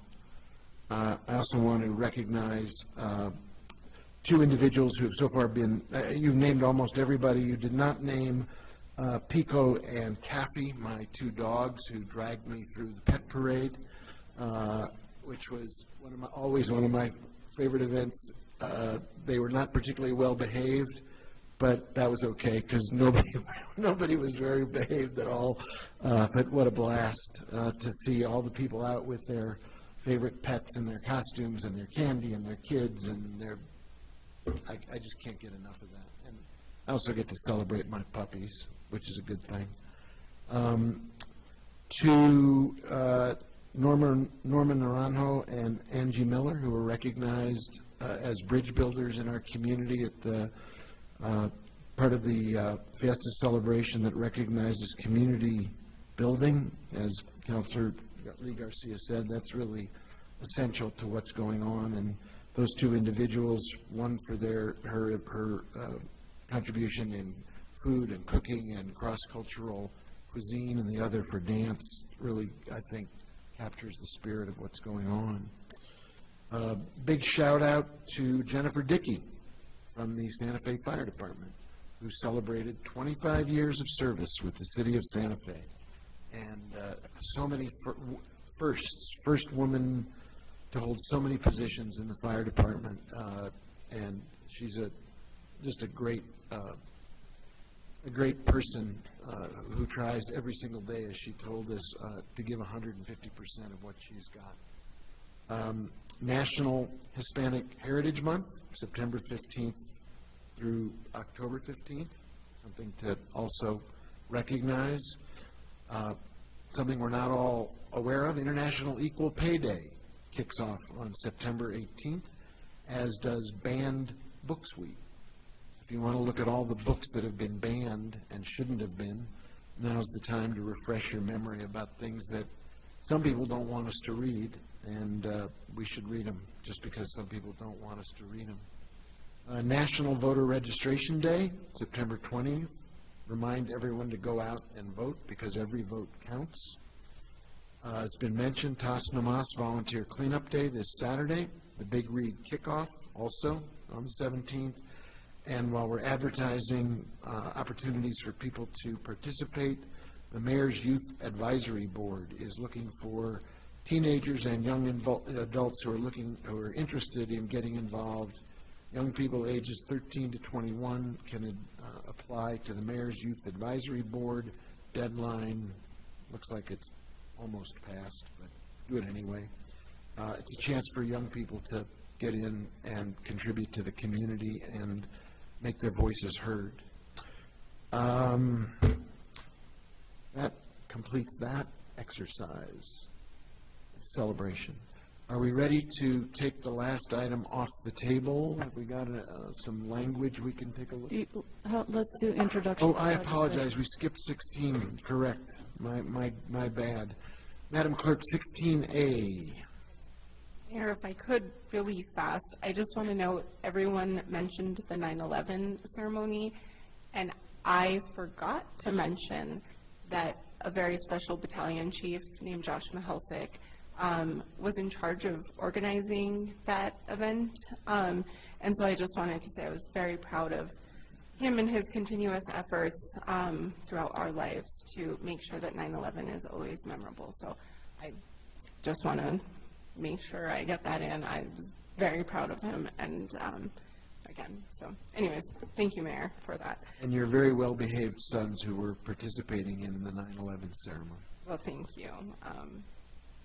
I also want to recognize two individuals who have so far been, you've named almost everybody. You did not name Pico and Caffey, my two dogs who dragged me through the pet parade, which was always one of my favorite events. They were not particularly well behaved, but that was okay because nobody was very behaved at all. But what a blast to see all the people out with their favorite pets and their costumes and their candy and their kids and their. I just can't get enough of that. And I also get to celebrate my puppies, which is a good thing. To Norman Naranjo and Angie Miller, who were recognized as bridge builders in our community at the part of the Fiesta celebration that recognizes community building. As Councilor Lee Garcia said, that's really essential to what's going on. And those two individuals, one for her contribution in food and cooking and cross-cultural cuisine, and the other for dance, really, I think, captures the spirit of what's going on. Big shout out to Jennifer Dickey from the Santa Fe Fire Department, who celebrated 25 years of service with the city of Santa Fe. And so many firsts, first woman to hold so many positions in the fire department. And she's just a great person who tries every single day, as she told us, to give 150% of what she's got. National Hispanic Heritage Month, September 15th through October 15th, something to also recognize. Something we're not all aware of, International Equal Pay Day kicks off on September 18th, as does Banned Books Week. If you want to look at all the books that have been banned and shouldn't have been, now's the time to refresh your memory about things that some people don't want us to read, and we should read them just because some people don't want us to read them. National Voter Registration Day, September 20th. Remind everyone to go out and vote because every vote counts. It's been mentioned, Tas Namas Volunteer Cleanup Day this Saturday. The Big Read Kickoff also on the 17th. And while we're advertising opportunities for people to participate, the Mayor's Youth Advisory Board is looking for teenagers and young adults who are interested in getting involved. Young people ages 13 to 21 can apply to the Mayor's Youth Advisory Board. Deadline looks like it's almost passed, but do it anyway. It's a chance for young people to get in and contribute to the community and make their voices heard. That completes that exercise. celebration. Are we ready to take the last item off the table? Have we got some language we can take a look at? Let's do introduction. Oh, I apologize, we skipped 16, correct. My bad. Madam Clerk, 16A. Mayor, if I could really fast, I just want to note, everyone mentioned the 9/11 ceremony, and I forgot to mention that a very special battalion chief named Josh Mahelsick was in charge of organizing that event. And so I just wanted to say I was very proud of him and his continuous efforts throughout our lives to make sure that 9/11 is always memorable. So I just want to make sure I get that in. I was very proud of him, and again, so anyways, thank you, Mayor, for that. And your very well-behaved sons who were participating in the 9/11 ceremony. Well, thank you.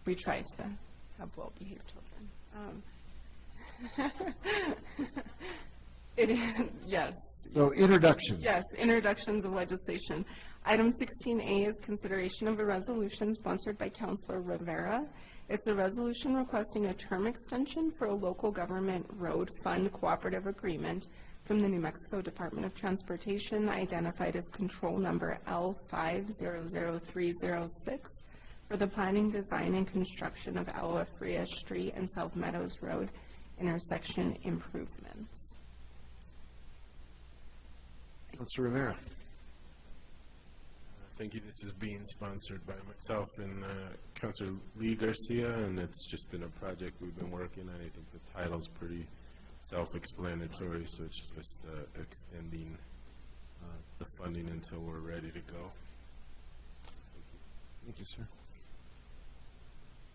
We try to have well-behaved children. Yes. So introductions. Yes, introductions of legislation. Item 16A is consideration of a resolution sponsored by Councilor Rivera. It's a resolution requesting a term extension for a local government road fund cooperative agreement from the New Mexico Department of Transportation, identified as control number L500306, for the planning, design, and construction of Agua Fria Street and South Meadows Road intersection improvements. Councilor Rivera. Thank you. This is being sponsored by myself and Councilor Lee Garcia, and it's just been a project we've been working on. I think the title's pretty self-explanatory, so it's just extending the funding until we're ready to go. Thank you, sir.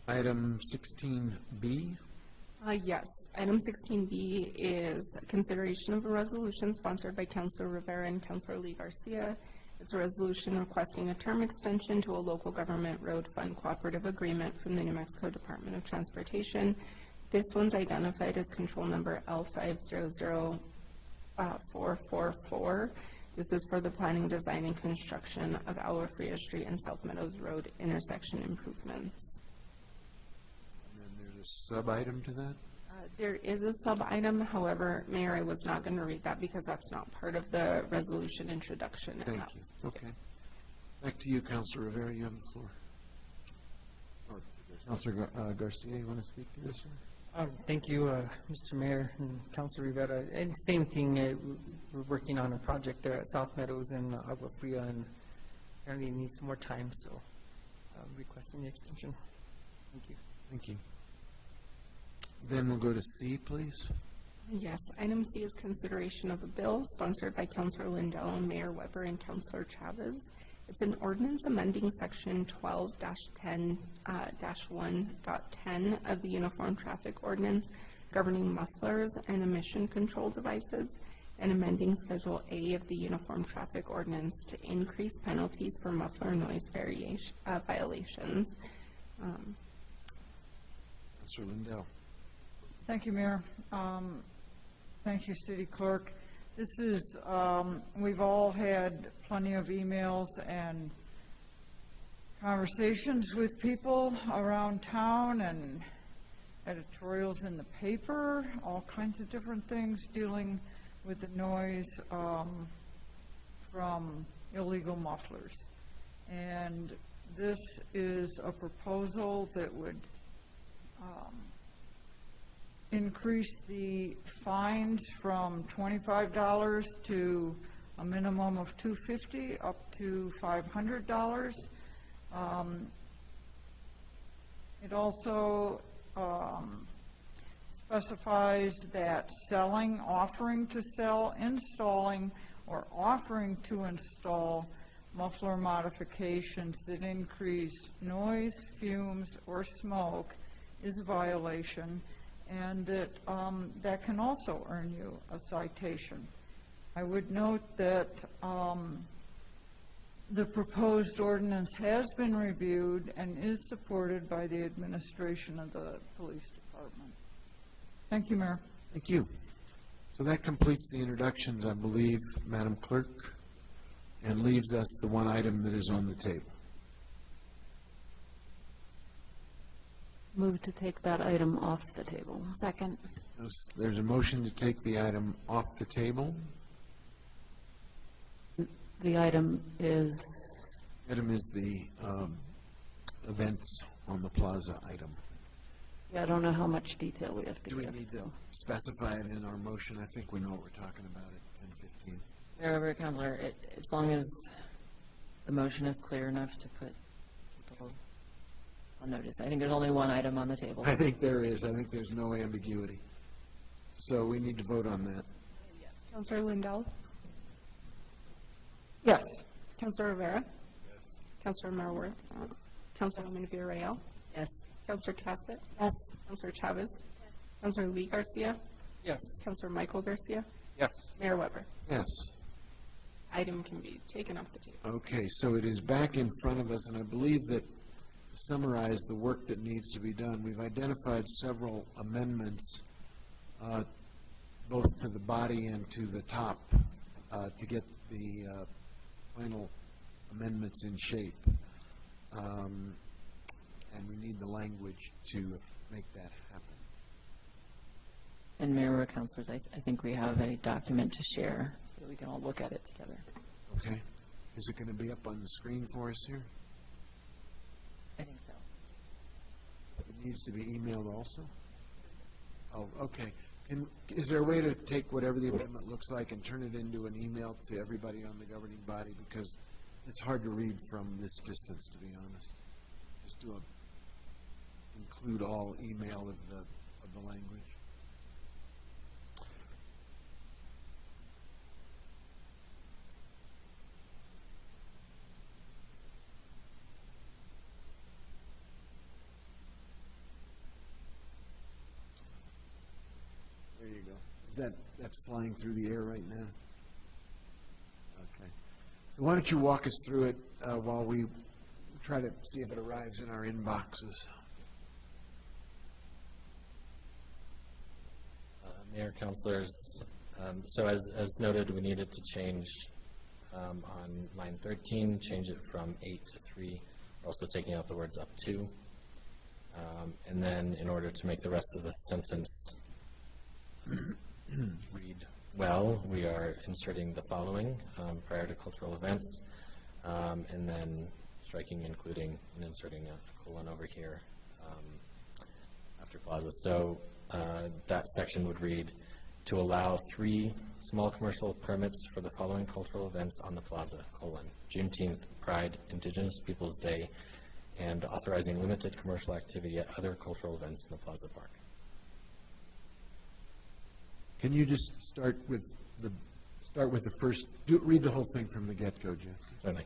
Item 16B. Yes. Item 16B is consideration of a resolution sponsored by Councilor Rivera and Councilor Lee Garcia. It's a resolution requesting a term extension to a local government road fund cooperative agreement from the New Mexico Department of Transportation. This one's identified as control number L500444. This is for the planning, design, and construction of Agua Fria Street and South Meadows Road intersection improvements. And then there's a sub-item to that? There is a sub-item, however, Mayor, I was not going to read that because that's not part of the resolution introduction. Thank you. Okay. Back to you, Councilor Rivera, you have the floor. Or Councilor Garcia, you want to speak to this one? Thank you, Mr. Mayor and Councilor Rivera. And same thing, we're working on a project there at South Meadows and Agua Fria, and apparently it needs some more time, so I'm requesting the extension. Thank you. Thank you. Then we'll go to C, please. Yes, item C is consideration of a bill sponsored by Councilor Lindell, Mayor Weber, and Councilor Chavez. It's an ordinance amending section 12-10-1.10 of the Uniform Traffic Ordinance governing mufflers and emission control devices, and amending Schedule A of the Uniform Traffic Ordinance to increase penalties for muffler noise violations. Councilor Lindell. Thank you, Mayor. Thank you, City Clerk. This is, we've all had plenty of emails and conversations with people around town and editorials in the paper, all kinds of different things dealing with the noise from illegal mufflers. And this is a proposal that would increase the fines from $25 to a minimum of $250 up to $500. It also specifies that selling, offering to sell, installing, or offering to install muffler modifications that increase noise, fumes, or smoke is a violation, and that that can also earn you a citation. I would note that the proposed ordinance has been reviewed and is supported by the administration of the police department. Thank you, Mayor. Thank you. So that completes the introductions, I believe, Madam Clerk, and leaves us the one item that is on the table. Move to take that item off the table. Second. There's a motion to take the item off the table. The item is, Item is the events on the plaza item. yeah, I don't know how much detail we have to Do we give. need to specify it in our motion? I think we know what we're talking about at 10:15. Mayor, Counselor, as long as the motion is clear enough to put people on notice. I think there's only one item on the table. I think there is. I think there's no ambiguity. So we need to vote on that. Counselor Lindell? Yes. Counselor Rivera? Counselor Marworth? Councilwoman Villarreal? Yes. Counselor Cassett? Yes. Counselor Chavez? Counselor Lee Garcia? Yes. Counselor Michael Garcia? Yes. Mayor Weber? Yes. Item can be taken off the table. Okay, so it is back in front of us, and I believe that to summarize the work that needs to be done, we've identified several amendments, both to the body and to the top, to get the final amendments in shape. And we need the language to make that happen. And Mayor, Counselors, I think we have a document to share so that we can all look at it together. Okay? Is it going to be up on the screen for us here? I think so. It needs to be emailed also? Oh, okay. Is there a way to take whatever the amendment looks like and turn it into an email to everybody on the governing body? Because it's hard to read from this distance, to be honest. Just do include all email of the language. There you go. That's flying through the air right now? Okay. So why don't you walk us through it while we try to see if it arrives in our inboxes? Mayor, Councilors, so as noted, we needed to change on line 13, change it from 8 to 3. We're also taking out the words up to. And then in order to make the rest of the sentence read well, we are inserting the following prior to cultural events, and then striking, including, and inserting a colon over here after plaza. So that section would read, to allow 3 small commercial permits for the following cultural events on the plaza, colon, Juneteenth, Pride, Indigenous Peoples Day, and authorizing limited commercial activity at other cultural events in the Plaza Park. Can you just start with the first, read the whole thing from the get-go, Jesse? Certainly.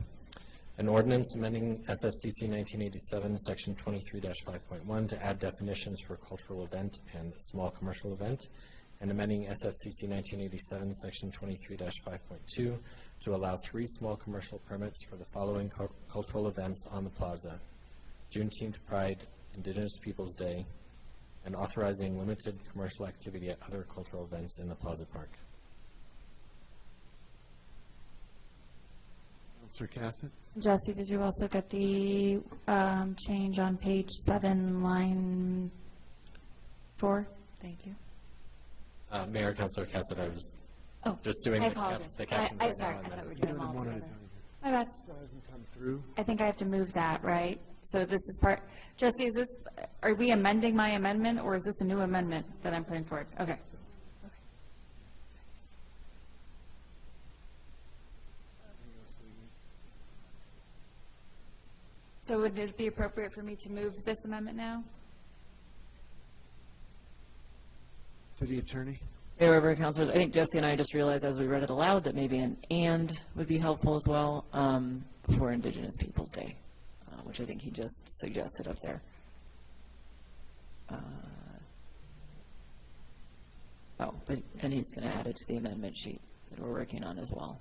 An ordinance amending SFCC 1987, Section 23-5.1 to add definitions for cultural event and small commercial event, and amending SFCC 1987, Section 23-5.2 to allow 3 small commercial permits for the following cultural events on the plaza, Juneteenth, Pride, Indigenous Peoples Day, and authorizing limited commercial activity at other cultural events in the Plaza Park. Councilor Cassett? Jesse, did you also get the change on page 7, line 4? Thank you. Mayor, Councilor Cassett, I was Oh, just doing I the apologize. captions I right now. sorry, and I then thought it we would were doing them all One at a together. time. My bad. Still hasn't come through. I think I have to move that, right? So this is part, Jesse, is this, are we amending my amendment, or is this a new amendment that I'm putting forward? Okay. So would it be appropriate for me to move this amendment now? City Attorney? Mayor, Weber, Councilors, I think Jesse and I just realized as we read it aloud that maybe an "and" would be helpful as well before Indigenous Peoples Day, which I think he just suggested up there. But then he's going to add it to the amendment sheet that we're working on as well.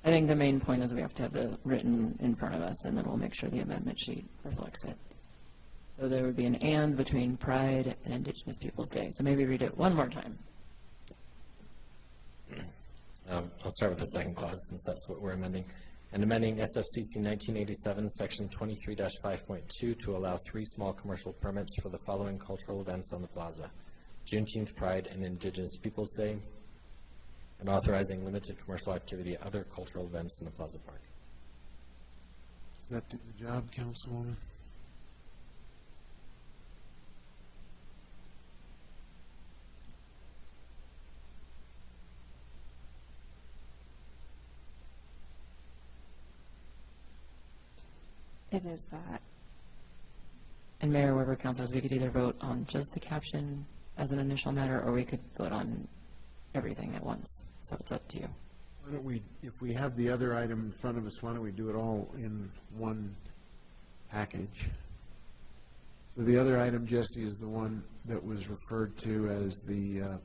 I think the main point is we have to have the written in front of us, and then we'll make sure the amendment sheet reflects it. So there would be an "and" between Pride and Indigenous Peoples Day. So maybe read it one more time. I'll start with the second clause, since that's what we're amending. and amending SFCC 1987, Section 23-5.2 to allow 3 small commercial permits for the following cultural events on the plaza: Juneteenth Pride and Indigenous Peoples Day, and authorizing limited commercial activity at other cultural events in the Plaza Park. Does that do the job, Councilwoman? It is that. And Mayor, Weber, councilors, we could either vote on just the caption as an initial matter, or we could vote on everything at once. So it's up to you. Why don't we, if we have the other item in front of us, why don't we do it all in one package? So the other item, Jesse, is the one that was referred to as the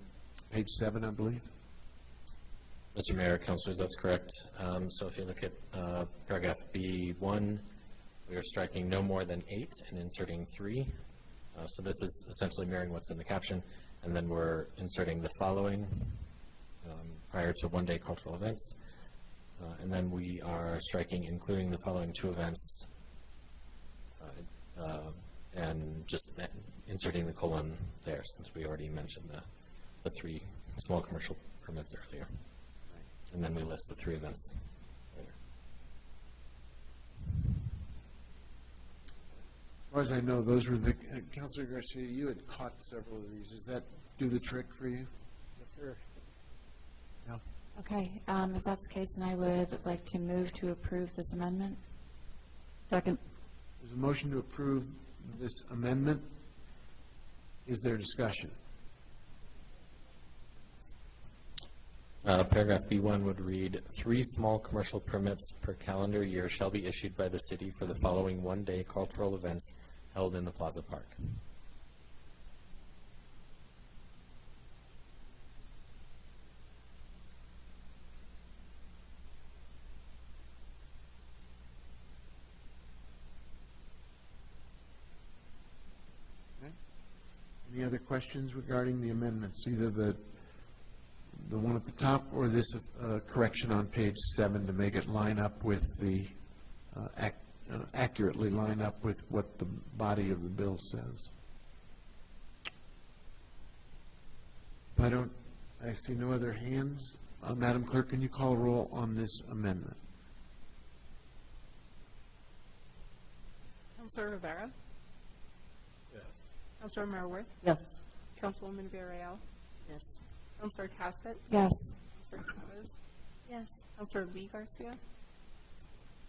page 7, I believe. Mr. Mayor, councilors, that's correct. So if you look at paragraph B1, we are striking no more than 8 and inserting 3. So this is essentially mirroring what's in the caption, and then we're inserting the following prior to one-day cultural events. And then we are striking including the following 2 events, and just inserting the colon there, since we already mentioned the 3 small commercial permits earlier. And then we list the 3 events later. As far as I know, those were the, Councilor Garcia, you had caught several of these. Does that do the trick for you? Yes, sir. Yeah. Okay, if that's the case, then I would like to move to approve this amendment. Second. There's a motion to approve this amendment. Is there discussion? Paragraph B1 would read, 3 small commercial permits per calendar year shall be issued by the city for the following one-day cultural events held in the Plaza Park. Okay. Any other questions regarding the amendments, either the one at the top or this correction on page 7 to make it line up with the, accurately line up with what the body of the bill says? I see no other hands. Madam Clerk, can you call a roll on this amendment? Councilor Rivera? Yes. Councilor Merworth? Yes. Councilwoman Villarreal? Yes. Councilor Cassett? Yes. Councilor Chavez? Yes. Councilor Lee Garcia?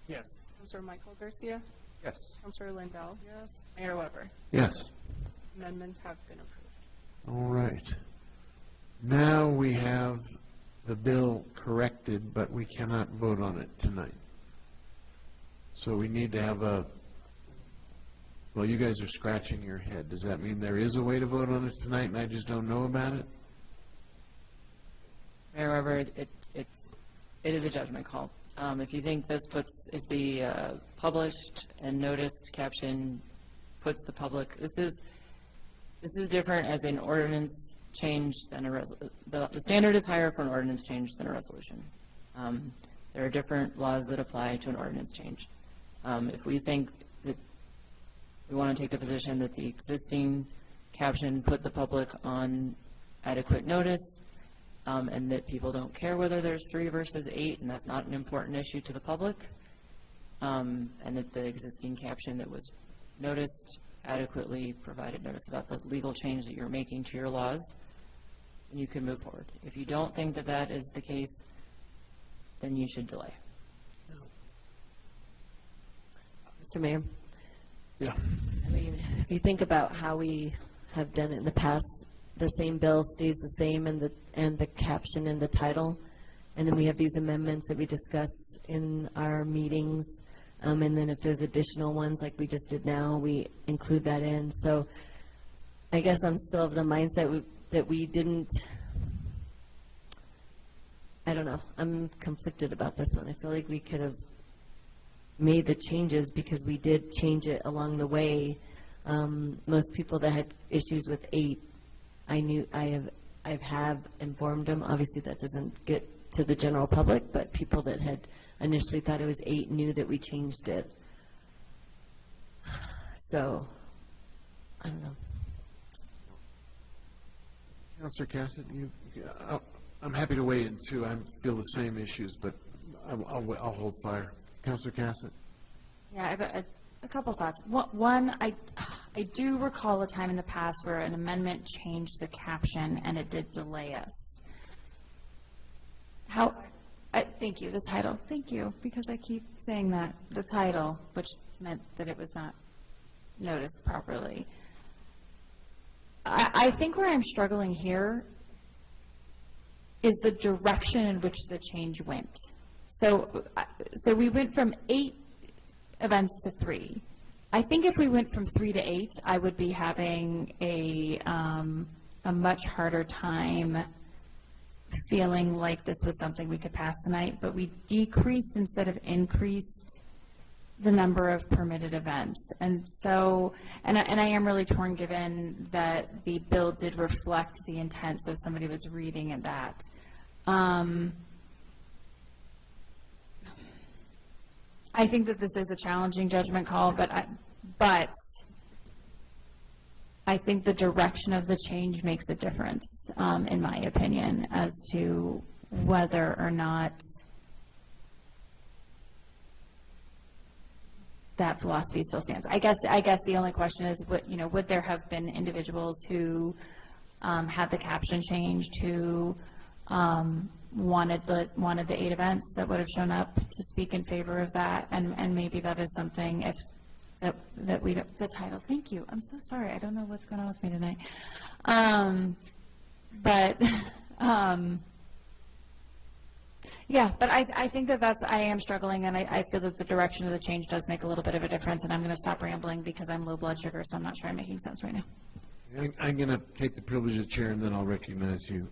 Yes. Councilor Michael Garcia? Yes. Councilor Lindell? Yes. Mayor Weber? Yes. Amendments have been approved. All right. Now we have the bill corrected, but we cannot vote on it tonight. So we need to have a, well, you guys are scratching your head. Does that mean there is a way to vote on it tonight and I just don't know about it? Mayor Weber, it is a judgment call. If you think this puts, if the published and noticed caption puts the public, this is different as an ordinance change than the standard is higher for an ordinance change than a resolution. There are different laws that apply to an ordinance change. If we think that we want to take the position that the existing caption put the public on adequate notice, and that people don't care whether there's 3 versus 8, and that's not an important issue to the public, and that the existing caption that was noticed adequately provided notice about the legal change that you're making to your laws, then you can move forward. If you don't think that that is the case, then you should delay. Mr. Mayor? Yeah. I mean, if you think about how we have done it in the past, the same bill stays the same and the caption and the title, and then we have these amendments that we discuss in our meetings, and then if there's additional ones like we just did now, we include that in. So I guess I'm still of the mindset that we didn't, I don't know, I'm conflicted about this one. I feel like we could have made the changes because we did change it along the way. Most people that had issues with 8, I have informed them. Obviously, that doesn't get to the general public, but people that had initially thought it was 8 knew that we changed it. So, I don't know. Counselor Cassett, I'm happy to weigh in too. I feel the same issues, but I'll hold fire. Counselor Cassett? Yeah, I have a couple thoughts. One, I do recall a time in the past where an amendment changed the caption and it did delay us. Thank you, the title. Thank you, because I keep saying that, the title, which meant that it was not noticed properly. I think where I'm struggling here is the direction in which the change went. So we went from 8 events to 3. I think if we went from 3 to 8, I would be having a much harder time feeling like this was something we could pass tonight, but we decreased instead of increased the number of permitted events. And so, and I am really torn given that the bill did reflect the intent, so if somebody was reading at that. I think that this is a challenging judgment call, but I think the direction of the change makes a difference, in my opinion, as to whether or not that philosophy still stands. I guess the only question is, would there have been individuals who had the caption changed who wanted the 8 events that would have shown up to speak in favor of that, and maybe that is something that we don't, the title. Thank you. I'm so sorry. I don't know what's going on with me tonight. Yeah, but I think I am struggling, and I feel that the direction of the change does make a little bit of a difference, and I'm going to stop rambling because I'm low blood sugar, so I'm not sure I'm making sense right now. I'm going to take the privilege of the chair, and then I'll recognize you.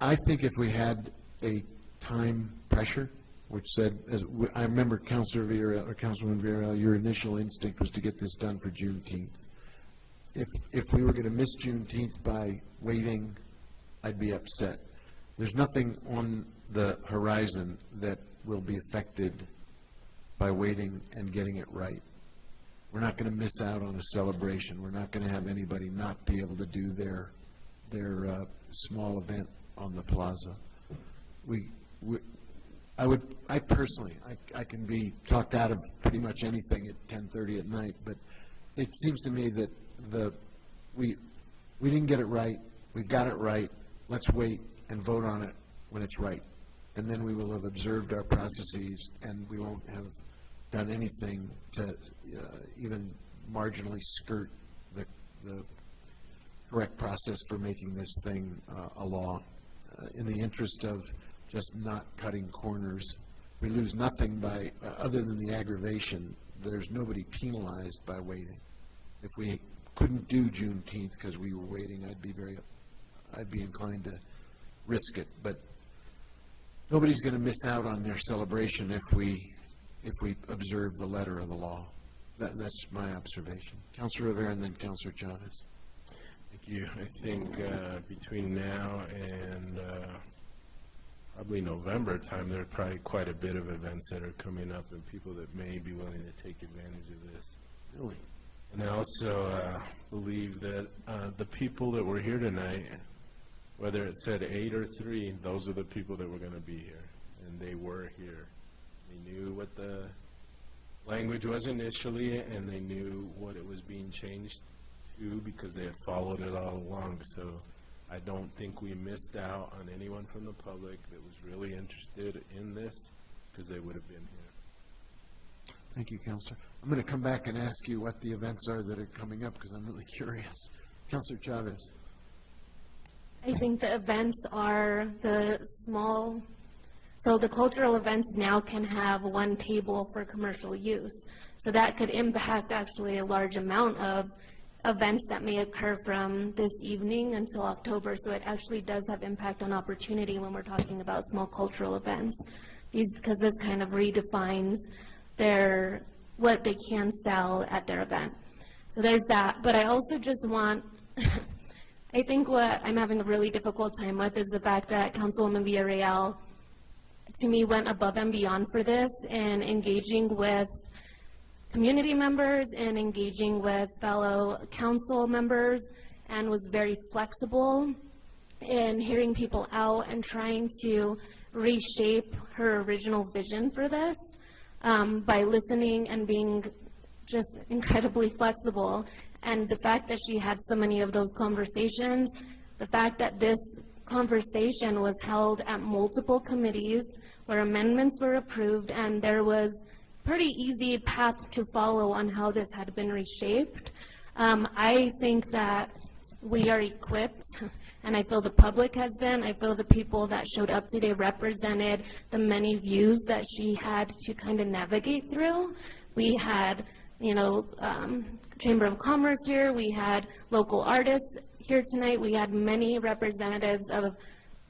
I think if we had a time pressure, which said, I remember Councilor Villarreal, or Councilwoman Villarreal, your initial instinct was to get this done for Juneteenth. If we were going to miss Juneteenth by waiting, I'd be upset. There's nothing on the horizon that will be affected by waiting and getting it right. We're not going to miss out on a celebration. We're not going to have anybody not be able to do their small event on the plaza. I personally can be talked out of pretty much anything at 10:30 at night, but it seems to me that we didn't get it right. We got it right. Let's wait and vote on it when it's right. And then we will have observed our processes, and we won't have done anything to even marginally skirt the correct process for making this thing a law. In the interest of just not cutting corners, we lose nothing by, other than the aggravation. There's nobody penalized by waiting. If we couldn't do Juneteenth because we were waiting, I'd be inclined to risk it. But nobody's going to miss out on their celebration if we observe the letter of the law. That's my observation. Councilor Rivera and then Councilor Chavez. Thank you. I think between now and probably November time, there are probably quite a bit of events that are coming up and people that may be willing to take advantage of this. Really? And I also believe that the people that were here tonight, whether it said 8 or 3, those are the people that were going to be here, and they were here. They knew what the language was initially, and they knew what it was being changed to because they had followed it all along. So I don't think we missed out on anyone from the public that was really interested in this, because they would have been here. Thank you, Councilor. I'm going to come back and ask you what the events are that are coming up, because I'm really curious. Councilor Chavez. I think the events are the small, so the cultural events now can have one table for commercial use. So that could impact actually a large amount of events that may occur from this evening until October. So it actually does have impact on opportunity when we're talking about small cultural events, because this kind of redefines what they can sell at their event. So there's that. But I also just want I think what I'm having a really difficult time with is the fact that Councilwoman Villarreal, to me, went above and beyond for this and engaging with community members and engaging with fellow council members, and was very flexible in hearing people out and trying to reshape her original vision for this by listening and being just incredibly flexible. And the fact that she had so many of those conversations, the fact that this conversation was held at multiple committees where amendments were approved, and there was pretty easy path to follow on how this had been reshaped. I think that we are equipped, and I feel the public has been. I feel the people that showed up today represented the many views that she had to kind of navigate through. We had, Chamber of Commerce here. We had local artists here tonight. We had many representatives of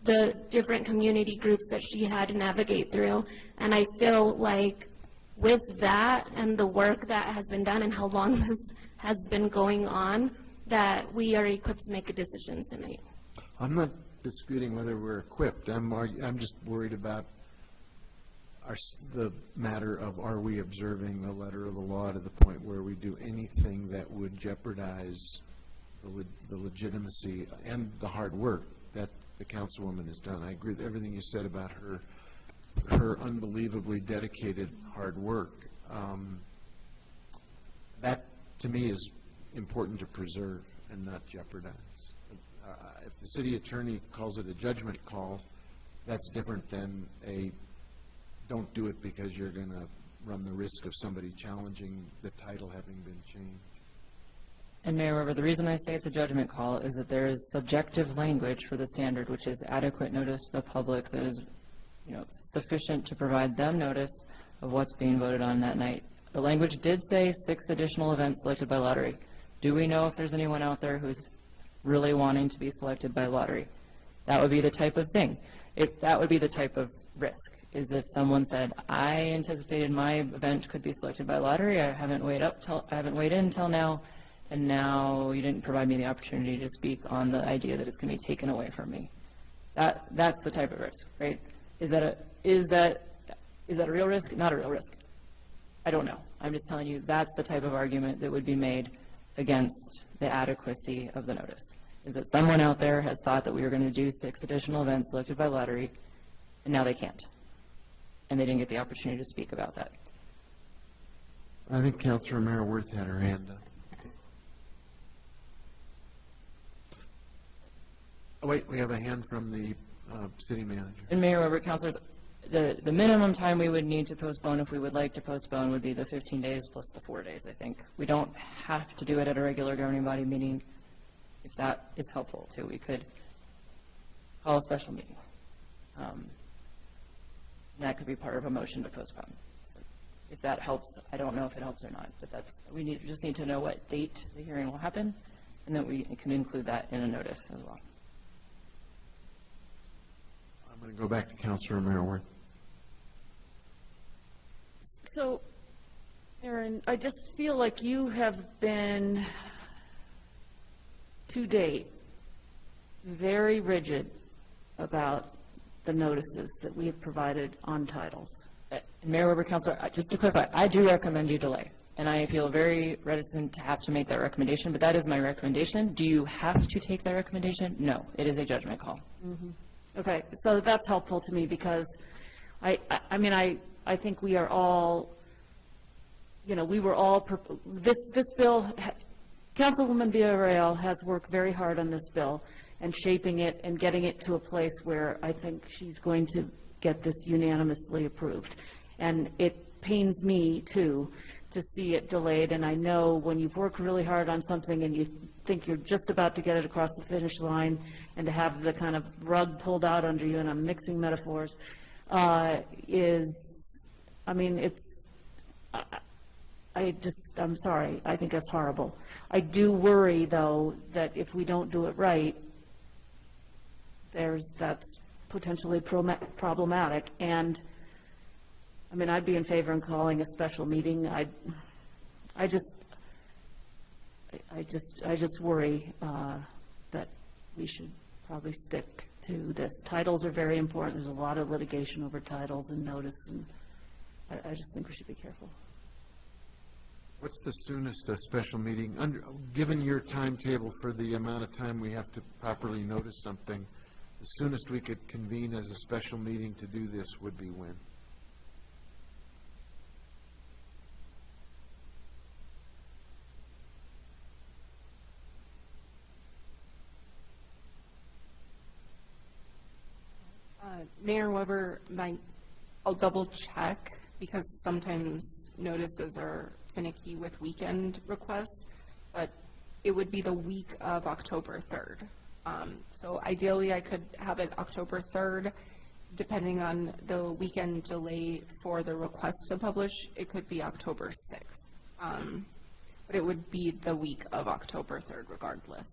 the different community groups that she had to navigate through. And I feel like with that and the work that has been done and how long this has been going on, that we are equipped to make a decision tonight. I'm not disputing whether we're equipped. I'm just worried about the matter of, are we observing the letter of the law to the point where we do anything that would jeopardize the legitimacy and the hard work that the councilwoman has done. I agree with everything you said about her unbelievably dedicated hard work. That, to me, is important to preserve and not jeopardize. If the city attorney calls it a judgment call, that's different than a don't do it because you're going to run the risk of somebody challenging the title having been changed. And Mayor Weber, the reason I say it's a judgment call is that there is subjective language for the standard, which is adequate notice to the public that is, sufficient to provide them notice of what's being voted on that night. The language did say 6 additional events selected by lottery. Do we know if there's anyone out there who's really wanting to be selected by lottery? That would be the type of thing. That would be the type of risk, is if someone said, I anticipated my event could be selected by lottery, I haven't weighed in until now, and now you didn't provide me the opportunity to speak on the idea that it's going to be taken away from me. That's the type of risk, right? Is that a real risk? Not a real risk. I don't know. I'm just telling you that's the type of argument that would be made against the adequacy of the notice, is that someone out there has thought that we were going to do 6 additional events selected by lottery, and now they can't. And they didn't get the opportunity to speak about that. I think Councilor Romero Worth had her hand up. Oh, wait, we have a hand from the city manager. And Mayor Weber, councilors, the minimum time we would need to postpone, if we would like to postpone, would be the 15 days plus the 4 days, I think. We don't have to do it at a regular governing body meeting, if that is helpful too. We could call a special meeting. That could be part of a motion to postpone. If that helps, I don't know if it helps or not, but we just need to know what date the hearing will happen, and then we can include that in a notice as well. I'm going to go back to Councilor Romero Worth. So, Aaron, I just feel like you have been, to date, very rigid about the notices that we have provided on titles. Mayor Weber, Councilor, just to clarify, I do recommend you delay, and I feel very reticent to have to make that recommendation, but that is my recommendation. Do you have to take that recommendation? No, it is a judgment call. Mm-hmm. Okay, so that's helpful to me because I think we are all, we were all, this bill, Councilwoman Villarreal has worked very hard on this bill and shaping it and getting it to a place where I think she's going to get this unanimously approved. And it pains me, too, to see it delayed. And I know when you've worked really hard on something and you think you're just about to get it across the finish line, and to have the kind of rug pulled out under you, and I'm mixing metaphors, I'm sorry, I think that's horrible. I do worry, though, that if we don't do it right, that's potentially problematic. And I'd be in favor of calling a special meeting. I just worry that we should probably stick to this. Titles are very important. There's a lot of litigation over titles and notice, and I just think we should be careful. What's the soonest a special meeting, given your timetable for the amount of time we have to properly notice something, the soonest we could convene as a special meeting to do this would be when? Mayor Weber, I'll double check because sometimes notices are finicky with weekend requests, but it would be the week of October 3rd. So ideally, I could have it October 3rd. Depending on the weekend delay for the request to publish, it could be October 6th. But it would be the week of October 3rd regardless.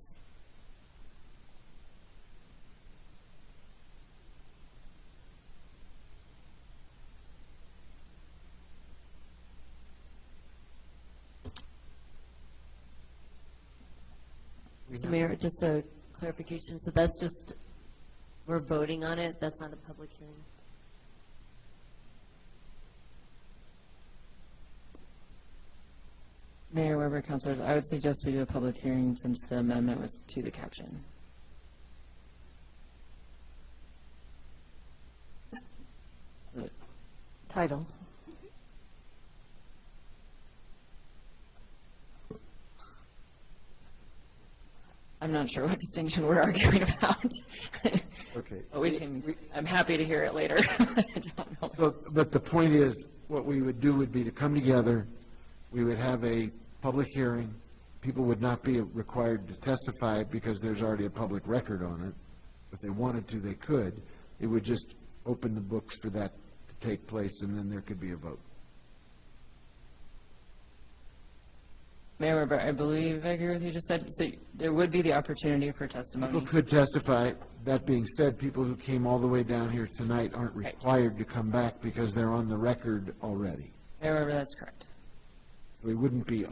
Mr. Mayor, just a clarification, so that's just, we're voting on it, that's not a public hearing? Mayor Weber, councilors, I would suggest we do a public hearing since the amendment was to the caption. Title. I'm not sure what distinction we're arguing about. Okay. But I'm happy to hear it later. I don't know. So, but the point is, what we would do would be to come together, we would have a public hearing, people would not be required to testify because there's already a public record on it. If they wanted to, they could. It would just open the books for that to take place, and then there could be a vote. Mayor Weber, I believe I agree with you just said, so there would be the opportunity for testimony. People could testify. That being said, people who came all the way down here tonight aren't Right. required to come back because they're on the record already. Mayor Weber, that's correct. We wouldn't be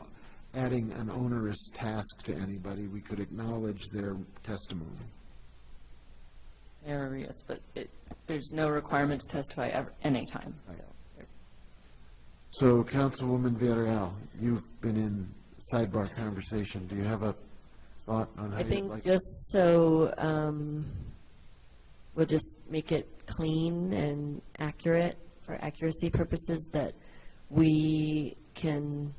adding an onerous task to anybody. We could acknowledge their testimony. Mayor Weber, yes, but there's no requirement to testify ever, anytime. So, Councilwoman Villarreal, you've been in sidebar conversation. Do you have a thought on how I you'd think like? just so, we'll just make it clean and accurate for accuracy purposes, that we can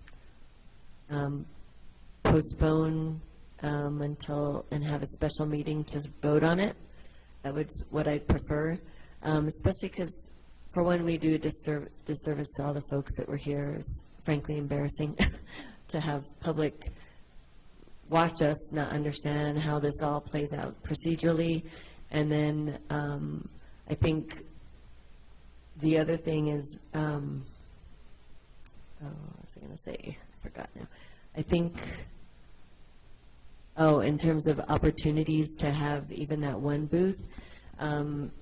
postpone until, and have a special meeting to vote on it. That would what I'd prefer, especially because, for one, we do disservice to all the folks that were here. It's frankly embarrassing to have public watch us not understand how this all plays out procedurally. And then I think the other thing is, what was I going to say? I forgot now. I think, in terms of opportunities to have even that one booth,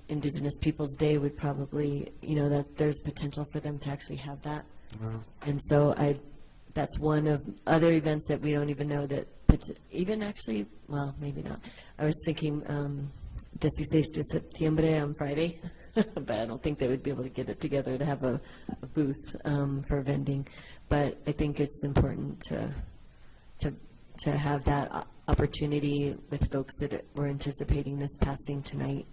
Indigenous Peoples Day would probably, that there's potential for them to actually have that. And so that's one of other events that we don't even know that, even actually, well, maybe not. I was thinking 16 de septiembre on Friday, but I don't think they would be able to get it together to have a booth for vending. But I think it's important to have that opportunity with folks that were anticipating this passing tonight.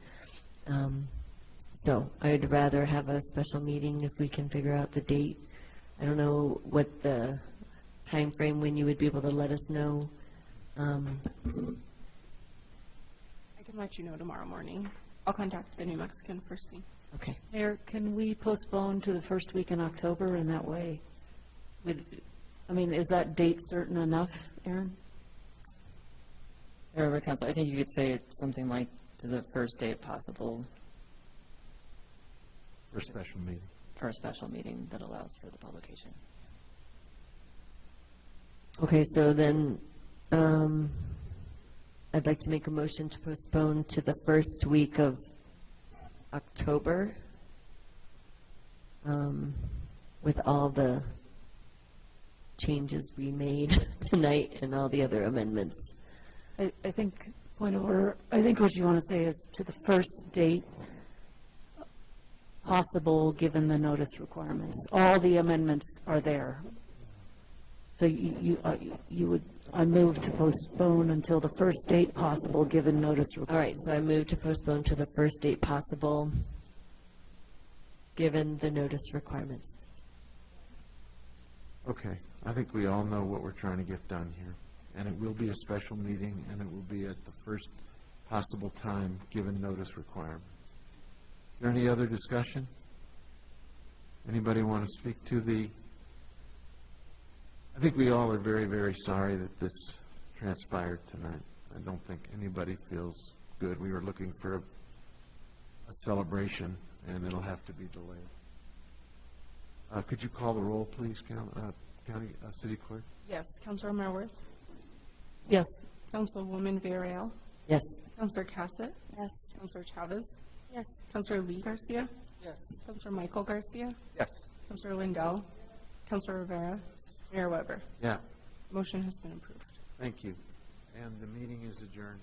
So I'd rather have a special meeting if we can figure out the date. I don't know what the time frame when you would be able to let us know. I can let you know tomorrow morning. I'll contact the New Mexican first thing. Okay. Mayor, can we postpone to the first week in October, and that way, is that date certain enough, Aaron? Mayor Weber, council, I think you could say it's something like to the first date possible. For a special meeting. For a special meeting that allows for the publication. Okay, so then I'd like to make a motion to postpone to the first week of October with all the changes we made tonight and all the other amendments. I think Point of order, I think what you want to say is to the first date possible, given the notice requirements. All the amendments are there. So you would, I move to postpone until the first date possible, given notice All requirements. right, so I move to postpone to the first date possible, given the notice requirements. Okay, I think we all know what we're trying to get done here. And it will be a special meeting, and it will be at the first possible time, given notice requirements. Is there any other discussion? Anybody want to speak to the, I think we all are very, very sorry that this transpired tonight. I don't think anybody feels good. We were looking for a celebration, and it'll have to be delayed. Could you call the roll, please, City Clerk? Yes, Councilor Marworth, Yes. Councilwoman Villarreal, Yes. Councilor Cassett, Yes. Councilor Chavez, Yes. Councilor Lee Garcia, Yes. Councilor Michael Garcia, Yes. Councilor Lindell, Councilor Rivera, Mayor Weber. Yeah, Motion has been approved. thank you. And the meeting is adjourned.